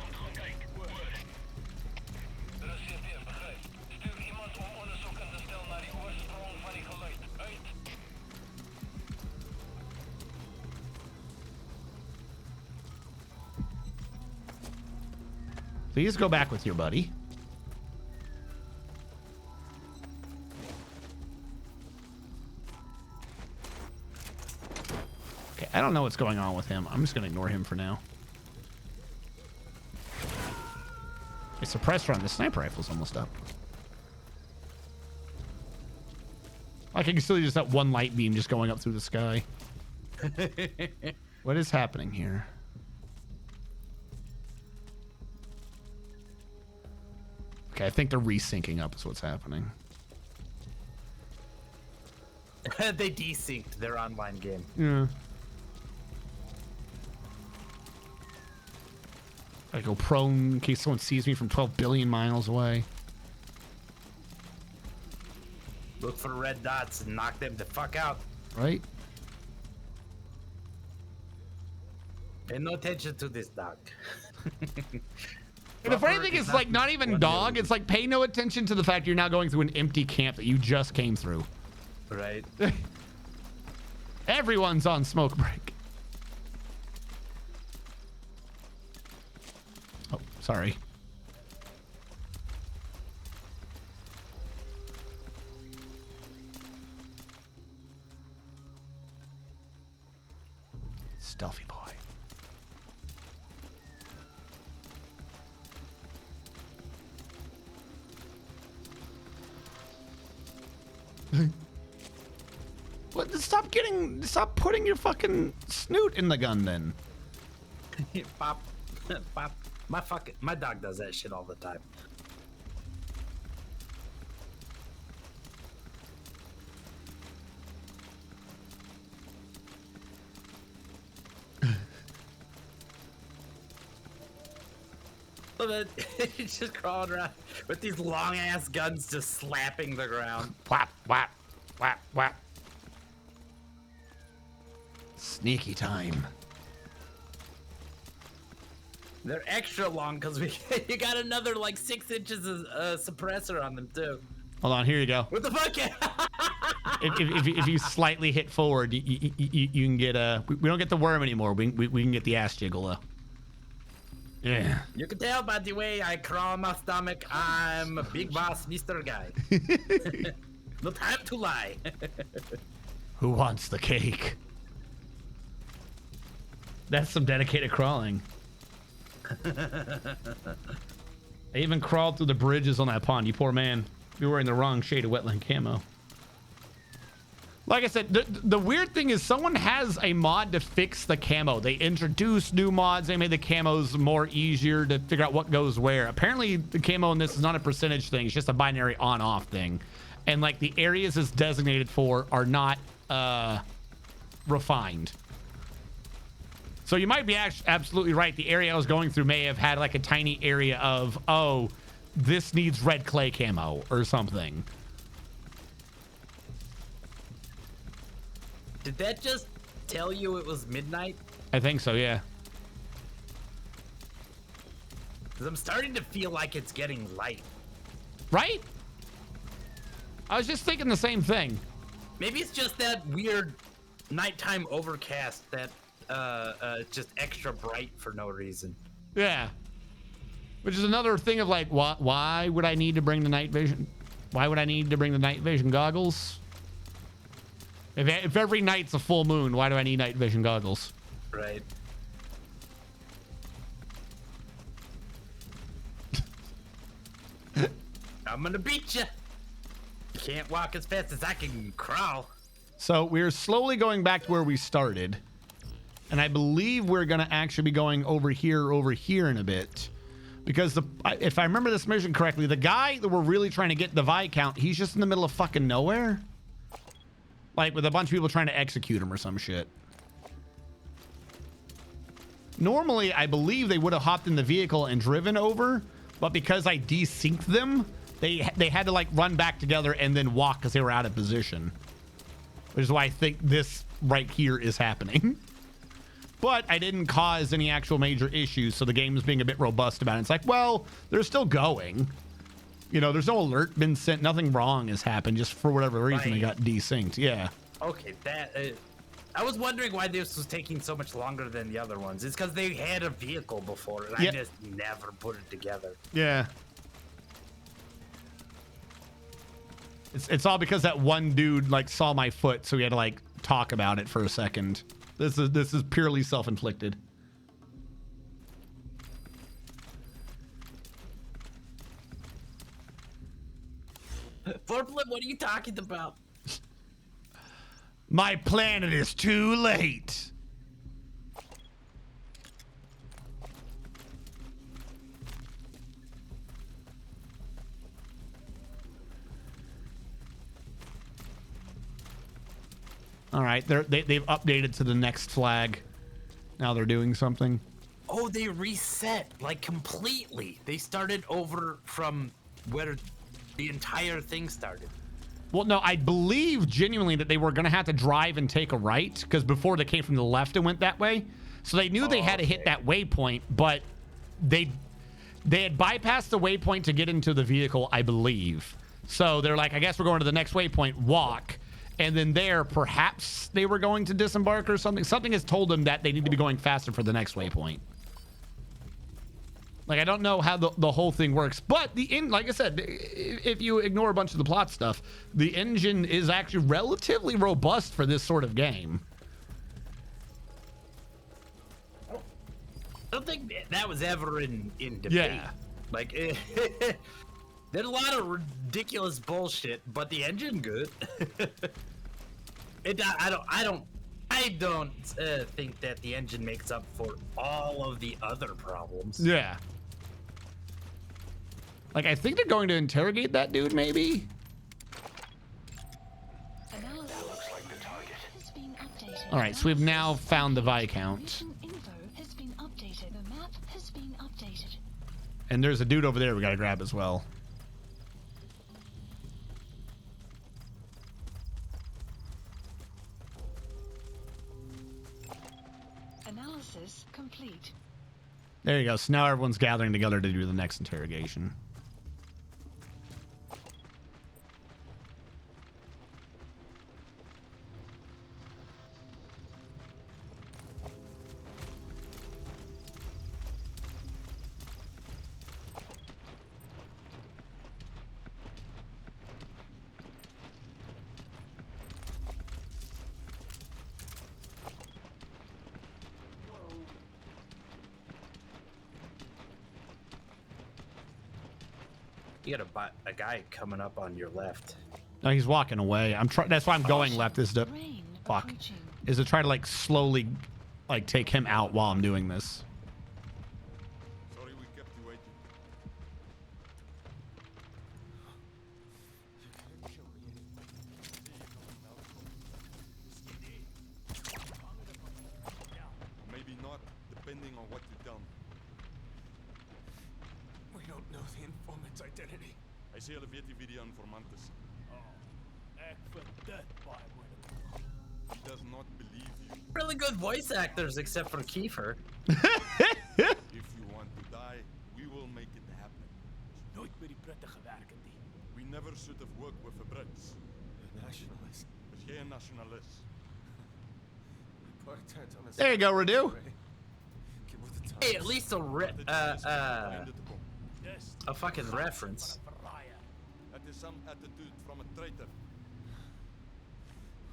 Please go back with your buddy. Okay, I don't know what's going on with him. I'm just gonna ignore him for now. A suppressor on the sniper rifle's almost up. I can still use that one light beam just going up through the sky. What is happening here? Okay, I think they're resyncing up is what's happening. They desynced their online game. Yeah. I go prone in case someone sees me from 12 billion miles away. Look for red dots and knock them the fuck out. right? Pay no attention to this dog. And the funny thing is, like, not even dog. It's like, pay no attention to the fact you're now going through an empty camp that you just came through. Right. Everyone's on smoke break. Oh, sorry. Stealthy boy. What? Stop putting your fucking snoot in the gun then. Pop, pop. My dog does that shit all the time. Look at it. He's just crawling around with these long ass guns just slapping the ground. Whap, whap, whap, whap. Sneaky time. They're extra long because you got another like 6 inches of suppressor on them too. Hold on, here you go. What the fuck? if you slightly hit forward, you can get we don't get the worm anymore. We can get the ass jiggle though. Yeah. You can tell by the way I crawl on my stomach. I'm a big boss, Mr. Guy. No time to lie. Who wants the cake? That's some dedicated crawling. I even crawled through the bridges on that pond. You poor man. You're wearing the wrong shade of wetland camo. Like I said, the weird thing is someone has a mod to fix the camo. They introduced new mods. They made the camos more easier to figure out what goes where. Apparently, the camo in this is not a percentage thing. It's just a binary on-off thing. And, like, the areas it's designated for are not refined. So you might be absolutely right. The area I was going through may have had, like, a tiny area of, oh, this needs red clay camo or something. Did that just tell you it was midnight? I think so, yeah. Because I'm starting to feel like it's getting light. Right? I was just thinking the same thing. Maybe it's just that weird nighttime overcast that it's just extra bright for no reason. Yeah. Which is another thing of like, why would I need to bring the night vision? Why would I need to bring the night vision goggles? If every night's a full moon, why do I need night vision goggles? Right. I'm gonna beat you. You can't walk as fast as I can crawl. So we're slowly going back to where we started. And I believe we're going to actually be going over here in a bit. Because if I remember this mission correctly, the guy that we're really trying to get the Viscount, he's just in the middle of fucking nowhere. Like with a bunch of people trying to execute him or some shit. Normally, I believe they would have hopped in the vehicle and driven over. But because I desynced them, they had to like run back together and then walk because they were out of position. Which is why I think this right here is happening. But I didn't cause any actual major issues, so the game is being a bit robust about it. It's like, well, they're still going. You know, there's no alert been sent. Nothing wrong has happened. Just for whatever reason, they got desynced. Yeah. Okay, I was wondering why this was taking so much longer than the other ones. It's because they had a vehicle before, and I just never put it together. Yeah. It's all because that one dude like saw my foot, so we had to like talk about it for a second. This is purely self-inflicted. Forflip, what are you talking about? My planet is too late. All right, they've updated to the next flag. Now they're doing something. Oh, they reset like completely. They started over from where the entire thing started. Well, no, I believe genuinely that they were going to have to drive and take a right, because before they came from the left and went that way. So they knew they had to hit that waypoint, but they had bypassed the waypoint to get into the vehicle, I believe. So they're like, I guess we're going to the next waypoint, walk. And then there, perhaps they were going to disembark or something. Something has told them that they need to be going faster for the next waypoint. Like, I don't know how the whole thing works, but like I said, if you ignore a bunch of the plot stuff, the engine is actually relatively robust for this sort of game. I don't think that was ever in debate. Yeah. Like, there's a lot of ridiculous bullshit, but the engine good. I don't think that the engine makes up for all of the other problems. Yeah. Like, I think they're going to interrogate that dude, maybe? All right, so we've now found the Viscount. And there's a dude over there we gotta grab as well. Analysis complete. There you go. So now everyone's gathering together to do the next interrogation. You got a guy coming up on your left. No, he's walking away. That's why I'm going left. Is to is to try to like slowly like take him out while I'm doing this. Sorry we kept you waiting. Maybe not, depending on what you've done. We don't know the informant's identity. Hy sê hulle weet nie wie die informant is. Ek vind dit baie moeilik. He does not believe you. Really good voice actors, except for Kiefer. If you want to die, we will make it happen. Nooit met die Britte gewerk het nie. We never should have worked with the Brits. Nationalist. Is jy 'n nationalist? There you go, Radu. Hey, at least a fucking reference. That is some attitude from a traitor.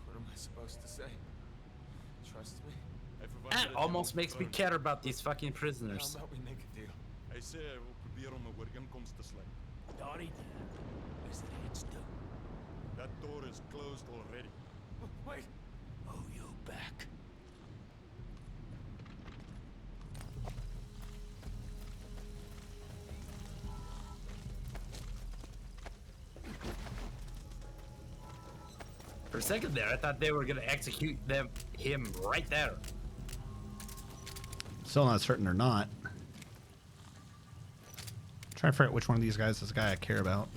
What am I supposed to say? Trust me? That almost makes me care about these fucking prisoners. How about we make a deal? Hy sê hy wil probeer om 'n ooreenkoms te sluit. Daardie is reeds toe. That door is closed already. Wait. Oh, you back. For a second there, I thought they were gonna execute him right there. Still not certain or not. Try to figure out which one of these guys is the guy I care about.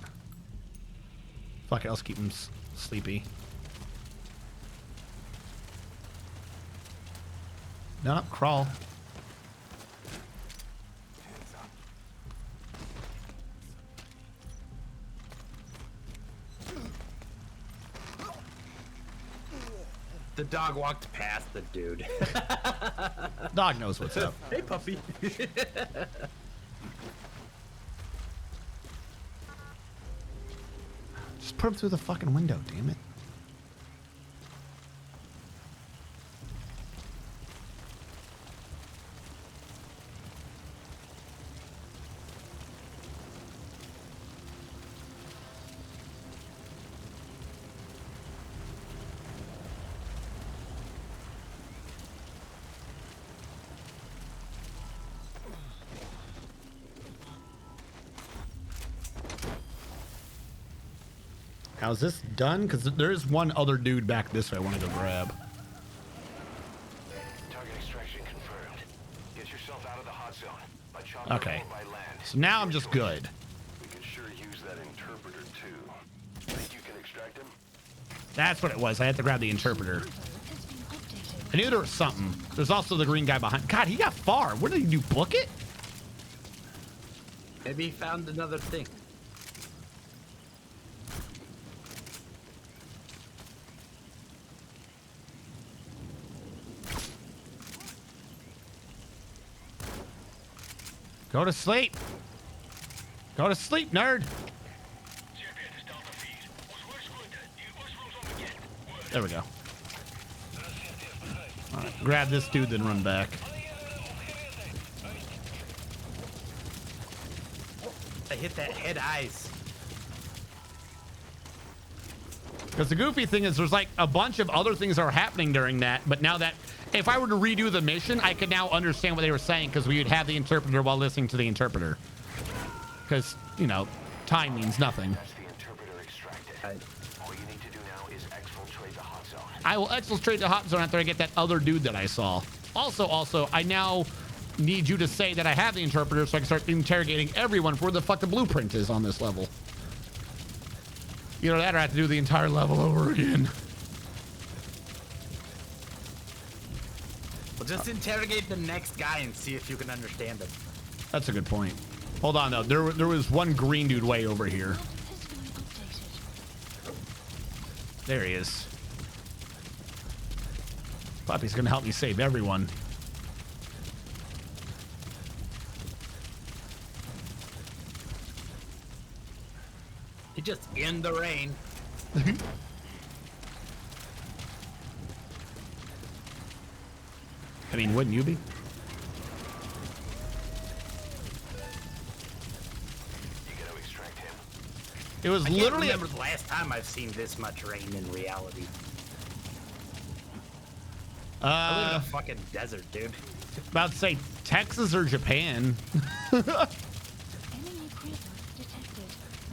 Fuck it, I'll keep him sleepy. No, crawl. The dog walked past the dude. Dog knows what's up. Hey, puppy. Just put him through the fucking window, damn it. Now, is this done? Because there's one other dude back this way I want to go grab. Target extraction confirmed. Get yourself out of the hot zone. By chopper Okay. or by land. So now I'm just good. We could sure use that interpreter too. Think you can extract him? That's what it was. I had to grab the interpreter. I knew there was something. There's also the green guy behind. God, he got far. What did he do? Book it? Maybe he found another thing. Go to sleep. Go to sleep, nerd. There we go. All right, grab this dude, then run back. I hit that head eyes. Because the goofy thing is there's like a bunch of other things that are happening during that, but now that if I were to redo the mission, I could now understand what they were saying because we would have the interpreter while listening to the interpreter. Because, you know, time means nothing. That's the interpreter extracted. All you need to do now is exfiltrate the hot zone. I will exfiltrate the hot zone after I get that other dude that I saw. Also, I now need you to say that I have the interpreter so I can start interrogating everyone for where the fuck the blueprint is on this level. Either that or I have to do the entire level over again. Well, just interrogate the next guy and see if you can understand him. That's a good point. Hold on, though. There was one green dude way over here. There he is. Puppy's gonna help me save everyone. He just in the rain. I mean, wouldn't you be? You gotta extract him. It was I can't literally. remember the last time I've seen this much rain in reality. I live in a fucking desert, dude. About to say Texas or Japan.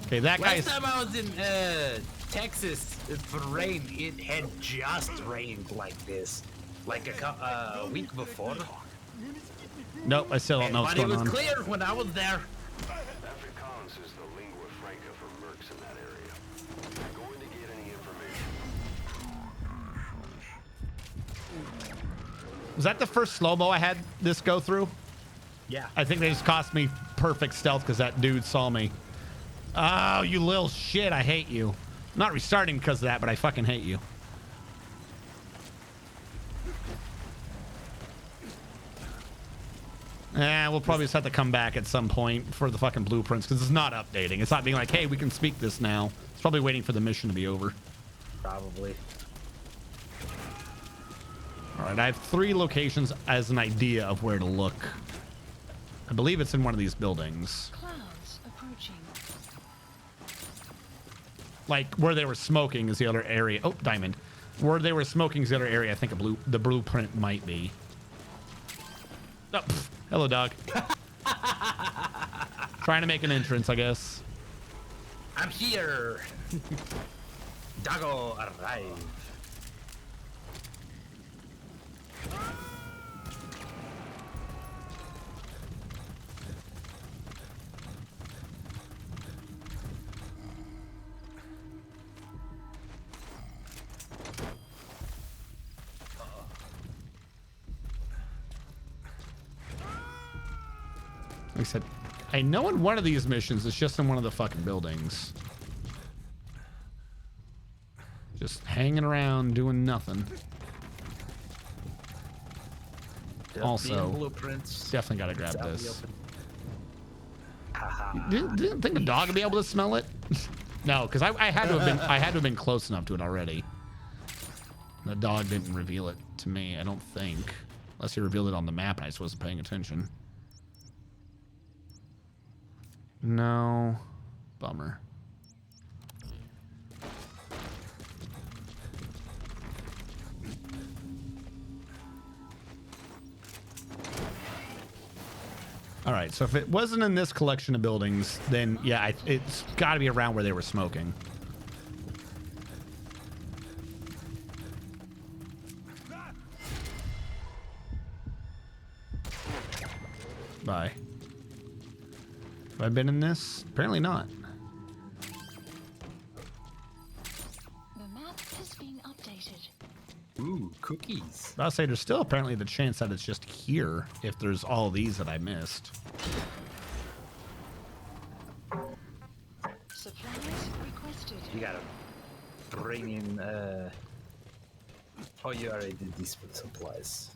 Okay, that guy's. Last time I was in Texas for rain, it had just rained like this, like a week before. Nope, I still don't know what's But it going was on. clear when I was there. Afrikaans is the lingua franca for mercs in that area. If you're going to get any information, Was that the first slow-mo I had this go through? Yeah. I think they just cost me perfect stealth because that dude saw me. Oh, you little shit. I hate you. I'm not restarting because of that, but I fucking hate you. We'll probably just have to come back at some point for the fucking blueprints because it's not updating. It's not being like, hey, we can speak this now. It's probably waiting for the mission to be over. Probably. All right, I have 3 locations as an idea of where to look. I believe it's in one of these buildings. Clouds approaching. Like where they were smoking is the other area. Oh, diamond. Where they were smoking is the other area. I think the blueprint might be. Oh, pff, hello, dog. Trying to make an entrance, I guess. I'm here. Doggo arrive. Like I said, I know in one of these missions, it's just in one of the fucking buildings. Just hanging around doing nothing. Also, blueprints. definitely gotta grab It's out in the this. open. Didn't think a dog would be able to smell it? No, because I had to have been close enough to it already. The dog didn't reveal it to me, I don't think. Unless he revealed it on the map and I just wasn't paying attention. No. Bummer. All right, so if it wasn't in this collection of buildings, then yeah, it's got to be around where they were smoking. Bye. Have I been in this? Apparently not. The map has been updated. Ooh, cookies. I'll say there's still apparently the chance that it's just here if there's all these that I missed. Supplies requested. You gotta bring in, oh, you already did these with supplies.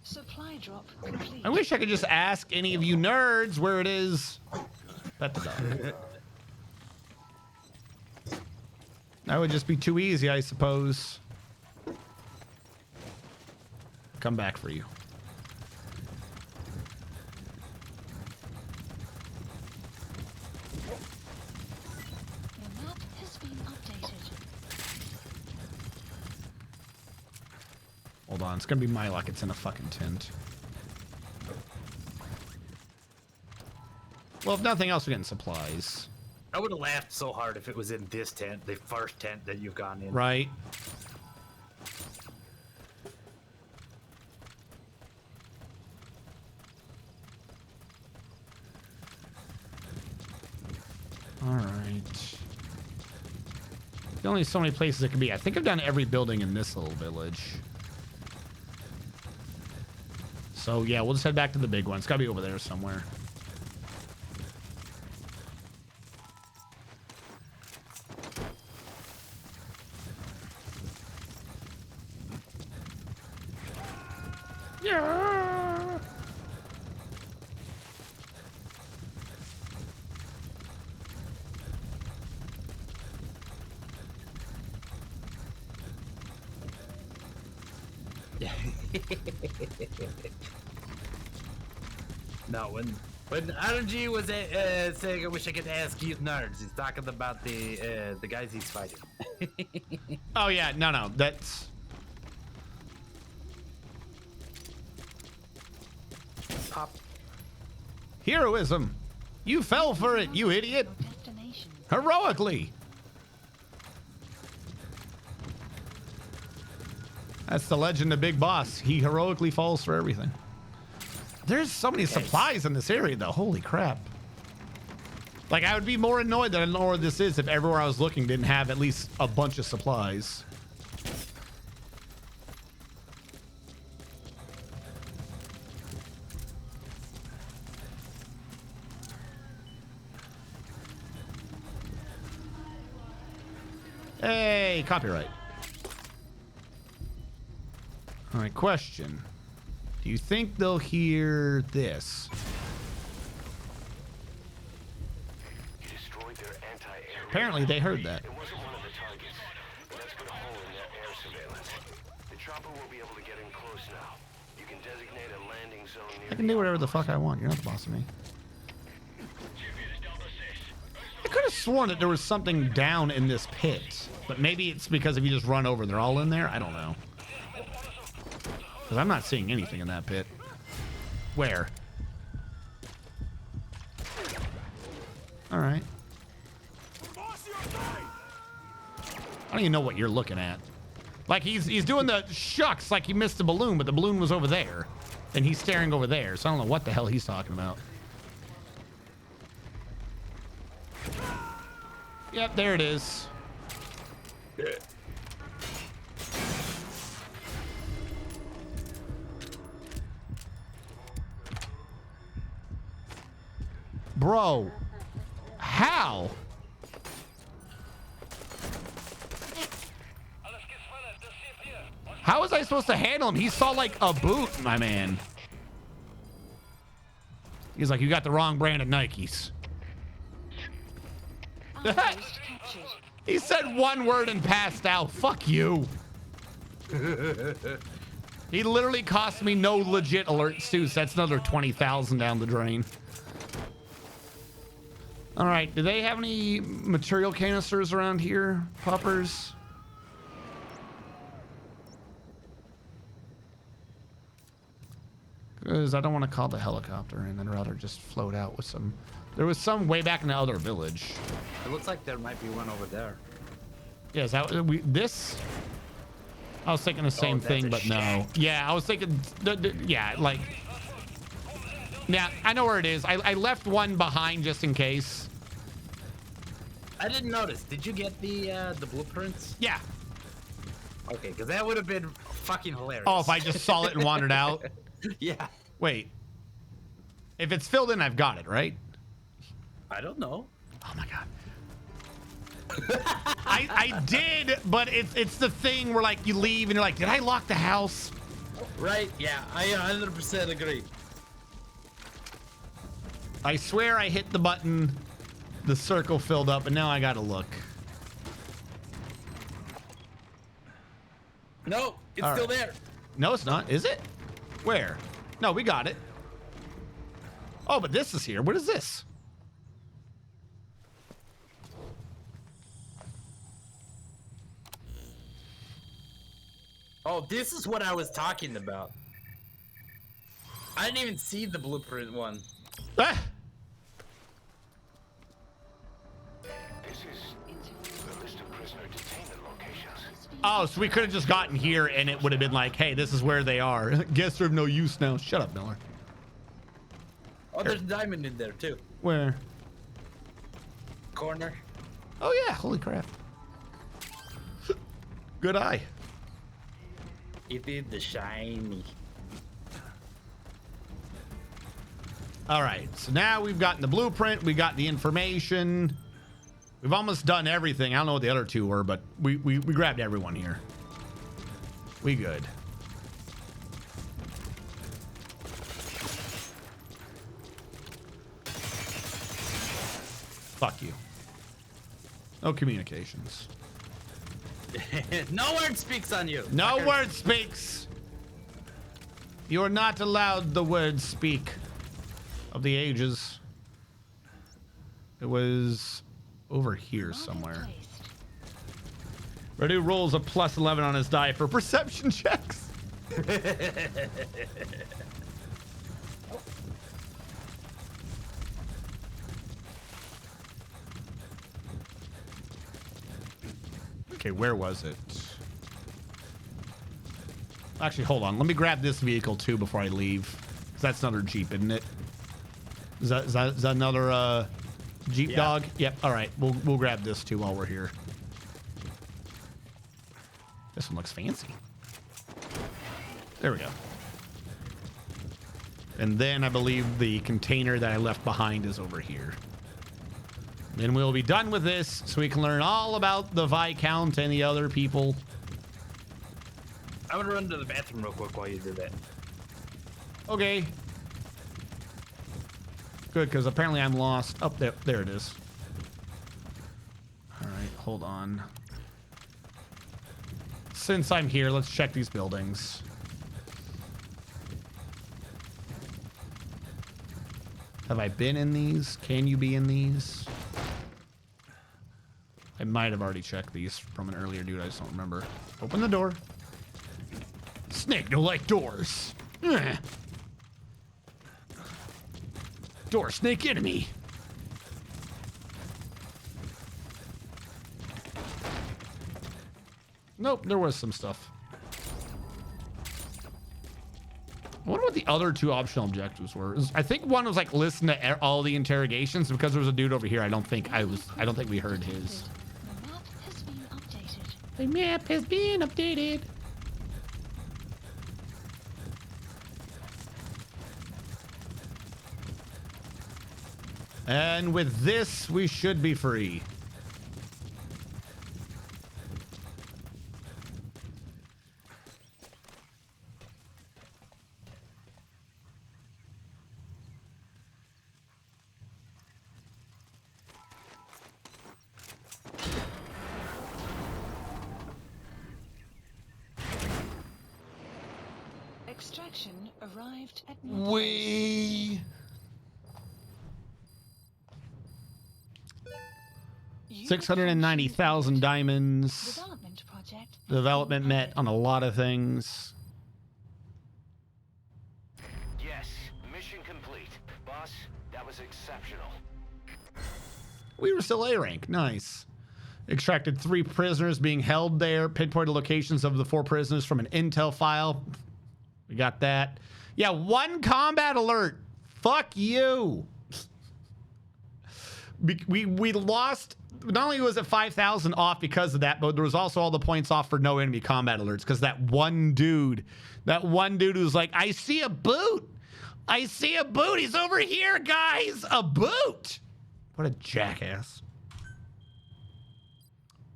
Supply drop complete. I wish I could just ask any of you nerds where it is. Pet the dog. That would just be too easy, I suppose. Come back for you. The map has been updated. Hold on, it's gonna be my luck. It's in a fucking tent. Well, if nothing else, we're getting supplies. I would have laughed so hard if it was in this tent, the first tent that you've gone in. Right. All right. There's only so many places it could be. I think I've done every building in this little village. So yeah, we'll just head back to the big one. It's gotta be over there somewhere. Yeah. No, when RNG was saying I wish I could ask you nerds, he's talking about the guys he's fighting. Oh yeah, no, that's Pop. Heroism. You fell for it, you idiot. Destination. Heroically. That's the legend of Big Boss. He heroically falls for everything. There's so many supplies in this area, though. Holy crap. Like, I would be more annoyed that I don't know where this is if everywhere I was looking didn't have at least a bunch of supplies. Hey, copyright. All right, question. Do you think they'll hear this? Apparently they heard that. It wasn't one of the targets, but that's put a hole in their air surveillance. The chopper will be able to get in close now. You can designate a landing zone near I can do whatever the fuck I want. You're not the boss of me. I could have sworn that there was something down in this pit, but maybe it's because if you just run over, they're all in there. I don't know. Because I'm not seeing anything in that pit. Where? All right. I don't even know what you're looking at. Like he's doing the shucks like he missed the balloon, but the balloon was over there. And he's staring over there, so I don't know what the hell he's talking about. Yep, there it is. Bro, how? How was I supposed to handle him? He saw like a boot, my man. He's like, you got the wrong brand of Nikes. He said one word and passed out. Fuck you. He literally cost me no legit alert suits. That's another 20,000 down the drain. All right, do they have any material canisters around here, puppers? Because I don't want to call the helicopter in. I'd rather just float out with some. There was some way back in the other village. It looks like there might be one over there. Yeah, is that this? I was thinking the same thing, but no. Yeah, I was thinking, yeah, like. Yeah, I know where it is. I left one behind just in case. I didn't notice. Did you get the blueprints? Yeah. Okay, because that would have been fucking hilarious. Oh, if I just saw it and wandered out? Yeah. Wait. If it's filled in, I've got it, right? I don't know. Oh my god. I did, but it's the thing where like you leave and you're like, did I lock the house? Right? Yeah, I 100% agree. I swear I hit the button, the circle filled up, and now I gotta look. No, it's All still right. there. No, it's not. Is it? Where? No, we got it. Oh, but this is here. What is this? Oh, this is what I was talking about. I didn't even see the blueprint one. Ah! This is the list of prisoner detainment locations. Oh, so we could have just gotten here and it would have been like, hey, this is where they are. Guess they're of no use now. Shut up, Miller. Oh, there's a diamond in there too. Where? Corner. Oh yeah, holy crap. Good eye. It is the shiny. All right, so now we've gotten the blueprint, we got the information. We've almost done everything. I don't know what the other two were, but we grabbed everyone here. We good. Fuck you. No communications. No word speaks on you. No fucker. word speaks. You are not allowed the word speak of the ages. It was over here somewhere. Redu rolls a plus 11 on his die for perception checks. Okay, where was it? Actually, hold on. Let me grab this vehicle too before I leave. 'Cause that's another Jeep, isn't it? Is that another Jeep dog? Yep. All right. We'll grab this too while we're here. This one looks fancy. There we go. And then I believe the container that I left behind is over here. Then we'll be done with this so we can learn all about the Viscount and the other people. I'm gonna run to the bathroom real quick while you do that. Okay. Good, because apparently I'm lost. Up there. There it is. All right, hold on. Since I'm here, let's check these buildings. Have I been in these? Can you be in these? I might have already checked these from an earlier dude. I just don't remember. Open the door. Snake don't like doors. Ugh. Door snake enemy. Nope, there was some stuff. I wonder what the other two optional objectives were. I think one was like listen to all the interrogations. Because there was a dude over here, I don't think we heard his. The map has been updated. The map has been updated. And with this, we should be free. Extraction arrived at We. 690,000 diamonds. Development project. Development met on a lot of things. Yes, mission complete. Boss, that was exceptional. We were still A rank. Nice. Extracted 3 prisoners being held there. Pinpointed locations of the 4 prisoners from an intel file. We got that. Yeah, 1 combat alert. Fuck you. we lost. Not only was it 5,000 off because of that, but there was also all the points off for no enemy combat alerts because that one dude who's like, I see a boot. I see a boot. He's over here, guys. A boot. What a jackass.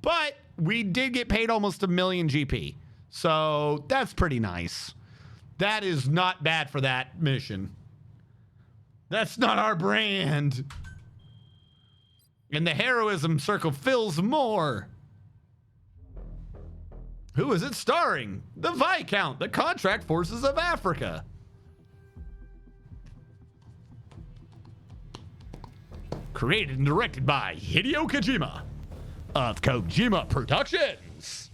But we did get paid almost 1 million GP. So that's pretty nice. That is not bad for that mission. That's not our brand. And the heroism circle fills more. Who is it starring? The Viscount, the Contract Forces of Africa. Created and directed by Hideo Kojima of Kojima Productions.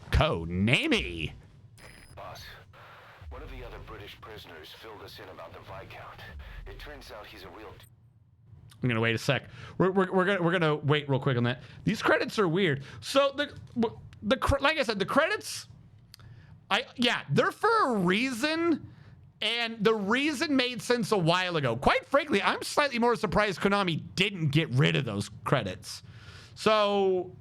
Konami. Boss, one of the other British prisoners filled us in about the Viscount. It turns out he's a real... I'm gonna wait a sec. We're gonna wait real quick on that. These credits are weird. So like I said, the credits, they're for a reason, and the reason made sense a while ago. Quite frankly, I'm slightly more surprised Konami didn't get rid of those credits. So,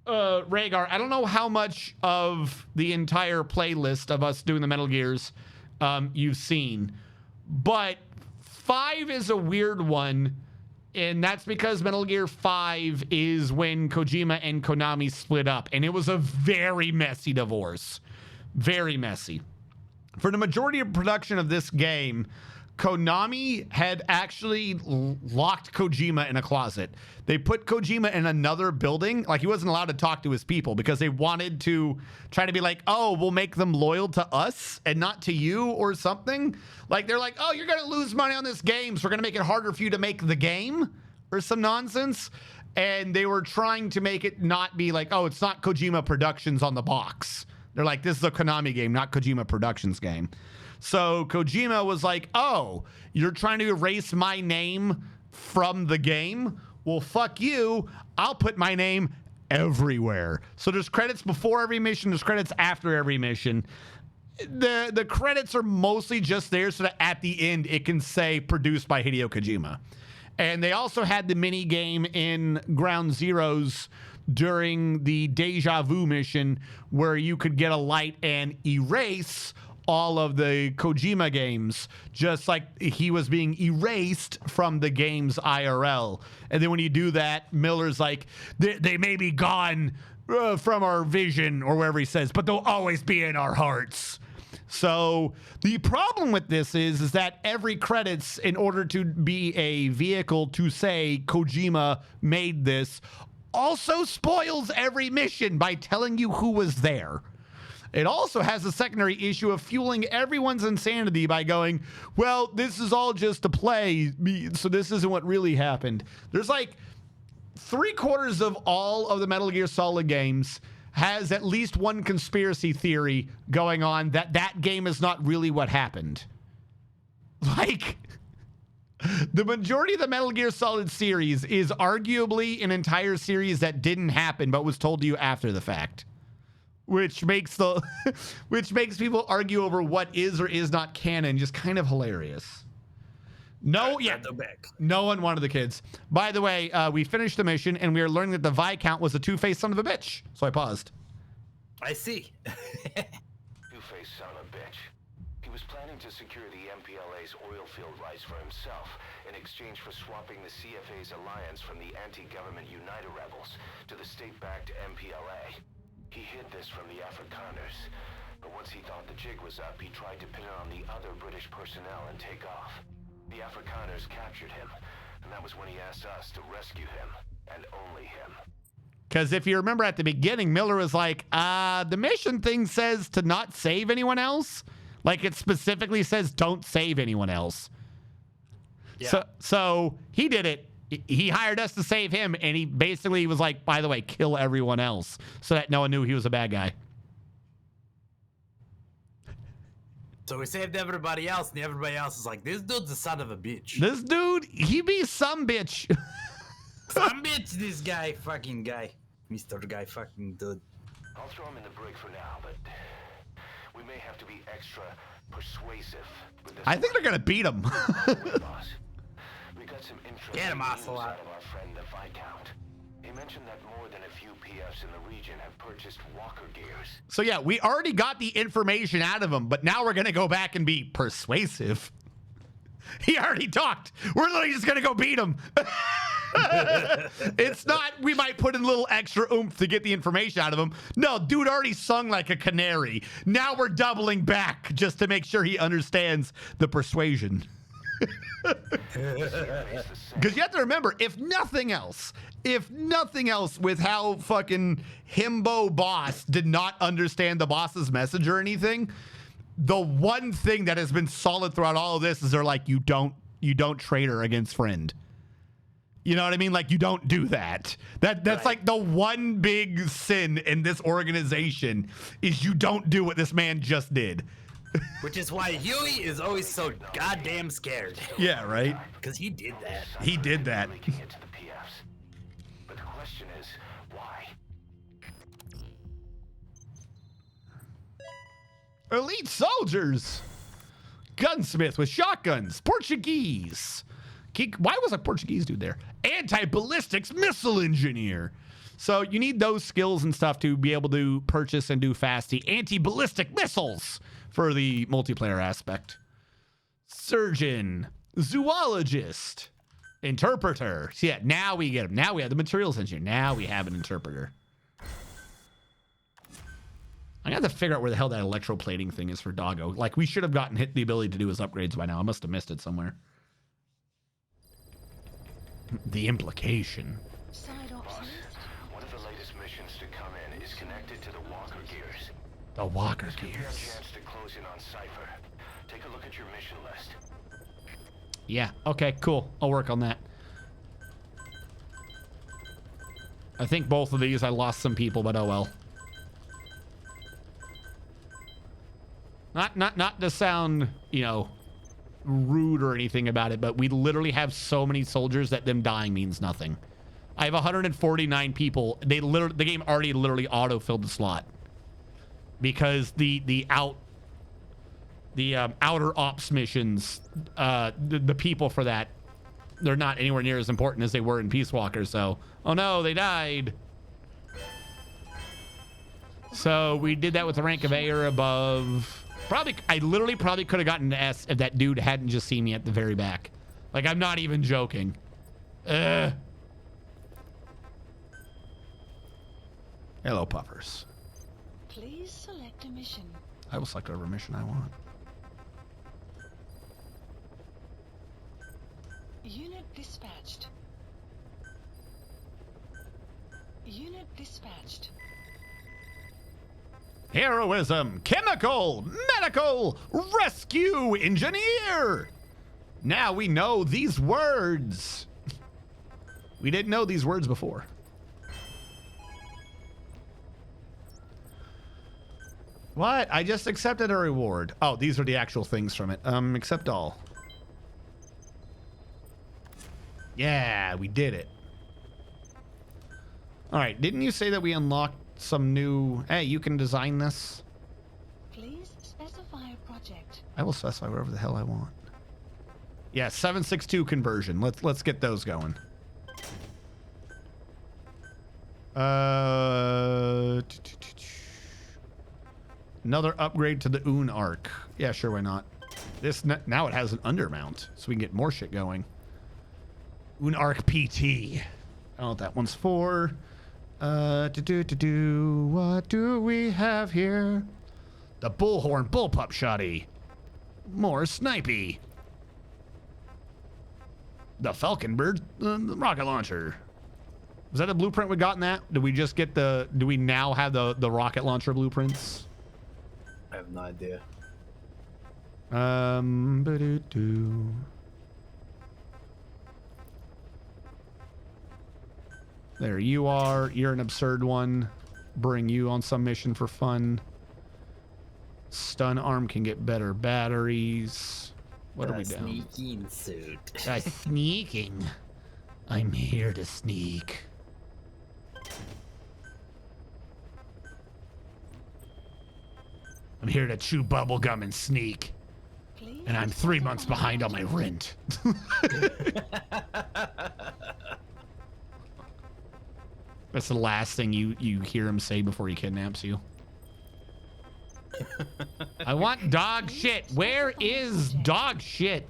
Rhaegar, I don't know how much of the entire playlist of us doing the Metal Gears you've seen, but 5 is a weird one. And that's because Metal Gear 5 is when Kojima and Konami split up. And it was a very messy divorce. Very messy. For the majority of production of this game, Konami had actually locked Kojima in a closet. They put Kojima in another building. Like, he wasn't allowed to talk to his people because they wanted to try to be like, oh, we'll make them loyal to us and not to you or something. Like, they're like, oh, you're going to lose money on this game, so we're going to make it harder for you to make the game or some nonsense. And they were trying to make it not be like, oh, it's not Kojima Productions on the box. They're like, this is a Konami game, not Kojima Productions game. So Kojima was like, oh, you're trying to erase my name from the game? Well, fuck you. I'll put my name everywhere. So there's credits before every mission. There's credits after every mission. The credits are mostly just there so that at the end it can say produced by Hideo Kojima. And they also had the mini game in Ground Zeroes during the Deja Vu mission where you could get a light and erase all of the Kojima games, just like he was being erased from the game's IRL. And then when you do that, Miller's like, they may be gone from our vision, or wherever he says, but they'll always be in our hearts. So the problem with this is that every credits, in order to be a vehicle to say Kojima made this, also spoils every mission by telling you who was there. It also has a secondary issue of fueling everyone's insanity by going, well, this is all just a play, so this isn't what really happened. There's like 3/4 of all of the Metal Gear Solid games has at least one conspiracy theory going on that game is not really what happened. Like, the majority of the Metal Gear Solid series is arguably an entire series that didn't happen but was told to you after the fact. Which makes people argue over what is or is not canon just kind of hilarious. No one wanted the kids. By the way, we finished the mission and we are learning that the Viscount was a two-faced son of a bitch. So I paused. I see. Two-faced son of a bitch. He was planning to secure the MPLA's oil field rights for himself in exchange for swapping the CFA's alliance from the anti-government United rebels to the state-backed MPLA. He hid this from the Afrikaners, but once he thought the jig was up, he tried to pin it on the other British personnel and take off. The Afrikaners captured him, and that was when he asked us to rescue him, and only him. Because if you remember at the beginning, Miller was like, the mission thing says to not save anyone else. Like, it specifically says don't save anyone else. Yeah. So he did it. He hired us to save him, and he basically was like, by the way, kill everyone else so that no one knew he was a bad guy. So we saved everybody else, and everybody else is like, this dude's a son of a bitch. This dude, he be some bitch. Some bitch, this guy, fucking guy. Mr. Guy, fucking dude. I'll throw him in the brig for now, but we may have to be extra persuasive with this. I think they're going to beat him. We got some interesting Get him, news Ocelot. out of our friend the Viscount. He mentioned that more than a few PFs in the region have purchased walker gears. So yeah, we already got the information out of him, but now we're gonna go back and be persuasive. He already talked. We're literally just gonna go beat him. It's not, we might put in a little extra oomph to get the information out of him. No, dude already sung like a canary. Now we're doubling back just to make sure he understands the persuasion. Because you have to remember, if nothing else, with how fucking himbo boss did not understand the boss's message or anything, the one thing that has been solid throughout all of this is they're like, you don't traitor against friend. You know what I mean? Like, you don't do that. That's right. Like the one big sin in this organization is you don't do what this man just did. Which is why Huey is always so goddamn scared. Yeah, right? Because he did that. He did that. But the question is, why? Elite soldiers. Gunsmith with shotguns. Portuguese. Why was a Portuguese dude there? Anti-ballistics missile engineer. So you need those skills and stuff to be able to purchase and do fast the anti-ballistic missiles for the multiplayer aspect. Surgeon, zoologist, interpreter. So yeah, now we get him. Now we have the materials engineer. Now we have an interpreter. I got to figure out where the hell that electroplating thing is for Doggo. Like, we should have gotten the ability to do his upgrades by now. I must have missed it somewhere. The implication. Boss, one of the latest missions to come in is connected to the walker gears. The walker This could be our gears. chance to close in on Cypher. Take a look at your mission list. Yeah, okay, cool. I'll work on that. I think both of these I lost some people, but oh well. Not to sound, you know, rude or anything about it, but we literally have so many soldiers that them dying means nothing. I have 149 people. The game already literally auto-filled the slot because the outer ops missions, the people for that, they're not anywhere near as important as they were in Peace Walker. So, oh no, they died. So we did that with the rank of A or above. I literally probably could have gotten to S if that dude hadn't just seen me at the very back. Like, I'm not even joking. Hello, puffers. Please select a mission. I will select whatever mission I want. Unit dispatched. Unit dispatched. Heroism, chemical, medical, rescue, engineer. Now we know these words. We didn't know these words before. What? I just accepted a reward. Oh, these are the actual things from it. Accept all. Yeah, we did it. All right, didn't you say that we unlocked some new... Hey, you can design this? Please specify a project. I will specify whatever the hell I want. Yeah, 762 conversion. Let's get those going. Another upgrade to the Un Arc. Yeah, sure, why not? Now it has an undermount, so we can get more shit going. Un Arc PT. I don't know what that one's for. What do we have here? The Bullhorn Bullpup Shotty. More snipey. The Falconbird rocket launcher. Was that a blueprint we got in that? Did we just get do we now have the rocket launcher blueprints? I have no idea. There you are. You're an absurd one. Bring you on some mission for fun. Stun arm can get better batteries. What are we doing? Sneaking suit. Sneaking. I'm here to sneak. I'm here to chew bubblegum and sneak. Please And I'm 3 months behind on my rent. That's the last thing you hear him say before he kidnaps you. I want dog shit. Where is dog shit?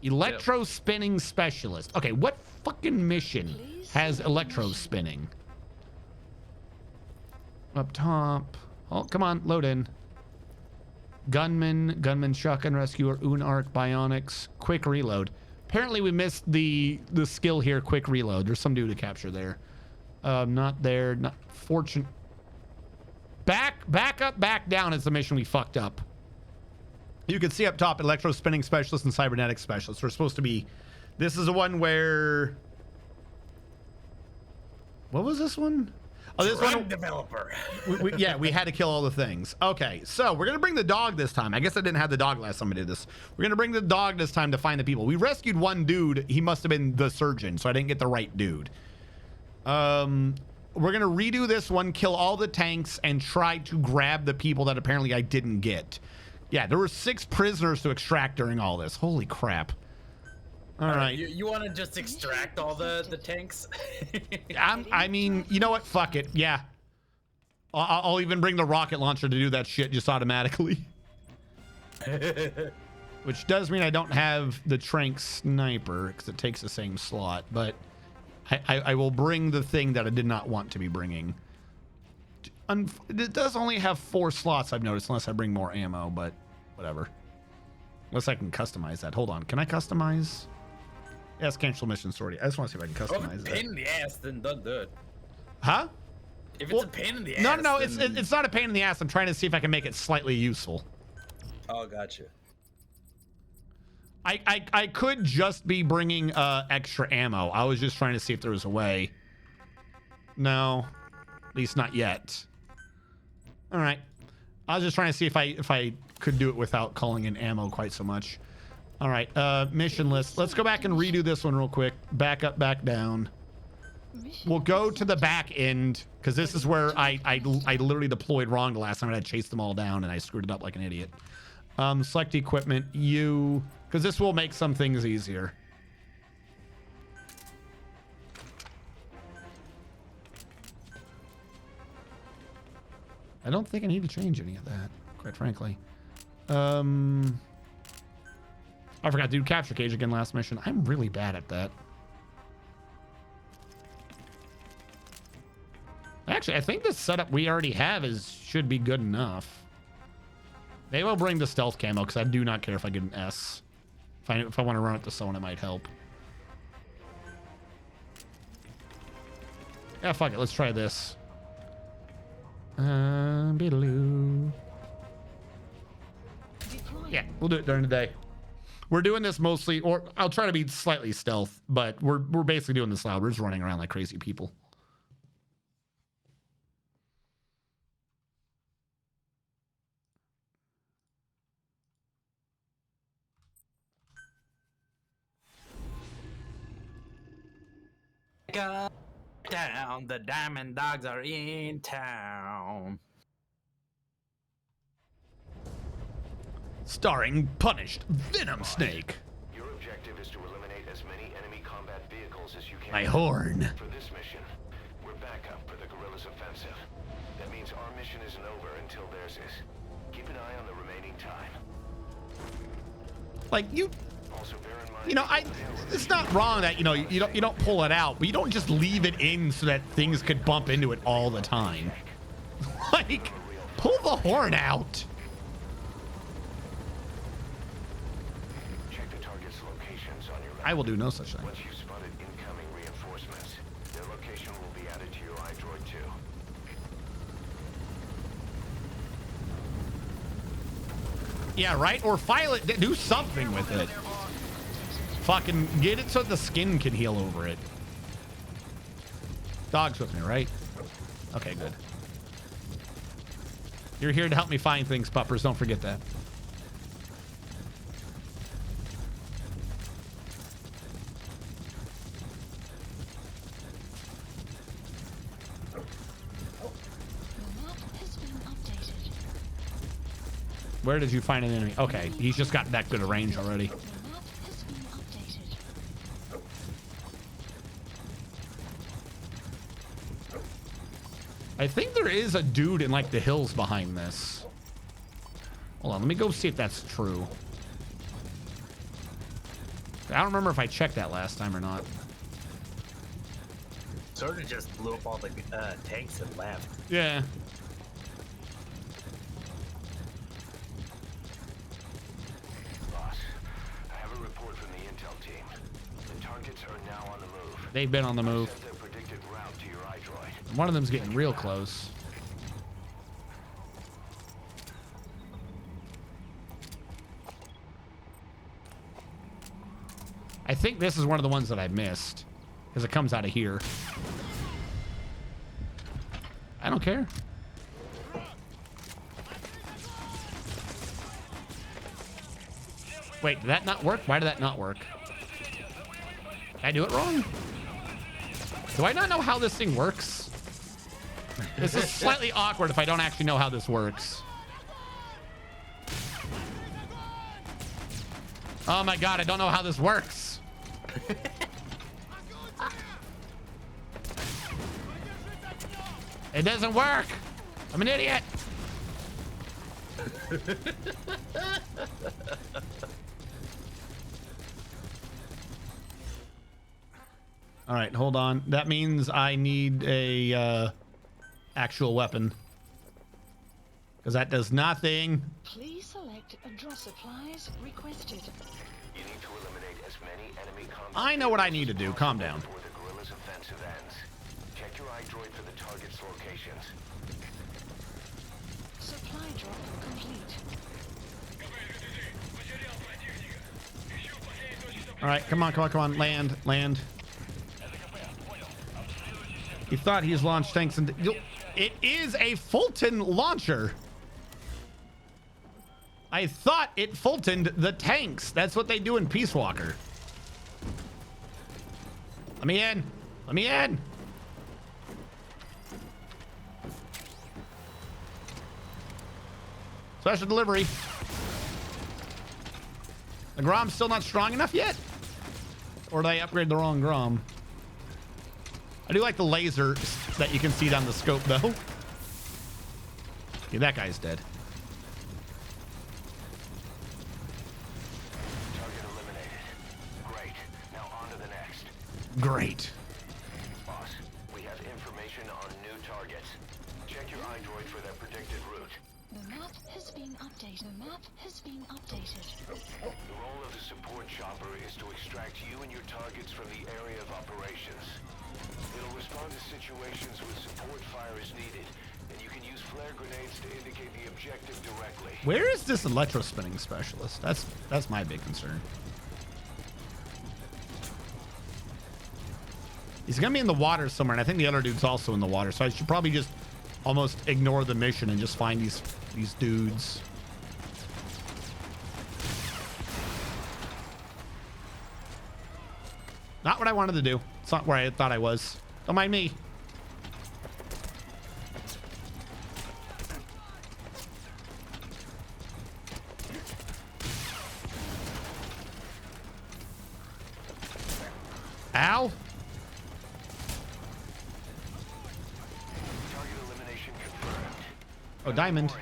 Electro spinning specialist. Okay, what fucking mission has electro spinning? Up top. Oh, come on, load in. Gunman, shotgun rescuer, Unark, bionics, quick reload. Apparently we missed the skill here, quick reload. There's some dude to capture there. Not there, not fortune. Back up, back down is the mission we fucked up. You can see up top, electro spinning specialist and cybernetic specialist. We're supposed to be, this is the one where, what was this one? Oh, this Drug one developer. yeah, we had to kill all the things. Okay, so we're gonna bring the dog this time. I guess I didn't have the dog last time I did this. We're gonna bring the dog this time to find the people. We rescued one dude. He must have been the surgeon, so I didn't get the right dude. We're gonna redo this one, kill all the tanks, and try to grab the people that apparently I didn't get. Yeah, there were 6 prisoners to extract during all this. Holy crap. All right. You want to just extract all the tanks? I mean, you know what? Fuck it. Yeah. I'll even bring the rocket launcher to do that shit just automatically. Which does mean I don't have the Trank sniper because it takes the same slot, but I will bring the thing that I did not want to be bringing. It does only have 4 slots, I've noticed, unless I bring more ammo, but whatever. Unless I can customize that. Hold on. Can I customize? Yes, cancel mission sortie. I just want to see if I can customize that. Pain in the ass, then don't do it. Huh? If it's a pain in the ass. No, then... it's not a pain in the ass. I'm trying to see if I can make it slightly useful. Oh, gotcha. I could just be bringing extra ammo. I was just trying to see if there was a way. No, at least not yet. All right. I was just trying to see if I could do it without calling in ammo quite so much. All right, mission list. Let's go back and redo this one real quick. Back up, back down. We'll go to the back end because this is where I literally deployed wrong the last time and I chased them all down and I screwed it up like an idiot. Select equipment, because this will make some things easier. I don't think I need to change any of that, quite frankly. I forgot to do capture cage again last mission. I'm really bad at that. Actually, I think the setup we already have should be good enough. Maybe I'll bring the stealth camo because I do not care if I get an S. If I want to run it to someone, it might help. Yeah, fuck it. Let's try this. Beedaloo. Yeah, we'll do it during the day. We're doing this mostly, or I'll try to be slightly stealth, but we're basically doing this loud. We're just running around like crazy people. Down, the Diamond Dogs are in town. Starring Punished Venom Snake. Your objective is to eliminate as many enemy combat vehicles as you can. My horn. For this mission, we're back up for the guerrillas' offensive. That means our mission isn't over until theirs is. Keep an eye on the remaining time. Like you. Also bear in mind, You know, it's not wrong that, you don't pull it out, but you don't just leave it in so that things could bump into it all the time. Like, pull the horn out. Check the target's locations on your map. I will do no such thing. Once you've spotted incoming reinforcements, their location will be added to your iDroid 2. Yeah, right? Or file it, do something with it. Fucking get it so the skin can heal over it. Dog's with me, right? Okay, good. You're here to help me find things, puppers. Don't forget that. Where did you find an enemy? Okay, he's just got that good a range already. The map has been updated. I think there is a dude in like the hills behind this. Hold on, let me go see if that's true. I don't remember if I checked that last time or not. Sort of just blew up all the tanks and left. Yeah. Boss, I have a report from the intel team. The targets are now on the move. They've been on the move. Send their predicted route to your iDroid. One of them's getting real close. I think this is one of the ones that I missed because it comes out of here. I don't care. Wait, did that not work? Why did that not work? Did I do it wrong? Do I not know how this thing works? This is slightly awkward if I don't actually know how this works. Oh my god, I don't know how this works. It doesn't work. I'm an idiot. All right, hold on. That means I need a actual weapon. Because that does nothing. Please select draw supplies requested. You need to eliminate as many enemy combat I know what I need to do. Calm down. before the guerrillas' offensive ends. Check your iDroid for the target's locations. Supply drop complete. All right, come on, come on, come on. Land, land. He thought he's launched tanks and it is a Fulton launcher. I thought it Fultoned the tanks. That's what they do in Peace Walker. Let me in. Let me in. Special delivery. The Grom's still not strong enough yet? Or did I upgrade the wrong Grom? I do like the laser that you can see down the scope, though. Yeah, that guy's dead. Target eliminated. Great. Now on to the next. Great. Boss, we have information on new targets. Check your iDroid for their predicted route. The map has been updated. The map has been updated. The role of the support chopper is to extract you and your targets from the area of operations. It'll respond to situations with support fire as needed, and you can use flare grenades to indicate the objective directly. Where is this electro-spinning specialist? That's my big concern. He's gonna be in the water somewhere, and I think the other dude's also in the water, so I should probably just almost ignore the mission and just find these dudes. Not what I wanted to do. It's not where I thought I was. Don't mind me. Ow. Target elimination confirmed. Oh, diamond.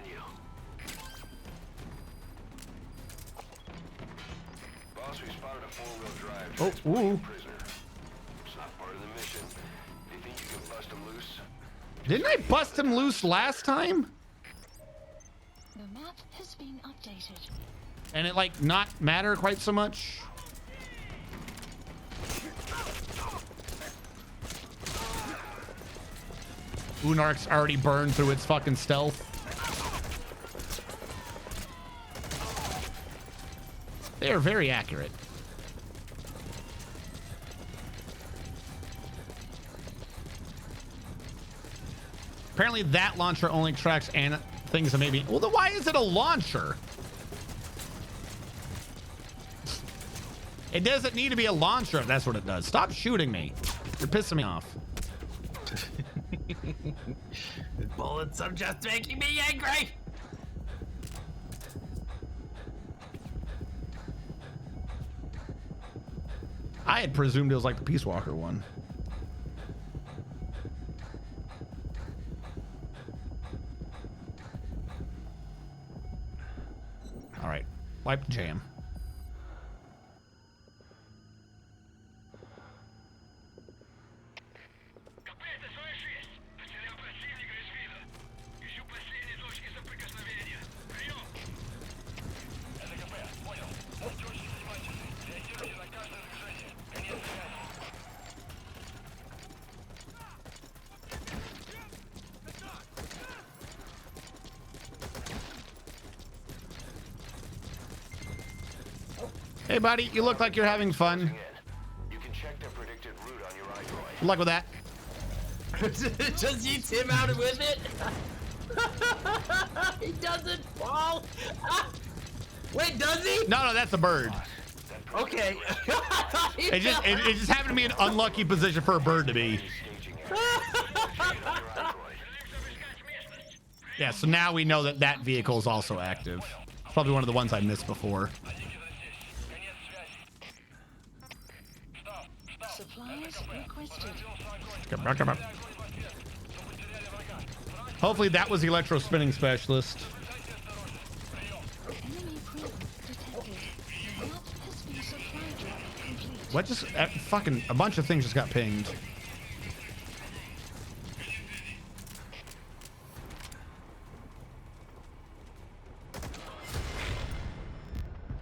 Boss, we spotted a four-wheel drive. Oh, ooh. Prisoner. It's not part of the mission. Do you think you can bust him loose? Didn't I bust him loose last time? The map has been updated. And it like not matter quite so much? Unark's already burned through its fucking stealth. They are very accurate. Apparently that launcher only extracts things that maybe... Well, then why is it a launcher? It doesn't need to be a launcher if that's what it does. Stop shooting me. You're pissing me off. Bullets are just making me angry. I had presumed it was like the Peace Walker one. All right, wipe the jam. Hey, buddy, you look like you're having fun. You can check the predicted route on your iDroid. Good luck with that. Just eats him out with it. He doesn't fall. Wait, does he? No, that's a bird. Okay. It just happened to be an unlucky position for a bird to be. Yeah, so now we know that that vehicle is also active. It's probably one of the ones I missed before. Supplies requested. Come on. Hopefully that was the electro spinning specialist. Enemy presence detected. The map has been supply drop complete. What just fucking a bunch of things just got pinged.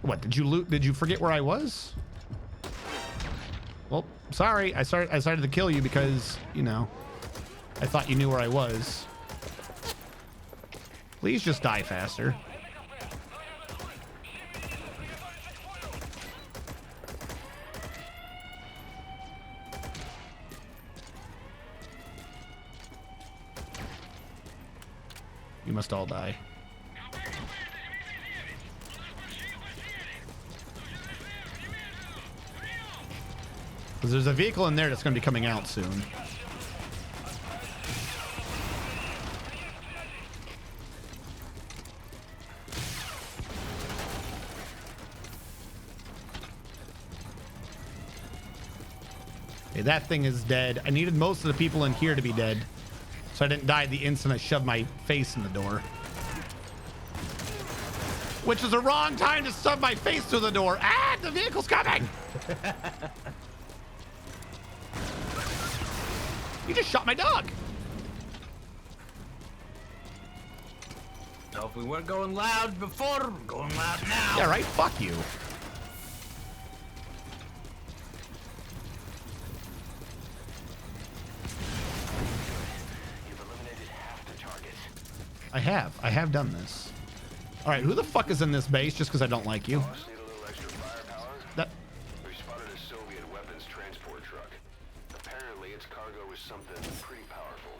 What did you loot? Did you forget where I was? Well, sorry. I started to kill you because, you know, I thought you knew where I was. Please just die faster. You must all die. Because there's a vehicle in there that's going to be coming out soon. Okay, that thing is dead. I needed most of the people in here to be dead, so I didn't die the instant I shoved my face in the door. Which is the wrong time to shove my face through the door. Ah, the vehicle's coming! You just shot my dog. So if we weren't going loud before, we're going loud now. Yeah, right? Fuck you. You've eliminated half the targets. I have done this. All right, who the fuck is in this base just because I don't like you? Boss, need a little extra firepower? That We spotted a Soviet weapons transport truck. Apparently, its cargo is something pretty powerful.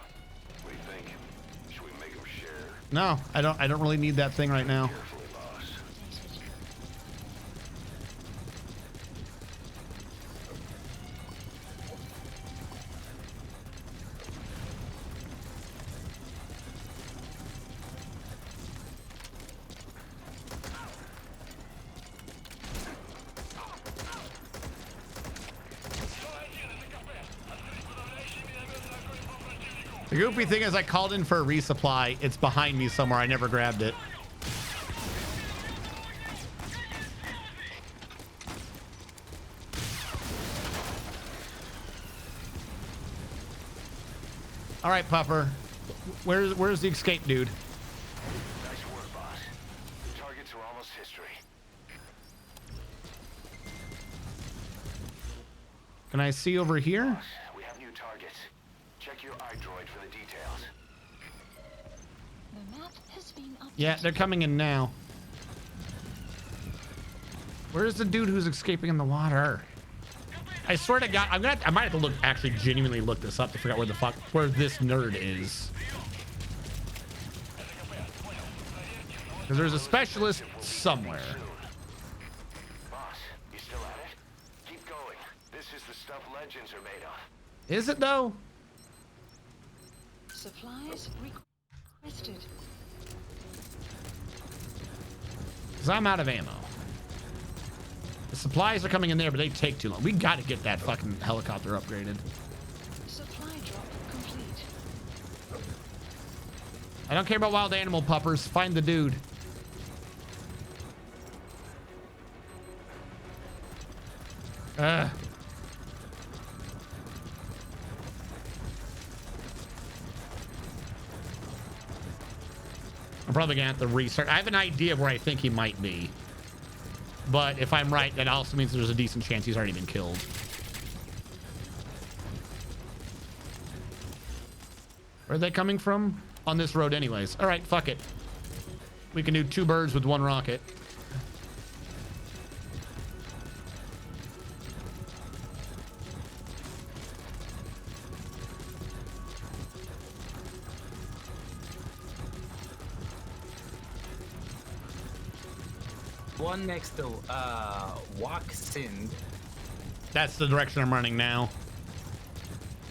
What do you think? Should we make them share? no, I don't really need that thing right now. Carefully, boss. The goofy thing is I called in for a resupply. It's behind me somewhere. I never grabbed it. All right, Puffer. Where's the escape dude? Nice work, boss. Targets are almost history. Can I see over here? Boss, we have new targets. Check your iDroid for the details. The map has been updated. Yeah, they're coming in now. Where's the dude who's escaping in the water? I swear to God, I might have to look, actually genuinely look this up to figure out where this nerd is. Because there's a specialist somewhere. Boss, you still at it? Keep going. This is the stuff legends are made of. Is it though? Supplies requested. Because I'm out of ammo. The supplies are coming in there, but they take too long. We got to get that fucking helicopter upgraded. Supply drop complete. I don't care about wild animal puppers. Find the dude. I'm probably gonna have to restart. I have an idea of where I think he might be. But if I'm right, that also means there's a decent chance he's already been killed. Where are they coming from? On this road anyways. All right, fuck it. We can do 2 birds with 1 rocket. One next to Waksind. That's the direction I'm running now.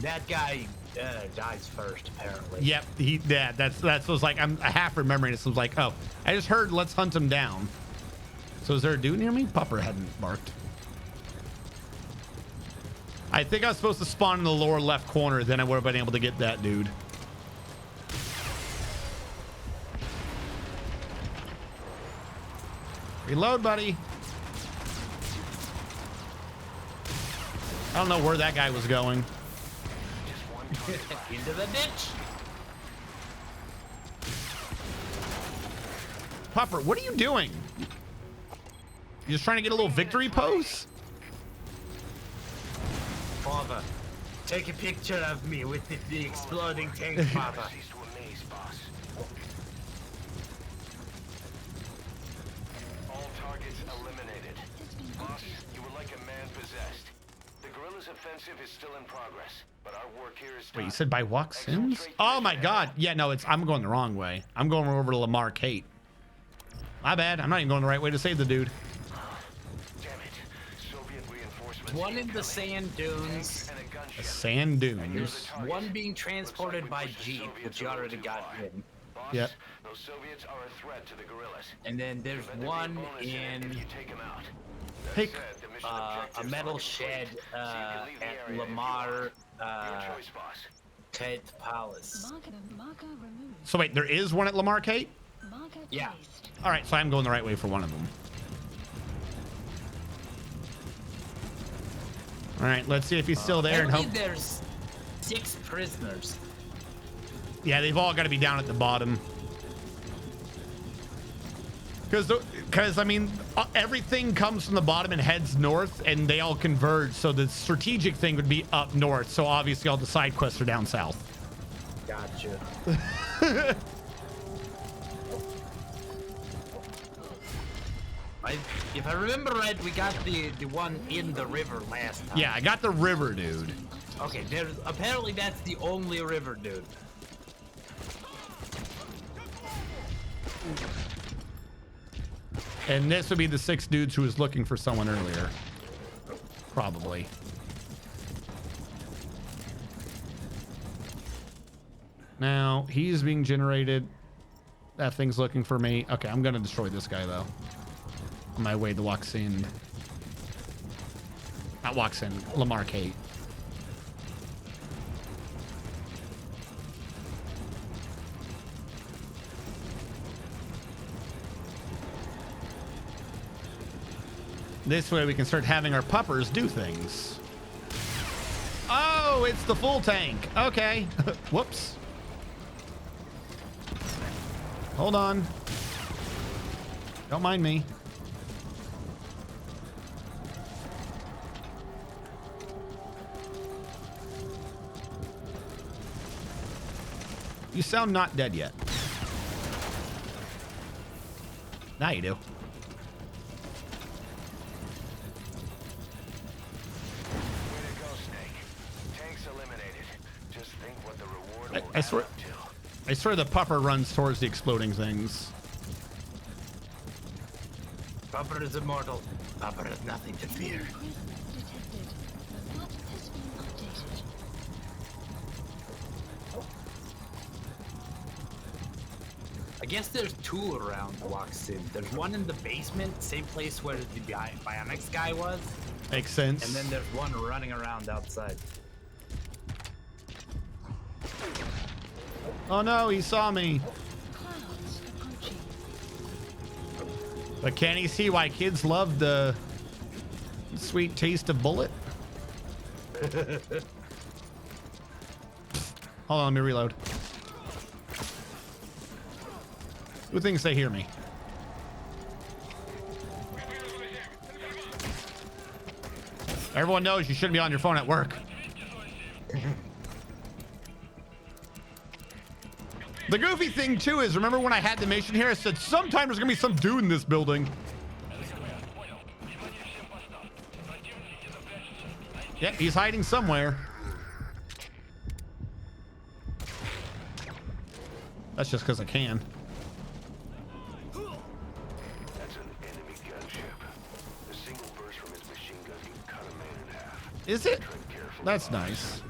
That guy dies first, apparently. Yep, that's what was like. I'm half remembering this. I was like, oh, I just heard let's hunt him down. So is there a dude near me? Pupper hadn't barked. I think I was supposed to spawn in the lower left corner, then I would have been able to get that dude. Reload, buddy. I don't know where that guy was going. Into the ditch. Pupper, what are you doing? You just trying to get a little victory pose? Father, take a picture of me with the exploding tank, Father. All targets eliminated. Boss, you were like a man possessed. The guerrillas' offensive is still in progress, but our work here is done. Wait, you said by Waksind? Oh my god. Yeah, no, I'm going the wrong way. I'm going over to Lamar Kate. My bad. I'm not even going the right way to save the dude. One in the sand dunes. The sand dunes. One being transported by Jeep, which you already got in. Yep. Those Soviets are a threat to the guerrillas. And then there's one in Hey, a metal shed at Lamar Kate Palace. Marker removed. so wait, there is one at Lamar Kate? Marker Yeah. placed. All right, so I'm going the right way for one of them. All right, let's see if he's still there and hope. Apparently there's 6 prisoners. Yeah, they've all got to be down at the bottom. Because I mean, everything comes from the bottom and heads north, and they all converge. So the strategic thing would be up north. So obviously, all the side quests are down south. Gotcha. If I remember right, we got the one in the river last time. Yeah, I got the river dude. Okay, apparently that's the only river dude. And this would be the 6 dudes who was looking for someone earlier. Probably. Now, he's being generated. That thing's looking for me. Okay, I'm going to destroy this guy, though. On my way to Waksind. Not Waksind, Lamar Kate. This way we can start having our puppers do things. Oh, it's the full tank. Okay. Whoops. Hold on. Don't mind me. You sound not dead yet. Now you do. I swear the puffer runs towards the exploding things. Pupper is immortal. Pupper has nothing to fear. Detected. The map has been updated. I guess there's two around Waxin. There's one in the basement, same place where the Bionics guy was. Makes sense. And then there's one running around outside. Oh no, he saw me. Clouds approaching. But can he see why kids love the sweet taste of bullet? Hold on, let me reload. Who thinks they hear me? Everyone knows you shouldn't be on your phone at work. The goofy thing too is, remember when I had the mission here, I said sometime there's gonna be some dude in this building. Yep, he's hiding somewhere. That's just because I can. That's an enemy gunship. A single burst from its machine gun can cut a man in half. Is it? Tread carefully. That's nice.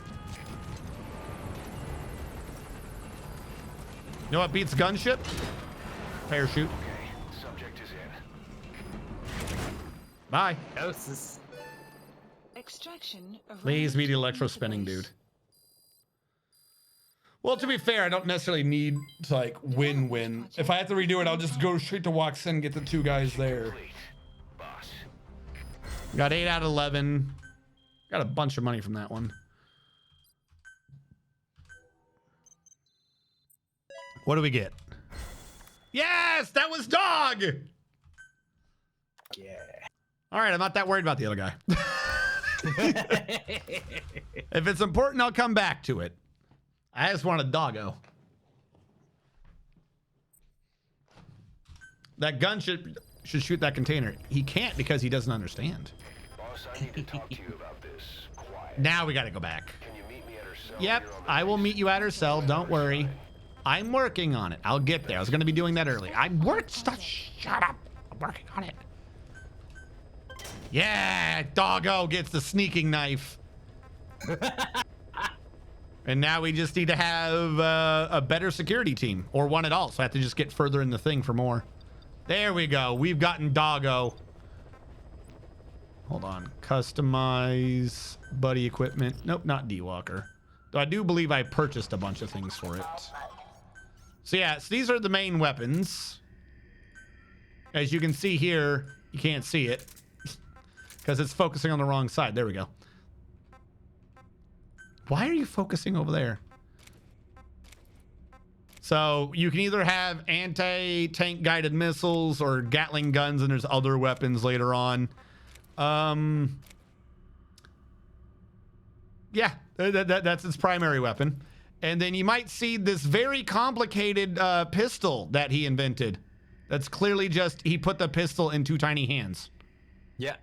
You know what beats gunship? Parachute. Okay, subject is in. Bye. Doses. Extraction of Please meet the electro spinning dude. Well, to be fair, I don't necessarily need to like win. If I have to redo it, I'll just go straight to Waxin and get the two guys there. Boss. Got 8 out of 11. Got a bunch of money from that one. What do we get? Yes, that was dog. Yeah. All right, I'm not that worried about the other guy. If it's important, I'll come back to it. I just want a doggo. That gun should shoot that container. He can't because he doesn't understand. Boss, I need to talk to you about this. Quiet. Now we got to go back. Can you meet me at her cell? Yep, here on the I will base? meet you at her cell. Don't worry. I'm working on it. I'll get there. I was going to be doing that early. Shut up. I'm working on it. Yeah, doggo gets the sneaking knife. And now we just need to have a better security team, or one at all. So I have to just get further in the thing for more. There we go. We've gotten doggo. Hold on. Customize buddy equipment. Nope, not D-Walker. Though I do believe I purchased a bunch of things for it. So yeah, so these are the main weapons. As you can see here, you can't see it because it's focusing on the wrong side. There we go. Why are you focusing over there? So you can either have anti-tank guided missiles or Gatling guns, and there's other weapons later on. Yeah, that's its primary weapon. And then you might see this very complicated pistol that he invented. That's clearly just, he put the pistol in two tiny hands. Yeah.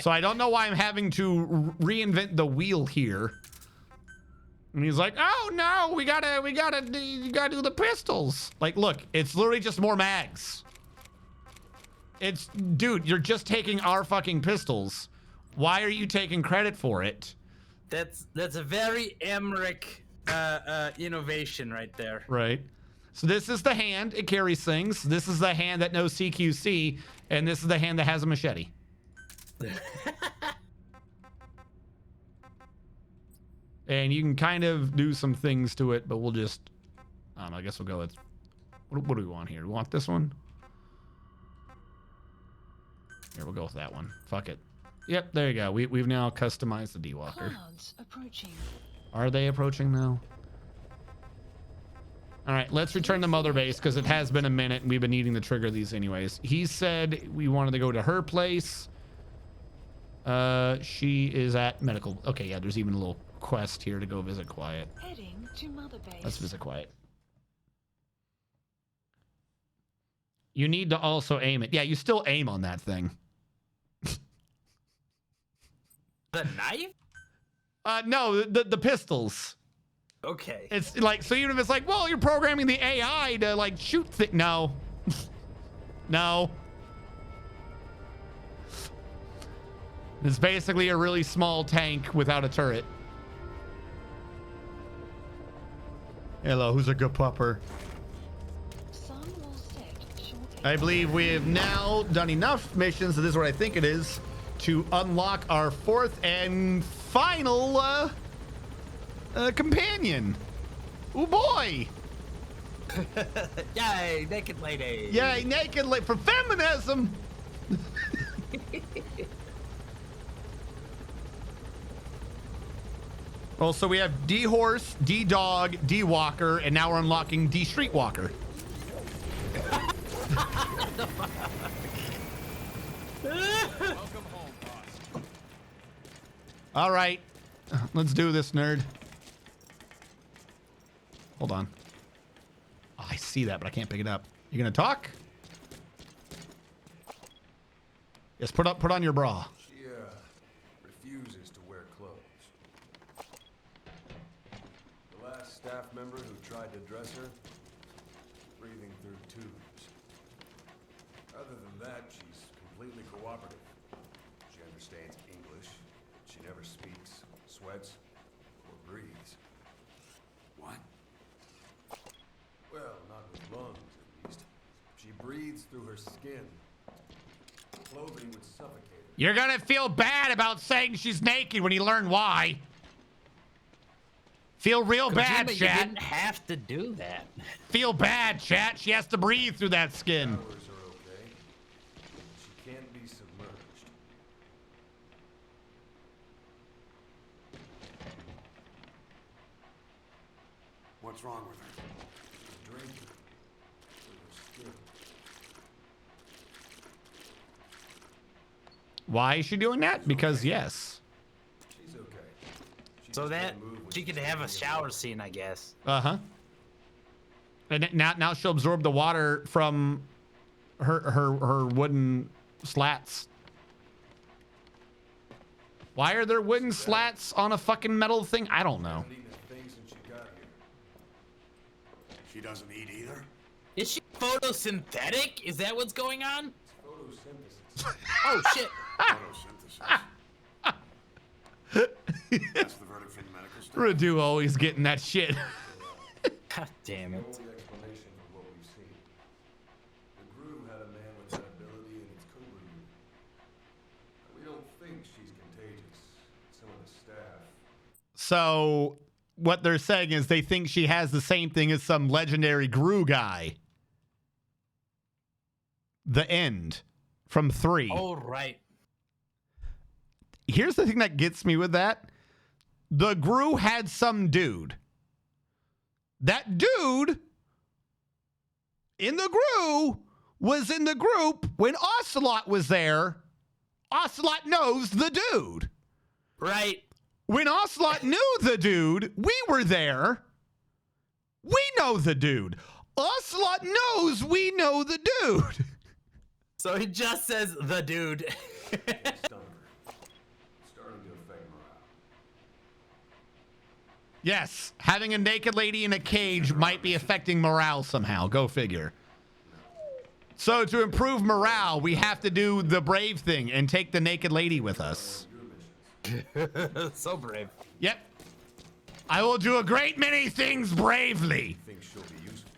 So I don't know why I'm having to reinvent the wheel here. And he's like, oh no, you gotta do the pistols. Like, look, it's literally just more mags. It's, dude, you're just taking our fucking pistols. Why are you taking credit for it? That's a very Emmerich innovation right there. Right. So this is the hand, it carries things. This is the hand that knows CQC, and this is the hand that has a machete. And you can kind of do some things to it, but we'll just, I guess we'll go with, what do we want here? We want this one? Here, we'll go with that one. Fuck it. Yep, there you go. We've now customized the D-Walker. Clouds approaching. Are they approaching now? All right, let's return to Mother Base because it has been a minute and we've been needing to trigger these anyways. He said we wanted to go to her place. She is at medical. Okay, yeah, there's even a little quest here to go visit Quiet. Heading to Mother Base. Let's visit Quiet. You need to also aim it. Yeah, you still aim on that thing. The knife? No, the pistols. Okay. It's like, so even if it's like, well, you're programming the AI to like shoot things. No. No. It's basically a really small tank without a turret. Hello, who's a good pupper? I believe we have now done enough missions, so this is what I think it is, to unlock our fourth and final companion. Oh boy! Yay, naked lady! Yay, naked lady for feminism! Well, so we have D-Horse, D-Dog, D-Walker, and now we're unlocking D-Streetwalker. Welcome home, boss. All right, let's do this, nerd. Hold on. Oh, I see that, but I can't pick it up. You gonna talk? Yes, put on your bra. She refuses to wear clothes. The last staff member who tried to dress her, breathing through tubes. Other than that, she's completely cooperative. She understands English. She never speaks, sweats, or breathes. What? Well, not with lungs, at least. She breathes through her skin. Clothing would suffocate her. You're gonna feel bad about saying she's naked when you learn why. Feel real bad, Kojima, chat. You didn't have to do that. Feel bad, chat. She has to breathe through that skin. Powers are okay. She can't be submerged. What's wrong with her? Drinking. Through her skin. Why is she doing that? Because yes. She's okay. So that she could have a shower scene, I guess. Uh-huh. And now she'll absorb the water from her wooden slats. Why are there wooden slats on a fucking metal thing? I don't know. She doesn't eat either? Is she photosynthetic? Is that what's going on? Photosynthesis. Oh shit. Photosynthesis. That's the verdict from the medical staff. Radu always getting that shit. God damn it. The only explanation for what we've seen. The Gru had a man with that ability in its Cobra unit. We don't think she's contagious. Some of the staff. So what they're saying is they think she has the same thing as some legendary Gru guy. The End from 3. Oh, right. Here's the thing that gets me with that. The Gru had some dude. That dude in the Gru was in the group when Ocelot was there. Ocelot knows the dude. Right. When Ocelot knew the dude, we were there. We know the dude. Ocelot knows we know the dude. So he just says the dude. Starting to affect morale. Yes, having a naked lady in a cage might be affecting morale somehow. Go figure. So to improve morale, we have to do the brave thing and take the naked lady with us. So brave. Yep. I will do a great many things bravely. Think she'll be useful.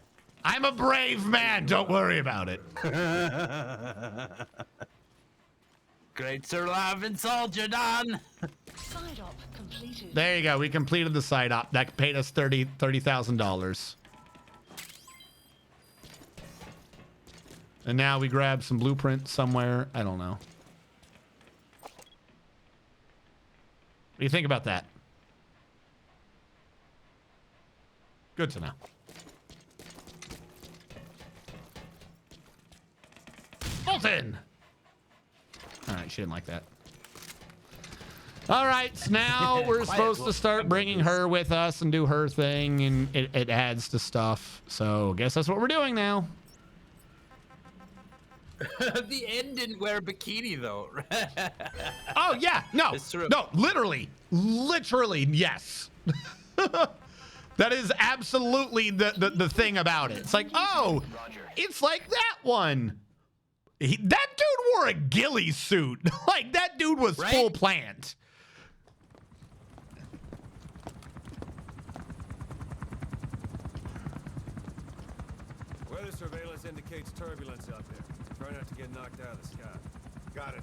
I'm a brave man. Don't worry about it. Great Sir Soldier Don. Side op completed. There you go. We completed the side op. That paid us $30,000. And now we grab some blueprint somewhere. I don't know. What do you think about that? Good to know. Bolton! All right, she didn't like that. All right, so now we're supposed to start bringing her with us and do her thing, and it adds to stuff. So I guess that's what we're doing now. The End didn't wear a bikini though. Oh yeah, no, It's true. no, literally, yes. That is absolutely the thing about it. It's like, oh, it's like that one. That dude wore a ghillie suit. Like that dude was Right? full plant. Well, Weather surveillance indicates turbulence out there. Try not to get knocked out of the sky. Got it.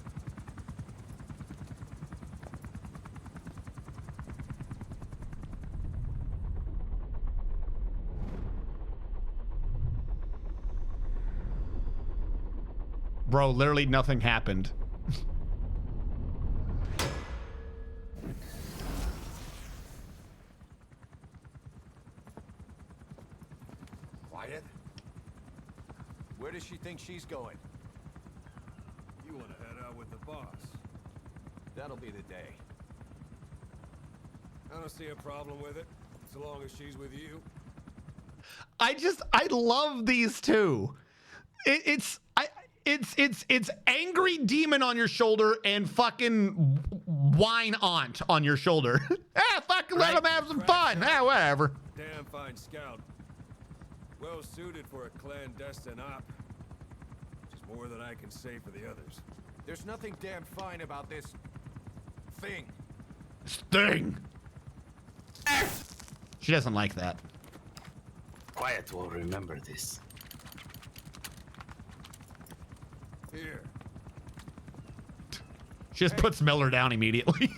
Bro, literally nothing happened. Quiet. Where does she think she's going? You want to head out with the boss? That'll be the day. I don't see a problem with it, so long as she's with you. I love these two. It's angry demon on your shoulder and fucking wine aunt on your shoulder. Fucking let them have some fun. Whatever. Damn fine scout. Well suited for a clandestine op. Which is more than I can say for the others. There's nothing damn fine about this thing. Sting. She doesn't like that. Quiet will remember this. Here. She just puts Miller down immediately.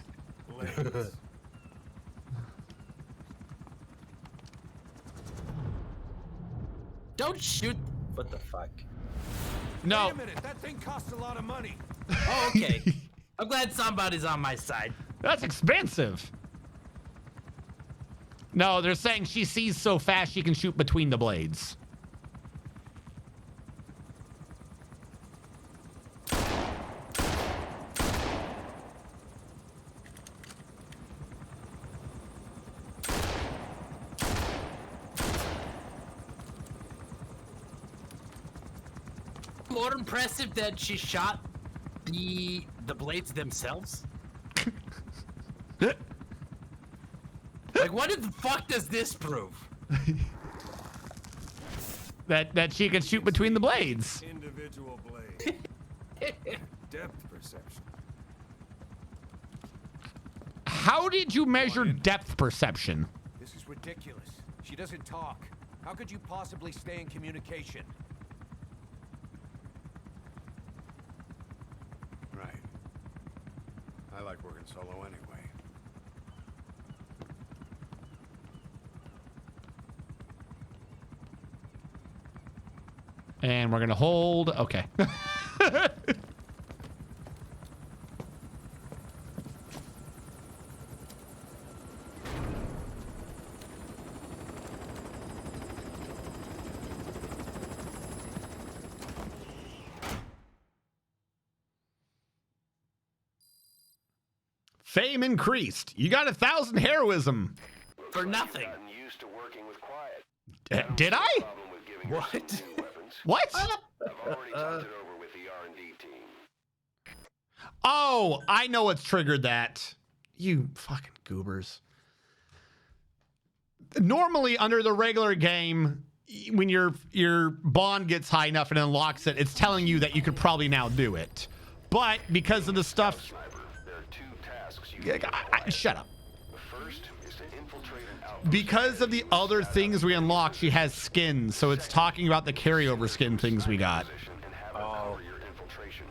Don't shoot. What the fuck? No. Wait a minute, that thing costs a lot of money. Oh, okay. I'm glad somebody's on my side. That's expensive. No, they're saying she sees so fast she can shoot between the blades. More impressive that she shot the blades themselves. Like, what the fuck does this prove? that she can shoot between the blades. Individual blade. Depth perception. How did you measure depth perception? This is ridiculous. She doesn't talk. How could you possibly stay in communication? Right. I like working solo anyway. And we're gonna hold. Okay. Fame increased. You got 1,000 heroism. For nothing. Used to working with Quiet. Did I? What? What? I've already talked it over with the R&D team. Oh, I know what's triggered that. You fucking goobers. Normally, under the regular game, when your bond gets high enough and unlocks it, it's telling you that you could probably now do it. But because of the stuff... Shut up. First is to infiltrate an outpost. Because of the other things we unlock, she has skins, so it's talking about the carryover skin things we got. Oh. Your infiltration.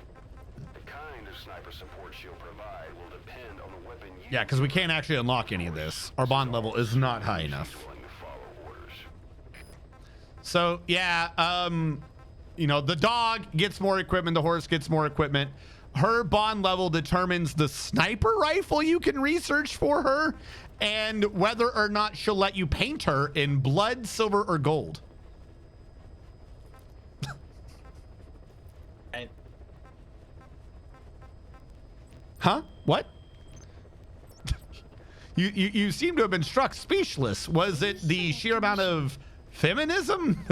The kind of sniper support she'll provide will depend on the weapon you Yeah, because we can't actually unlock any of this. Our bond level is not high enough. So, yeah, you know, the dog gets more equipment, the horse gets more equipment. Her bond level determines the sniper rifle you can research for her and whether or not she'll let you paint her in blood, silver, or gold. Huh? What? You seem to have been struck speechless. Was it the sheer amount of feminism?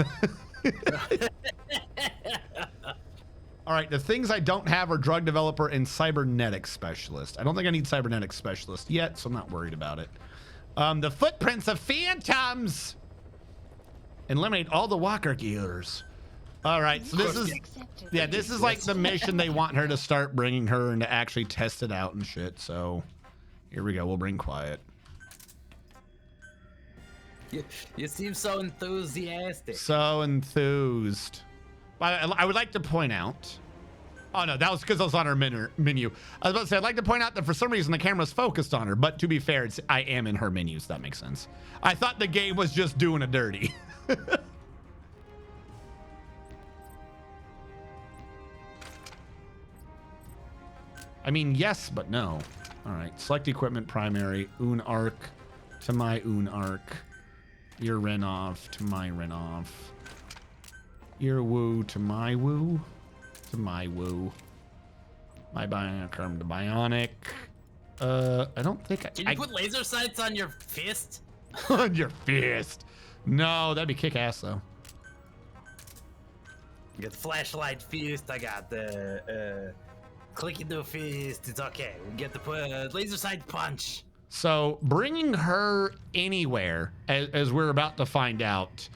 All right, the things I don't have are drug developer and cybernetics specialist. I don't think I need cybernetics specialist yet, so I'm not worried about it. The footprints of phantoms. Eliminate all the walker killers. All right, so this is, yeah, this is like the mission they want her to start bringing her and to actually test it out and shit. So here we go. We'll bring Quiet. You seem so enthusiastic. So enthused. I would like to point out. Oh no, that was because I was on her menu. I was about to say I'd like to point out that for some reason the camera's focused on her, but to be fair, I am in her menu, so that makes sense. I thought the game was just doing a dirty. I mean, yes, but no. All right, select equipment primary, Un Arc to my Un Arc. Your Renov to my Renov. Your Woo to my Woo. To my Woo. My Bionic Arm to Bionic. I don't think Can you put laser sights on your fist? On your fist. No, that'd be kick-ass though. You got the flashlight fist. I got the clicky do fist. It's okay. We get the laser sight punch. So bringing her anywhere, as we're about to find out,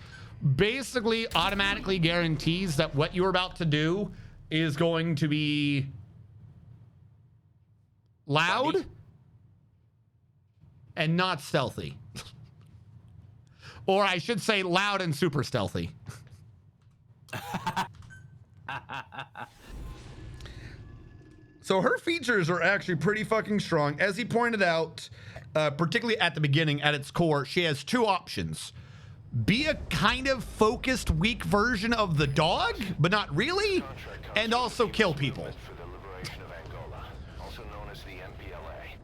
basically automatically guarantees that what you're about to do is going to be loud and not stealthy. Or I should say loud and super stealthy. So her features are actually pretty fucking strong. As he pointed out, particularly at the beginning, at its core, she has two options. Be a kind of focused, weak version of the dog, but not really, and also kill people. For the liberation of Angola, also known as the MPLA.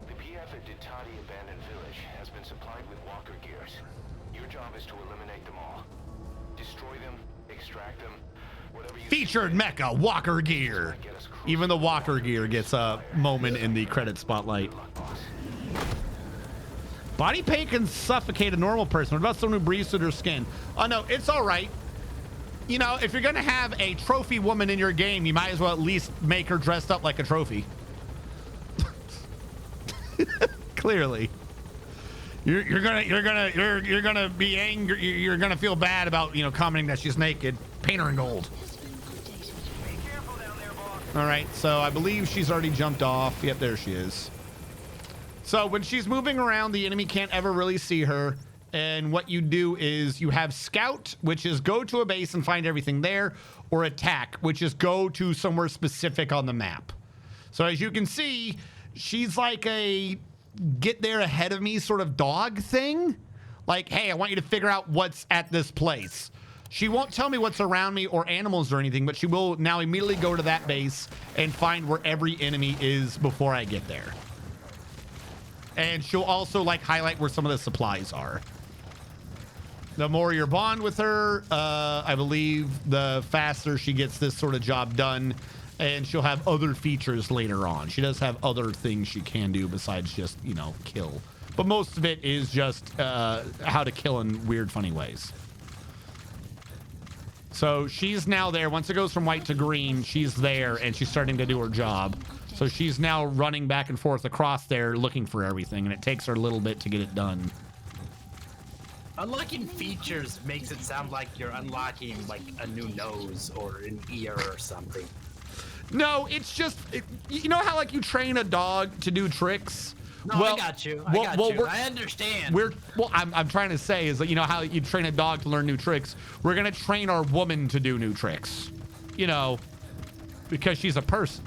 The PF at Ditati Abandoned Village has been supplied with walker gears. Your job is to eliminate them all. Destroy them, extract them, whatever you... Featured mecha walker gear. Even the walker gear gets a moment in the credit spotlight. Body paint can suffocate a normal person. What about someone who breathes through their skin? Oh no, it's all right. You know, if you're gonna have a trophy woman in your game, you might as well at least make her dressed up like a trophy. Clearly, you're gonna be angry. You're gonna feel bad about, you know, commenting that she's naked. Paint her in gold. All right, so I believe she's already jumped off. Yep, there she is. So when she's moving around, the enemy can't ever really see her. And what you do is you have scout, which is go to a base and find everything there, or attack, which is go to somewhere specific on the map. So as you can see, she's like a get there ahead of me sort of dog thing. Like, hey, I want you to figure out what's at this place. She won't tell me what's around me or animals or anything, but she will now immediately go to that base and find where every enemy is before I get there. And she'll also like highlight where some of the supplies are. The more you bond with her, I believe the faster she gets this sort of job done. And she'll have other features later on. She does have other things she can do besides just, you know, kill. But most of it is just how to kill in weird, funny ways. So she's now there. Once it goes from white to green, she's there and she's starting to do her job. So she's now running back and forth across there looking for everything, and it takes her a little bit to get it done. Unlocking features makes it sound like you're unlocking like a new nose or an ear or something. No, it's just, you know how like you train a dog to do tricks? No, well, I got you. I understand. I'm trying to say is that, you know how you train a dog to learn new tricks? We're going to train our woman to do new tricks. You know, because she's a person.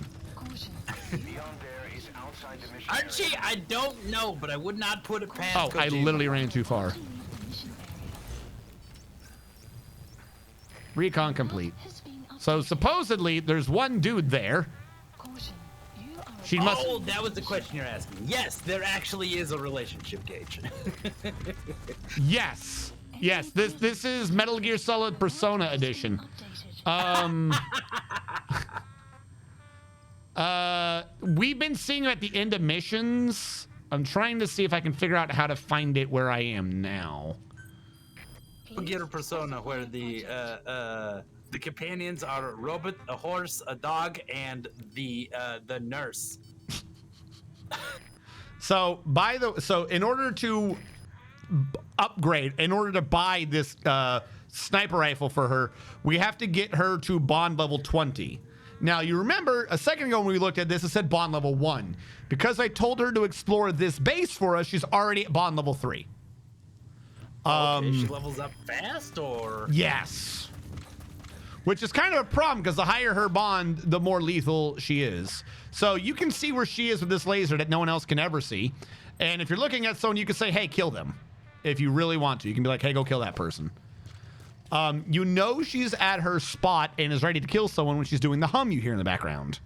Archie, I don't know, but I would not put it past. Oh, I literally ran too far. Recon complete. So supposedly there's one dude there. She must. Oh, that was the question you're asking. Yes, there actually is a relationship gauge. Yes. Yes, this is Metal Gear Solid Persona Edition. We've been seeing her at the end of missions. I'm trying to see if I can figure out how to find it where I am now. Get a Persona where the companions are a robot, a horse, a dog, and the nurse. So in order to upgrade, in order to buy this sniper rifle for her, we have to get her to bond level 20. Now, you remember a second ago when we looked at this, it said bond level 1. Because I told her to explore this base for us, she's already at bond level 3. Okay, she levels up fast, or? Yes. Which is kind of a problem because the higher her bond, the more lethal she is. So you can see where she is with this laser that no one else can ever see. And if you're looking at someone, you can say, hey, kill them. If you really want to. You can be like, hey, go kill that person. You know she's at her spot and is ready to kill someone when she's doing the hum you hear in the background.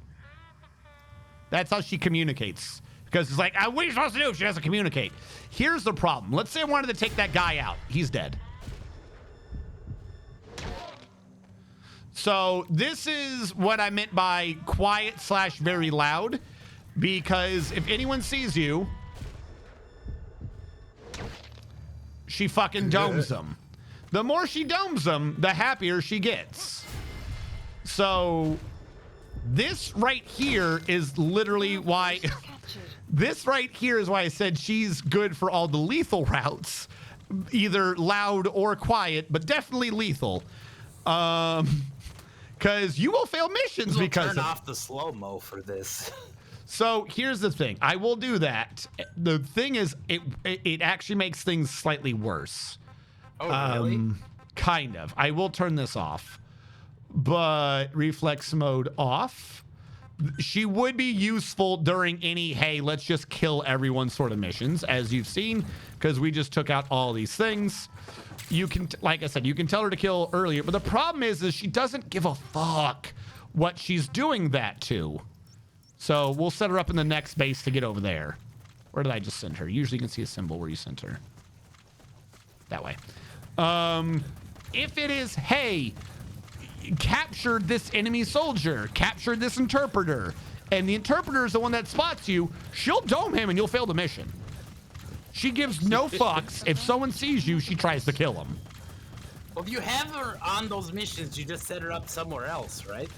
That's how she communicates. Because it's like, what are you supposed to do if she doesn't communicate? Here's the problem. Let's say I wanted to take that guy out. He's dead. So this is what I meant by quiet / very loud. Because if anyone sees you, she fucking domes them. The more she domes them, the happier she gets. So this right here is literally why... This right here is why I said she's good for all the lethal routes. Either loud or quiet, but definitely lethal. Because you will fail missions because turn off the slow-mo for this. So here's the thing. I will do that. The thing is, it actually makes things slightly worse. Oh, really? Kind of. I will turn this off. But reflex mode off. She would be useful during any, hey, let's just kill everyone sort of missions, as you've seen, because we just took out all these things. You can, like I said, you can tell her to kill earlier, but the problem is she doesn't give a fuck what she's doing that to. So we'll set her up in the next base to get over there. Where did I just send her? Usually you can see a symbol where you sent her. That way. If it is, hey, captured this enemy soldier, captured this interpreter, and the interpreter is the one that spots you, she'll dome him and you'll fail the mission. She gives no fucks. If someone sees you, she tries to kill him. Well, if you have her on those missions, you just set her up somewhere else, right?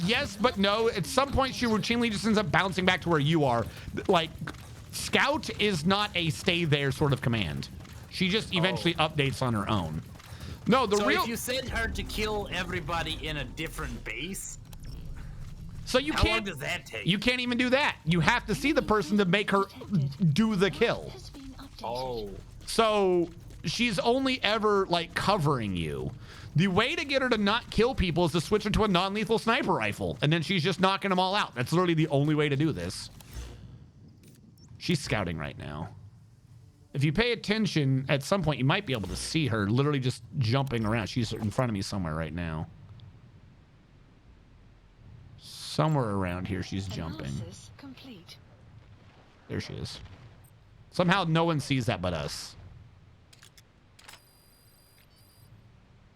Yes, but no. At some point, she routinely just ends up bouncing back to where you are. Like, Scout is not a stay there sort of command. She just eventually updates on her own. No, so if you send her to kill everybody in a different base, so you how long does that take? You can't even do that. You have to see the person to make her do the kill. Oh. So she's only ever like covering you. The way to get her to not kill people is to switch her to a non-lethal sniper rifle, and then she's just knocking them all out. That's literally the only way to do this. She's scouting right now. If you pay attention, at some point you might be able to see her literally just jumping around. She's in front of me somewhere right now. Somewhere around here she's jumping. Complete. There she is. Somehow no one sees that but us.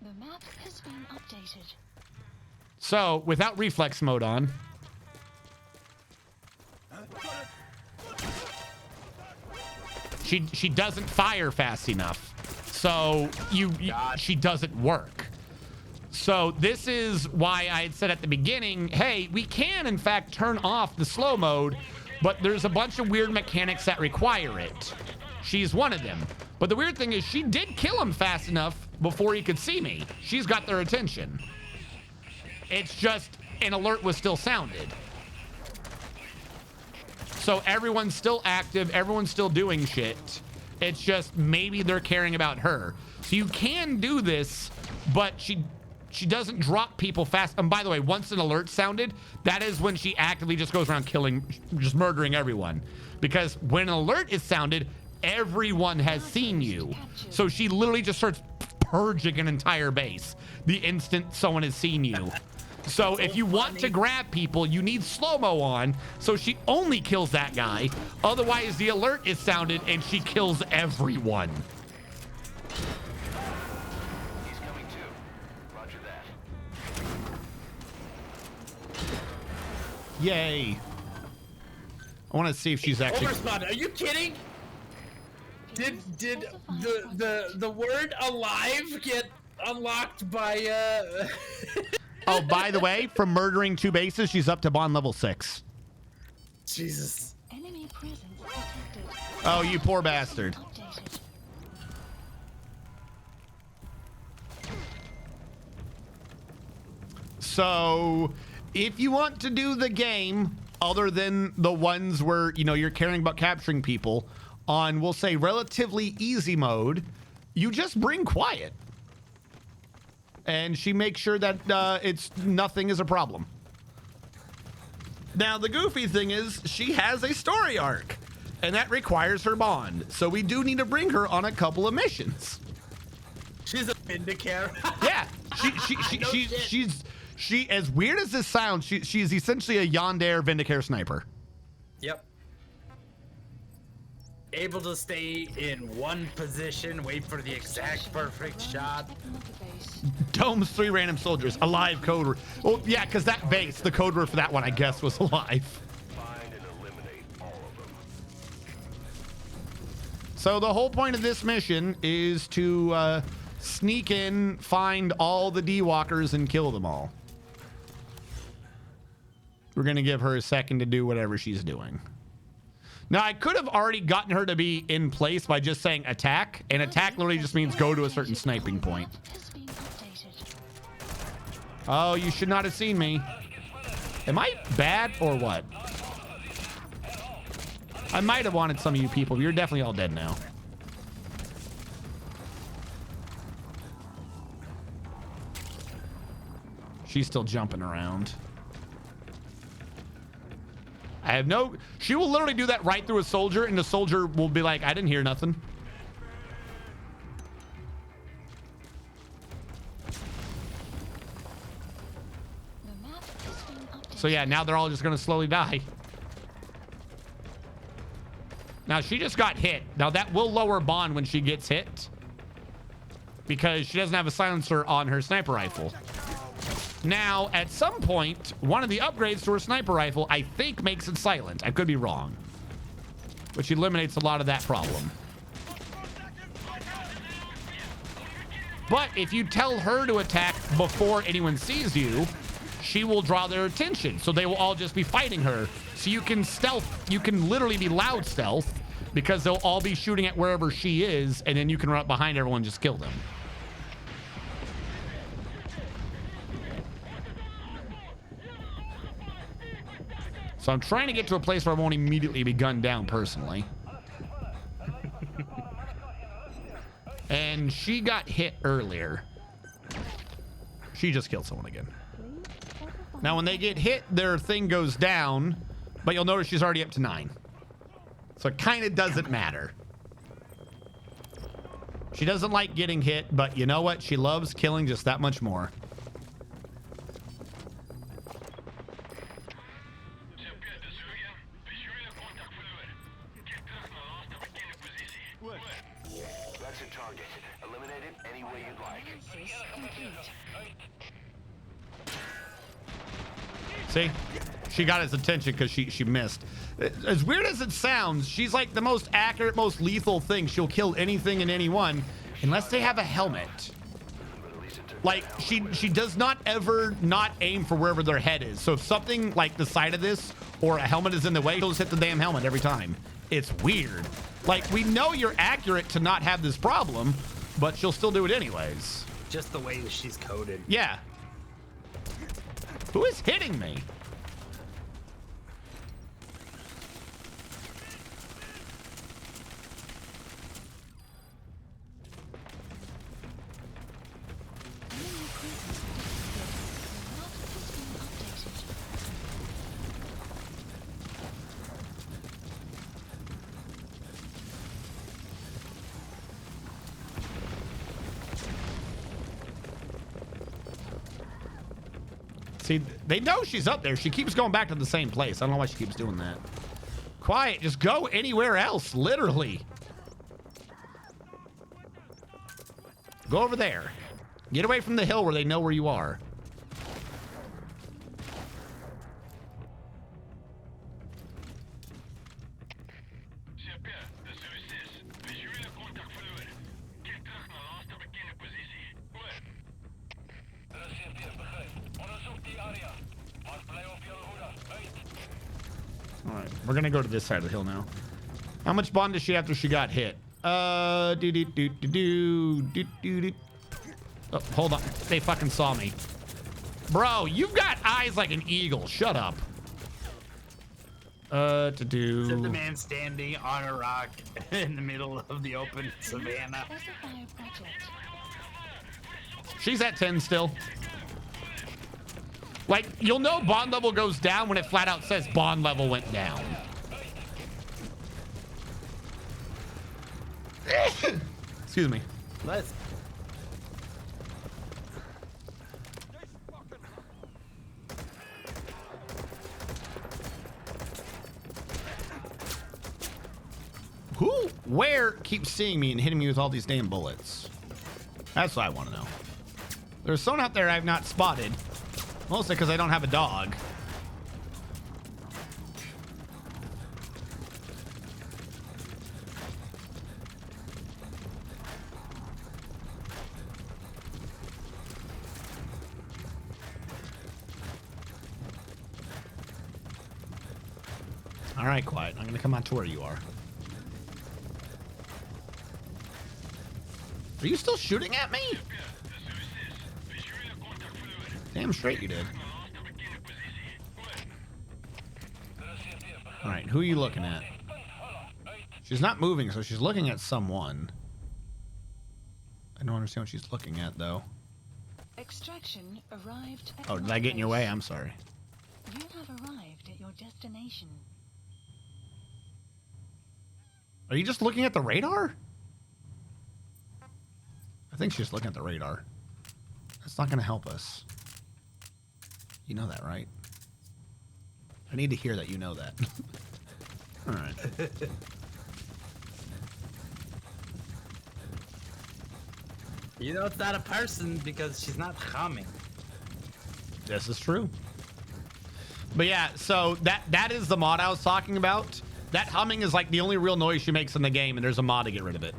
The map has been updated. So, without reflex mode on, she doesn't fire fast enough. So she doesn't work. So this is why I had said at the beginning, hey, we can in fact turn off the slow mode, but there's a bunch of weird mechanics that require it. She's one of them. But the weird thing is she did kill him fast enough before he could see me. She's got their attention. It's just an alert was still sounded. So everyone's still active, everyone's still doing shit. It's just maybe they're caring about her. So you can do this, but she doesn't drop people fast. And by the way, once an alert sounded, that is when she actively just goes around killing, just murdering everyone. Because when an alert is sounded, everyone has seen you. So she literally just starts purging an entire base the instant someone has seen you. So if you want to grab people, you need slow-mo on, so she only kills that guy. Otherwise, the alert is sounded and she kills everyone. He's coming too. Roger that. Yay. I want to see if she's actually... Overspot, are you kidding? Did the word alive get unlocked by Oh, by the way, from murdering 2 bases, she's up to bond level 6. Jesus. Enemy presence detected. Oh, you poor bastard. Updated. So, if you want to do the game, other than the ones where, you know, you're caring about capturing people, on, we'll say, relatively easy mode, you just bring quiet. And she makes sure that nothing is a problem. Now, the goofy thing is she has a story arc, and that requires her bond. So we do need to bring her on a couple of missions. She's a Vindicare. Yeah, she as weird as this sounds, she's essentially a Yandere Vindicare sniper. Yep. Able to stay in one position, wait for the exact perfect shot. Domes 3 random soldiers, alive code word. Well, yeah, because that base, the code word for that one, I guess, was alive. Find and eliminate all of them. So the whole point of this mission is to sneak in, find all the D-Walkers, and kill them all. We're going to give her a second to do whatever she's doing. Now, I could have already gotten her to be in place by just saying attack, and attack literally just means go to a certain sniping point. Oh, you should not have seen me. Am I bad or what? I might have wanted some of you people, but you're definitely all dead now. She's still jumping around. I have no... She will literally do that right through a soldier, and the soldier will be like, I didn't hear nothing. So yeah, now they're all just going to slowly die. Now, she just got hit. Now, that will lower bond when she gets hit, because she doesn't have a silencer on her sniper rifle. Now, at some point, one of the upgrades to her sniper rifle, I think, makes it silent. I could be wrong, which eliminates a lot of that problem. But if you tell her to attack before anyone sees you, she will draw their attention. So they will all just be fighting her. So you can stealth. You can literally be loud stealth, because they'll all be shooting at wherever she is, and then you can run up behind everyone and just kill them. So I'm trying to get to a place where I won't immediately be gunned down personally. And she got hit earlier. She just killed someone again. Now, when they get hit, their thing goes down, but you'll notice she's already up to 9. So it kind of doesn't matter. She doesn't like getting hit, but you know what? She loves killing just that much more. That's a target. Eliminate it any way you'd like. See? She got his attention because she missed. As weird as it sounds, she's like the most accurate, most lethal thing. She'll kill anything and anyone unless they have a helmet. Like, she does not ever not aim for wherever their head is. So if something like the side of this or a helmet is in the way, she'll just hit the damn helmet every time. It's weird. Like, we know you're accurate to not have this problem, but she'll still do it anyways. Just the way that she's coded. Yeah. Who is hitting me? See, they know she's up there. She keeps going back to the same place. I don't know why she keeps doing that. Quiet. Just go anywhere else, literally. Go over there. Get away from the hill where they know where you are. All right, we're gonna go to this side of the hill now. How much bond does she have after she got hit? Oh, hold on. They fucking saw me. Bro, you've got eyes like an eagle. Shut up. To Except the do. man standing on a rock in the middle of the open savannah. Specify a project. She's at 10 still. Like, you'll know bond level goes down when it flat out says bond level went down. Excuse me. Let's. Where keeps seeing me and hitting me with all these damn bullets? That's what I want to know. There's someone out there I've not spotted. Mostly because I don't have a dog. All right, quiet. I'm going to come out to where you are. Are you still shooting at me? Damn straight you did. All right, who are you looking at? She's not moving, so she's looking at someone. I don't understand what she's looking at, though. Extraction arrived. Oh, did I get in your way? I'm sorry. You have arrived at your destination. Are you just looking at the radar? I think she's looking at the radar. That's not going to help us. You know that, right? I need to hear that you know that. All right. You know it's not a person because she's not humming. This is true. But yeah, so that is the mod I was talking about. That humming is like the only real noise she makes in the game, and there's a mod to get rid of it.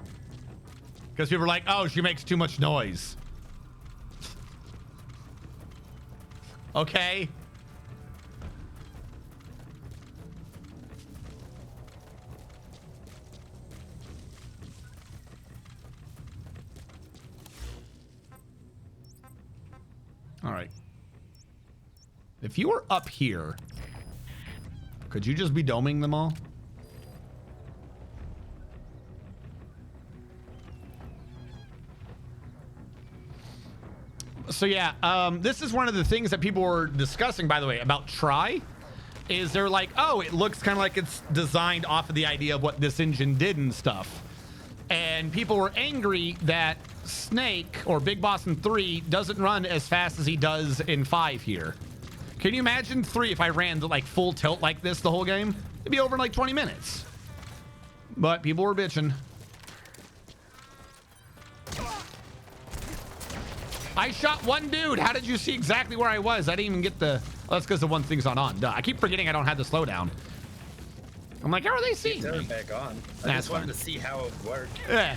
Because people are like, oh, she makes too much noise. Okay. All right. If you were up here, could you just be doming them all? So yeah, this is one of the things that people were discussing, by the way, about Try. Is they're like, oh, it looks kind of like it's designed off of the idea of what this engine did and stuff. And people were angry that Snake, or Big Boss in 3, doesn't run as fast as he does in 5 here. Can you imagine 3 if I ran like full tilt like this the whole game? It'd be over in like 20 minutes. But people were bitching. I shot one dude. How did you see exactly where I was? I didn't even get the... Oh, that's because the one thing's not on. Duh. I keep forgetting I don't have the slowdown. I'm like, how are they seeing me? Back on. I That's just wanted fine. to see how it worked. Yeah.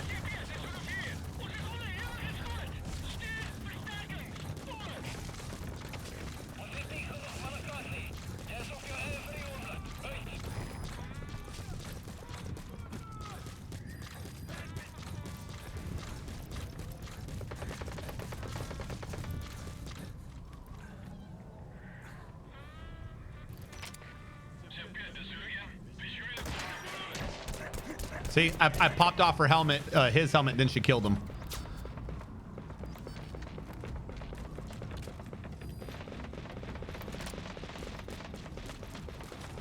See, I popped off her helmet, his helmet, then she killed him.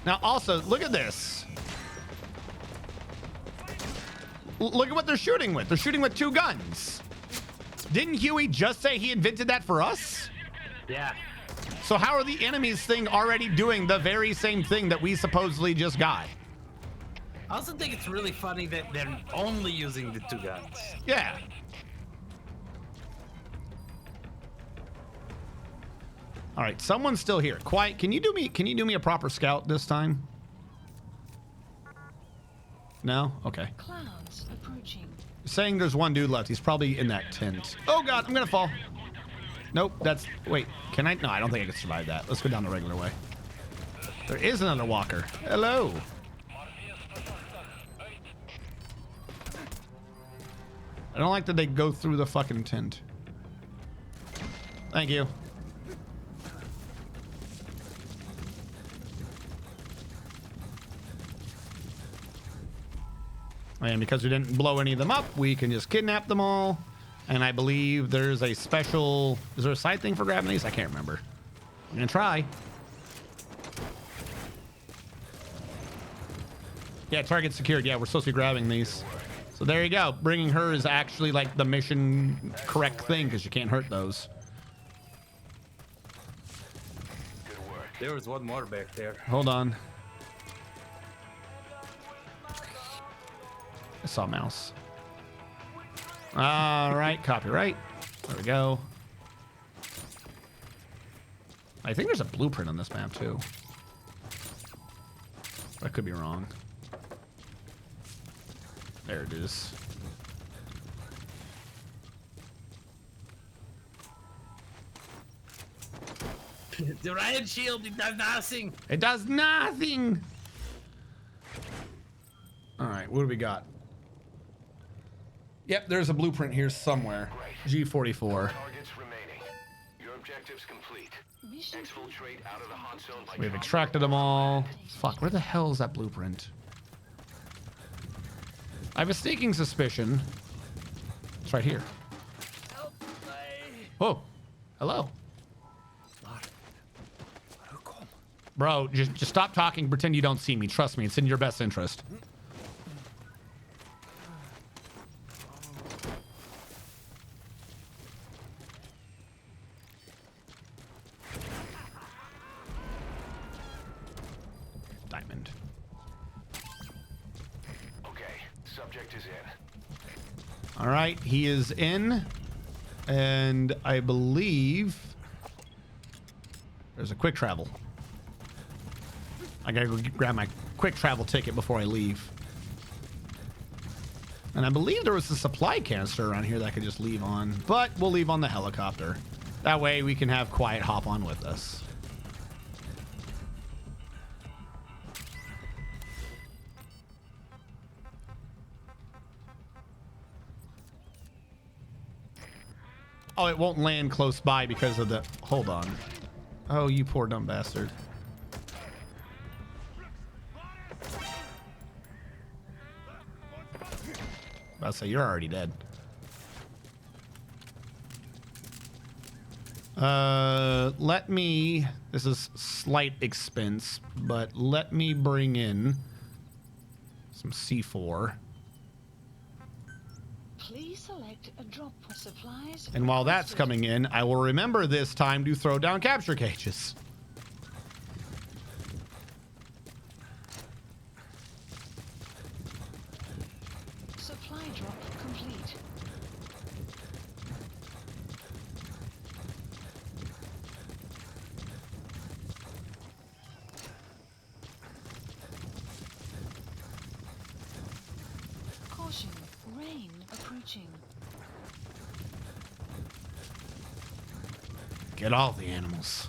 Now, also, look at this. Look at what they're shooting with. They're shooting with 2 guns. Didn't Huey just say he invented that for us? Yeah. So how are the enemies thing already doing the very same thing that we supposedly just got? I also think it's really funny that they're only using the 2 guns. Yeah. All right, someone's still here. Quiet. Can you do me a proper scout this time? No? Okay. Clouds approaching. Saying there's one dude left. He's probably in that tent. Oh god, I'm gonna fall. Nope, that's... Wait, can I? No, I don't think I can survive that. Let's go down the regular way. There is another walker. Hello. I don't like that they go through the fucking tent. Thank you. And because we didn't blow any of them up, we can just kidnap them all. And I believe there's a special... Is there a side thing for grabbing these? I can't remember. I'm going to try. Yeah, target secured. Yeah, we're supposed to be grabbing these. So there you go. Bringing her is actually like the mission correct thing because you can't hurt those. There was one more back there. Hold on. I saw a mouse. All right, copyright. There we go. I think there's a blueprint on this map too. I could be wrong. There it is. The riot shield, it does nothing. It does nothing. All right, what do we got? Yep, there's a blueprint here somewhere. G44. Targets remaining. Your objective's complete. Exfiltrate out of the hot zone by We've extracted them all. Fuck, where the hell is that blueprint? I have a sneaking suspicion. It's right here. Oh, hello. Bro, just stop talking. Pretend you don't see me. Trust me, it's in your best interest. Diamond. Okay, subject is in. All right, he is in. And I believe there's a quick travel. I gotta go grab my quick travel ticket before I leave. And I believe there was a supply canister around here that I could just leave on, but we'll leave on the helicopter. That way we can have Quiet hop on with us. Oh, it won't land close by because of the... Hold on. Oh, you poor dumb bastard. I'll say you're already dead. Let me... This is slight expense, but let me bring in some C4. Please select a drop for supplies. And while that's coming in, I will remember this time to throw down capture cages. Supply drop complete. Caution, rain approaching. Get all the animals.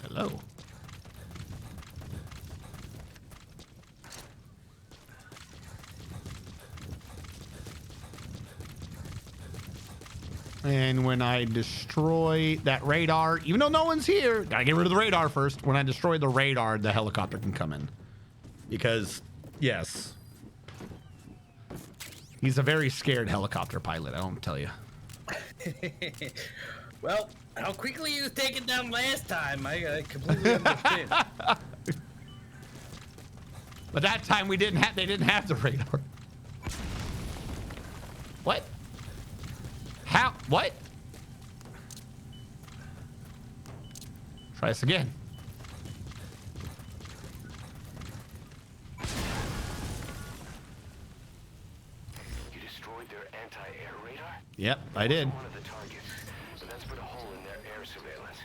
Hello. And when I destroy that radar, even though no one's here, gotta get rid of the radar first. When I destroy the radar, the helicopter can come in. Because, yes. He's a very scared helicopter pilot, I don't tell you. Well, how quickly you was taken down last time, I completely understand. But that time they didn't have the radar. What? How? What? Try this again. You destroyed their anti-air radar? Yep, I did. One of the targets, but that's put a hole in their air surveillance.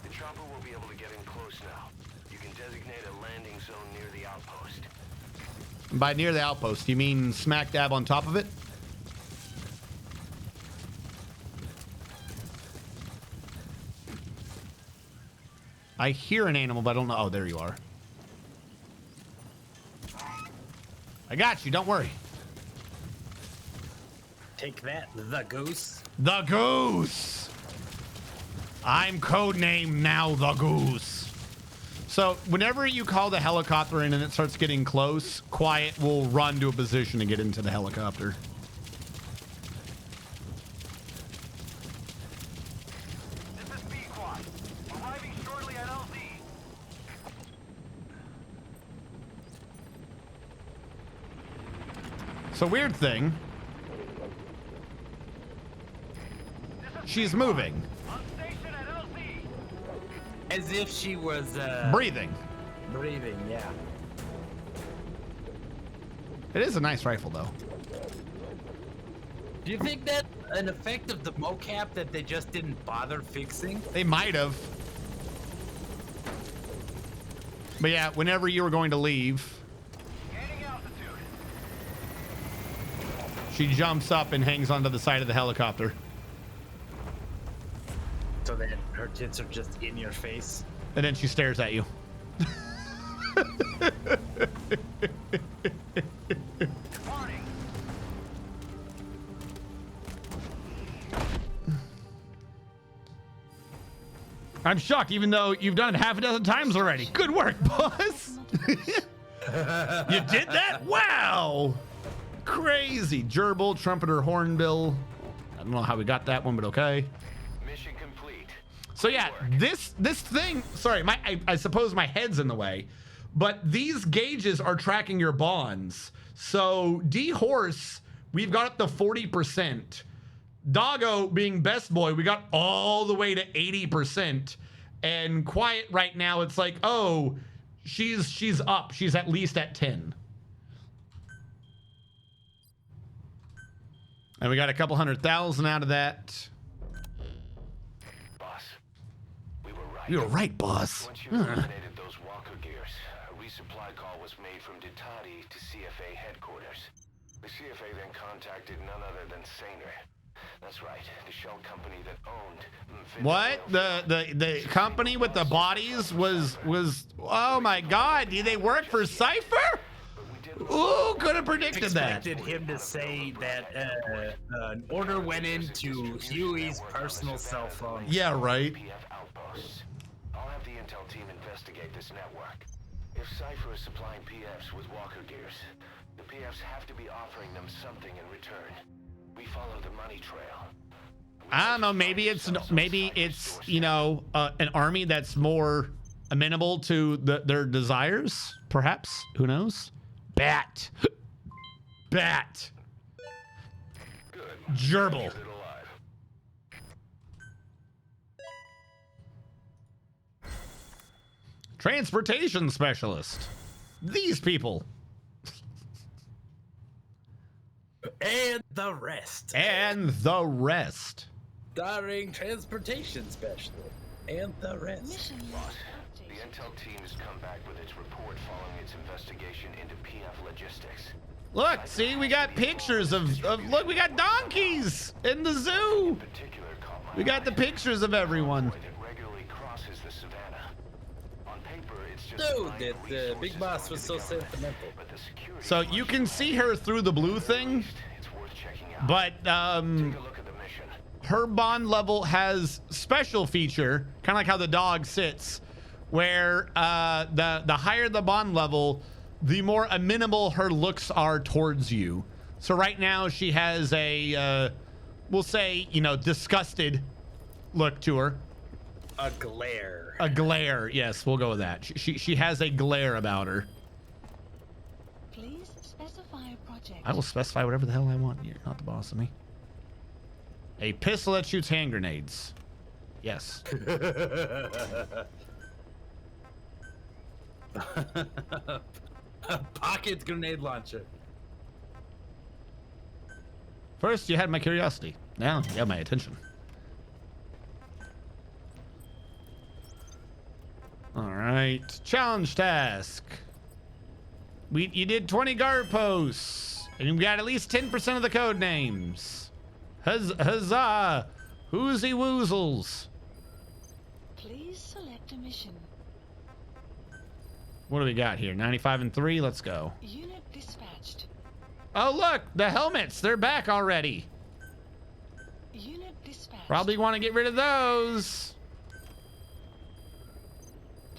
The chopper will be able to get in close now. You can designate a landing zone near the outpost. By near the outpost, you mean smack dab on top of it? I hear an animal, but I don't know. Oh, there you are. I got you. Don't worry. Take that, the goose. The goose! I'm codenamed Now the Goose. So whenever you call the helicopter in and it starts getting close, Quiet will run to a position to get into the helicopter. This is B-Quad. Arriving shortly at LZ. So weird thing. She's moving. As if she was Breathing. Breathing, yeah. It is a nice rifle, though. Do you think that's an effect of the mocap that they just didn't bother fixing? They might have. But yeah, whenever you were going to leave, she jumps up and hangs onto the side of the helicopter. So then her tits are just in your face. And then she stares at you. I'm shocked, even though you've done it half a dozen times already. Good work, boss. You did that? Wow. Crazy. Gerbil, trumpeter, hornbill. I don't know how we got that one, but okay. Mission complete. So yeah, this thing, sorry, I suppose my head's in the way, but these gauges are tracking your bonds. So D-Horse, we've got up to 40%. Doggo being best boy, we got all the way to 80%. And Quiet right now, it's like, oh, she's up. She's at least at 10. And we got a couple 100,000 out of that. Boss, we were right. You were right, boss. Once you eliminated those walker gears, a resupply call was made from Ditati to CFA headquarters. The CFA then contacted none other than Saner. That's right, the shell company that owned. What? The company with the bodies was oh my god, do they work for Cypher? Ooh, could have predicted that. Expected him to say that an order went into Huey's personal cell phone. Yeah, right. I'll have the intel team investigate this network. If Cypher is supplying PFs with walker gears, the PFs have to be offering them something in return. We follow the money trail. I don't know, maybe it's you know, an army that's more amenable to their desires, perhaps. Who knows? Bat. Bat. Gerbil. Transportation specialist. These people. And the rest. And the rest. Starring transportation specialist. And the rest. Boss, the intel team has come back with its report following its investigation into PF logistics. Look, see, we got pictures of look, we got donkeys in the zoo. We got the pictures of everyone. Dude, that Big Boss was so sentimental. So you can see her through the blue thing, but her bond level has special feature, kind of like how the dog sits, where the higher the bond level, the more amenable her looks are towards you. So right now she has a, we'll say, you know, disgusted look to her. A glare. A glare, yes, we'll go with that. She has a glare about her. Please specify a project. I will specify whatever the hell I want. You're not the boss of me. A pistol that shoots hand grenades. Yes. A pocket grenade launcher. First, you had my curiosity. Now, you have my attention. All right. Challenge task. You did 20 guard posts, and you got at least 10% of the code names. Huzzah! Whoozy woozles. Please select a mission. What do we got here? 95 and 3. Let's go. Unit dispatched. Oh, look, the helmets. They're back already. Unit dispatched. Probably want to get rid of those.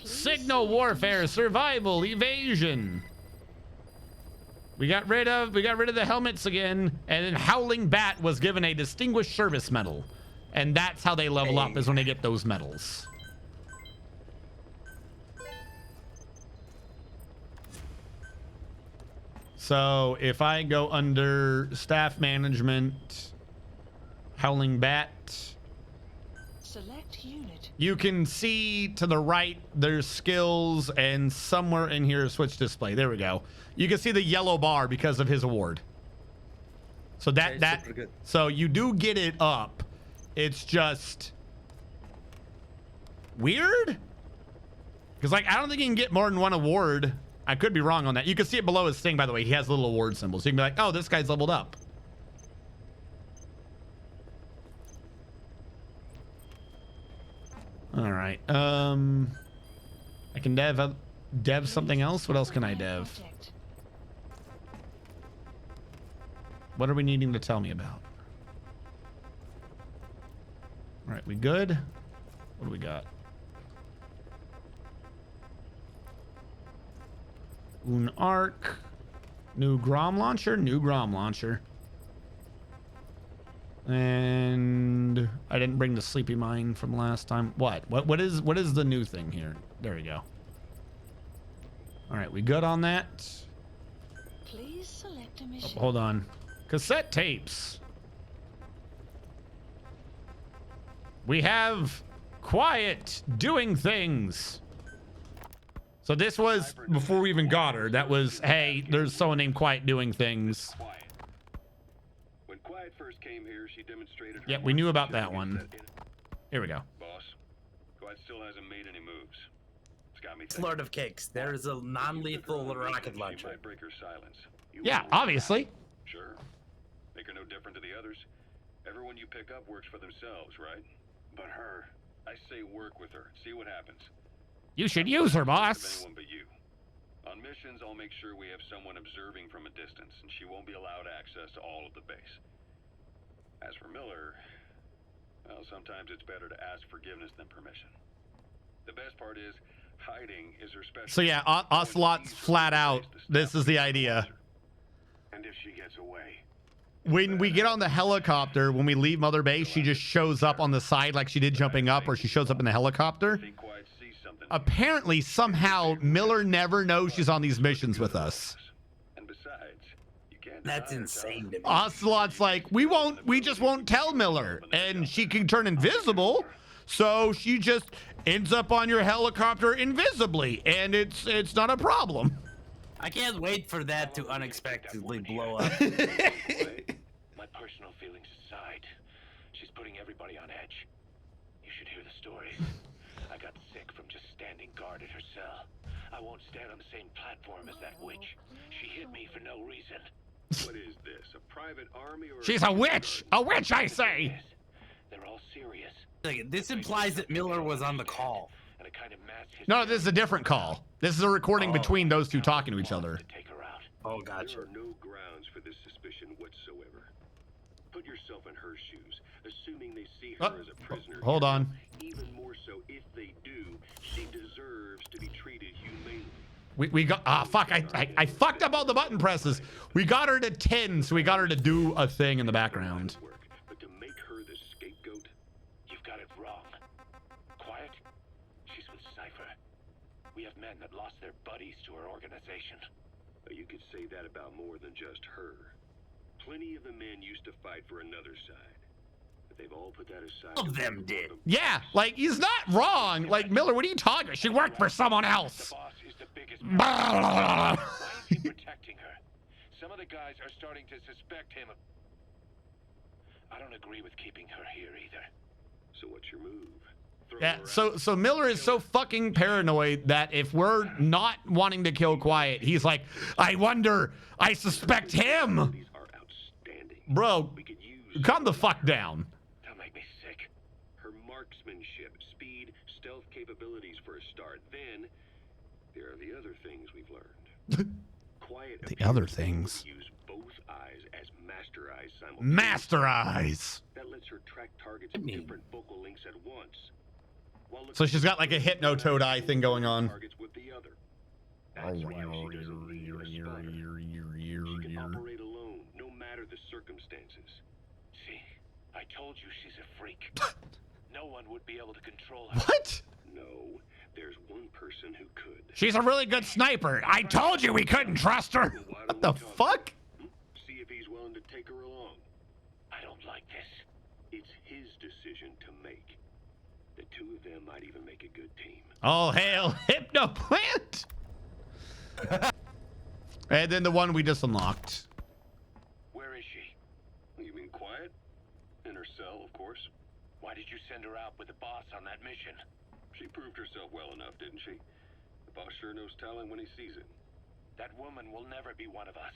Signal warfare, survival, evasion. We got rid of the helmets again, and then Howling Bat was given a distinguished service medal. And that's how they level up, is when they get those medals. So if I go under staff management, Howling Bat, Select unit. you can see to the right there's skills, and somewhere in here switch display. There we go. You can see the yellow bar because of his award. So so you do get it up. It's just weird because like I don't think you can get more than one award. I could be wrong on that. You can see it below his thing, by the way. He has little award symbols. You can be like, oh, this guy's leveled up. All right. I can dev something else. What else can I dev? What are we needing to tell me about? All right, we good? What do we got? Un Arc. New Grom launcher. New Grom launcher. And I didn't bring the Sleepy Mine from last time. What is the new thing here? There we go. All right, we good on that? Please select a mission. Oh, hold on. Cassette tapes. We have Quiet doing things. So this was before we even got her. That was, hey, there's someone named Quiet doing things. When Quiet first came here, she demonstrated her. Yeah, we knew about that one. Here we go. Boss, Quiet still hasn't made any moves. It's got me thinking. Lord of Cakes. There is a non-lethal rocket launcher. Might break her silence. Yeah, obviously. Sure. Make her no different to the others. Everyone you pick up works for themselves, right? But her, I say work with her. See what happens. You should use her, boss. Anyone but you. On missions, I'll make sure we have someone observing from a distance, and she won't be allowed access to all of the base. As for Miller, well, sometimes it's better to ask forgiveness than permission. The best part is, hiding is her special. So yeah, Ocelot's flat out. This is the idea. And if she gets away, When we get on the helicopter, when we leave Mother Base, she just shows up on the side like she did jumping up, or she shows up in the helicopter. Apparently, somehow, Miller never knows she's on these missions with us. That's insane to me. Ocelot's like, we just won't tell Miller. And she can turn invisible, so she just ends up on your helicopter invisibly, and it's not a problem. I can't wait for that to unexpectedly blow up. my personal feelings aside, she's putting everybody on edge. You should hear the stories. I got sick from just standing guard at her cell. I won't stand on the same platform as that witch. She hit me for no reason. What is this? A private army or? She's a witch! A witch, I say! They're all serious. This implies that Miller was on the call. And a kind of mass No, this is a different call. This is a recording between those two talking to each other. Oh, gotcha. There are no grounds for this suspicion whatsoever. Put yourself in her shoes, assuming they see her as a prisoner. Hold on. Even more so, if they do, she deserves to be treated humanely. We got fuck, I fucked up all the button presses. We got her to 10, so we got her to do a thing in the background. But to make her the scapegoat, you've got it wrong. Quiet? She's with Cypher. We have men that lost their buddies to her organization. You could say that about more than just her. Plenty of the men used to fight for another side. But they've all put that aside. All of them did. Yeah, like, he's not wrong. Like, Miller, what are you talking about? She worked for someone else. Why is he protecting her? Some of the guys are starting to suspect him of... I don't agree with keeping her here either. So what's your move? Yeah, so Miller is so fucking paranoid that if we're not wanting to kill Quiet, he's like, I wonder, I suspect him. Bro, calm the fuck down. That'll make me sick. Her marksmanship, speed, stealth capabilities for a start. Then there are the other things we've learned. Quiet The other things. use both eyes as master eyes simultaneously. Master eyes. That lets her track targets at different focal lengths at once. So she's got like a hypnotoad eye thing going on. Targets with the other. That's why she doesn't need a spotter. She can operate alone, no matter the circumstances. See, I told you she's a freak. No one would be able to control her. What? No, there's one person who could. She's a really good sniper. I told you we couldn't trust her. What the fuck? See if he's willing to take her along. I don't like this. It's his decision to make. The two of them might even make a good team. All hail Hypnoplant. And then the one we just unlocked. Where is she? You mean quiet? In her cell, of course. Why did you send her out with the boss on that mission? She proved herself well enough, didn't she? The boss sure knows talent when he sees it. That woman will never be one of us.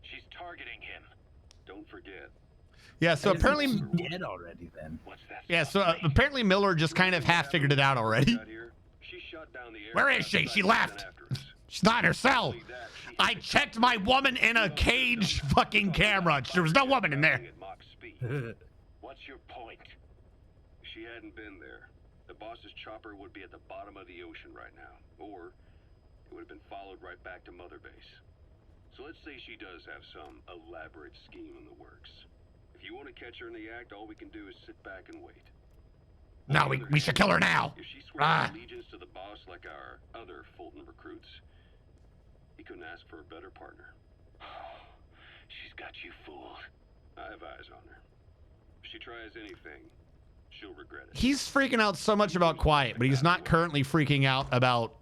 She's targeting him. Don't forget. Yeah, so apparently dead already then. What's that? Yeah, so apparently Miller just kind of half figured it out already. She shot down the air. Where is she? She left. She's not in her cell. I checked my woman in a cage fucking camera. There was no woman in there. What's your point? If she hadn't been there, the boss's chopper would be at the bottom of the ocean right now. Or it would have been followed right back to Mother Base. So let's say she does have some elaborate scheme in the works. If you want to catch her in the act, all we can do is sit back and wait. No, we should kill her now. If she swears allegiance to the boss like our other Fulton recruits, he couldn't ask for a better partner. She's got you fooled. I have eyes on her. If she tries anything, she'll regret it. He's freaking out so much about Quiet, but he's not currently freaking out about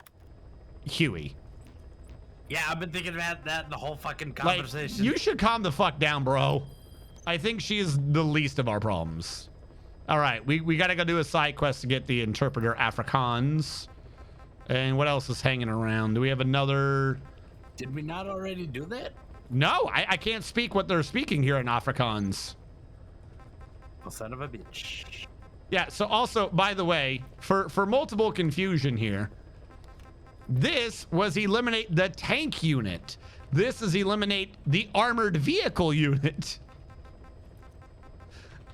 Huey. Yeah, I've been thinking about that the whole fucking Like, conversation. you should calm the fuck down, bro. I think she is the least of our problems. All right, we gotta go do a side quest to get the interpreter Afrikaans. And what else is hanging around? Do we have another? Did we not already do that? No, I can't speak what they're speaking here in Afrikaans. Well, son of a bitch. Yeah, so also, by the way, for multiple confusion here, this was eliminate the tank unit. This is eliminate the armored vehicle unit.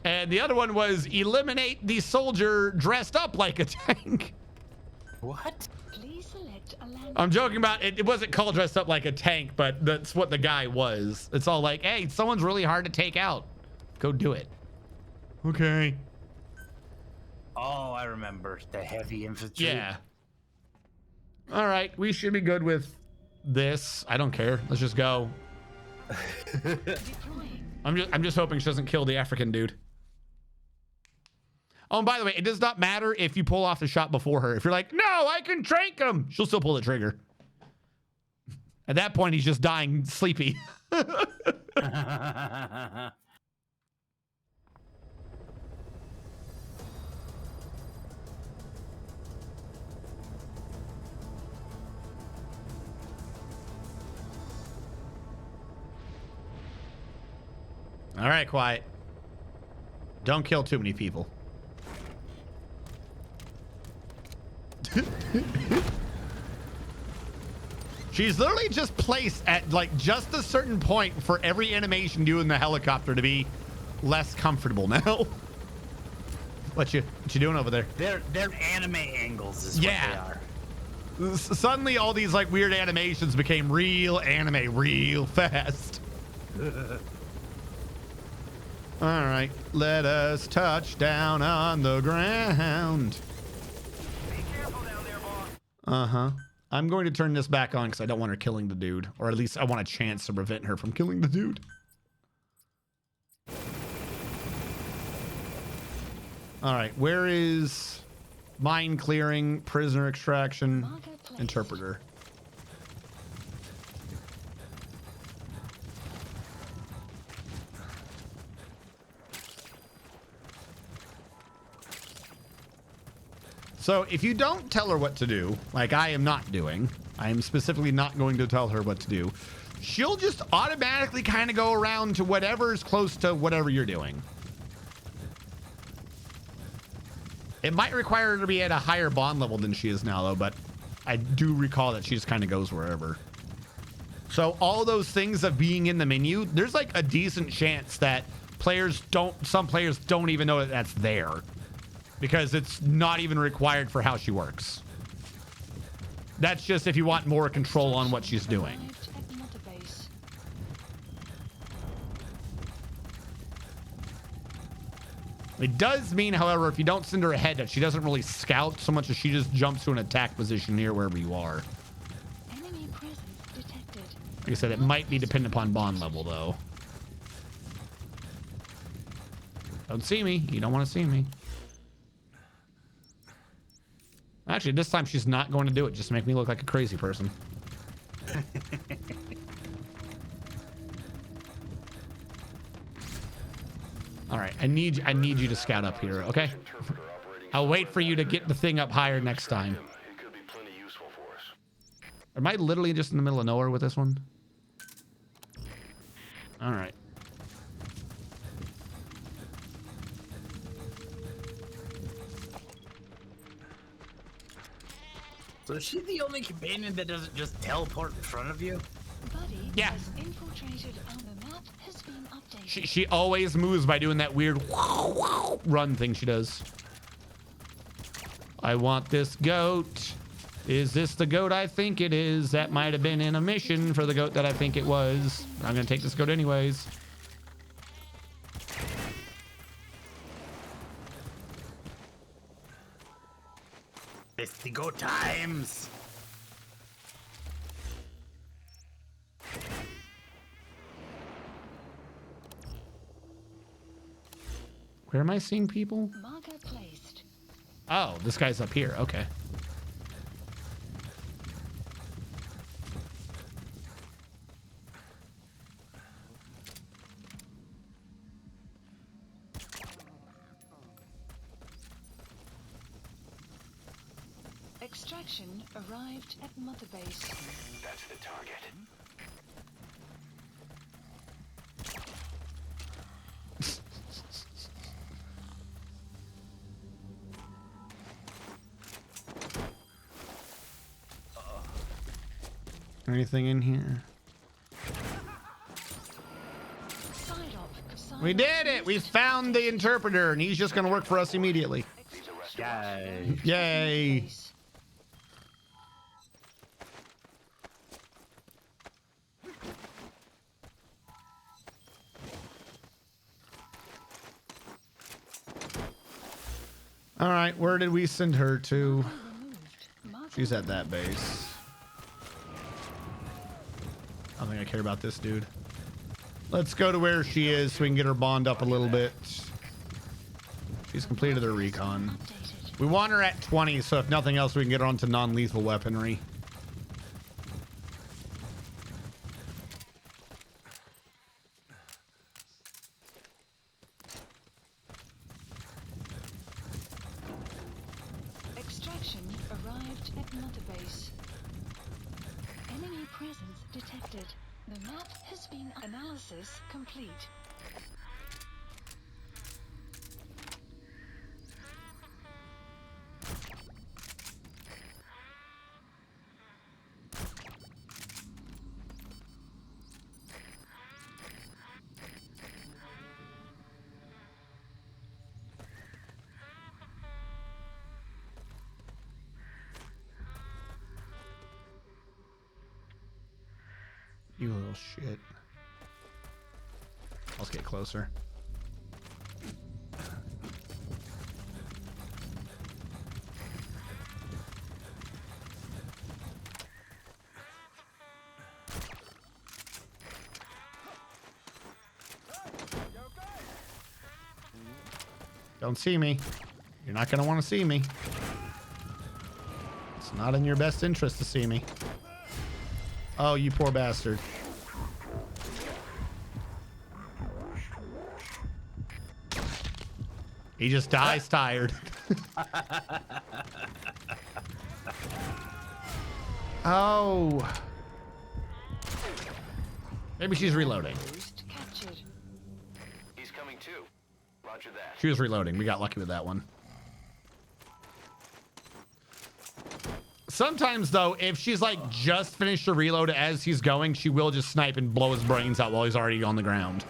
And the other one was eliminate the soldier dressed up like a tank. What? Please select a land. I'm joking about it. It wasn't called dressed up like a tank, but that's what the guy was. It's all like, hey, someone's really hard to take out. Go do it. Okay. Oh, I remember the heavy infantry. Yeah. All right, we should be good with this. I don't care. Let's just go. I'm just hoping she doesn't kill the African dude. Oh, and by the way, it does not matter if you pull off the shot before her. If you're like, no, I can trank him, she'll still pull the trigger. At that point, he's just dying sleepy. All right, quiet. Don't kill too many people. She's literally just placed at like just a certain point for every animation you in the helicopter to be less comfortable now. What you doing over there? They're anime angles is what they are. Suddenly all these like weird animations became real anime real fast. All right, let us touch down on the ground. Be careful down there, boss. Uh-huh. I'm going to turn this back on because I don't want her killing the dude. Or at least I want a chance to prevent her from killing the dude. All right, where is mine clearing, prisoner extraction, interpreter? So if you don't tell her what to do, like I am not doing, I am specifically not going to tell her what to do, she'll just automatically kind of go around to whatever's close to whatever you're doing. It might require her to be at a higher bond level than she is now, though, but I do recall that she just kind of goes wherever. So all those things of being in the menu, there's like a decent chance that some players don't even know that that's there. because it's not even required for how she works. That's just if you want more control on what she's doing. Arrived at Mother Base. It does mean, however, if you don't send her ahead, that she doesn't really scout so much as she just jumps to an attack position near wherever you are. Enemy presence detected. Like I said, it might be dependent upon bond level, though. Don't see me. You don't want to see me. Actually, this time she's not going to do it just to make me look like a crazy person. All right, I need you to scout up here, okay? I'll wait for you to get the thing up higher next time. Am I literally just in the middle of nowhere with this one? All right. So is she the only companion that doesn't just teleport in front of you? Buddy Yeah. has infiltrated and the map has been updated. She always moves by doing that weird run thing she does. I want this goat. Is this the goat I think it is? That might have been in a mission for the goat that I think it was. I'm gonna take this goat anyways. It's the go times. Where am I seeing people? Marker placed. Oh, this guy's up here. Okay. Extraction arrived at Mother Base. That's the target. Anything in here? Psylocke. We did it! We found the interpreter, and he's just gonna work for us immediately. Yay. Yay! All right, where did we send her to? She's at that base. I don't think I care about this dude. Let's go to where she is so we can get her bond up a little bit. She's completed her recon. We want her at 20, so if nothing else, we can get her onto non-lethal weaponry. Extraction arrived at Mother Base. Enemy presence detected. The map has been analysis complete. You little shit. Let's get closer. Don't see me. You're not going to want to see me. It's not in your best interest to see me. Oh, you poor bastard. He just dies tired. Oh. Maybe she's reloading. Captured. He's coming too. Roger that. She was reloading. We got lucky with that one. Sometimes, though, if she's like just finished the reload as he's going, she will just snipe and blow his brains out while he's already on the ground.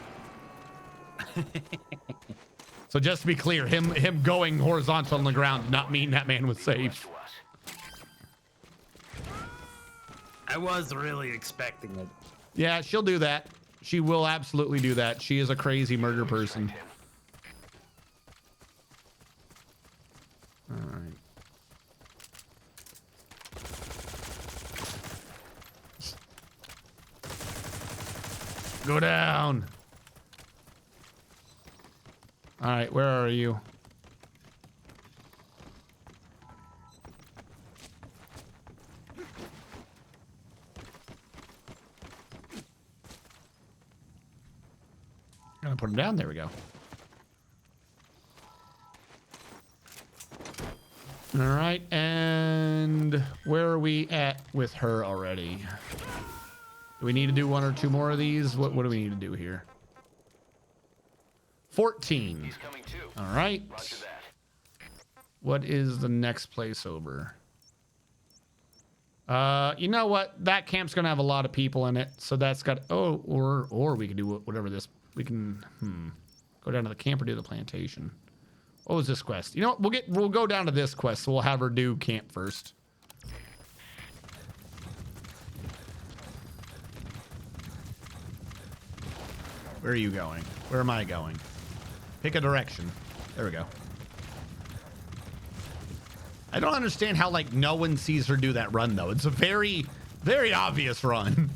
So just to be clear, him going horizontal on the ground did not mean that man was safe. I was really expecting it. Yeah, she'll do that. She will absolutely do that. She is a crazy murder person. All right. Go down. All right, where are you? Gonna put him down. There we go. All right, and where are we at with her already? Do we need to do one or two more of these? What do we need to do here? 14. He's coming too. All right. Roger that. What is the next place over? You know what? That camp's gonna have a lot of people in it, so that's got. Oh, or we can do whatever this. We can go down to the camp or do the plantation. What was this quest? You know what? We'll go down to this quest, so we'll have her do camp first. Where are you going? Where am I going? Pick a direction. There we go. I don't understand how, like, no one sees her do that run, though. It's a very, very obvious run.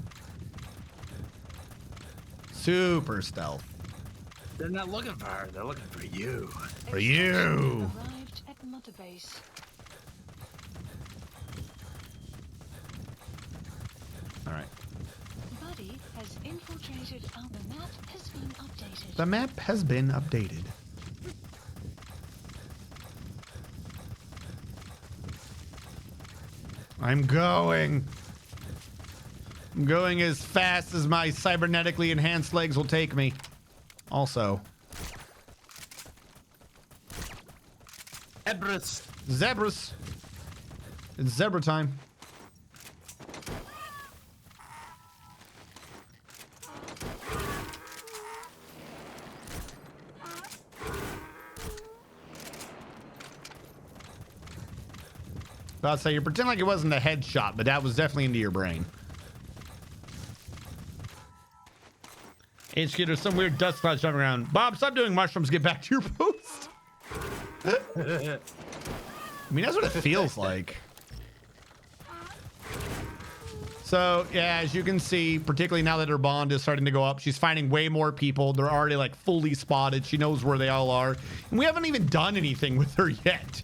Super stealth. They're not looking for her. They're looking for you. For you. Arrived at Mother Base. All right. Buddy has infiltrated our the map has been updated. The map has been updated. I'm going as fast as my cybernetically enhanced legs will take me. Also. Zebras. It's zebra time. I'd say you pretend like it wasn't a headshot, but that was definitely into your brain. HQ, there's some weird dust clouds jumping around. Bob, stop doing mushrooms. Get back to your post. I mean, that's what it feels like. So, yeah, as you can see, particularly now that her bond is starting to go up, she's finding way more people. They're already, like, fully spotted. She knows where they all are. And we haven't even done anything with her yet.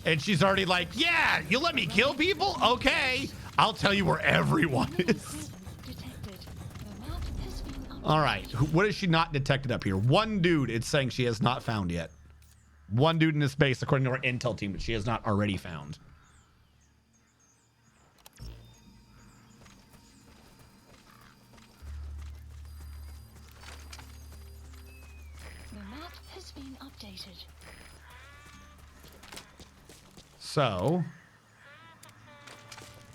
And she's already like, yeah, you let me kill people? Okay. I'll tell you where everyone is. All right. What is she not detected up here? One dude it's saying she has not found yet. One dude in this base, according to our intel team, that she has not already found. The map has been updated. So,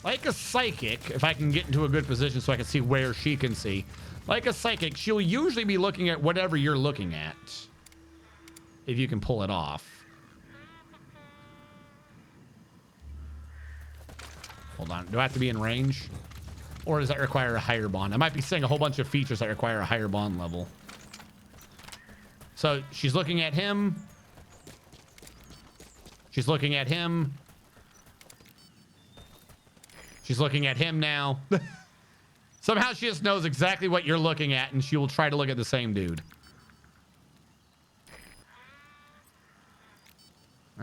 like a psychic, if I can get into a good position so I can see where she can see, like a psychic, she'll usually be looking at whatever you're looking at, if you can pull it off. Hold on, do I have to be in range? Or does that require a higher bond? I might be saying a whole bunch of features that require a higher bond level. So, she's looking at him. She's looking at him. She's looking at him now. Somehow she just knows exactly what you're looking at, and she will try to look at the same dude.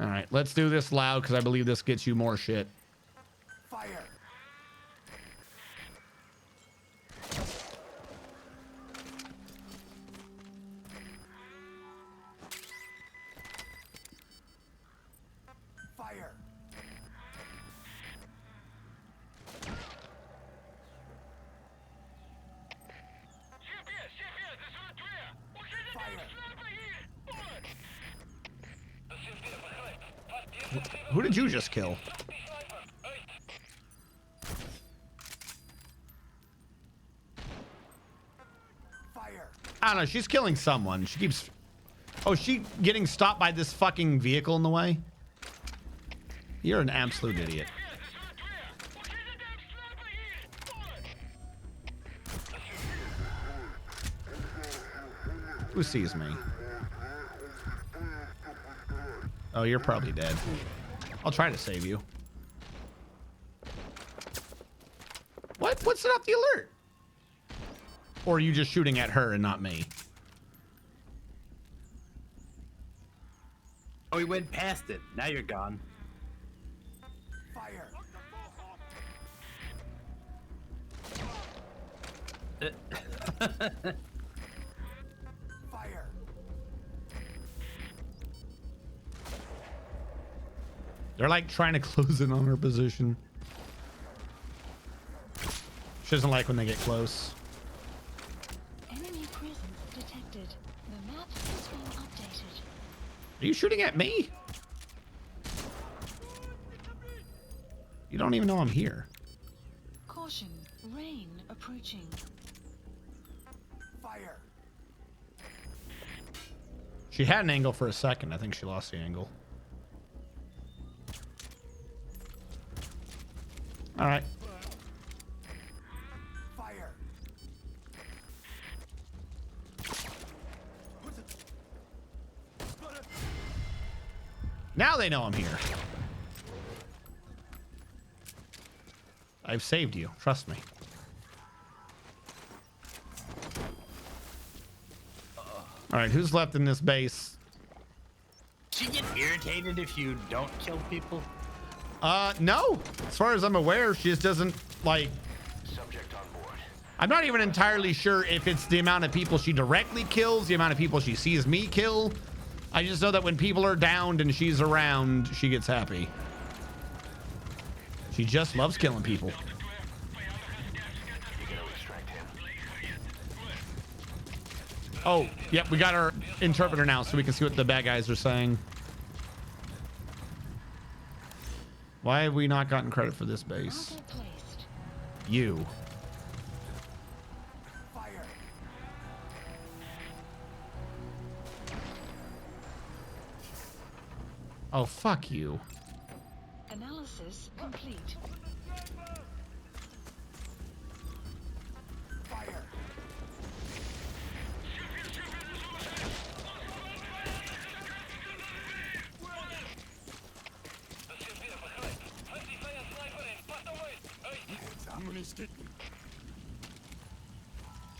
All right, let's do this loud because I believe this gets you more shit. Fire! Fire! Who did you just kill? Fire! I don't know. She's killing someone. She keeps Oh, she getting stopped by this fucking vehicle in the way? You're an absolute idiot. Who sees me? Oh, you're probably dead. I'll try to save you. What? What's it off the alert? Or are you just shooting at her and not me? Oh, we went past it. Now you're gone. Fire! Fire! They're like trying to close in on her position. She doesn't like when they get close. Enemy presence detected. The map has been updated. Are you shooting at me? You don't even know I'm here. Caution, rain approaching. Fire! She had an angle for a second. I think she lost the angle. All right. Fire! Now they know I'm here. I've saved you. Trust me. All right, who's left in this base? Do you get irritated if you don't kill people? No. As far as I'm aware, she just doesn't like. Subject on board. I'm not even entirely sure if it's the amount of people she directly kills, the amount of people she sees me kill. I just know that when people are downed and she's around, she gets happy. She just loves killing people. Oh, yep, we got our interpreter now so we can see what the bad guys are saying. Why have we not gotten credit for this base? You. Fire! Oh, fuck you. Analysis complete. Fire!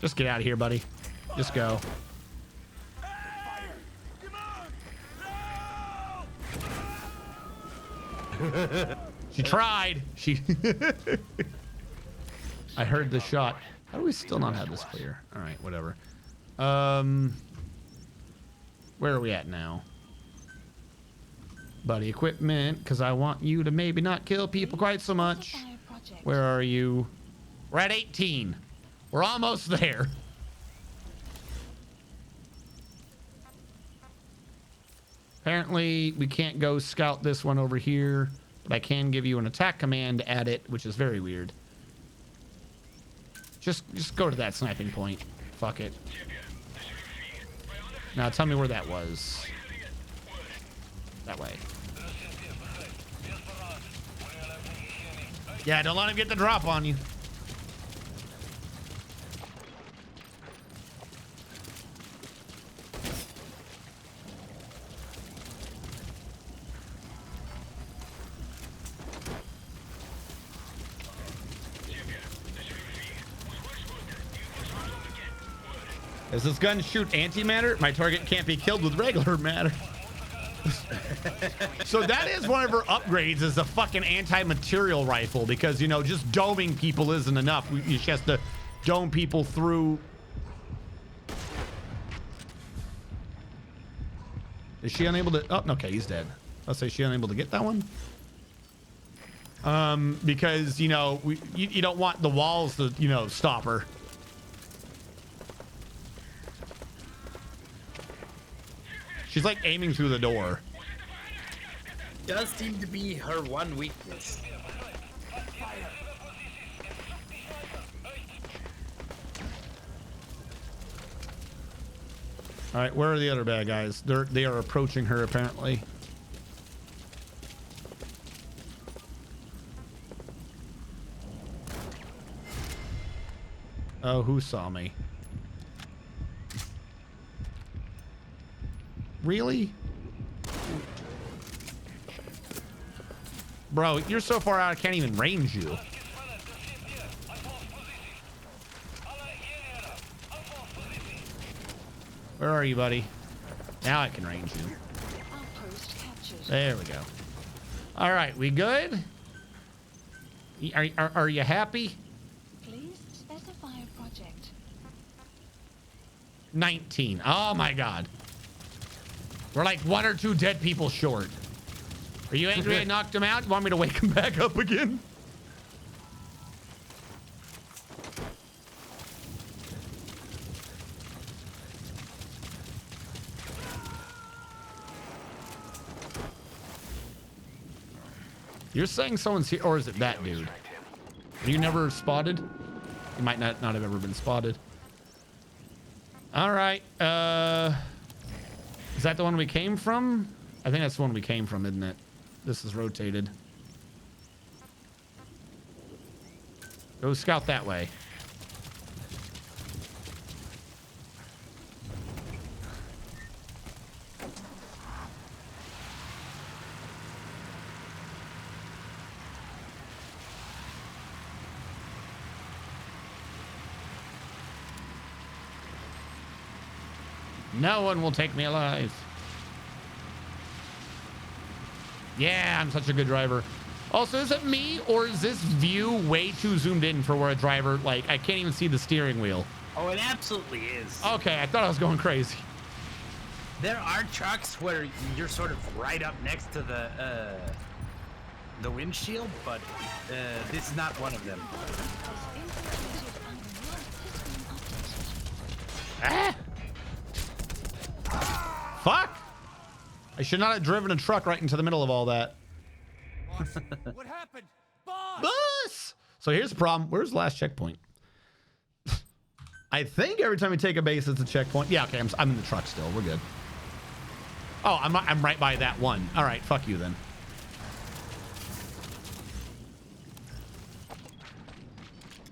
Just get out of here, buddy. Just go. She tried. She. I heard the shot. How do we still not have this clear? All right, whatever. Where are we at now? Buddy equipment, because I want you to maybe not kill people quite so much. Where are you? We're at 18. We're almost there. Apparently, we can't go scout this one over here, but I can give you an attack command at it, which is very weird. Just go to that sniping point. Fuck it. Now tell me where that was. That way. Yeah, don't let him get the drop on you. Does this gun shoot antimatter? My target can't be killed with regular matter. So that is one of her upgrades, is a fucking anti-material rifle, because, you know, just doming people isn't enough. She has to dome people through. Is she unable to? Oh, okay, he's dead. I'll say she unable to get that one. Because, you know, you don't want the walls to, you know, stop her. She's like aiming through the door. Does seem to be her one weakness. All right, where are the other bad guys? They are approaching her apparently. Oh, who saw me? Really? Bro, you're so far out I can't even range you. Where are you, buddy? Now I can range you. There we go. All right, we good? Are you happy? Please specify a project. 19. Oh my God. We're like 1 or 2 dead people short. Are you angry I knocked him out? You want me to wake him back up again? You're saying someone's here, or is it that dude? Are you never spotted? You might not have ever been spotted. All right. Is that the one we came from? I think that's the one we came from, isn't it? This is rotated. Go scout that way. No one will take me alive. Yeah, I'm such a good driver. Also, is it me or is this view way too zoomed in for where a driver, like, I can't even see the steering wheel? Oh, it absolutely is. Okay, I thought I was going crazy. There are trucks where you're sort of right up next to the windshield, but this is not one of them. Ah! Fuck! I should not have driven a truck right into the middle of all that. What happened? Boss! Boss! So here's the problem. Where's the last checkpoint? I think every time we take a base, it's a checkpoint. Yeah, okay, I'm in the truck still. We're good. Oh, I'm right by that one. All right, fuck you then.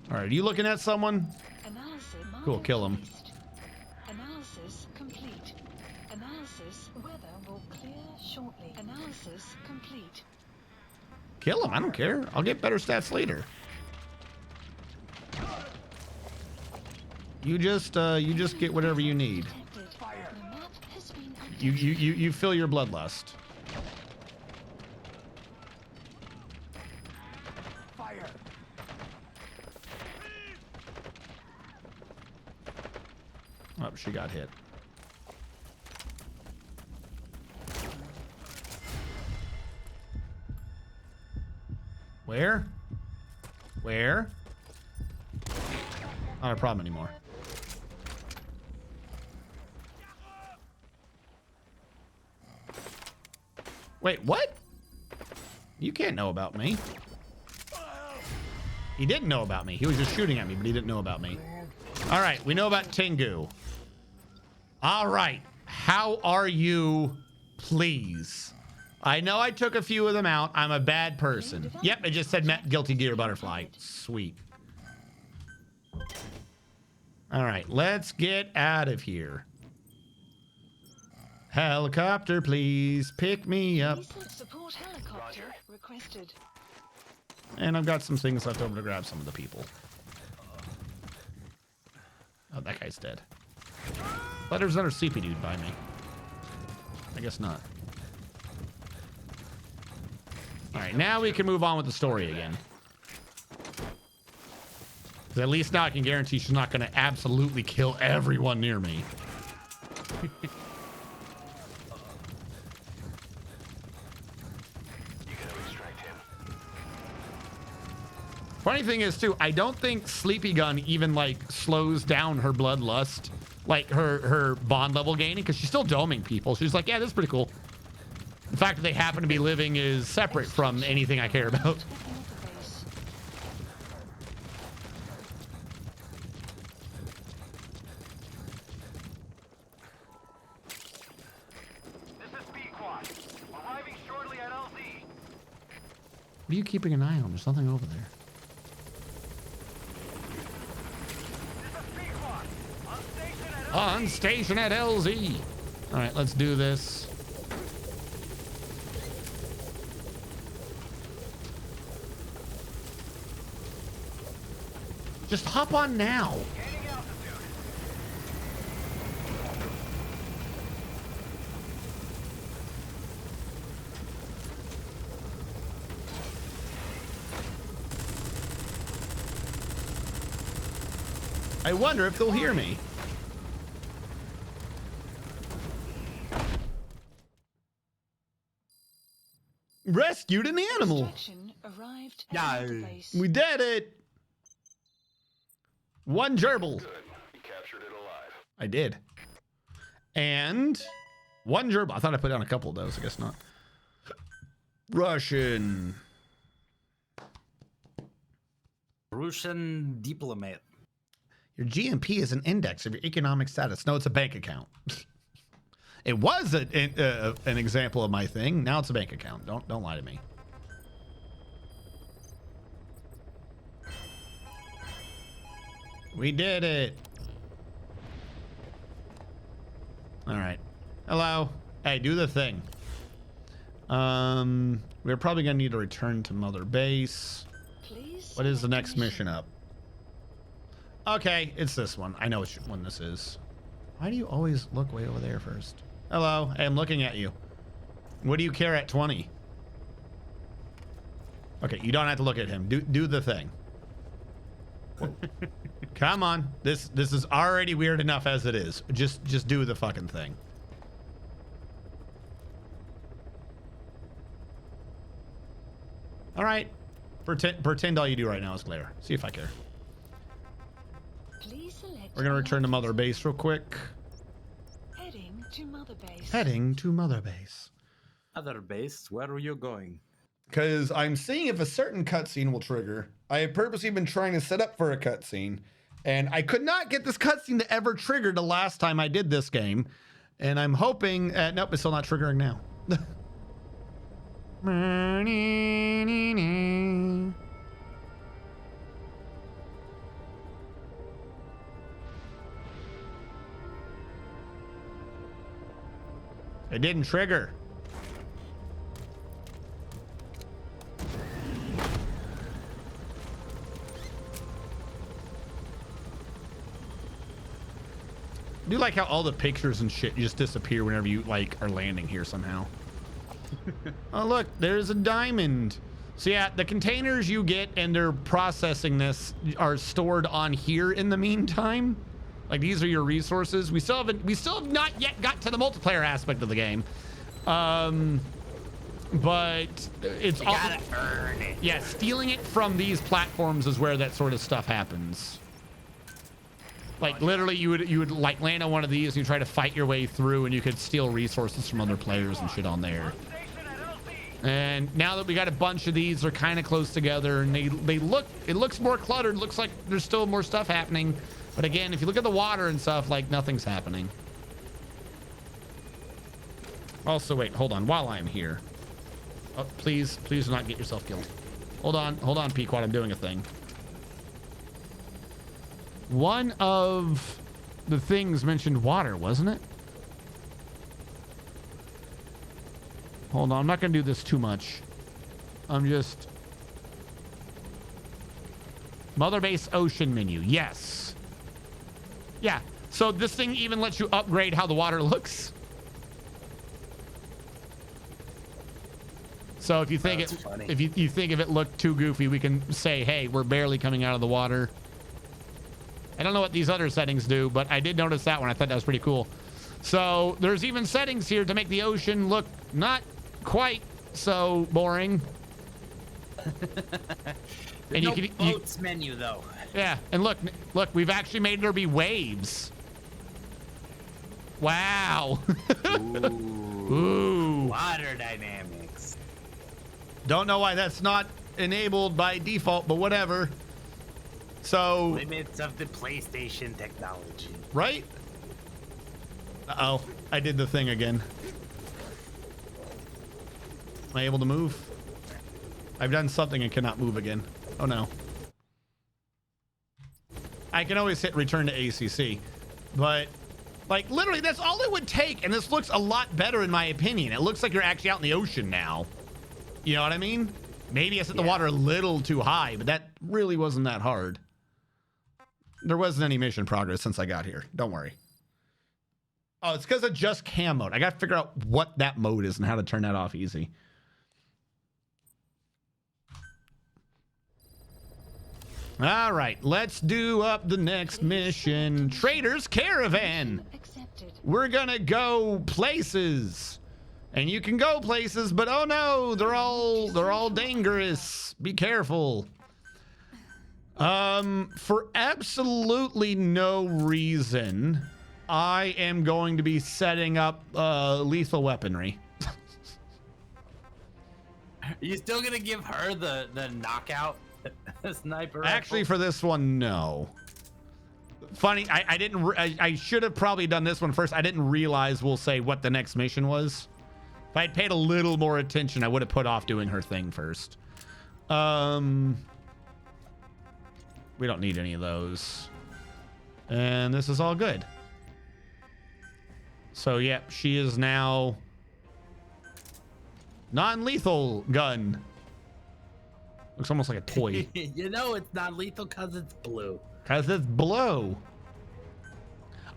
All right, are you looking at someone? Cool, kill him. Analysis complete. Analysis weather will clear shortly. Analysis complete. Kill him. I don't care. I'll get better stats later. You just get whatever you need. You fill your bloodlust. Fire! Oh, she got hit. Where? Where? Not a problem anymore. Wait, what? You can't know about me. He didn't know about me. He was just shooting at me, but he didn't know about me. All right, we know about Tengu. All right, how are you, please? I know I took a few of them out. I'm a bad person. Yep, it just said Guilty Gear Butterfly. Sweet. All right, let's get out of here. Helicopter, please pick me up. Support helicopter requested. And I've got some things left over to grab some of the people. Oh, that guy's dead. But there's another CP dude by me. I guess not. All right, now we can move on with the story again. Because at least now I can guarantee she's not going to absolutely kill everyone near me. Funny thing is, too, I don't think Sleepy Gun even, like, slows down her bloodlust, like, her bond level gaining, because she's still doming people. She's like, yeah, this is pretty cool. The fact that they happen to be living is separate from anything I care about. What are you keeping an eye on? There's nothing over there. On station at LZ. All right, let's do this. Just hop on now. I wonder if they'll hear me. Rescued an animal. Arrived Yeah. We did it. One gerbil. Good. You captured it alive. I did. And one gerbil. I thought I put down a couple of those. I guess not. Russian. Russian diplomat. Your GMP is an index of your economic status. No, it's a bank account. It was an example of my thing. Now it's a bank account. Don't lie to me. We did it. All right. Hello. Hey, do the thing. We're probably gonna need to return to Mother Base. What is the next mission up? Okay, it's this one. I know which one this is. Why do you always look way over there first? Hello. Hey, I'm looking at you. What do you care at 20? Okay, you don't have to look at him. Do the thing. Come on. This is already weird enough as it is. Just do the fucking thing. All right. Pretend all you do right now is glare. See if I care. We're gonna return to Mother Base real quick. Heading to Mother Base. Heading to Mother Base. Mother Base, where are you going? Because I'm seeing if a certain cutscene will trigger. I have purposely been trying to set up for a cutscene, and I could not get this cutscene to ever trigger the last time I did this game. And I'm hoping, nope, it's still not triggering now. It didn't trigger. I do like how all the pictures and shit just disappear whenever you like are landing here somehow. Oh look, there's a diamond. So yeah, the containers you get and they're processing this are stored on here in the meantime. Like these are your resources. We still have not yet got to the multiplayer aspect of the game. But it's You gotta earn it. Yeah, stealing it from these platforms is where that sort of stuff happens. Like literally you would like land on one of these and you try to fight your way through and you could steal resources from other players and shit on there. And now that we got a bunch of these, they're kind of close together and it looks more cluttered. Looks like there's still more stuff happening. But again, if you look at the water and stuff, like nothing's happening. Also, wait, hold on. While I'm here. Oh, please do not get yourself killed. Hold on, Pequod, I'm doing a thing. One of the things mentioned water, wasn't it? Hold on, I'm not gonna do this too much. I'm just... Mother Base Ocean menu, yes. Yeah, so this thing even lets you upgrade how the water looks. So if you think if you think if it looked too goofy, we can say, hey, we're barely coming out of the water. I don't know what these other settings do, but I did notice that one. I thought that was pretty cool. So there's even settings here to make the ocean look not quite so boring. And no boats menu though. Yeah, and look, we've actually made there be waves. Wow. Ooh. Water dynamics. Don't know why that's not enabled by default, but whatever. So Limits of the PlayStation technology. Right? Uh-oh, I did the thing again. Am I able to move? I've done something and cannot move again. Oh no. I can always hit return to ACC, but like literally that's all it would take. And this looks a lot better in my opinion. It looks like you're actually out in the ocean now. You know what I mean? Maybe I set the water a little too high, but that really wasn't that hard. There wasn't any mission progress since I got here. Don't worry. Oh, it's because of just cam mode. I got to figure out what that mode is and how to turn that off easy. All right, let's do up the next mission. Trader's Caravan. We're gonna go places, and you can go places, but oh no, they're all dangerous. Be careful. For absolutely no reason, I am going to be setting up lethal weaponry. Are you still gonna give her the knockout sniper Actually, rifle? for this one, no. Funny, I didn't. I should have probably done this one first. I didn't realize, we'll say, what the next mission was. If I'd paid a little more attention, I would have put off doing her thing first. We don't need any of those. And this is all good. So, yep, she is now non-lethal gun. Looks almost like a toy. You know it's not lethal because it's blue. Because it's blue.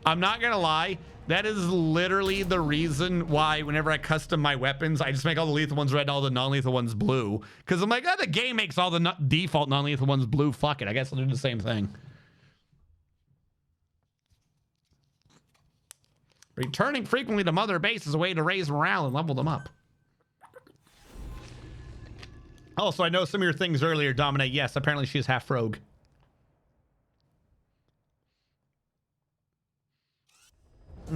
I'm not going to lie. That is literally the reason why whenever I custom my weapons, I just make all the lethal ones red and all the non-lethal ones blue. Because I'm like, oh, the game makes all the default non-lethal ones blue. Fuck it. I guess I'll do the same thing. Returning frequently to Mother Base is a way to raise morale and level them up. Also, I know some of your things earlier, Dominate. Yes, apparently she's half rogue. Boss,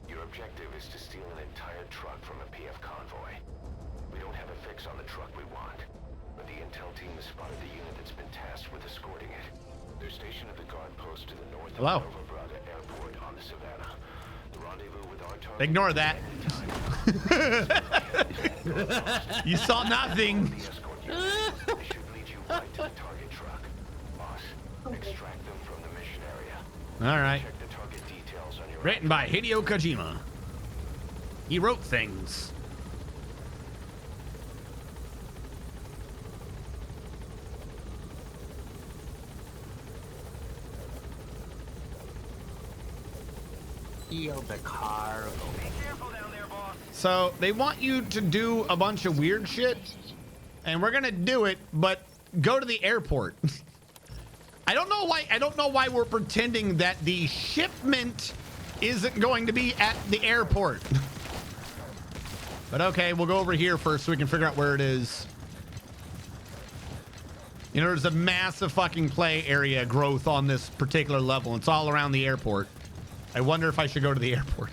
your objective is to steal an entire truck from a PF convoy. We don't have a fix on the truck we want, but the intel team has spotted the unit that's been tasked with escorting it. They're stationed at the guard post to the north of Nova Braga Airport on the Savannah. The rendezvous with our target. Ignore that. You saw nothing. They should lead you right to the target truck. Boss, extract them from the mission area. All right. Check the target details on your Written by Hideo Kojima. He wrote things. Heal the car. So they want you to do a bunch of weird shit, and we're gonna do it, but go to the airport. I don't know why we're pretending that the shipment isn't going to be at the airport. But okay, we'll go over here first so we can figure out where it is. You know, there's a massive fucking play area growth on this particular level. It's all around the airport. I wonder if I should go to the airport.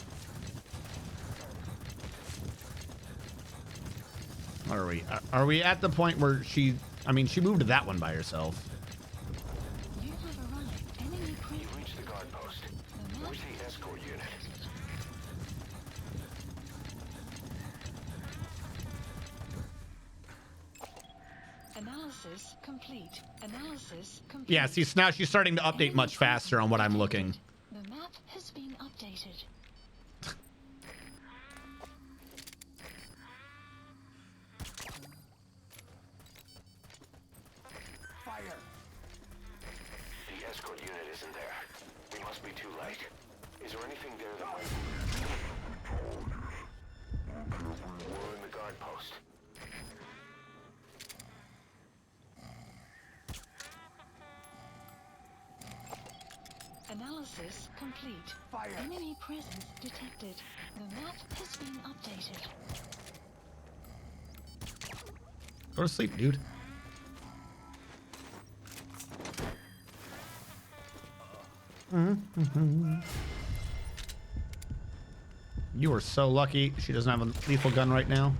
Are we at the point where she moved to that one by herself. You reached the guard post. Where's the escort unit? Analysis complete. Analysis complete. Yeah, see, now she's starting to update much faster on what I'm looking. The map has been updated. Fire! The escort unit isn't there. We must be too late. Is there anything there that might... We're in the guard post. Analysis complete. Fire. Enemy presence detected. The map has been updated. Go to sleep, dude. You are so lucky she doesn't have a lethal gun right now.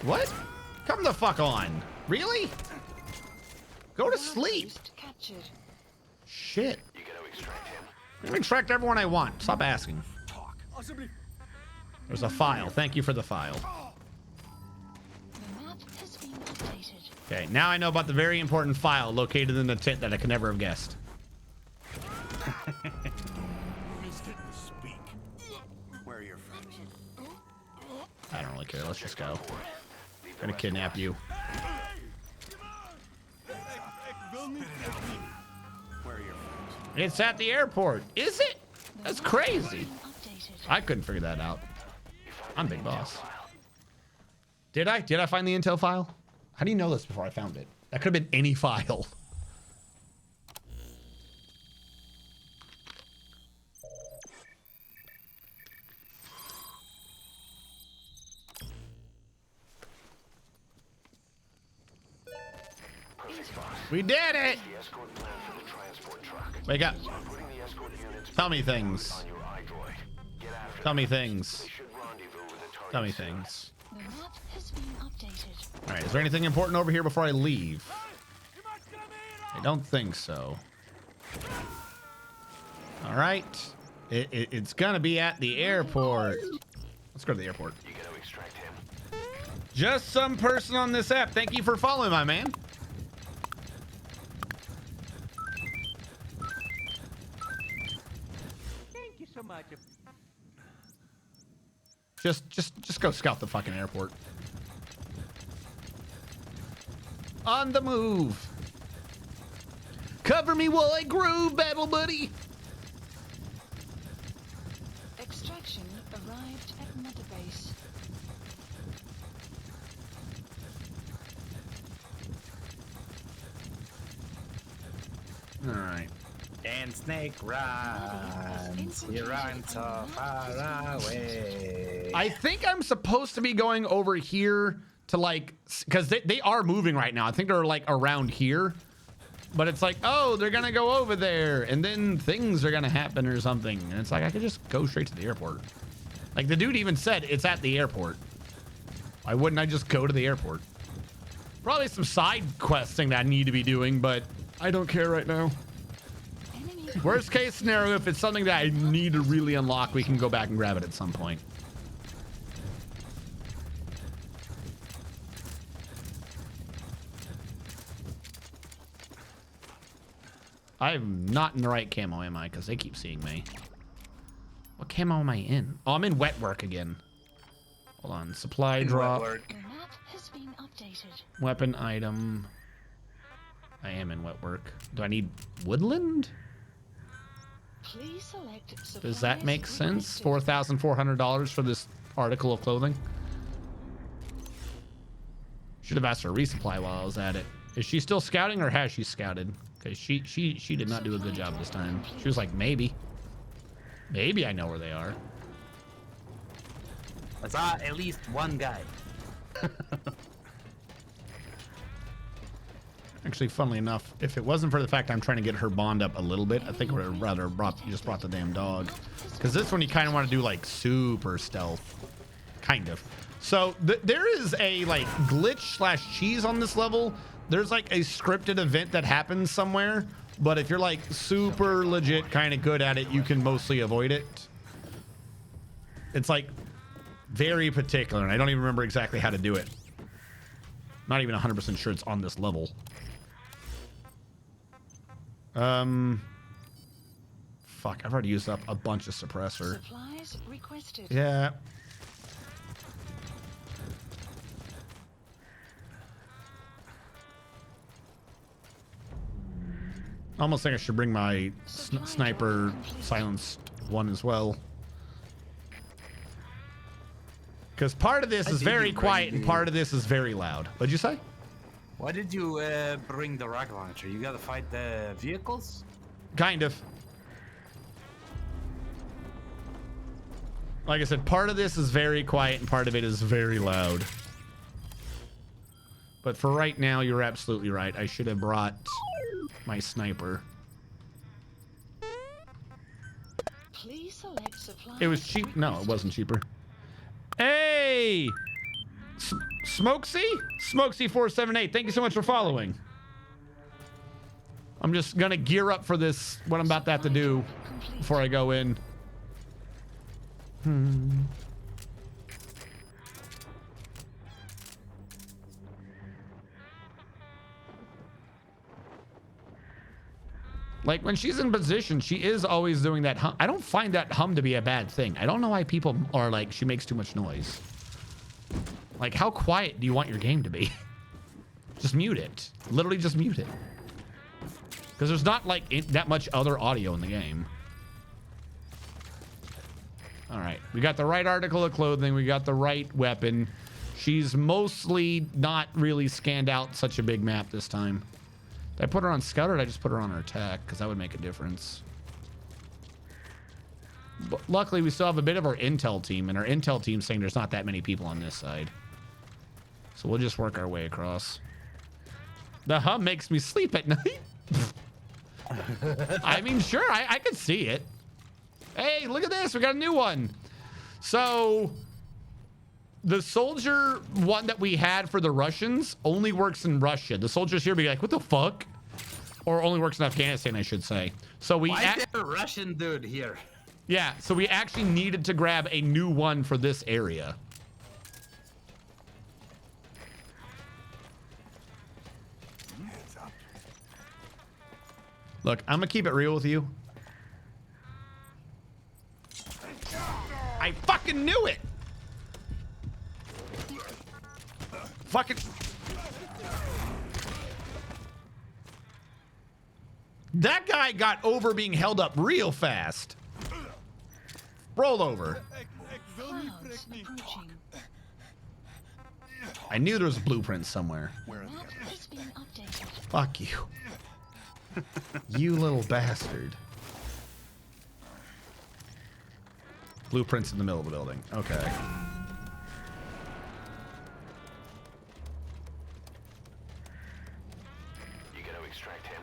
What? Come the fuck on. Really? Go to sleep. Captured. Shit. You gotta extract him. I'm gonna extract everyone I want. Stop asking. Asseblief. There's a file. Thank you for the file. The map has been updated. Okay, now I know about the very important file located in the tent that I could never have guessed. Where are your friends? I don't really care. Let's just go. I'm gonna kidnap you. Where are your friends? It's at the airport. Is it? That's crazy. I couldn't figure that out. I'm Big Boss. Did I? Did I find the intel file? How do you know this before I found it? That could have been any file. We did it! Wake up. Tell me things. Tell me things. Tell me things. The map has been updated. Alright, is there anything important over here before I leave? I don't think so. Alright. It's gonna be at the airport. Let's go to the airport. Just some person on this app. Thank you for following, my man. Thank you so much. Just go scout the fucking airport. On the move. Cover me while I groove, battle buddy. Extraction arrived at Mother Base. All right. And Snake runs. He runs so far away. I think I'm supposed to be going over here to like, because they are moving right now. I think they're like around here. But it's like, oh, they're going to go over there. And then things are going to happen or something. And it's like, I could just go straight to the airport. Like the dude even said it's at the airport. Why wouldn't I just go to the airport? Probably some side questing that I need to be doing, but I don't care right now. Worst case scenario, if it's something that I need to really unlock, we can go back and grab it at some point. I'm not in the right camo, am I? Because they keep seeing me. What camo am I in? Oh, I'm in wet work again. Hold on. Supply drop. The map has been updated. Weapon item. I am in wet work. Do I need woodland? Please select Does that make sense? $4,400 for this article of clothing? Should have asked her resupply while I was at it. Is she still scouting or has she scouted? Okay, she did not do a good job this time. She was like, maybe. Maybe I know where they are. I saw at least one guy. Actually, funnily enough, if it wasn't for the fact I'm trying to get her bond up a little bit, I think I would have rather just brought the damn dog. Because this one you kind of want to do like super stealth. Kind of. So there is a like glitch / cheese on this level. There's like a scripted event that happens somewhere. But if you're like super legit kind of good at it, you can mostly avoid it. It's like very particular, and I don't even remember exactly how to do it. Not even 100% sure it's on this level. Fuck, I've already used up a bunch of suppressor. Supplies requested. Yeah. I almost think I should bring my sniper silenced one as well. Because part of this is very quiet and part of this is very loud. What'd you say? Why did you bring the rocket launcher? You gotta fight the vehicles? Kind of. Like I said, part of this is very quiet and part of it is very loud. But for right now, you're absolutely right. I should have brought my sniper. Please select supplies. It was cheap. No, it wasn't cheaper. Hey! Smokesy? Smokesy478, thank you so much for following. I'm just gonna gear up for this, what I'm about to have to do before I go in. Like when she's in position, she is always doing that hum. I don't find that hum to be a bad thing. I don't know why people are like, she makes too much noise. Like, how quiet do you want your game to be? Just mute it. Literally just mute it. Because there's not like that much other audio in the game. All right, we got the right article of clothing. We got the right weapon. She's mostly not really scanned out such a big map this time. Did I put her on scout or did I just put her on her attack? Because that would make a difference. But luckily, we still have a bit of our intel team, and our intel team's saying there's not that many people on this side. So we'll just work our way across. The hum makes me sleep at night. I mean, sure, I could see it. Hey, look at this. We got a new one. So the soldier one that we had for the Russians only works in Russia. The soldiers here be like, what the fuck? Or only works in Afghanistan, I should say. So we Why is there a Russian dude here? Yeah, so we actually needed to grab a new one for this area. Look, I'm gonna keep it real with you. I fucking knew it! Fucking... That guy got over being held up real fast. Roll over. I knew there was a blueprint somewhere. Fuck you. You little bastard. Blueprint's in the middle of the building. Okay. You gotta extract him.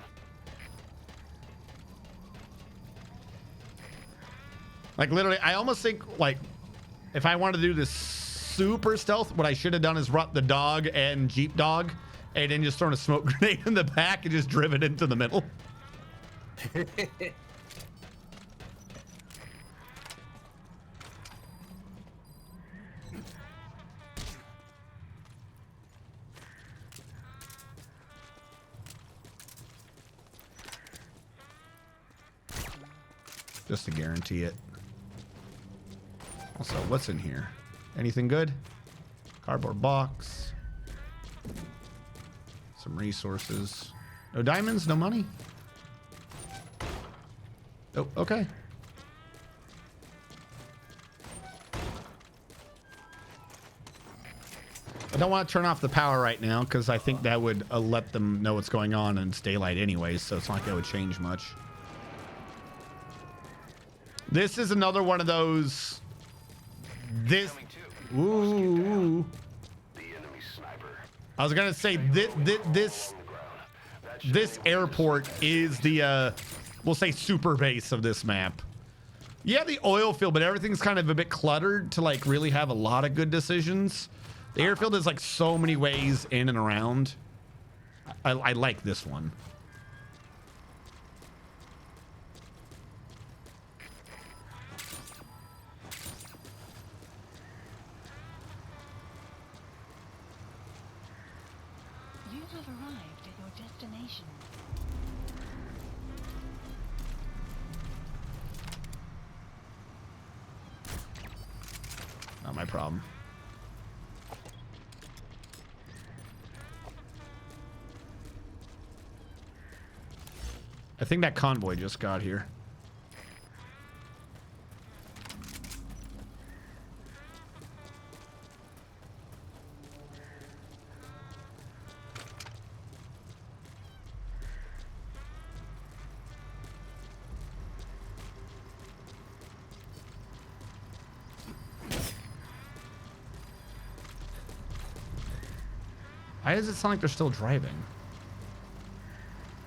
Like literally, I almost think like if I wanted to do this super stealth, what I should have done is brought the dog and Jeep dog and then just thrown a smoke grenade in the back and just driven into the middle. Just to guarantee it. Also, what's in here? Anything good? Cardboard box. Some resources. No diamonds, no money. Oh, okay. I don't want to turn off the power right now because I think that would let them know what's going on and it's daylight anyways, so it's not going to change much. This is another one of those. This. Ooh. I was gonna say this airport is the we'll say super base of this map. Yeah, the oil field, but everything's kind of a bit cluttered to like really have a lot of good decisions. The airfield is like so many ways in and around. I like this one. You have arrived at your destination. Not my problem. I think that convoy just got here. Why does it sound like they're still driving?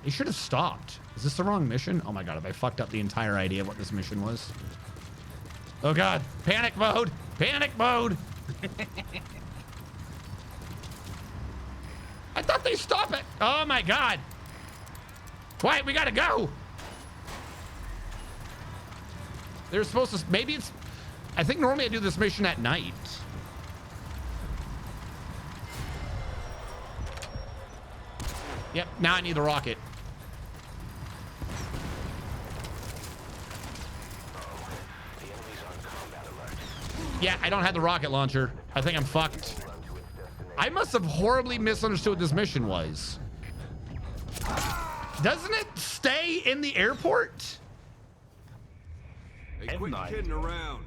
They should have stopped. Is this the wrong mission? Oh my god, have I fucked up the entire idea of what this mission was? Oh god, panic mode! Panic mode! I thought they stopped it! Oh my god! Quiet, we gotta go! They're supposed to, maybe it's, I think normally I do this mission at night. Yep, now I need the rocket. Yeah, I don't have the rocket launcher. I think I'm fucked. I must have horribly misunderstood what this mission was. Doesn't it stay in the airport? Hey, quit kidding around.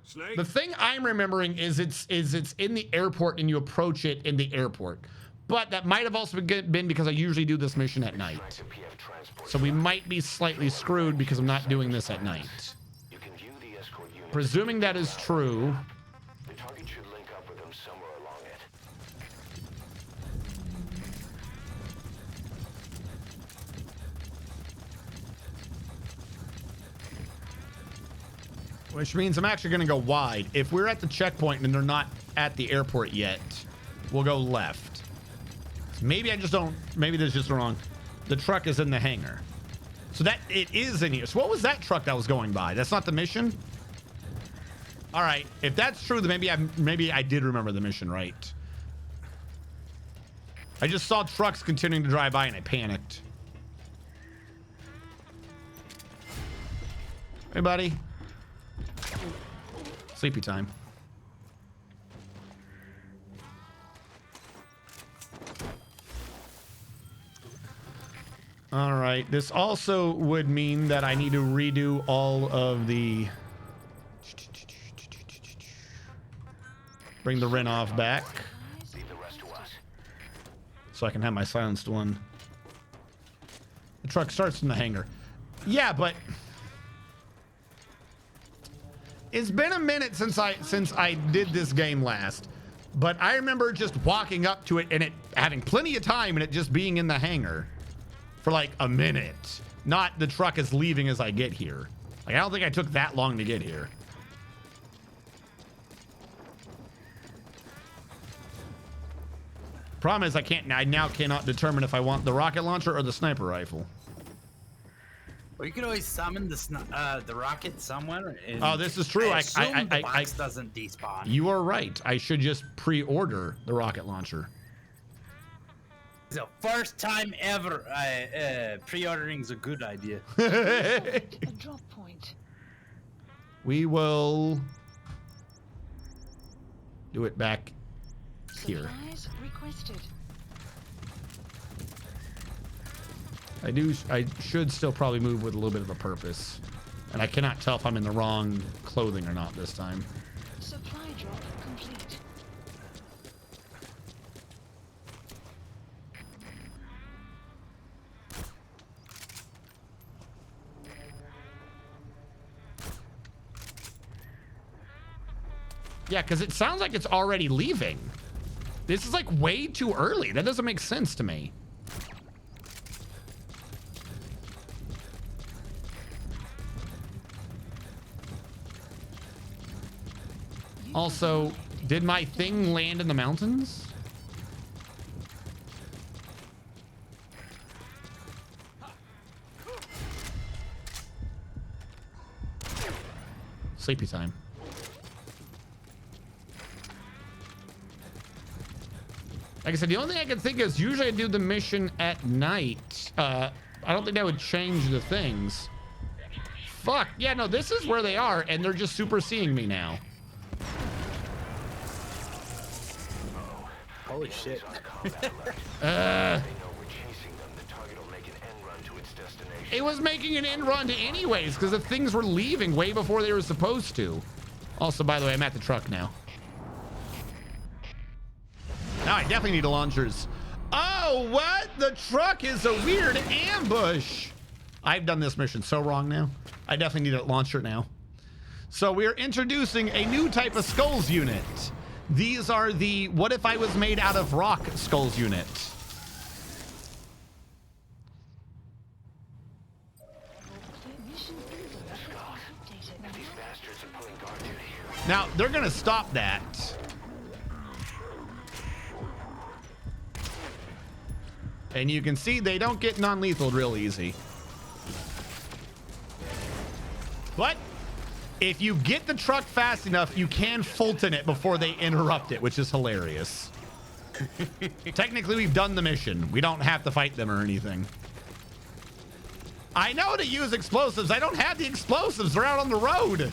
Snake? The thing I'm remembering is it's in the airport and you approach it in the airport. But that might have also been because I usually do this mission at night. So we might be slightly screwed because I'm not doing this at night. Presuming that is true. The target should link up with them somewhere along it. Which means I'm actually going to go wide. If we're at the checkpoint and they're not at the airport yet, we'll go left. Maybe I just don't. Maybe there's just wrong. The truck is in the hangar. So that it is in here. So what was that truck that was going by? That's not the mission? All right. If that's true, then maybe I did remember the mission right. I just saw trucks continuing to drive by and I panicked. Hey, buddy. Sleepy time. All right. This also would mean that I need to redo all of the... Bring the Renov back. So I can have my silenced one. The truck starts in the hangar. Yeah, but... It's been a minute since I did this game last. But I remember just walking up to it and it having plenty of time and it just being in the hangar for like a minute. Not the truck is leaving as I get here. Like, I don't think I took that long to get here. Problem is I now cannot determine if I want the rocket launcher or the sniper rifle. Well, you could always summon the rocket somewhere. Oh, this is true. I assume the box doesn't despawn. You are right. I should just pre-order the rocket launcher. It's the first time ever pre-ordering is a good idea. A drop point. We will do it back here. Supplies requested. I should still probably move with a little bit of a purpose. And I cannot tell if I'm in the wrong clothing or not this time. Supply drop complete. Yeah, because it sounds like it's already leaving. This is like way too early. That doesn't make sense to me. Also, did my thing land in the mountains? Sleepy time. Like I said, the only thing I can think is usually I do the mission at night. I don't think that would change the things. Fuck. Yeah, no, this is where they are, and they're just superseding me now. Holy shit. It was making an end run to anyways, because the things were leaving way before they were supposed to. Also, by the way, I'm at the truck now. Now I definitely need launchers. Oh, what? The truck is a weird ambush. I've done this mission so wrong now. I definitely need a launcher now. So we're introducing a new type of skulls unit. These are the what if I was made out of rock skulls unit. Now they're gonna stop that. And you can see they don't get non-lethal real easy. What? If you get the truck fast enough, you can Fulton it before they interrupt it, which is hilarious. Technically, we've done the mission. We don't have to fight them or anything. I know to use explosives. I don't have the explosives. They're out on the road.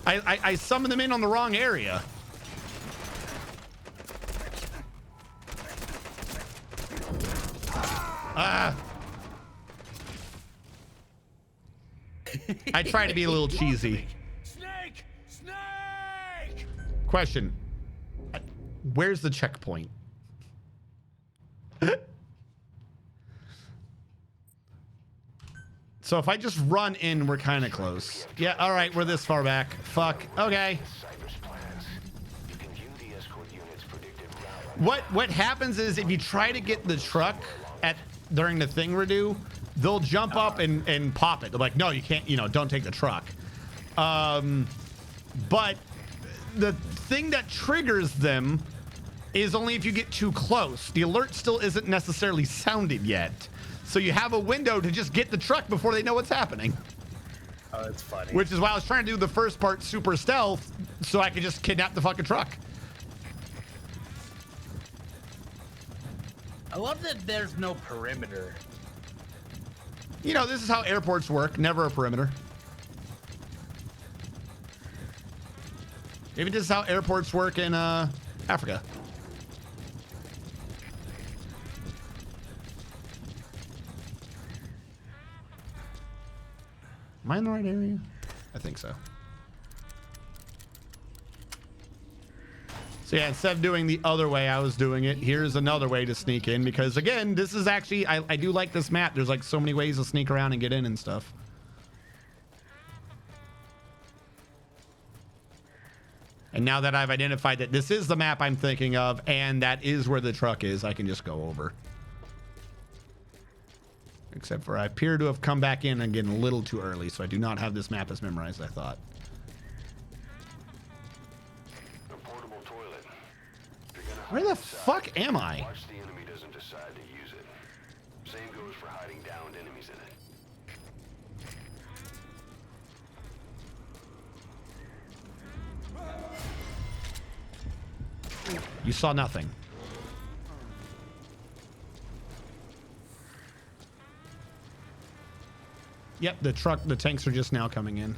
I summoned them in on the wrong area. I try to be a little cheesy. Snake! Snake! Question. Where's the checkpoint? So if I just run in, we're kind of close. Yeah, all right, we're this far back. Fuck. Okay. What happens is if you try to get the truck during the thing redo, they'll jump up and pop it. They're like, no, you can't, don't take the truck. But the thing that triggers them is only if you get too close. The alert still isn't necessarily sounded yet. So you have a window to just get the truck before they know what's happening. Oh, that's funny. Which is why I was trying to do the first part super stealth so I could just kidnap the fucking truck. I love that there's no perimeter. This is how airports work. Never a perimeter. Maybe this is how airports work in Africa. Am I in the right area? I think so. So yeah, instead of doing the other way I was doing it, here's another way to sneak in, because again, this is actually, I do like this map. There's like so many ways to sneak around and get in and stuff. And now that I've identified that this is the map I'm thinking of, and that is where the truck is, I can just go over. Except for I appear to have come back in again a little too early, so I do not have this map as memorized as I thought. Where the fuck am I? Watch the enemy doesn't decide to use it. Same goes for hiding downed enemies in it. You saw nothing. Yep, the tanks are just now coming in.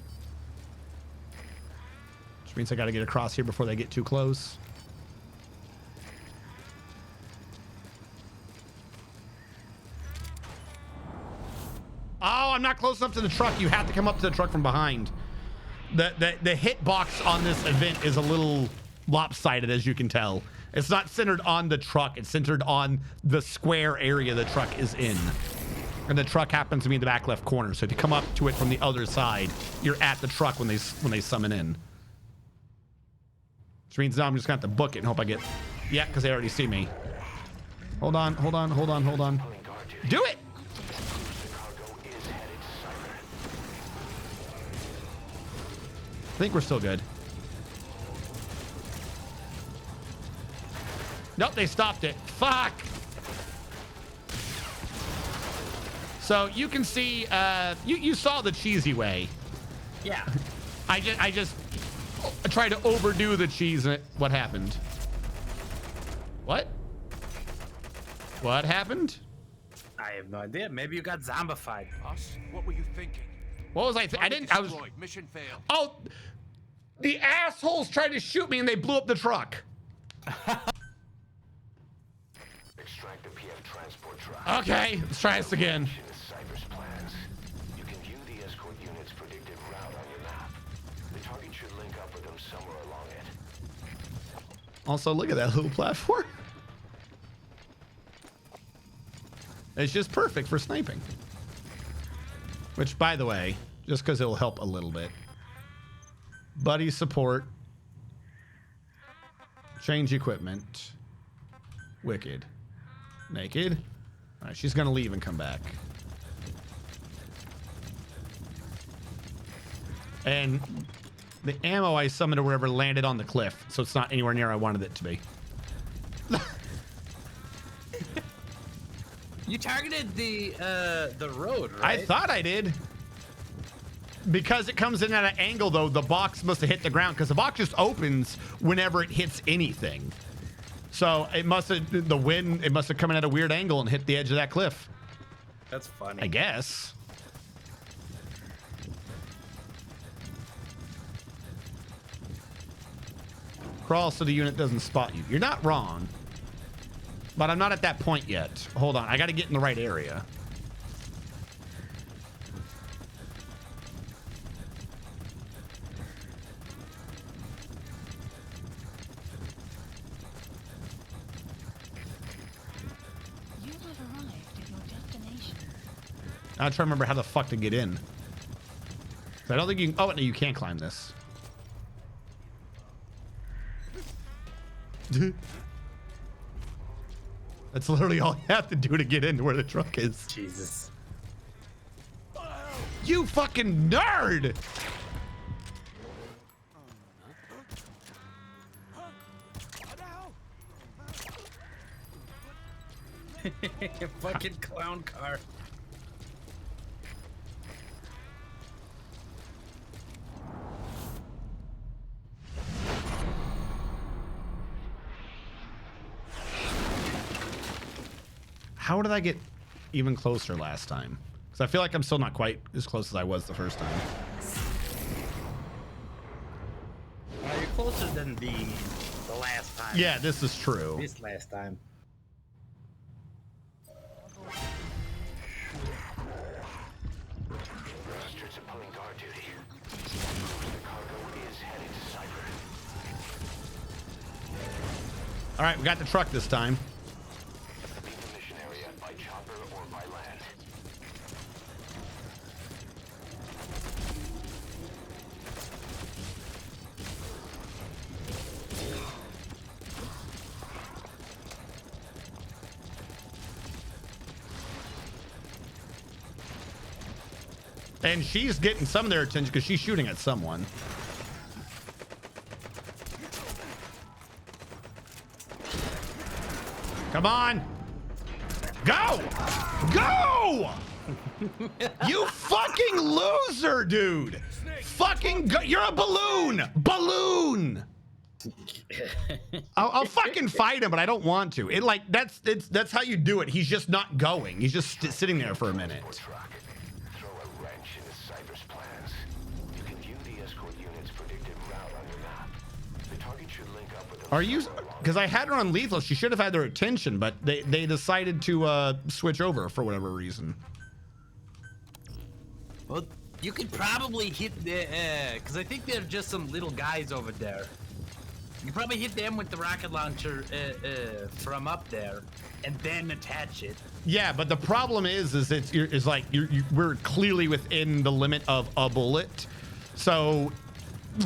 Which means I gotta get across here before they get too close. Oh, I'm not close enough to the truck. You have to come up to the truck from behind. The hitbox on this event is a little lopsided, as you can tell. It's not centered on the truck. It's centered on the square area the truck is in. And the truck happens to be in the back left corner. So if you come up to it from the other side, you're at the truck when they summon in. Which means now I'm just gonna have to book it and hope I get... Yeah, because they already see me. Hold on. Do it! I think we're still good. Nope, they stopped it. Fuck! So you can see, you saw the cheesy way. Yeah. I just tried to overdo the cheese. What happened? What? What happened? I have no idea. Maybe you got zombified. Us? What were you thinking? What was I? I didn't. I was. Mission failed. Oh, the assholes tried to shoot me and they blew up the truck. Extract the PF transport truck. Okay, let's try this again. Cypher's plans. You can view the escort unit's predicted route on your map. The target should link up with them somewhere along it. Also, look at that little platform. It's just perfect for sniping. Which, by the way, just because it'll help a little bit. Buddy support. Change equipment. Wicked. Naked. All right, she's going to leave and come back. And the ammo I summoned or wherever landed on the cliff, so it's not anywhere near I wanted it to be. You targeted the road, right? I thought I did. Because it comes in at an angle, though, the box must have hit the ground because the box just opens whenever it hits anything. So it must have, the wind, it must have come in at a weird angle and hit the edge of that cliff. That's funny. I guess. Crawl so the unit doesn't spot you. You're not wrong. But I'm not at that point yet. Hold on. I got to get in the right area. You have arrived at your destination. I'm trying to remember how the fuck to get in. I don't think you can. Oh, no, you can't climb this. That's literally all you have to do to get into where the truck is. Jesus. You fucking nerd! Fucking clown car. How did I get even closer last time? Because I feel like I'm still not quite as close as I was the first time. You're closer than the last time. Yeah, this is true. This last time. Bastards are pulling guard duty. The cargo is headed to Cypher. All right, we got the truck this time. Leave the mission area by chopper or by land. And she's getting some of their attention because she's shooting at someone. Come on. Go! Go! You fucking loser, dude. Fucking go. You're a balloon. Balloon. I'll fucking fight him, but I don't want to. That's how you do it. He's just not going. He's just sitting there for a minute. Throw a wrench into Cypher's plans. You can view the escort unit's predicted route on your map. The target should link up with Are you? Because I had her on lethal. She should have had their attention, but they decided to switch over for whatever reason. Well, you could probably hit the, because I think they're just some little guys over there. You probably hit them with the rocket launcher from up there, and then attach it. Yeah, but the problem is we're clearly within the limit of a bullet. So,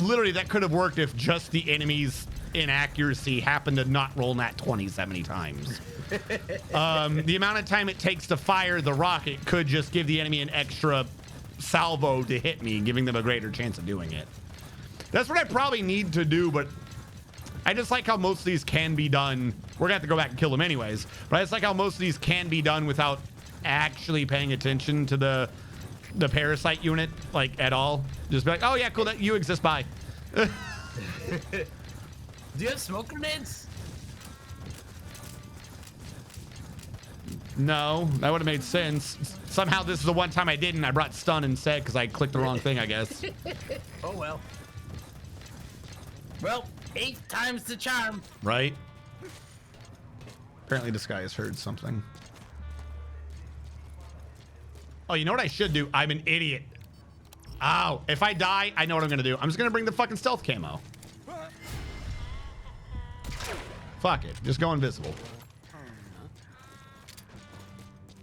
literally, that could have worked if just the enemy's inaccuracy happened to not roll nat 20 that many times. The amount of time it takes to fire the rocket could just give the enemy an extra salvo to hit me, giving them a greater chance of doing it. That's what I probably need to do, but I just like how most of these can be done. We're gonna have to go back and kill them anyways, but I just like how most of these can be done without actually paying attention to the parasite unit, like, at all. Just be like, oh yeah, cool, that you exist, bye. Do you have smoke grenades? No, that would have made sense. Somehow this is the one time I didn't. I brought stun instead because I clicked the wrong thing, I guess. Oh well. Well, 8 times the charm. Right? Apparently this guy has heard something. Oh, you know what I should do? I'm an idiot. Ow. If I die, I know what I'm going to do. I'm just going to bring the fucking stealth camo. Fuck it. Just go invisible.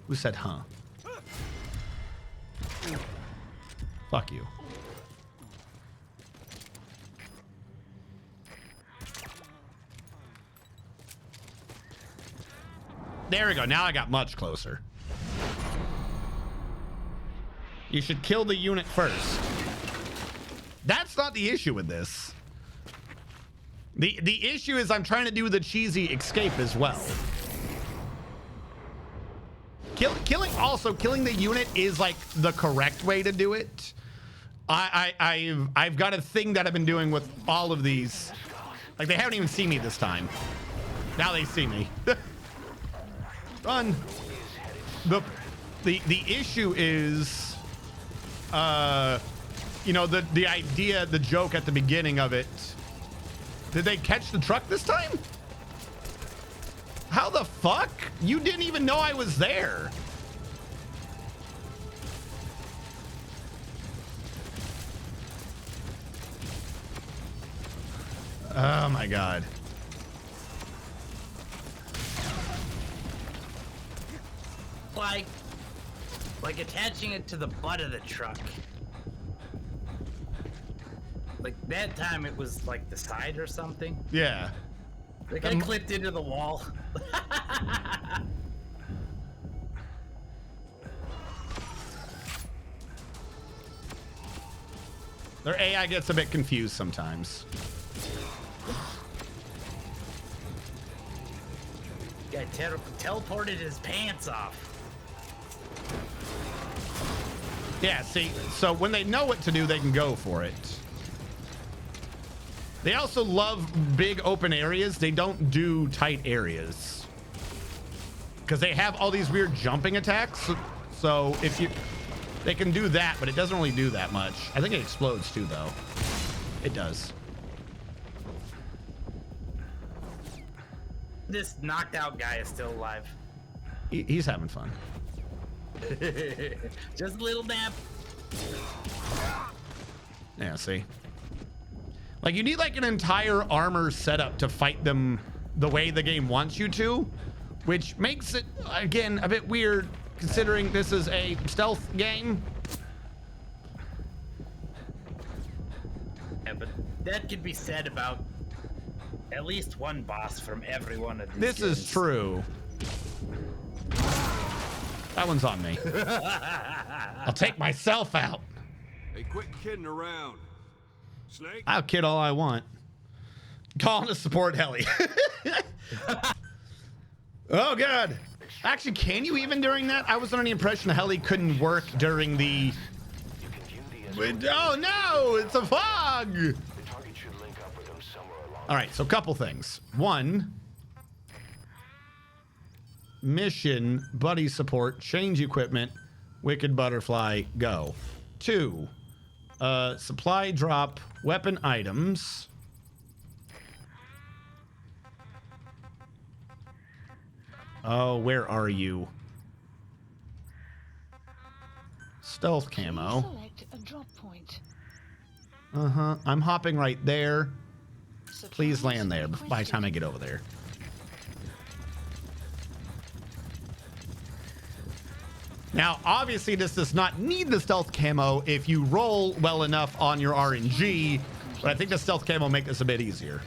Who said, huh? Fuck you. There we go. Now I got much closer. You should kill the unit first. That's not the issue with this. The issue is I'm trying to do the cheesy escape as well. Killing the unit is like the correct way to do it. I've got a thing that I've been doing with all of these. Like, they haven't even seen me this time. Now they see me. Run. The issue is, you know, the idea, the joke at the beginning of it. Did they catch the truck this time? How the fuck? You didn't even know I was there. Oh my God. Like attaching it to the butt of the truck. Like that time it was like the side or something. Yeah. Like I clipped into the wall. Their AI gets a bit confused sometimes. Guy teleported his pants off. Yeah, see, so when they know what to do, they can go for it. They also love big open areas. They don't do tight areas. Because they have all these weird jumping attacks. So if you... They can do that, but it doesn't really do that much. I think it explodes too, though. It does. This knocked out guy is still alive. He's having fun. Just a little nap. Yeah, see? Like, you need like an entire armor setup to fight them the way the game wants you to, which makes it, again, a bit weird considering this is a stealth game. Yeah, but that could be said about at least one boss from every one of these This games. is true. That one's on me. I'll take myself out. Hey, quit kidding around. Snake? I'll kid all I want. Calling to support heli. Oh, God. Actually, can you even during that? I was under the impression the heli couldn't work during the... Oh, no! It's a fog! All right, so a couple things. One... Mission, buddy support, change equipment, wicked butterfly, go. 2, supply drop, weapon items. Oh, where are you? Stealth camo. Select a drop point. Uh-huh. I'm hopping right there. Please land there by the time I get over there. Now, obviously, this does not need the stealth camo if you roll well enough on your RNG, but I think the stealth camo will make this a bit easier.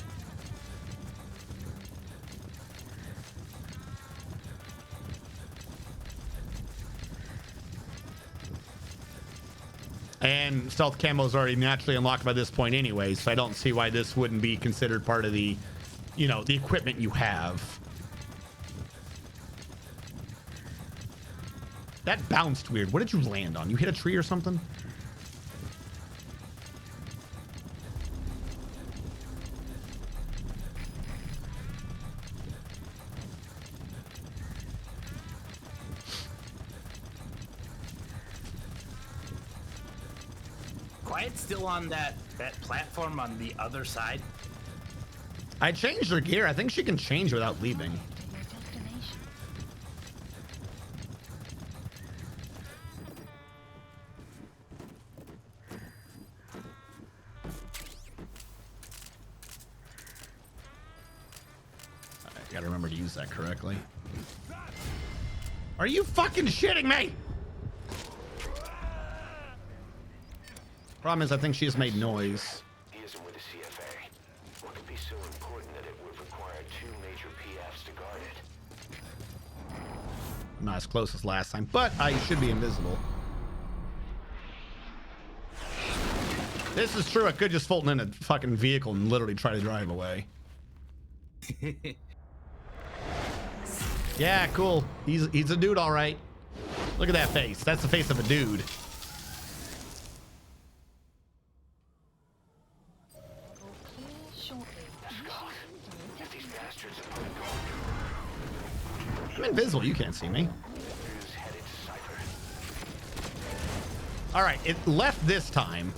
And stealth camo is already naturally unlocked by this point anyway, so I don't see why this wouldn't be considered part of the, you know, the equipment you have. That bounced weird. What did you land on? You hit a tree or something? Quiet's still on that platform on the other side. I changed her gear. I think she can change without leaving. I gotta remember to use that correctly. Are you fucking shitting me? Problem is, I think she just made noise. He isn't with the CFA. What could be so important that it would require 2 major PFs to guard it? I'm not as close as last time, but I should be invisible. This is true. I could just Fulton in a fucking vehicle and literally try to drive away. Yeah, cool. He's a dude, all right. Look at that face. That's the face of a dude. I'm invisible. You can't see me. All right, it left this time.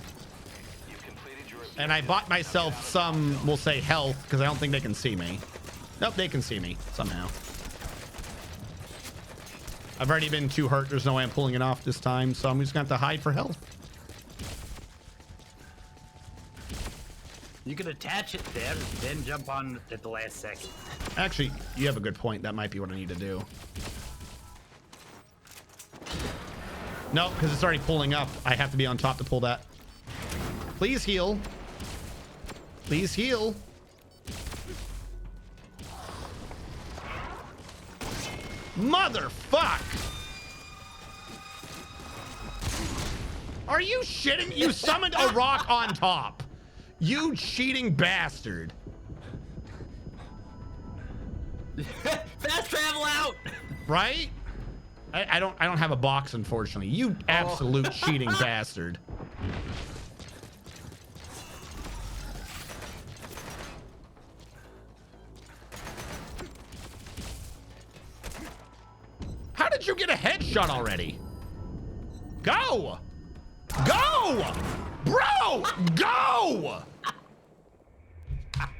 And I bought myself some, we'll say, health, because I don't think they can see me. Nope, they can see me somehow. I've already been too hurt. There's no way I'm pulling it off this time, so I'm just going to have to hide for health. You could attach it there, then jump on at the last second. Actually, you have a good point. That might be what I need to do. No, because it's already pulling up. I have to be on top to pull that. Please heal. Please heal. Motherfuck! Are you shitting? You summoned a rock on top. You cheating bastard. Fast travel out. Right? I don't have a box, unfortunately. You absolute cheating bastard. How did you get a headshot already? Go! Go! Bro! Go!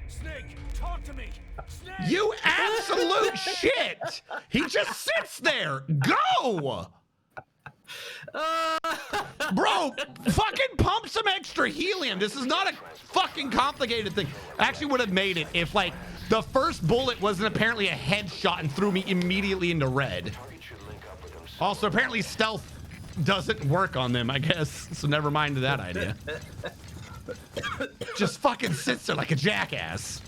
Snake, talk to me. Snake. You absolute shit! He just sits there. Go! Bro, fucking pump some extra helium. This is not a fucking complicated thing. I actually would have made it if, like, the first bullet wasn't apparently a headshot and threw me immediately into red. Also, apparently stealth doesn't work on them, I guess. So never mind that idea. Just fucking sits there like a jackass.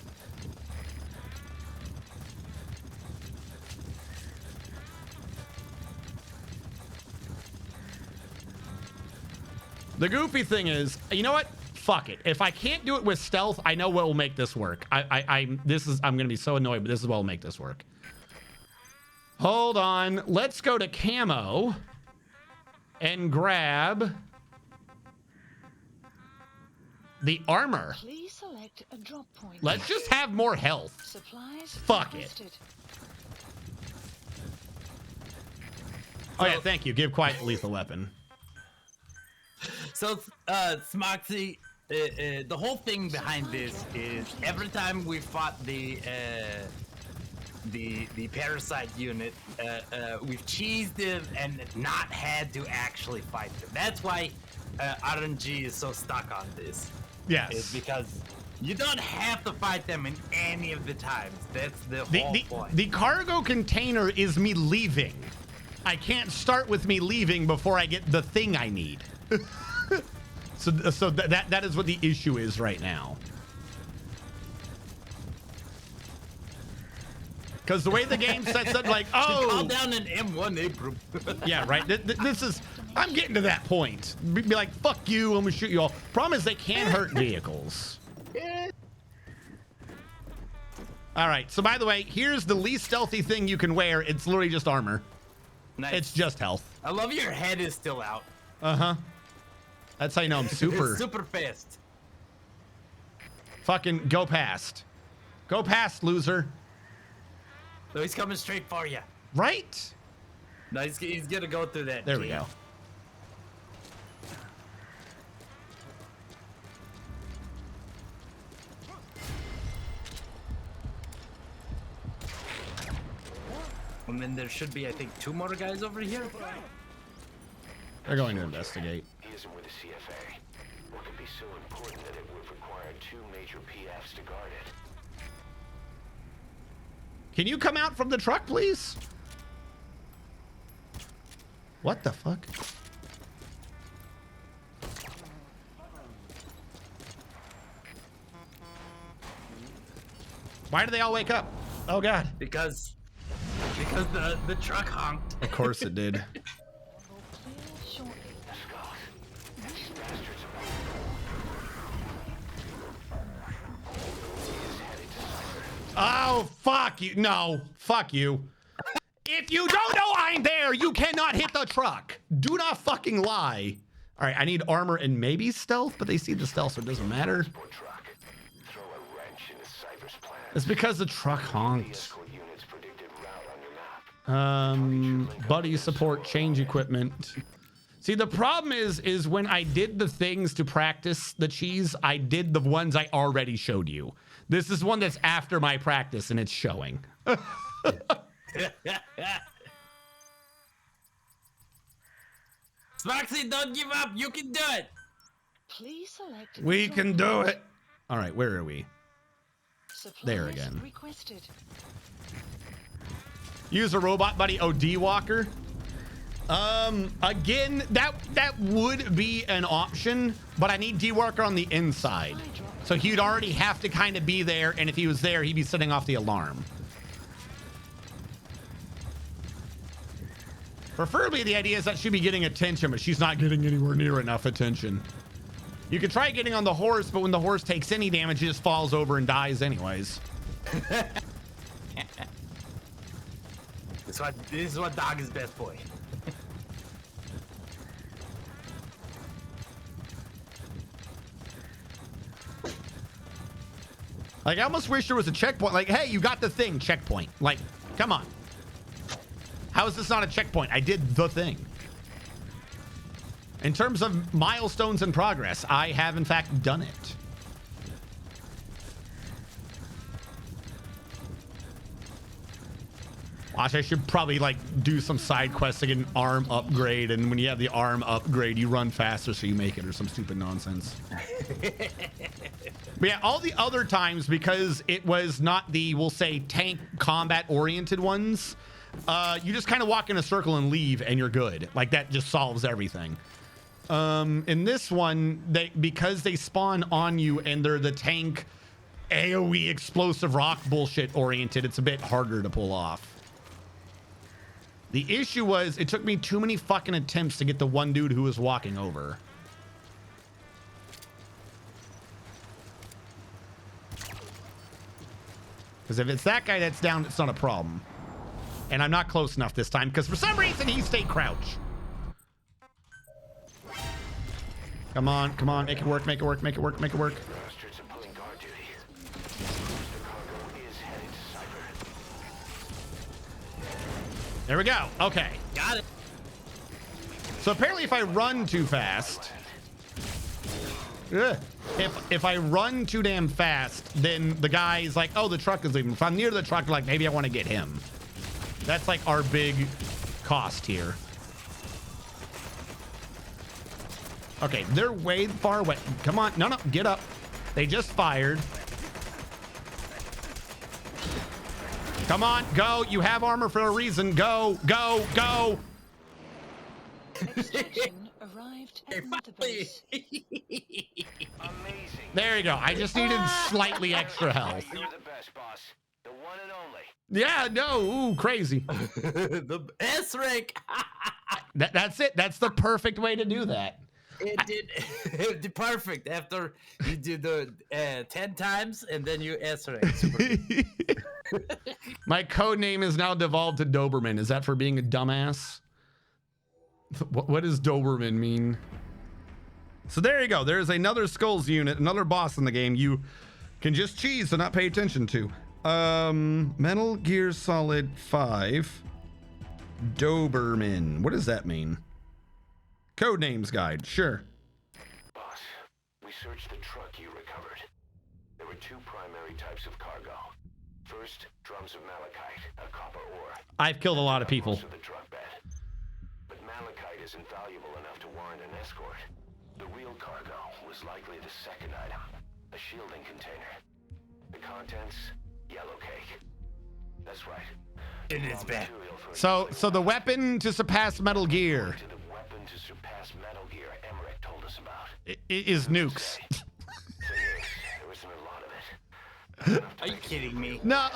The goofy thing is, you know what? Fuck it. If I can't do it with stealth, I know what will make this work. I'm gonna be so annoyed, but this is what will make this work. Hold on. Let's go to camo and grab the armor. Please select a drop point. Let's just have more health. Supplies Fuck it. requested. Oh yeah, thank you. Give quiet lethal weapon. So, Smoxy, the whole thing behind this is every time we fought the parasite unit, we've cheesed them and not had to actually fight them. That's why RNG is so stuck on this. Yes. Is because you don't have to fight them in any of the times. That's the whole point. The cargo container is me leaving. I can't start with me leaving before I get the thing I need. So that is what the issue is right now. Because the way the game sets up, like, oh, call down an M1 Abram. Yeah, right. This is. I'm getting to that point. Be like, fuck you. I'm gonna shoot you all. Problem is, they can hurt vehicles. All right. So, by the way, here's the least stealthy thing you can wear. It's literally just armor. Nice. It's just health. I love your head is still out. Uh-huh. That's how you know I'm super. It's super fast. Fucking go past. Go past, loser. So he's coming straight for you. Right? No, he's gonna go through that. There we go. And then there should be, I think, 2 more guys over here. They're going to investigate. He isn't with the CFA. What could be so important that it would require 2 major PFs to guard it? Can you come out from the truck, please? What the fuck? Why do they all wake up? Oh god. Because the truck honked. Of course it did. Oh, fuck you. No, fuck you. If you don't know I'm there, you cannot hit the truck. Do not fucking lie. All right, I need armor and maybe stealth, but they see the stealth, so it doesn't matter. It's because the truck honked. Buddy support, change equipment. See, the problem is when I did the things to practice the cheese, I did the ones I already showed you. This is one that's after my practice and it's showing. Sparksy, don't give up. You can do it. Please select. We can do it. All right, where are we? There again. Requested. Use a robot buddy OD walker. Again, that would be an option, but I need D-Walker on the inside. So he'd already have to kind of be there, and if he was there, he'd be setting off the alarm. Preferably, the idea is that she'd be getting attention, but she's not getting anywhere near enough attention. You could try getting on the horse, but when the horse takes any damage, it just falls over and dies anyways. This is what dog is best for. Like, I almost wish there was a checkpoint. Like, hey, you got the thing, checkpoint. Like, come on. How is this not a checkpoint? I did the thing. In terms of milestones and progress, I have, in fact, done it. Watch, I should probably, like, do some side quests to get an arm upgrade, and when you have the arm upgrade, you run faster so you make it, or some stupid nonsense. But yeah, all the other times, because it was not the, we'll say, tank combat-oriented ones, you just kind of walk in a circle and leave, and you're good. Like, that just solves everything. In this one, because they spawn on you, and they're the tank AoE explosive rock bullshit oriented, it's a bit harder to pull off. The issue was, it took me too many fucking attempts to get the one dude who was walking over. Because if it's that guy that's down, it's not a problem. And I'm not close enough this time, because for some reason he stayed crouch. Come on, come on, make it work, make it work, make it work, make it work. There we go. Okay. Got it. So apparently if I run too fast, if I run too damn fast, then the guy's like, oh, the truck is leaving. If I'm near the truck, like, maybe I want to get him. That's like our big cost here. Okay, they're way far away. Come on. No, get up. They just fired. Come on, go. You have armor for a reason. Go, go, go. Extraction arrived at Motorbase. Amazing. There you go. I just needed slightly extra health. You're the best, boss. The one and only. Yeah, no, ooh, crazy. The S-Rank. That's it. That's the perfect way to do that. It did perfect after you do the 10 times and then you S-Rank. Super good. My code name is now devolved to Doberman. Is that for being a dumbass? What does Doberman mean? So there you go. There's another Skulls unit, another boss in the game you can just cheese and not pay attention to. Metal Gear Solid 5. Doberman. What does that mean? Code names guide. Sure. Boss, we searched the truck you recovered. There were two primary types of cargo. First, drums of malachite, a copper ore. I've killed a lot of people. The truck bed. But malachite isn't valuable enough to warrant an escort. The real cargo was likely the second item, a shielding container. The contents, yellow cake. That's right. It is bad. So the weapon to surpass Metal Gear The weapon to surpass Metal Gear Emmerich told us about. is nukes. There wasn't a lot of it. Are you kidding me? No,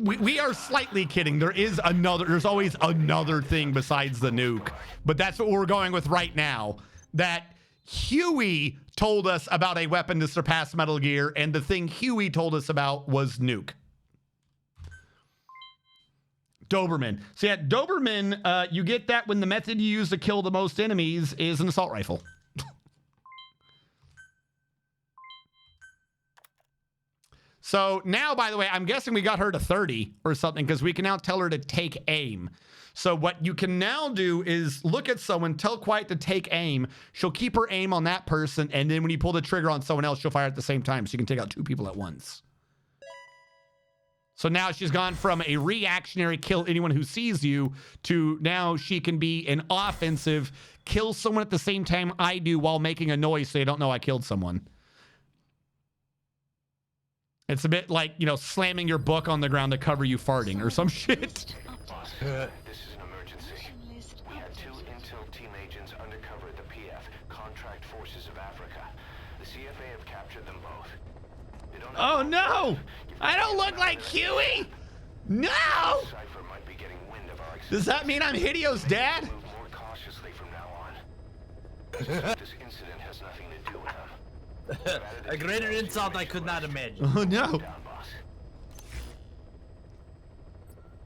we are slightly kidding. There's always another thing besides the nuke. But that's what we're going with right now. That Huey told us about a weapon to surpass Metal Gear, and the thing Huey told us about was nuke. Doberman. So yeah, Doberman, you get that when the method you use to kill the most enemies is an assault rifle. So now, by the way, I'm guessing we got her to 30 or something because we can now tell her to take aim. So what you can now do is look at someone, tell Quiet to take aim. She'll keep her aim on that person, and then when you pull the trigger on someone else, she'll fire at the same time. So you can take out 2 people at once. So now she's gone from a reactionary kill anyone who sees you to now she can be an offensive, kill someone at the same time I do while making a noise so they don't know I killed someone. It's a bit like, you know, slamming your book on the ground to cover you farting or some shit. Boss, this is an emergency. We had 2 intel team agents undercover at the PF, Contract Forces of Africa. The CFA have captured them both. They don't Oh no! I don't look like Huey! No! Cypher might be getting wind of our Does that mean I'm Hidio's dad? move more cautiously from now on. This incident has nothing to do with them. A greater insult I could not imagine. Oh no!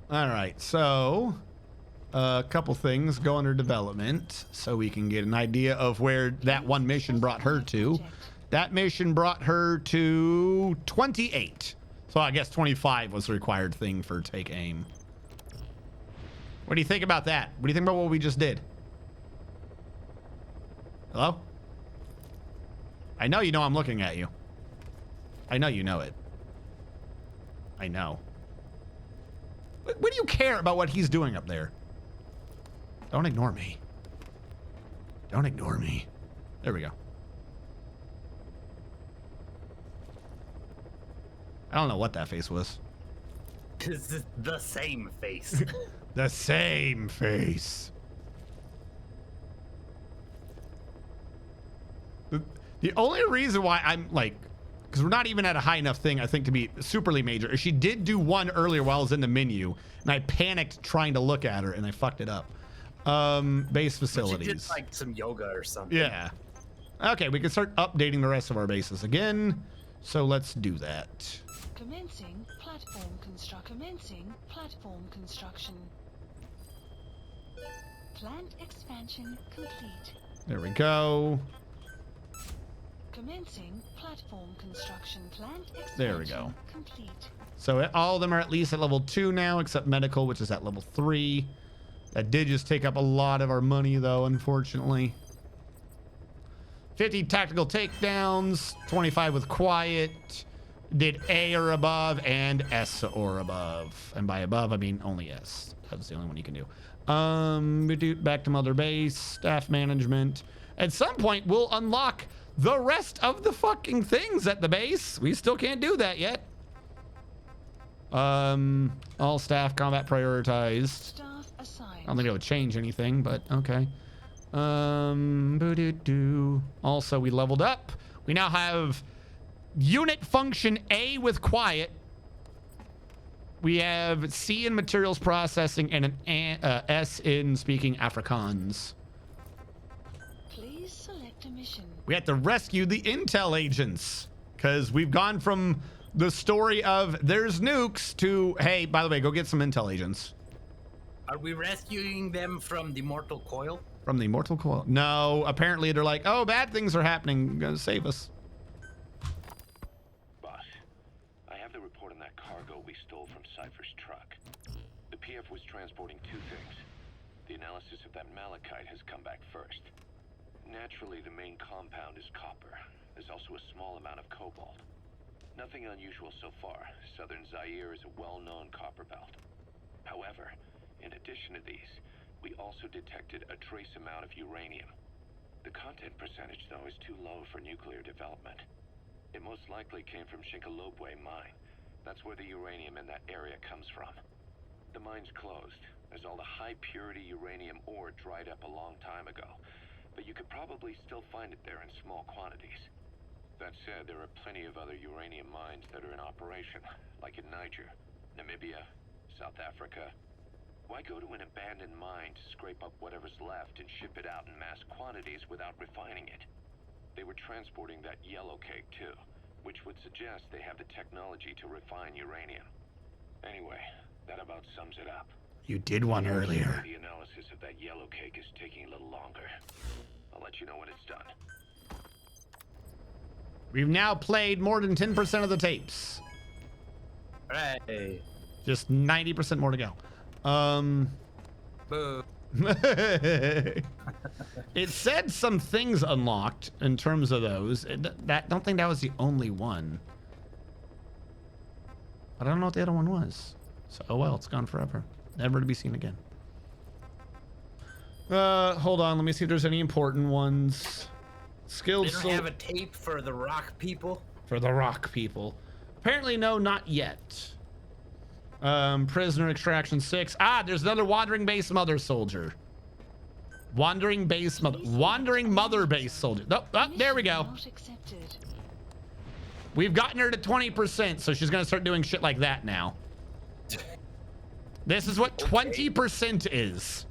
All right, so a couple things go under development so we can get an idea of where that one mission brought her to. That mission brought her to 28. So I guess 25 was the required thing for take aim. What do you think about that? What do you think about what we just did? Hello? I know you know I'm looking at you. I know you know it. I know. What do you care about what he's doing up there? Don't ignore me. Don't ignore me. There we go. I don't know what that face was. This is the same face. The same face. The only reason why I'm like, because we're not even at a high enough thing, I think, to be superly major, is she did do one earlier while I was in the menu, and I panicked trying to look at her, and I fucked it up. Base facilities. She did like some yoga or something. Yeah. Okay, we can start updating the rest of our bases again. So let's do that. Commencing platform construction. Plant expansion complete. There we go. Commencing platform construction. Plant expansion There we go. complete. So all of them are at least at level 2 now, except medical, which is at level 3. That did just take up a lot of our money, though, unfortunately. 50 tactical takedowns, 25 with quiet. Did A or above and S or above. And by above, I mean only S. That's the only one you can do. Back to Mother Base, staff management. At some point, we'll unlock the rest of the fucking things at the base. We still can't do that yet. All staff combat prioritized. Staff assigned. I don't think it would change anything, but okay. Also, we leveled up. We now have unit function A with quiet. We have C in materials processing and an S in speaking Afrikaans. Please select a mission. We have to rescue the intel agents because we've gone from the story of there's nukes to, hey, by the way, go get some intel agents. Are we rescuing them from the mortal coil? From the immortal coil? No, apparently they're like, oh, bad things are happening. Gonna save us. Boss, I have the report on that cargo we stole from Cypher's truck. The PF was transporting 2 things. The analysis of that malachite has come back first. Naturally, the main compound is copper. There's also a small amount of cobalt. Nothing unusual so far. Southern Zaire is a well-known copper belt. However, in addition to these, we also detected a trace amount of uranium. The content percentage, though, is too low for nuclear development. It most likely came from Shinkalobwe mine. That's where the uranium in that area comes from. The mine's closed, as all the high-purity uranium ore dried up a long time ago. But you could probably still find it there in small quantities. That said, there are plenty of other uranium mines that are in operation, like in Niger, Namibia, South Africa. Why go to an abandoned mine to scrape up whatever's left and ship it out in mass quantities without refining it? They were transporting that yellow cake too, which would suggest they have the technology to refine uranium. Anyway, that about sums it up. You did one earlier. The analysis of that yellow cake is taking a little longer. I'll let you know when it's done. We've now played more than 10% of the tapes. Hey. Just 90% more to go. Boo. It said some things unlocked in terms of those. Don't think that was the only one. I don't know what the other one was. So, oh well, it's gone forever. Never to be seen again. Hold on. Let me see if there's any important ones. Skilled. They don't have a tape for the rock people? For the rock people. Apparently, no, not yet. Prisoner extraction 6. Ah, there's another wandering base mother soldier. Wandering mother base soldier. Oh, there we go. We've gotten her to 20%, so she's gonna start doing shit like that now. This is what 20% is.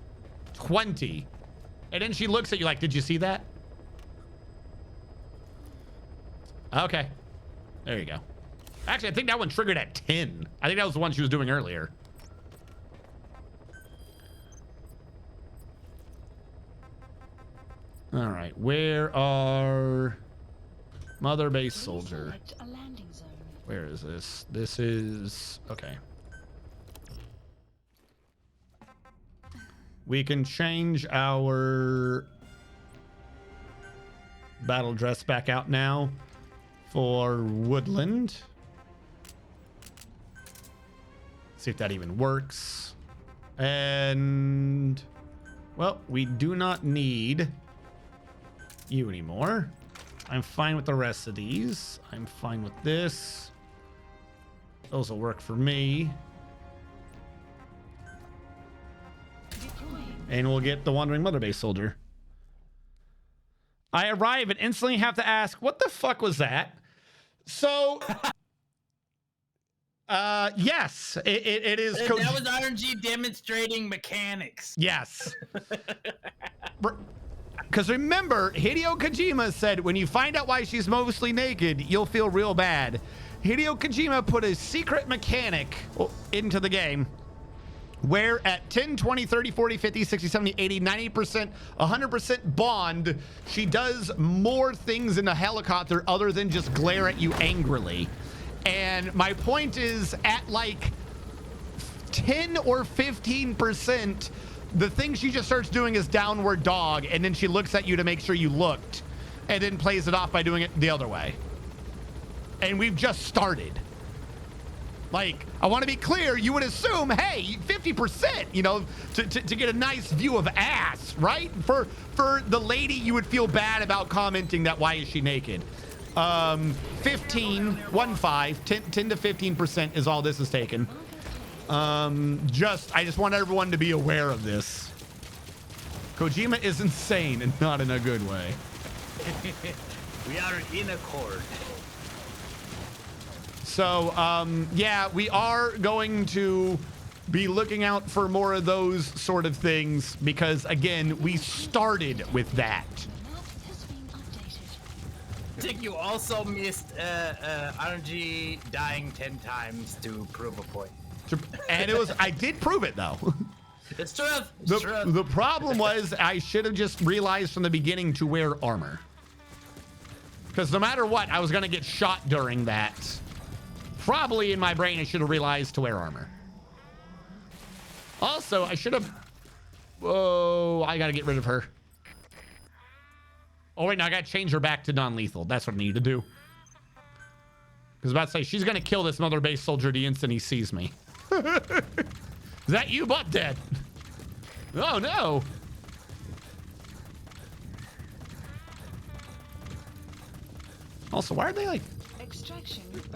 20. And then she looks at you like, did you see that? Okay. There you go. Actually, I think that one triggered at 10. I think that was the one she was doing earlier. All right. Where are mother base soldier? Where is this? This is... Okay. We can change our battle dress back out now for woodland. See if that even works. And well, we do not need you anymore. I'm fine with the rest of these. I'm fine with this. Those will work for me. And we'll get the wandering mother base soldier. I arrive and instantly have to ask, what the fuck was that? So, yes, it is. That was RNG demonstrating mechanics. Yes. Because remember, Hideo Kojima said, when you find out why she's mostly naked, you'll feel real bad. Hideo Kojima put a secret mechanic into the game where at 10, 20, 30, 40, 50, 60, 70, 80, 90%, 100% bond, she does more things in a helicopter other than just glare at you angrily. And my point is, at like 10 or 15%, the thing she just starts doing is downward dog, and then she looks at you to make sure you looked, and then plays it off by doing it the other way. And we've just started. Like, I want to be clear, you would assume, hey, 50%, you know, to get a nice view of ass, right? For the lady, you would feel bad about commenting that why is she naked. 10 to 15% is all this is taken. I just want everyone to be aware of this. Kojima is insane and not in a good way. We are in accord. So, yeah, we are going to be looking out for more of those sort of things because, again, we started with that. I think you also missed RNG dying 10 times to prove a point. And it was, I did prove it though. It's true. The problem was I should have just realized from the beginning to wear armor. Because no matter what, I was going to get shot during that. Probably in my brain, I should have realized to wear armor. Also, I should have... Whoa, I got to get rid of her. Oh, wait, no, I got to change her back to non-lethal. That's what I need to do. Because I was about to say, she's going to kill this mother base soldier the instant he sees me. Is that you, butt dead? Oh, no. Also, why are they like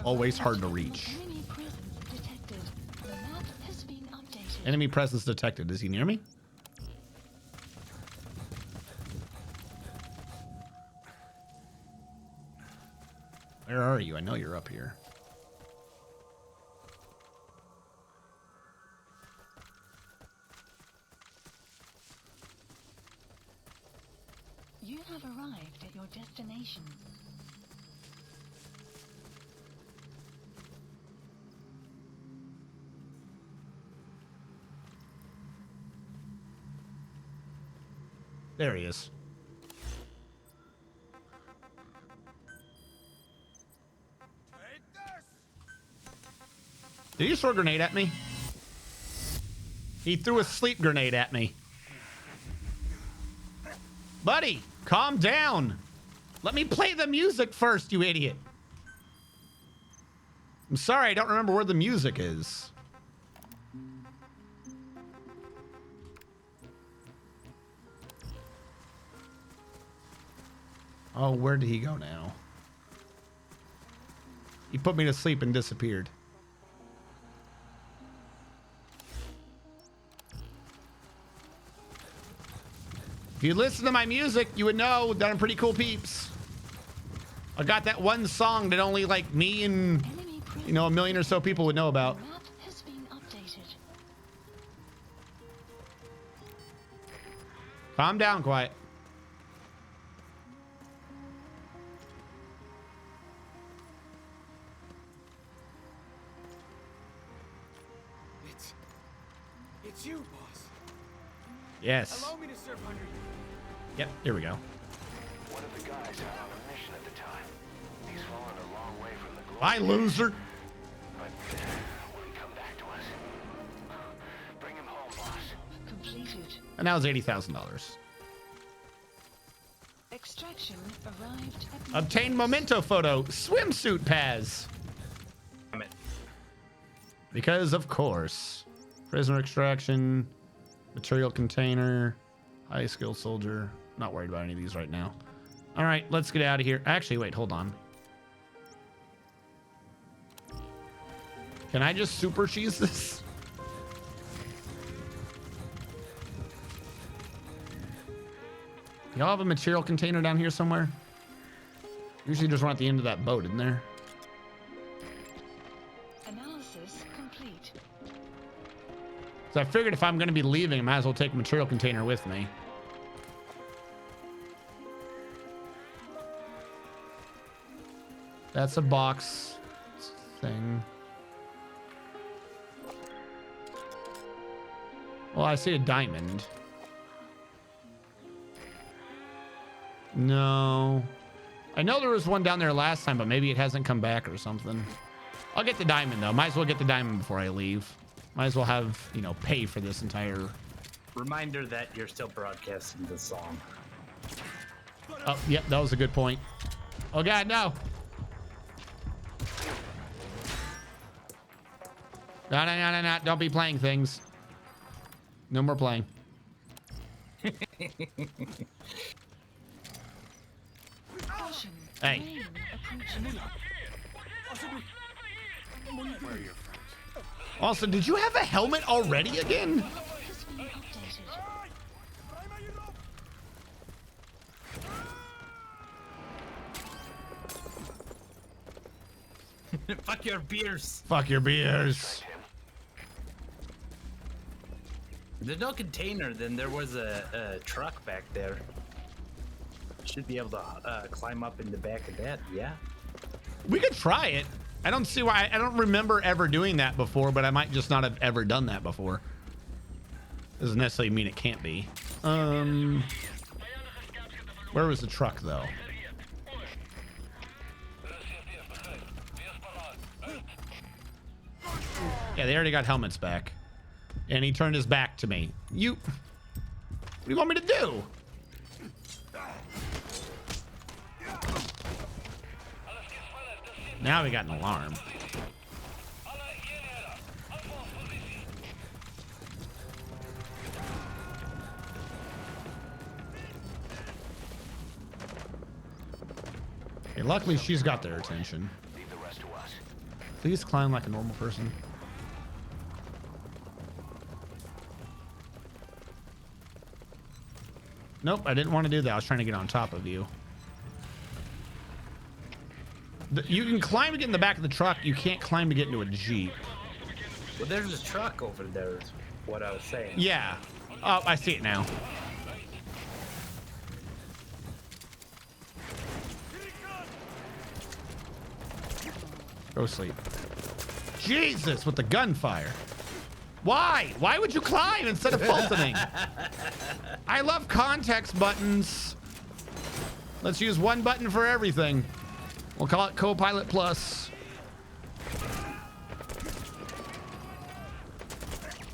always hard to reach? Enemy presence detected. Is he near me? Where are you? I know you're up here. You have arrived at your destination. There he is. Did he throw a grenade at me? He threw a sleep grenade at me. Buddy, calm down. Let me play the music first, you idiot. I'm sorry, I don't remember where the music is. Oh, where did he go now? He put me to sleep and disappeared. If you listen to my music, you would know that I'm pretty cool peeps. I got that one song that only like me and, you know, a million or so people would know about. Map has been updated. Calm down, quiet. It's you, boss. Yes. Allow me to serve under you. Yep, here we go. One of the guys out on a mission at the time. He's fallen a long way from the glory. Bye, loser. But will he come back to us? Bring him home, boss. Completed. And that was $80,000. Extraction arrived at Obtain memento photo. Swimsuit Paz. Damn it. Because of course. Prisoner extraction. Material container. High skilled soldier. Not worried about any of these right now. All right, let's get out of here. Actually, wait, hold on. Can I just super cheese this? Y'all have a material container down here somewhere? Usually there's one at the end of that boat, isn't there? analysis complete. So I figured if I'm going to be leaving, I might as well take a material container with me. That's a box thing. Well, I see a diamond. No. I know there was one down there last time, but maybe it hasn't come back or something. I'll get the diamond, though. Might as well get the diamond before I leave. Might as well have, you know, pay for this entire... Reminder that you're still broadcasting the song. Oh, yep, that was a good point. Oh, God, no. No. Don't be playing things. No more playing. Caution. Hey. Main approaching. Where are your friends? Also, did you have a helmet already again? Has been updated. Fuck your beers. Fuck your beers. There's no container, then there was a truck back there. Should be able to climb up in the back of that, yeah. We could try it. I don't see why. I don't remember ever doing that before, but I might just not have ever done that before. Doesn't necessarily mean it can't be. Where was the truck, though? Yeah, they already got helmets back. And he turned his back to me. You... What do you want me to do? Now we got an alarm. Okay, luckily she's got their attention. Leave the rest to us. Please climb like a normal person. Nope, I didn't want to do that. I was trying to get on top of you. You can climb to get in the back of the truck. You can't climb to get into a Jeep. Well, there's a truck over there, is what I was saying. Yeah. Oh, I see it now. Go sleep. Jesus, with the gunfire. Why? Why would you climb instead of Fultoning? I love context buttons. Let's use one button for everything. We'll call it Copilot Plus.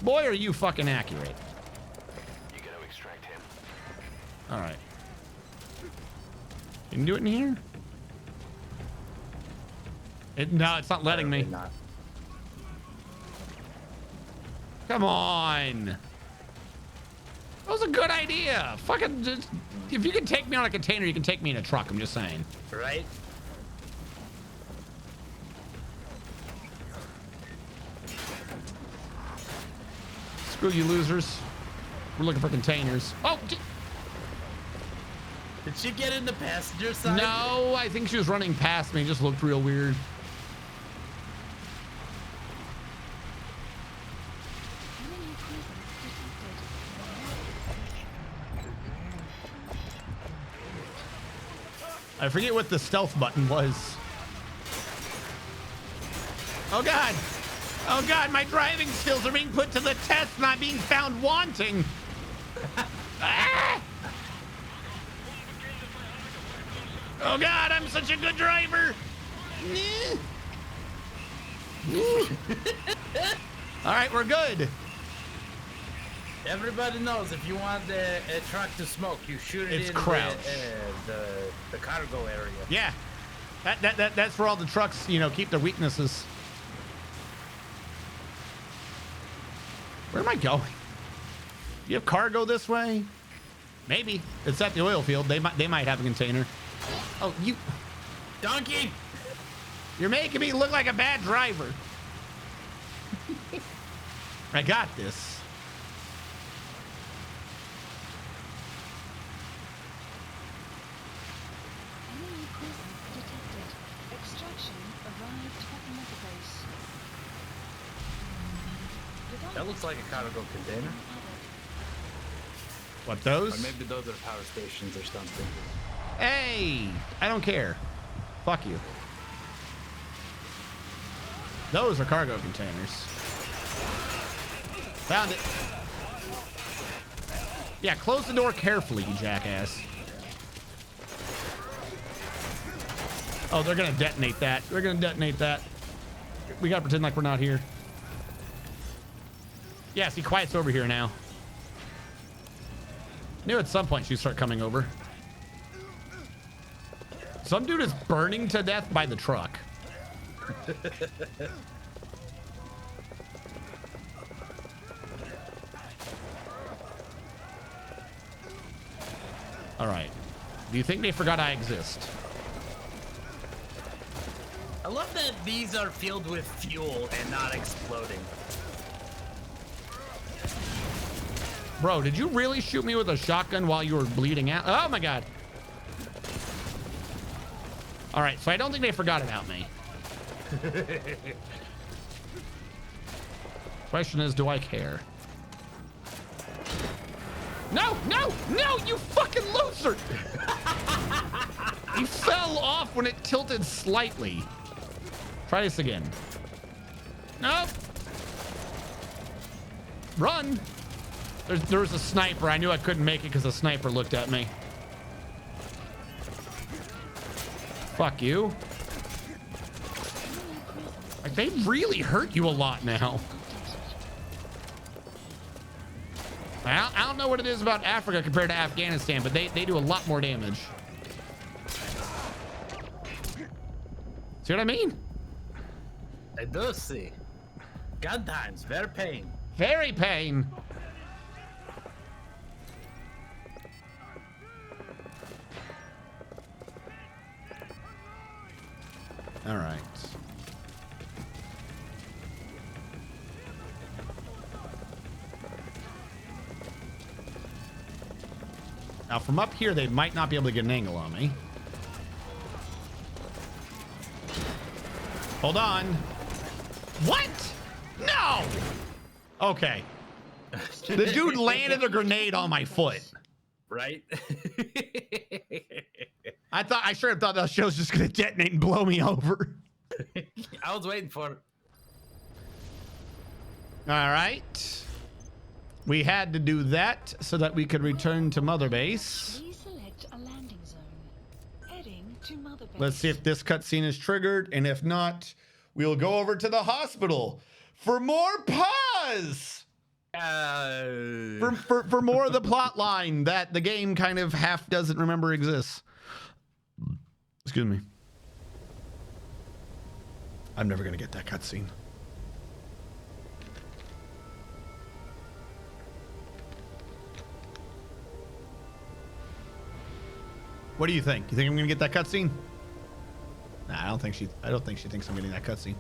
Boy, are you fucking accurate. You gotta extract him. All right. You can do it in here? No, it's not letting me. Not. Come on. That was a good idea. Fucking just, if you can take me on a container, you can take me in a truck. I'm just saying. Right? Screw you losers. We're looking for containers. Oh, did she get in the passenger side? no, I think she was running past me. It just looked real weird. Enemy presence detected. I forget what the stealth button was. Oh God. Oh God, my driving skills are being put to the test, not being found wanting. Ah! Oh God, I'm such a good driver. All right, we're good. Everybody knows if you want a truck to smoke, you shoot it It's in crouch. the cargo area. Yeah, that's where all the trucks, you know, keep their weaknesses. Where am I going? Do you have cargo this way? Maybe. It's at the oil field. They might have a container. Oh, you donkey! You're making me look like a bad driver. I got this. Enemy presence detected. Extraction arrived at the mother base. That looks like a cargo container. What, those? Or maybe those are power stations or something. Hey, I don't care. Fuck you. Those are cargo containers. Found it. Yeah, close the door carefully, you jackass. Oh, they're gonna detonate that. They're gonna detonate that. We gotta pretend like we're not here. Yeah, see, Quiet's over here now. Knew at some point she'd start coming over. Some dude is burning to death by the truck. All right. Do you think they forgot I exist? I love that these are filled with fuel and not exploding. Bro, did you really shoot me with a shotgun while you were bleeding out? Oh my God. All right, so I don't think they forgot about me. Question is, do I care? No, no, no, you fucking loser! He fell off when it tilted slightly. Try this again. Nope. Run. There was a sniper. I knew I couldn't make it because the sniper looked at me. Fuck you. Like, they really hurt you a lot now. I don't know what it is about Africa compared to Afghanistan, but they do a lot more damage. See what I mean? I do see. Gun times, very pain. Very pain. All right. Now from up here, they might not be able to get an angle on me. Hold on. What? No. Okay. The dude landed a grenade on my foot. Right? I sure thought that show was just gonna detonate and blow me over. I was waiting for it. All right. We had to do that so that we could return to Mother Base. Please select a landing zone. Heading to Mother Base. Let's see if this cutscene is triggered, and if not, we'll go over to the hospital for more pause. For more of the plot line that the game kind of half doesn't remember exists. Excuse me. I'm never gonna get that cutscene. What do you think? You think I'm gonna get that cutscene? Nah, I don't think she thinks I'm getting that cutscene.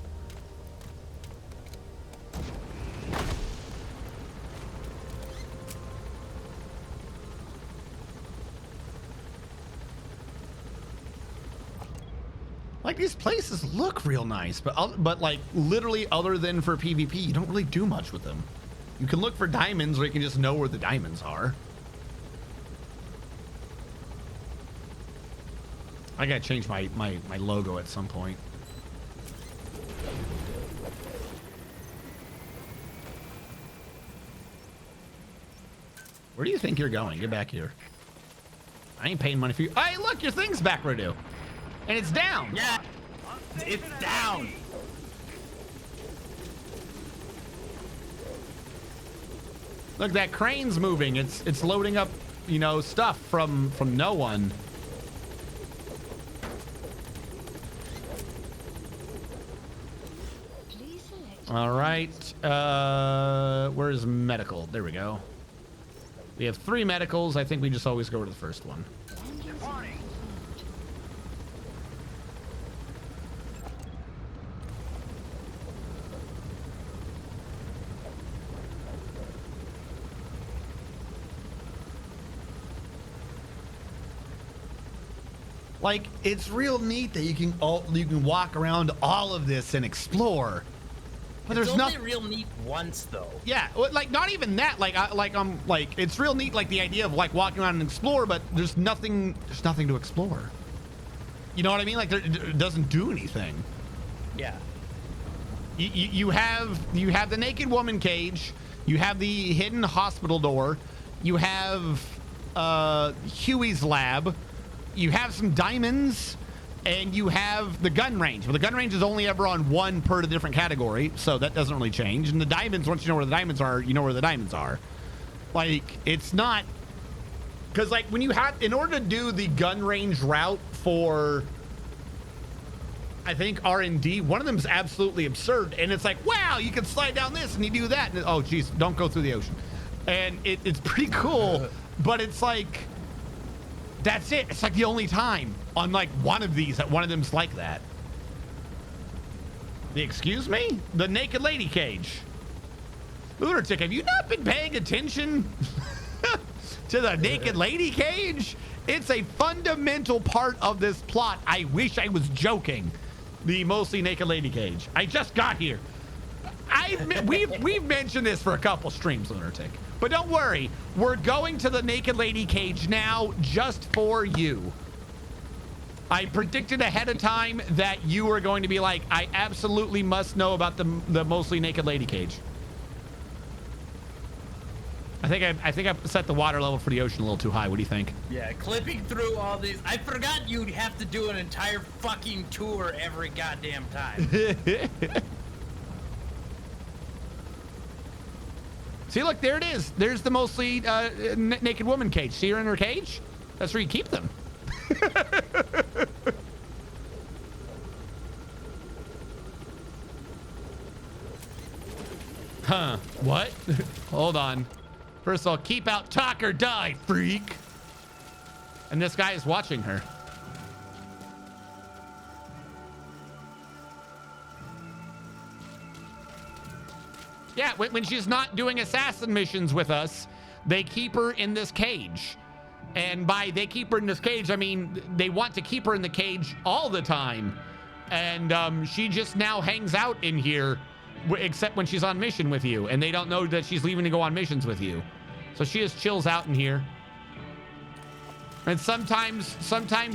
Like, these places look real nice, but like literally other than for PvP, you don't really do much with them. You can look for diamonds, or you can just know where the diamonds are. I gotta change my logo at some point. Where do you think you're going? Get back here. I ain't paying money for you. Hey, look, your thing's back, Redu. And it's down. Yeah, it's down. Look, that crane's moving. It's loading up, you know, stuff from no one. All right. Where's medical? There we go. We have 3 medicals. I think we just always go to the first one. Like, it's real neat that you can walk around all of this and explore. But there's only nothing real neat once though. Yeah, like not even that. Like it's real neat, like the idea of like walking around and explore, but there's nothing to explore. You know what I mean? Like it doesn't do anything. Yeah. You have the naked woman cage. You have the hidden hospital door. You have Huey's lab. You have some diamonds, and you have the gun range. But the gun range is only ever on 1 per different category, so that doesn't really change. And the diamonds, once you know where the diamonds are, you know where the diamonds are. Like, it's not... Because, like, when you have... In order to do the gun range route for... I think R&D, one of them is absolutely absurd. And it's like, wow, you can slide down this and you do that. And, oh, geez, don't go through the ocean. And it's pretty cool, but it's like... That's it. It's like the only time on like one of these that one of them's like that. Excuse me? The naked lady cage. Lunatic, have you not been paying attention to the naked lady cage? It's a fundamental part of this plot. I wish I was joking. The mostly naked lady cage. I just got here. We've mentioned this for a couple streams, Lunatic. But don't worry, we're going to the naked lady cage now just for you. I predicted ahead of time that you were going to be like, I absolutely must know about the mostly naked lady cage. I think I set the water level for the ocean a little too high. What do you think? Yeah, clipping through all these. I forgot you'd have to do an entire fucking tour every goddamn time. See, look, there it is. There's the mostly naked woman cage. See her in her cage? That's where you keep them. Huh? What? Hold on. First of all, keep out, talk or die, freak. And this guy is watching her. Yeah, when she's not doing assassin missions with us, they keep her in this cage. And by they keep her in this cage, I mean they want to keep her in the cage all the time. And she just now hangs out in here, except when she's on mission with you. And they don't know that she's leaving to go on missions with you. So she just chills out in here. And sometimes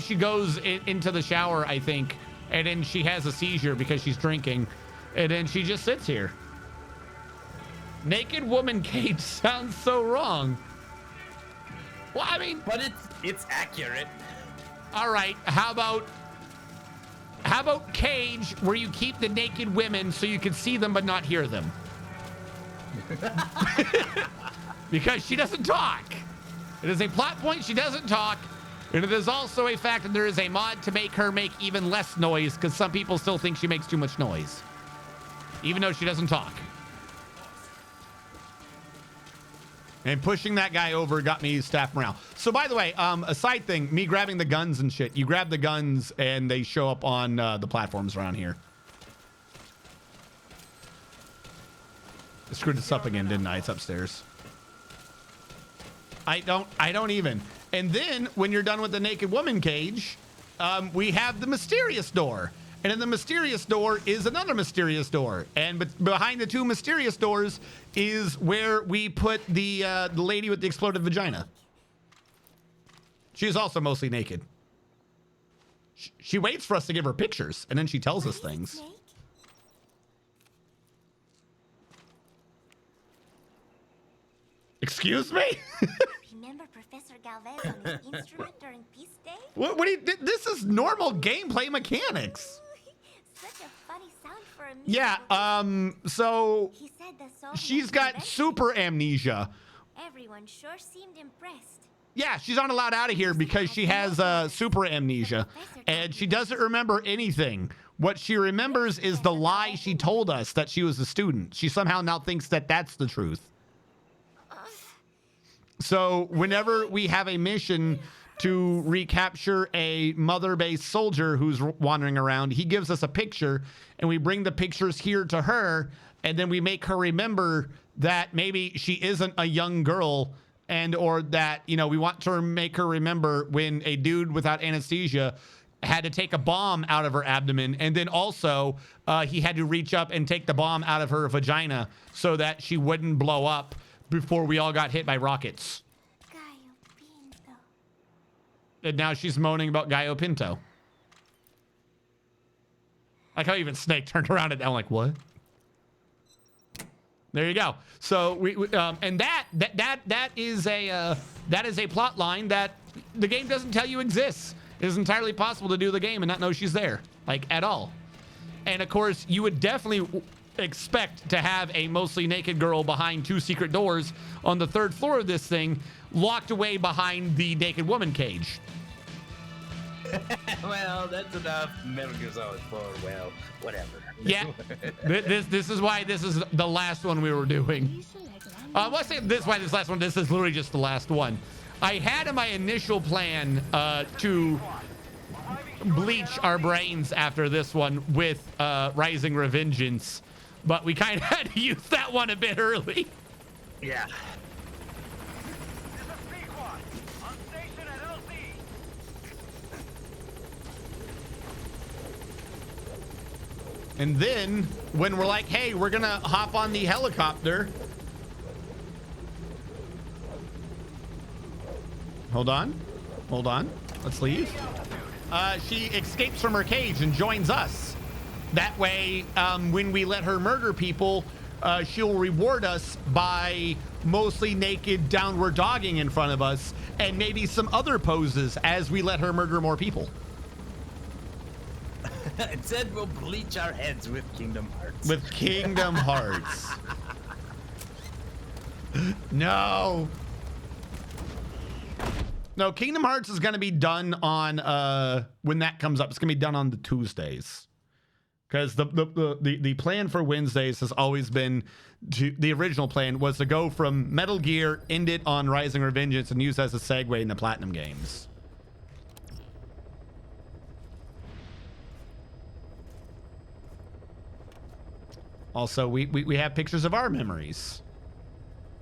she goes into the shower, I think. And then she has a seizure because she's drinking. And then she just sits here. Naked woman cage sounds so wrong. Well, I mean, but it's accurate. All right, how about cage where you keep the naked women so you can see them but not hear them? Because she doesn't talk. It is a plot point. She doesn't talk. And it is also a fact that there is a mod to make her make even less noise because some people still think she makes too much noise. Even though she doesn't talk. And pushing that guy over got me staff morale. So by the way, a side thing, me grabbing the guns and shit. You grab the guns and they show up on the platforms around here. I screwed this up again, didn't I? It's upstairs. I don't even. And then when you're done with the naked woman cage, we have the mysterious door. And in the mysterious door is another mysterious door. And behind the two mysterious doors is where we put the lady with the exploded vagina. She's also mostly naked. She waits for us to give her pictures, and then she tells us things. Excuse me? Remember Professor Galvez on his instrument during Peace Day? What do you? This is normal gameplay mechanics. Such a funny sound for a Yeah, so He said the song she's was got invented. super amnesia. Everyone sure seemed impressed. Yeah, she's not allowed out of here because she has super amnesia and she doesn't remember anything. What she remembers is the lie she told us that she was a student. She somehow now thinks that that's the truth. So whenever we have a mission to recapture a mother-based soldier who's wandering around, he gives us a picture and we bring the pictures here to her and then we make her remember that maybe she isn't a young girl and or that, you know, we want to make her remember when a dude without anesthesia had to take a bomb out of her abdomen and then also he had to reach up and take the bomb out of her vagina so that she wouldn't blow up before we all got hit by rockets. And now she's moaning about Gallo Pinto. Like how even Snake turned around and I'm like, what? There you go. So we and that is a plot line that the game doesn't tell you exists. It is entirely possible to do the game and not know she's there, like at all. And of course, you would definitely expect to have a mostly naked girl behind two secret doors on the 3rd floor of this thing, locked away behind the naked woman cage. Well, that's enough Metal Gear Solid 4. Well, whatever. Yeah, this is why this is the last one we were doing. Well, I say this is why this last one. This is literally just the last one. I had in my initial plan to bleach our brains after this one with Rising Revengeance, but we kind of had to use that one a bit early. Yeah. And then when we're like, hey, we're gonna hop on the helicopter. Hold on. Let's leave. She escapes from her cage and joins us. That way, when we let her murder people, she'll reward us by mostly naked downward dogging in front of us and maybe some other poses as we let her murder more people. Instead, we'll bleach our heads with Kingdom Hearts. With Kingdom Hearts. No. No, Kingdom Hearts is going to be done on, when that comes up, it's going to be done on the Tuesdays. Because the plan for Wednesdays has always been, the original plan was to go from Metal Gear, end it on Rising Revengeance, and use as a segue in the Platinum games. Also, we have pictures of our memories.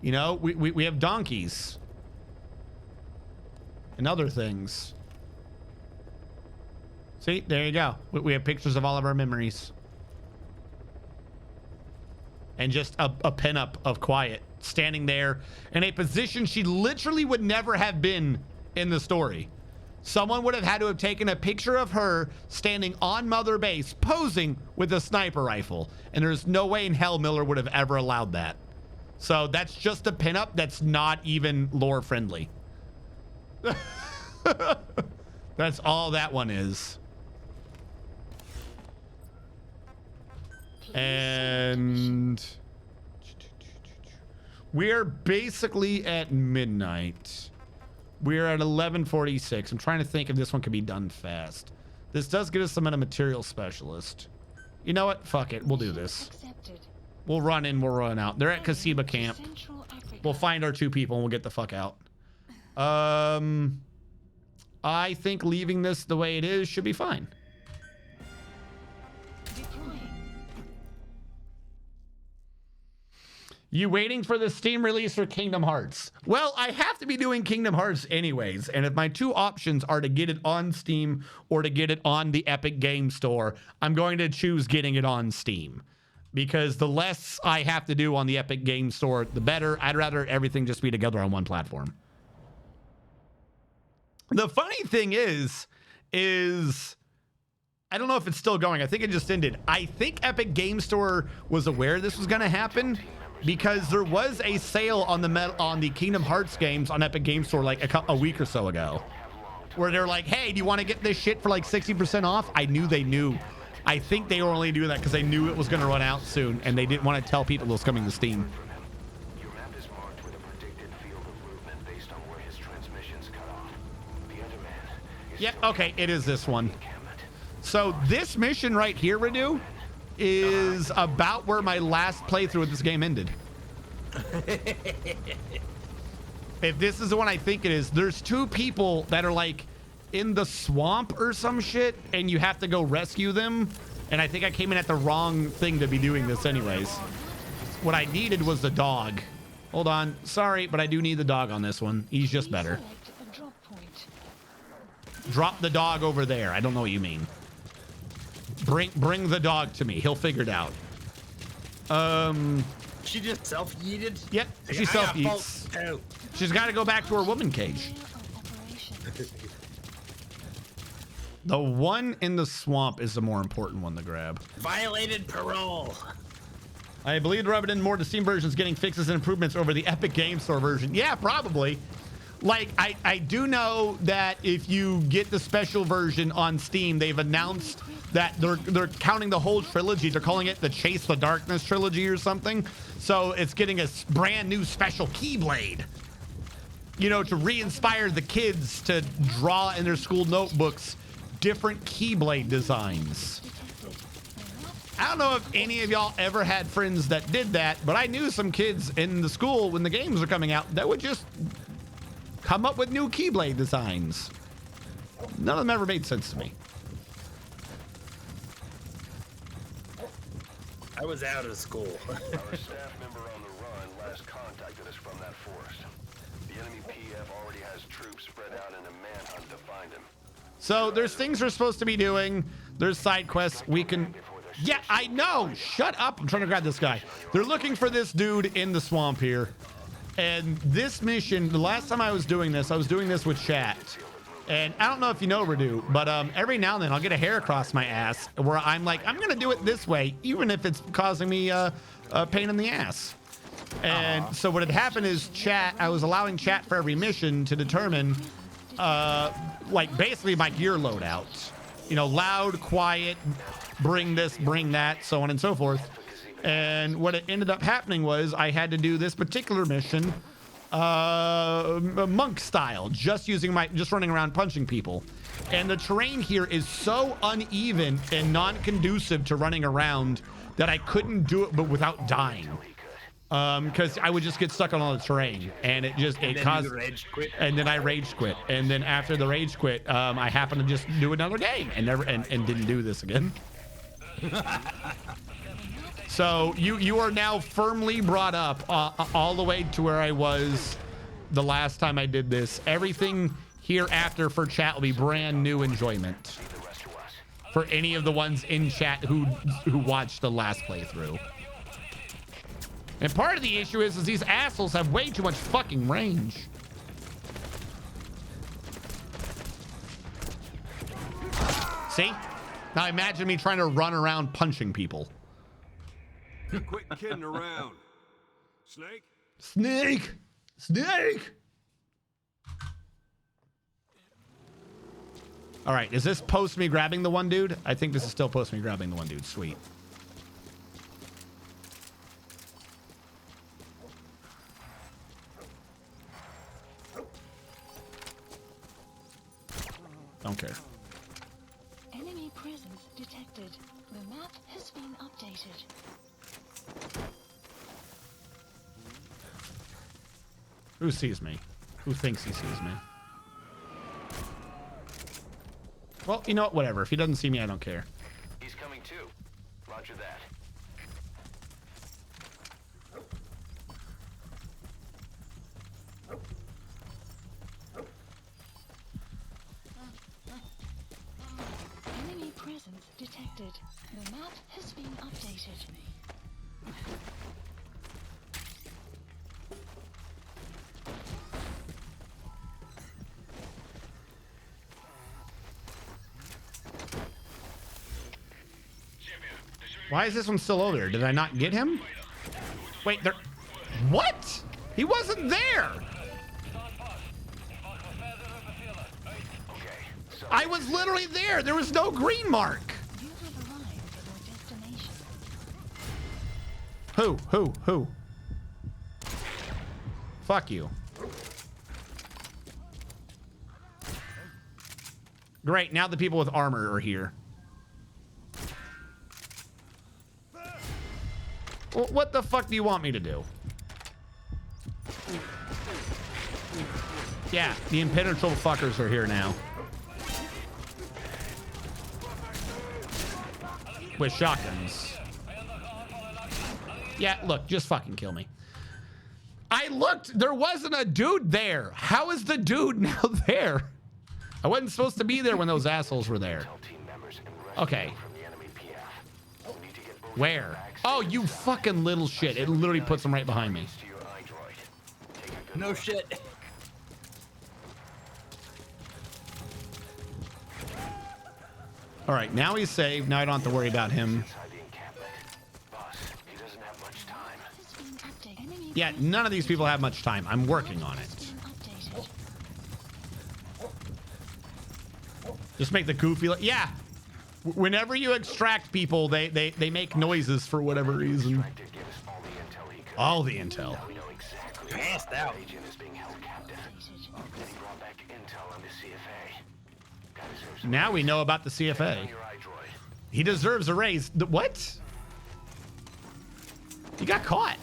You know, we have donkeys. And other things. See, there you go. We have pictures of all of our memories. And just a pinup of Quiet standing there in a position she literally would never have been in the story. Someone would have had to have taken a picture of her standing on Mother Base, posing with a sniper rifle. And there's no way in hell Miller would have ever allowed that. So that's just a pinup that's not even lore friendly. That's all that one is. And We're basically at midnight. We're at 11:46. I'm trying to think if this one can be done fast. This does get us some kind of material specialist. You know what? Fuck it. We'll do this. We'll run in, we'll run out. They're at Kasiba camp. We'll find our 2 people and we'll get the fuck out. I think leaving this the way it is should be fine. You waiting for the Steam release or Kingdom Hearts? Well, I have to be doing Kingdom Hearts anyways. And if my 2 options are to get it on Steam or to get it on the Epic Game Store, I'm going to choose getting it on Steam. Because the less I have to do on the Epic Game Store, the better. I'd rather everything just be together on one platform. The funny thing is I don't know if it's still going. I think it just ended. I think Epic Game Store was aware this was going to happen, because there was a sale on the Kingdom Hearts games on Epic Game Store like a week or so ago, where they're like, hey, do you want to get this shit for like 60% off? I knew they knew. I think they were only doing that because they knew it was going to run out soon, and they didn't want to tell people it was coming to Steam. Your map is marked with a predicted field of movement based on where his transmissions cut off. The other man is... Yep, okay, it is this one. So this mission right here, Radu, is about where my last playthrough with this game ended. If this is the one I think it is, there's 2 people that are like in the swamp or some shit, and you have to go rescue them. And I think I came in at the wrong thing to be doing this anyways. What I needed was the dog. Hold on. Sorry, but I do need the dog on this one. He's just better. Drop the dog over there. I don't know what you mean. Bring the dog to me. He'll figure it out. She just self-yeeted? Yep, she self-yeets. She's got to go back to her woman cage. The one in the swamp is the more important one to grab. Violated parole. I believe the Revenant more to Steam version is getting fixes and improvements over the Epic Game Store version. Yeah, probably. Like, I do know that if you get the special version on Steam, they've announced that they're counting the whole trilogy. They're calling it the Chase the Darkness trilogy or something. So it's getting a brand new special Keyblade. You know, to re-inspire the kids to draw in their school notebooks different Keyblade designs. I don't know if any of y'all ever had friends that did that, but I knew some kids in the school when the games were coming out that would just come up with new Keyblade designs. None of them ever made sense to me. I was out of school. Our staff member on the run last contacted us from that forest. The enemy PF already has troops spread out in a manhunt to find him. So there's things we're supposed to be doing. There's side quests we can... Yeah, I know. Shut up. I'm trying to grab this guy. They're looking for this dude in the swamp here. And this mission, the last time I was doing this with chat. And I don't know if you know, Radu, but every now and then I'll get a hair across my ass where I'm like, I'm going to do it this way, even if it's causing me a pain in the ass. And so what had happened is I was allowing chat for every mission to determine, like, basically my gear loadout. You know, loud, quiet, bring this, bring that, so on and so forth. And what it ended up happening was I had to do this particular mission monk style, just running around punching people. And the terrain here is so uneven and non-conducive to running around that I couldn't do it but without dying. Because I would just get stuck on all the terrain, and it caused. And then I rage quit, and then after the rage quit, I happened to just do another game and didn't do this again. So you are now firmly brought up all the way to where I was the last time I did this. Everything hereafter for chat will be brand new enjoyment for any of the ones in chat who watched the last playthrough. And part of the issue is these assholes have way too much fucking range. See? Now imagine me trying to run around punching people. Quit kidding around. Snake? Snake! Snake! All right, is this post me grabbing the one dude? I think this is still post me grabbing the one dude. Sweet. Don't care. Enemy presence detected. The map has been updated. Who sees me? Who thinks he sees me? Well, you know what? Whatever. If he doesn't see me, I don't care. He's coming too. Roger that. Enemy presence detected. The map has been updated. Why is this one still over there? Did I not get him? Wait, there... What? He wasn't there! I was literally there! There was no green mark! You have arrived at your destination. Who? Fuck you. Great, now the people with armor are here. Well, what the fuck do you want me to do? Yeah, the impenetrable fuckers are here now. With shotguns. Yeah, look, just fucking kill me. I looked, there wasn't a dude there. How is the dude now there? I wasn't supposed to be there when those assholes were there. Okay. Where? Oh, you fucking little shit. It literally puts them right behind me. No shit. All right, now he's saved. Now I don't have to worry about him. Yeah, none of these people have much time. I'm working on it. Just make the goofy... Yeah. Whenever you extract people, they make noises for whatever reason. All the intel. Passed out. Now we know about the CFA. He deserves a raise. What? He got caught.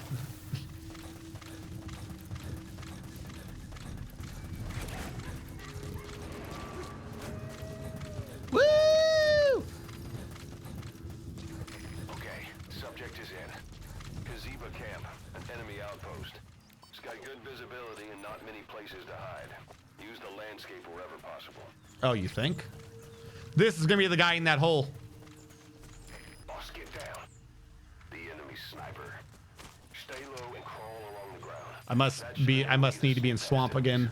Woo! Okay, subject is in. Kaziba camp, an enemy outpost. It's got good visibility and not many places to hide. Use the landscape wherever possible. Oh, you think? This is gonna be the guy in that hole. Boss, get down. The enemy sniper. Stay low and crawl along the ground. I must need to be in swamp again.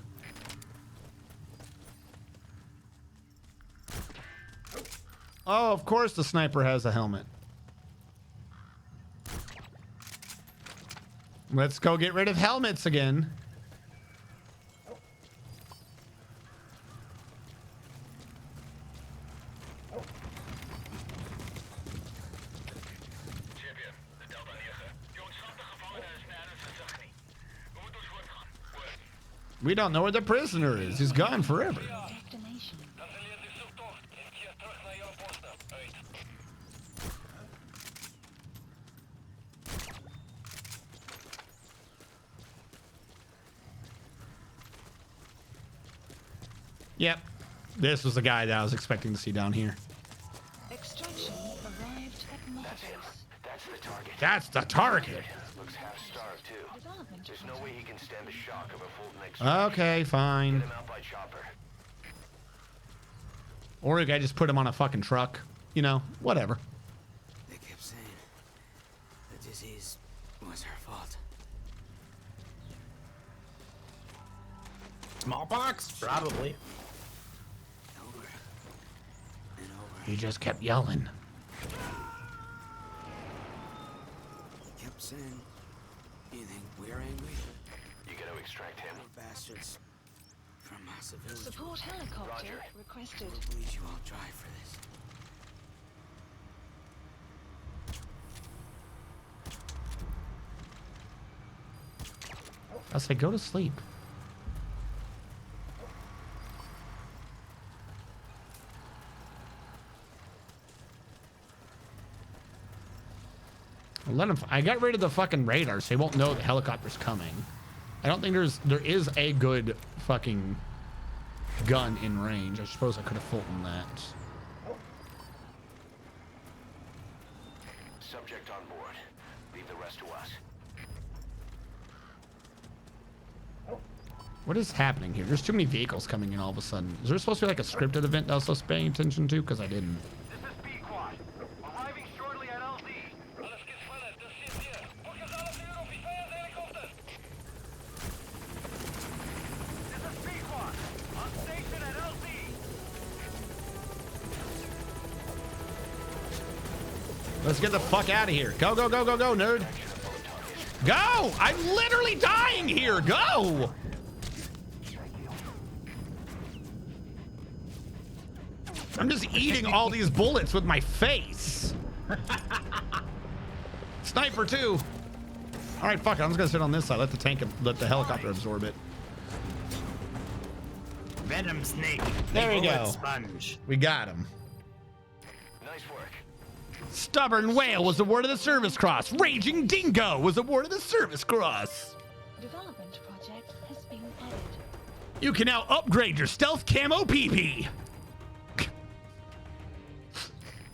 Oh, of course the sniper has a helmet. Let's go get rid of helmets again. We don't know where the prisoner is. He's gone forever. Yep. This was the guy that I was expecting to see down here. Extraction arrived at Mother Base. That's the target. That's the target. Looks half starved too. There's no way he can stand the shock of a full next. Okay, fine. Get him out by chopper. Or a guy just put him on a fucking truck. You know, whatever. They kept saying the disease was her fault. Smallpox? Probably. Over and over. He just kept yelling. He kept saying, "You think we're angry? You gotta extract him. You bastards from Massa Village. Support helicopter requested. Please, you all try for this." I say, go to sleep. Let them. I got rid of the fucking radar, so they won't know the helicopter's coming. I don't think there is a good fucking gun in range. I suppose I could have Fulton that. Subject on board. Leave the rest to us. What is happening here? There's too many vehicles coming in all of a sudden. Is there supposed to be like a scripted event that I was supposed to be paying attention to? Because I didn't. This is B-Quad. Arriving shortly at LZ. Alles geht weiter. Das steht hier. Fokus alle für Offizier Helikopter. This is B-Quad. On station at LZ. Let's get the fuck out of here. Go, go, go, go, go, nerd. Go! I'm literally dying here. Go! I'm just eating all these bullets with my face. Sniper too. All right, fuck it. I'm just gonna sit on this side. Let the tank, let the helicopter absorb it. Venom snake. There we go. Sponge. We got him. Nice work. Stubborn Whale was awarded the Service Cross. Raging Dingo was awarded the Service Cross. Development project has been added. You can now upgrade your stealth camo PP.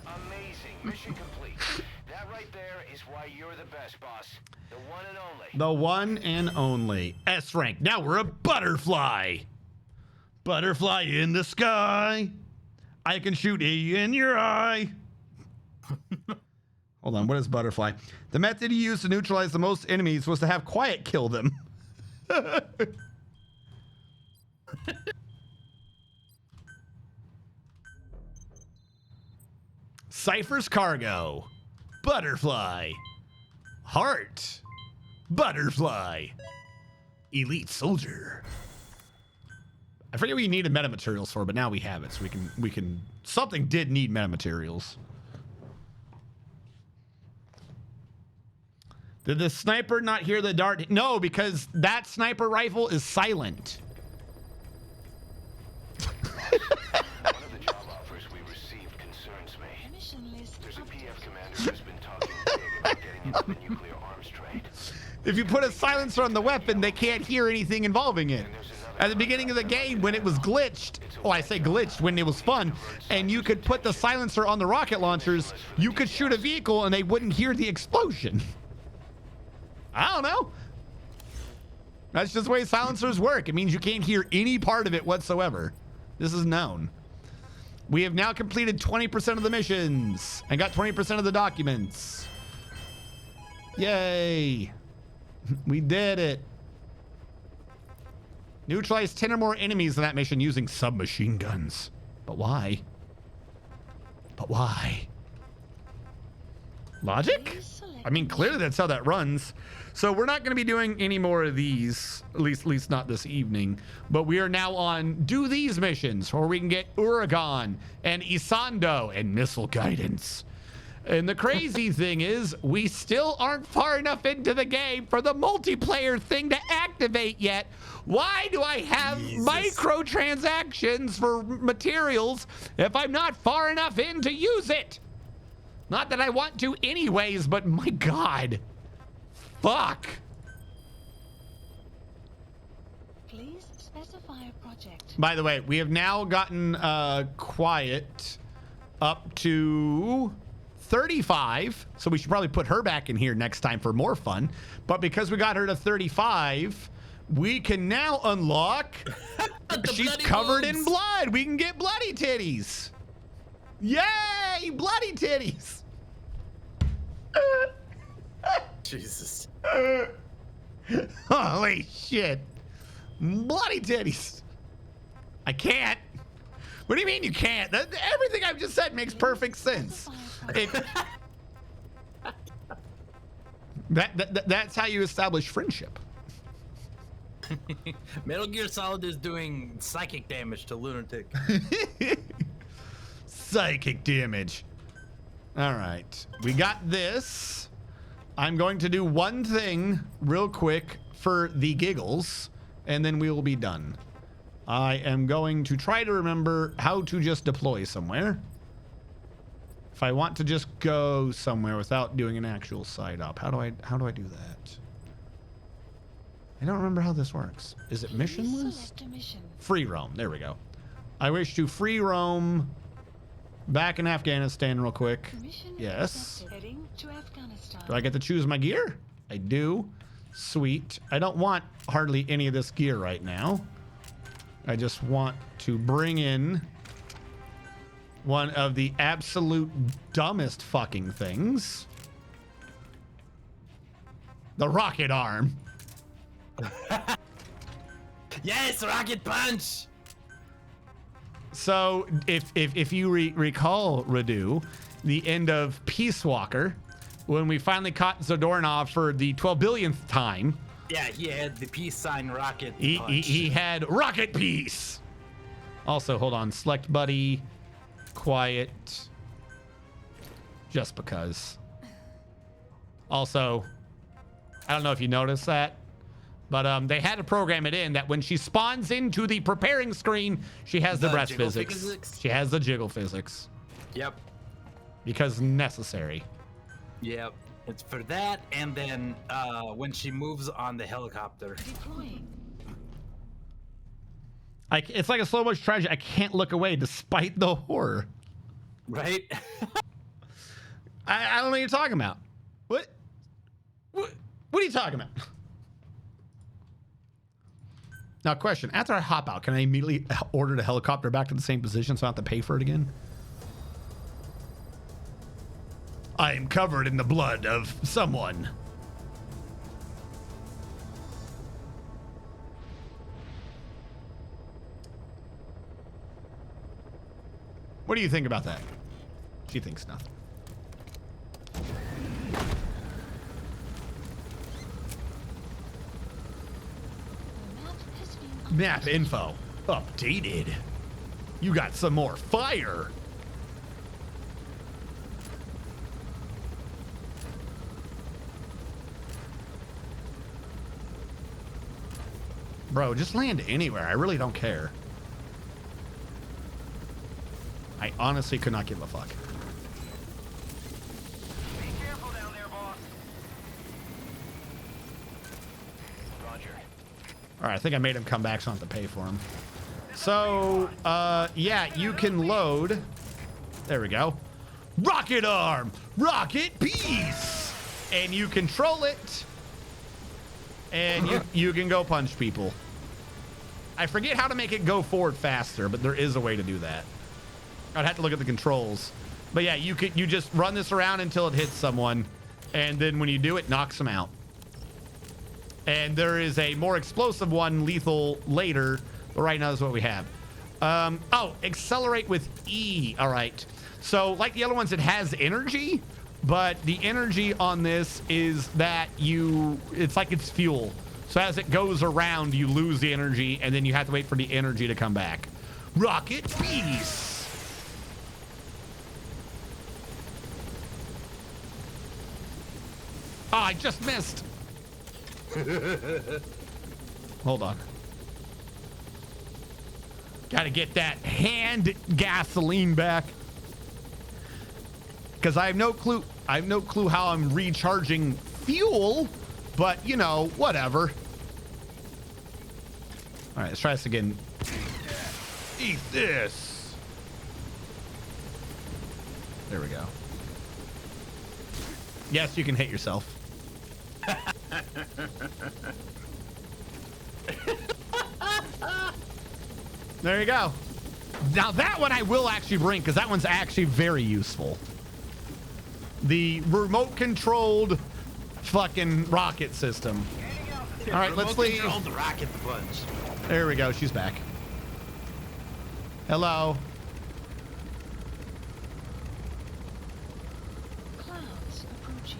Amazing. Mission complete. That right there is why you're the best, boss. The one and only. The one and only S rank. Now we're a butterfly. Butterfly in the sky. I can shoot you in your eye. Hold on, what is butterfly? The method he used to neutralize the most enemies was to have Quiet kill them. Cypher's cargo. Butterfly. Heart. Butterfly. Elite soldier. I forget what you needed metamaterials for, but now we have it, so we can something did need metamaterials. Did the sniper not hear the dart? No, because that sniper rifle is silent. One of the job offers we received concerns me. There's a PF commander who's been talking big about getting into the nuclear arms trade. If you put a silencer on the weapon, they can't hear anything involving it. At the beginning of the game, when it was glitched, oh, I say glitched, when it was fun, and you could put the silencer on the rocket launchers, you could shoot a vehicle and they wouldn't hear the explosion. I don't know. That's just the way silencers work. It means you can't hear any part of it whatsoever. This is known. We have now completed 20% of the missions and got 20% of the documents. Yay. We did it. Neutralize 10 or more enemies in that mission using submachine guns. But why? But why? Logic? I mean, clearly that's how that runs. So we're not going to be doing any more of these, at least not this evening. But we are now on do these missions where we can get Uragan and Isando and missile guidance. And the crazy thing is, we still aren't far enough into the game for the multiplayer thing to activate yet. Why do I have microtransactions for materials if I'm not far enough in to use it? Not that I want to anyways, but my God. Fuck. Please specify a project. By the way, we have now gotten Quiet up to 35, so we should probably put her back in here next time for more fun. But because we got her to 35, we can now unlock she's covered in blood. We can get bloody titties. Yay, bloody titties. Jesus. Holy shit. Bloody titties. I can't. What do you mean you can't? Everything I've just said makes perfect sense. That's how you establish friendship. Metal Gear Solid is doing psychic damage to Lunatic. Psychic damage. All right. We got this. I'm going to do one thing real quick for the giggles, and then we will be done. I am going to try to remember how to just deploy somewhere. If I want to just go somewhere without doing an actual site up, how do I do that? I don't remember how this works. Is it missionless? Select a mission. Free roam. There we go. I wish to free roam back in Afghanistan real quick. Mission Yes. accepted. Heading to Afghanistan. Do I get to choose my gear? I do. Sweet. I don't want hardly any of this gear right now. I just want to bring in one of the absolute dumbest fucking things. The rocket arm. Yes, rocket punch. So if you recall, Radu, the end of Peace Walker, when we finally caught Zadornov for the 12 billionth time. Yeah, he had the peace sign rocket He punch. had rocket peace. Also, hold on. Select buddy. Quiet. Just because. Also, I don't know if you noticed that, but they had to program it in that when she spawns into the preparing screen, she has the breast jiggle physics. physics? She has the jiggle physics. Yep. Because necessary. Yep. It's for that, and then when she moves on the helicopter. Deploying. It's like a slow motion tragedy. I can't look away despite the horror. Right? I don't know what you're talking about. What are you talking about? Now, question. After I hop out, can I immediately order the helicopter back to the same position so I don't have to pay for it again? I am covered in the blood of someone. What do you think about that? She thinks nothing. Map info updated. You got some more fire. Bro, just land anywhere. I really don't care. I honestly could not give a fuck. Be careful down there, boss. Roger. All right, I think I made him come back so I don't have to pay for him. So, yeah, you can load. There we go. Rocket arm, rocket piece, and you control it, and you can go punch people. I forget how to make it go forward faster, but there is a way to do that. I'd have to look at the controls. But yeah, you just run this around until it hits someone, and then when you do it, knocks them out. And there is a more explosive one, lethal, later. But right now is what we have. Oh, accelerate with E. All right. So like the other ones, it has energy, but the energy on this is that it's like it's fuel. So as it goes around, you lose the energy, and then you have to wait for the energy to come back. Rocket Beast. Oh, I just missed. Hold on. Gotta get that hand gasoline back. Because I have no clue. I have no clue how I'm recharging fuel, but you know, whatever. All right, let's try this again. Eat this. There we go. Yes, you can hit yourself. There you go. Now that one I will actually bring because that one's actually very useful. The remote controlled fucking rocket system. All right, let's leave. The rocket punch. There we go. She's back. Hello. Clouds approaching.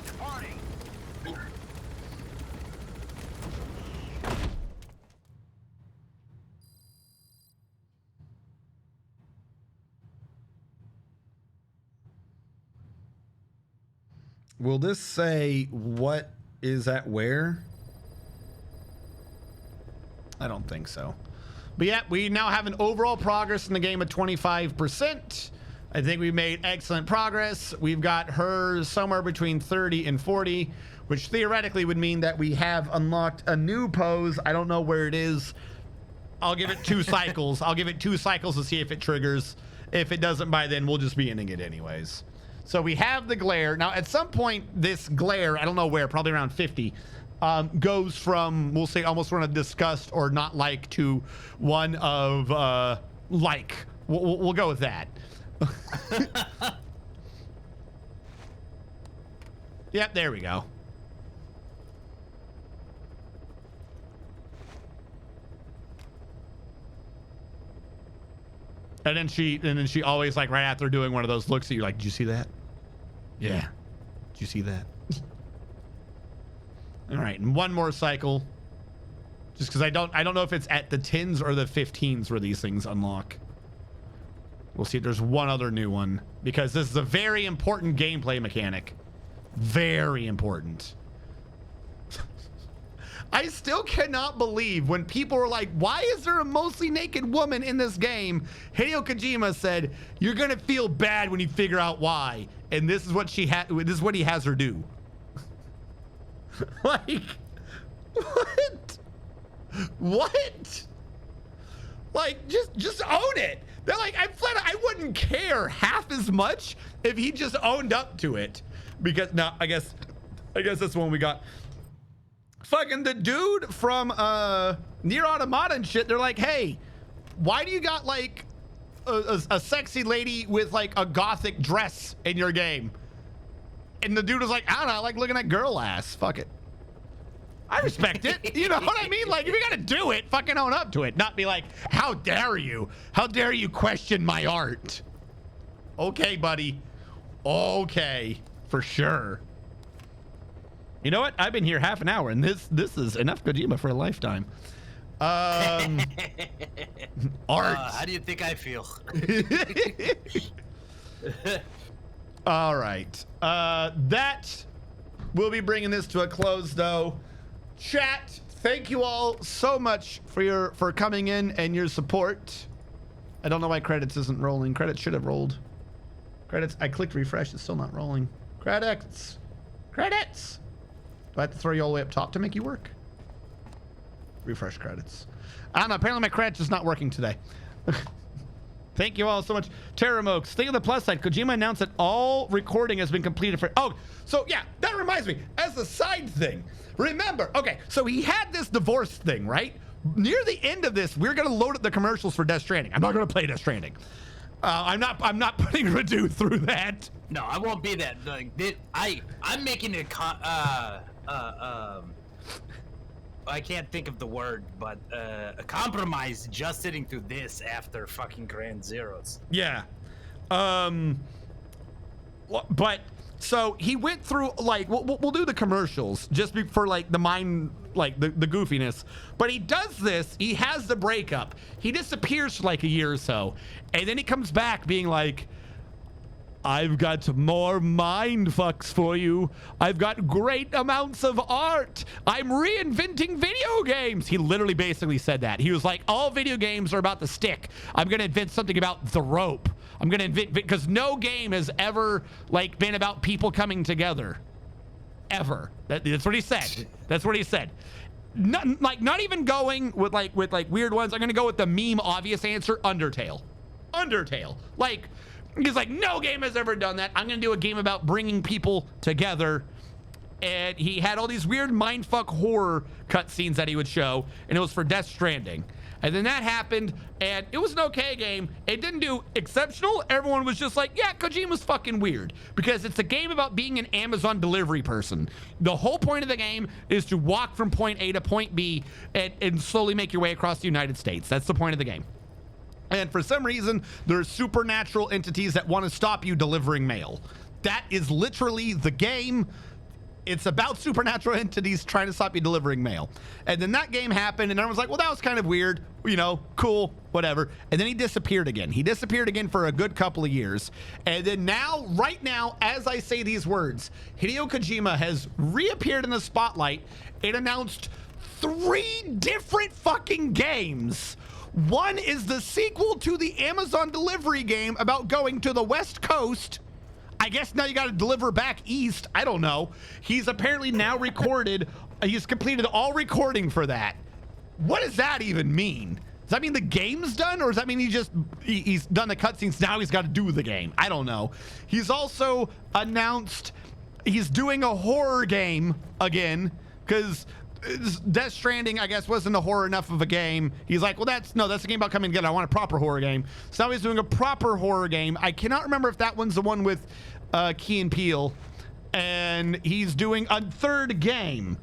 Departing. Will this say what is at where? I don't think so. But yeah, we now have an overall progress in the game of 25%. I think we made excellent progress. We've got her somewhere between 30 and 40, which theoretically would mean that we have unlocked a new pose. I don't know where it is. I'll give it 2 cycles. I'll give it 2 cycles to see if it triggers. If it doesn't by then, we'll just be ending it anyways. So we have the glare. Now, at some point, this glare, I don't know where, probably around 50, goes from, we'll say, almost one of disgust or not like to one of like. We'll go with that. Yep, there we go. And then she always, like, right after doing one of those looks at you, like, did you see that? Yeah. Did you see that? All right, and one more cycle. Just because I don't know if it's at the 10s or the 15s where these things unlock. We'll see if there's one other new one, because this is a very important gameplay mechanic. Very important. I still cannot believe when people are like, why is there a mostly naked woman in this game? Hideo Kojima said, you're going to feel bad when you figure out why. And this is what this is what he has her do. Like, what? What? Like, just own it. They're like, I wouldn't care half as much if he just owned up to it. Because now, I guess that's the one we got. Fucking the dude from Nier Automata and shit, they're like, hey, why do you got like a sexy lady with like a gothic dress in your game? And the dude was like, I don't know, I like looking at girl ass. Fuck it. I respect it. You know what I mean? Like, if you gotta do it, fucking own up to it. Not be like, how dare you? How dare you question my art? Okay, buddy. Okay, for sure. You know what? I've been here half an hour, and this is enough Kojima for a lifetime. Art. How do you think I feel? All right. That will be bringing this to a close, though. Chat, thank you all so much for coming in and your support. I don't know why credits isn't rolling. Credits should have rolled. Credits. I clicked refresh. It's still not rolling. Credits. Credits. Do I have to throw you all the way up top to make you work? Refresh credits. I don't know. Apparently my credits is not working today. Thank you all so much. Terramokes, think of the plus side. Kojima announced that all recording has been completed for... Oh, so yeah, that reminds me. As a side thing, remember, okay, so he had this divorce thing, right? Near the end of this, we're going to load up the commercials for Death Stranding. I'm not going to play Death Stranding. I'm not putting Radu through that. No, I won't be that. Like, I'm making a I can't think of the word, but a compromise just sitting through this after fucking Grand Zeroes. Yeah. But so he went through, like, we'll do the commercials just for like the mind, like the goofiness. But he does this. He has the breakup. He disappears for like a year or so, and then he comes back being like, I've got more mind fucks for you. I've got great amounts of art. I'm reinventing video games. He literally basically said that. He was like, all video games are about the stick. I'm going to invent something about the rope. I'm going to invent, because no game has ever like been about people coming together. Ever. That's what he said. That's what he said. Not even going with like weird ones. I'm going to go with the meme obvious answer, Undertale. Undertale. Like, he's like, no game has ever done that. I'm going to do a game about bringing people together. And he had all these weird mindfuck horror cutscenes that he would show, and it was for Death Stranding. And then that happened, and it was an okay game. It didn't do exceptional. Everyone was just like, yeah, Kojima's fucking weird, because it's a game about being an Amazon delivery person. The whole point of the game is to walk from point A to point B and slowly make your way across the United States. That's the point of the game. And for some reason, there's supernatural entities that want to stop you delivering mail. That is literally the game. It's about supernatural entities trying to stop you delivering mail. And then that game happened, and everyone's like, well, that was kind of weird. You know, cool, whatever. And then he disappeared again. He disappeared again for a good couple of years. And then now, right now, as I say these words, Hideo Kojima has reappeared in the spotlight and announced 3 different fucking games. One is the sequel to the Amazon delivery game about going to the West Coast. I guess now you got to deliver back east. I don't know. He's apparently now recorded. He's completed all recording for that. What does that even mean? Does that mean the game's done, or does that mean he's done the cutscenes? Now he's got to do the game. I don't know. He's also announced he's doing a horror game again, because Death Stranding, I guess, wasn't a horror enough of a game. He's like, well, that's a game about coming together. I want a proper horror game. So now he's doing a proper horror game. I cannot remember if that one's the one with Key and Peele. And he's doing a third game.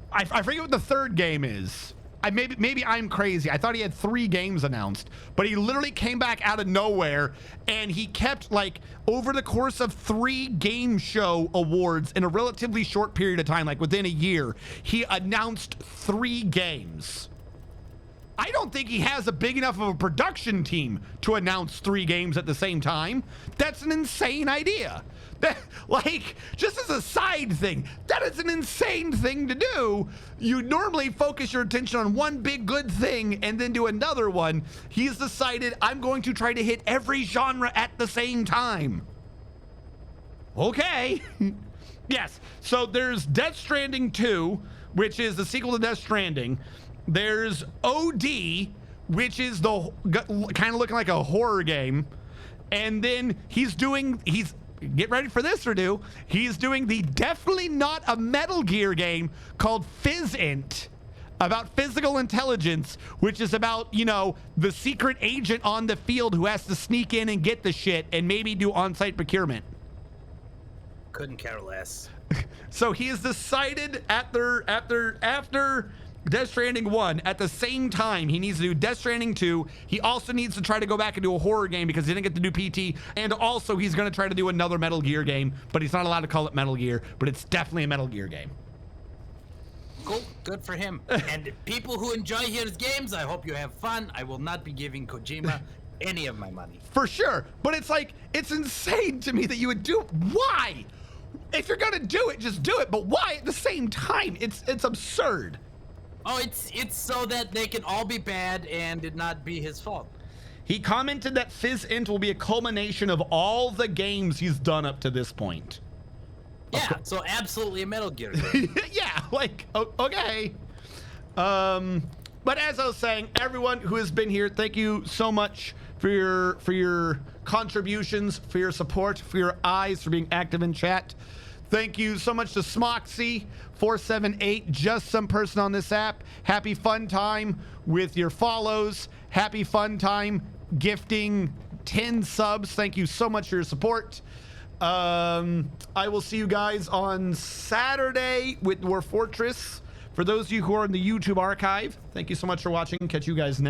I forget what the third game is. Maybe I'm crazy. I thought he had 3 games announced, but he literally came back out of nowhere, and he kept, like, over the course of 3 game show awards in a relatively short period of time, like within a year, he announced 3 games. I don't think he has a big enough of a production team to announce 3 games at the same time. That's an insane idea. That, like, just as a side thing, that is an insane thing to do. You normally focus your attention on one big good thing and then do another one. He's decided, I'm going to try to hit every genre at the same time. Okay. Yes. So there's Death Stranding 2, which is the sequel to Death Stranding. There's OD, which is the kind of looking like a horror game. And then get ready for this, Radu. He's doing the definitely not a Metal Gear game called Physint, about physical intelligence, which is about, you know, the secret agent on the field who has to sneak in and get the shit and maybe do on-site procurement. Couldn't care less. So he has decided after Death Stranding 1, at the same time, he needs to do Death Stranding 2. He also needs to try to go back and do a horror game because he didn't get to do PT. And also, he's going to try to do another Metal Gear game, but he's not allowed to call it Metal Gear, but it's definitely a Metal Gear game. Cool. Good for him. And people who enjoy his games, I hope you have fun. I will not be giving Kojima any of my money. For sure. But it's like, it's insane to me that you would do. Why? If you're going to do it, just do it. But why at the same time? It's absurd. Oh, it's so that they can all be bad and it not be his fault. He commented that Physint will be a culmination of all the games he's done up to this point. Yeah, so absolutely a Metal Gear game. Yeah, like, okay. But as I was saying, everyone who has been here, thank you so much for your contributions, for your support, for your eyes, for being active in chat. Thank you so much to Smoxy478, just some person on this app. Happy fun time with your follows. Happy fun time gifting 10 subs. Thank you so much for your support. I will see you guys on Saturday with Dwarf Fortress. For those of you who are in the YouTube archive, thank you so much for watching. Catch you guys next time.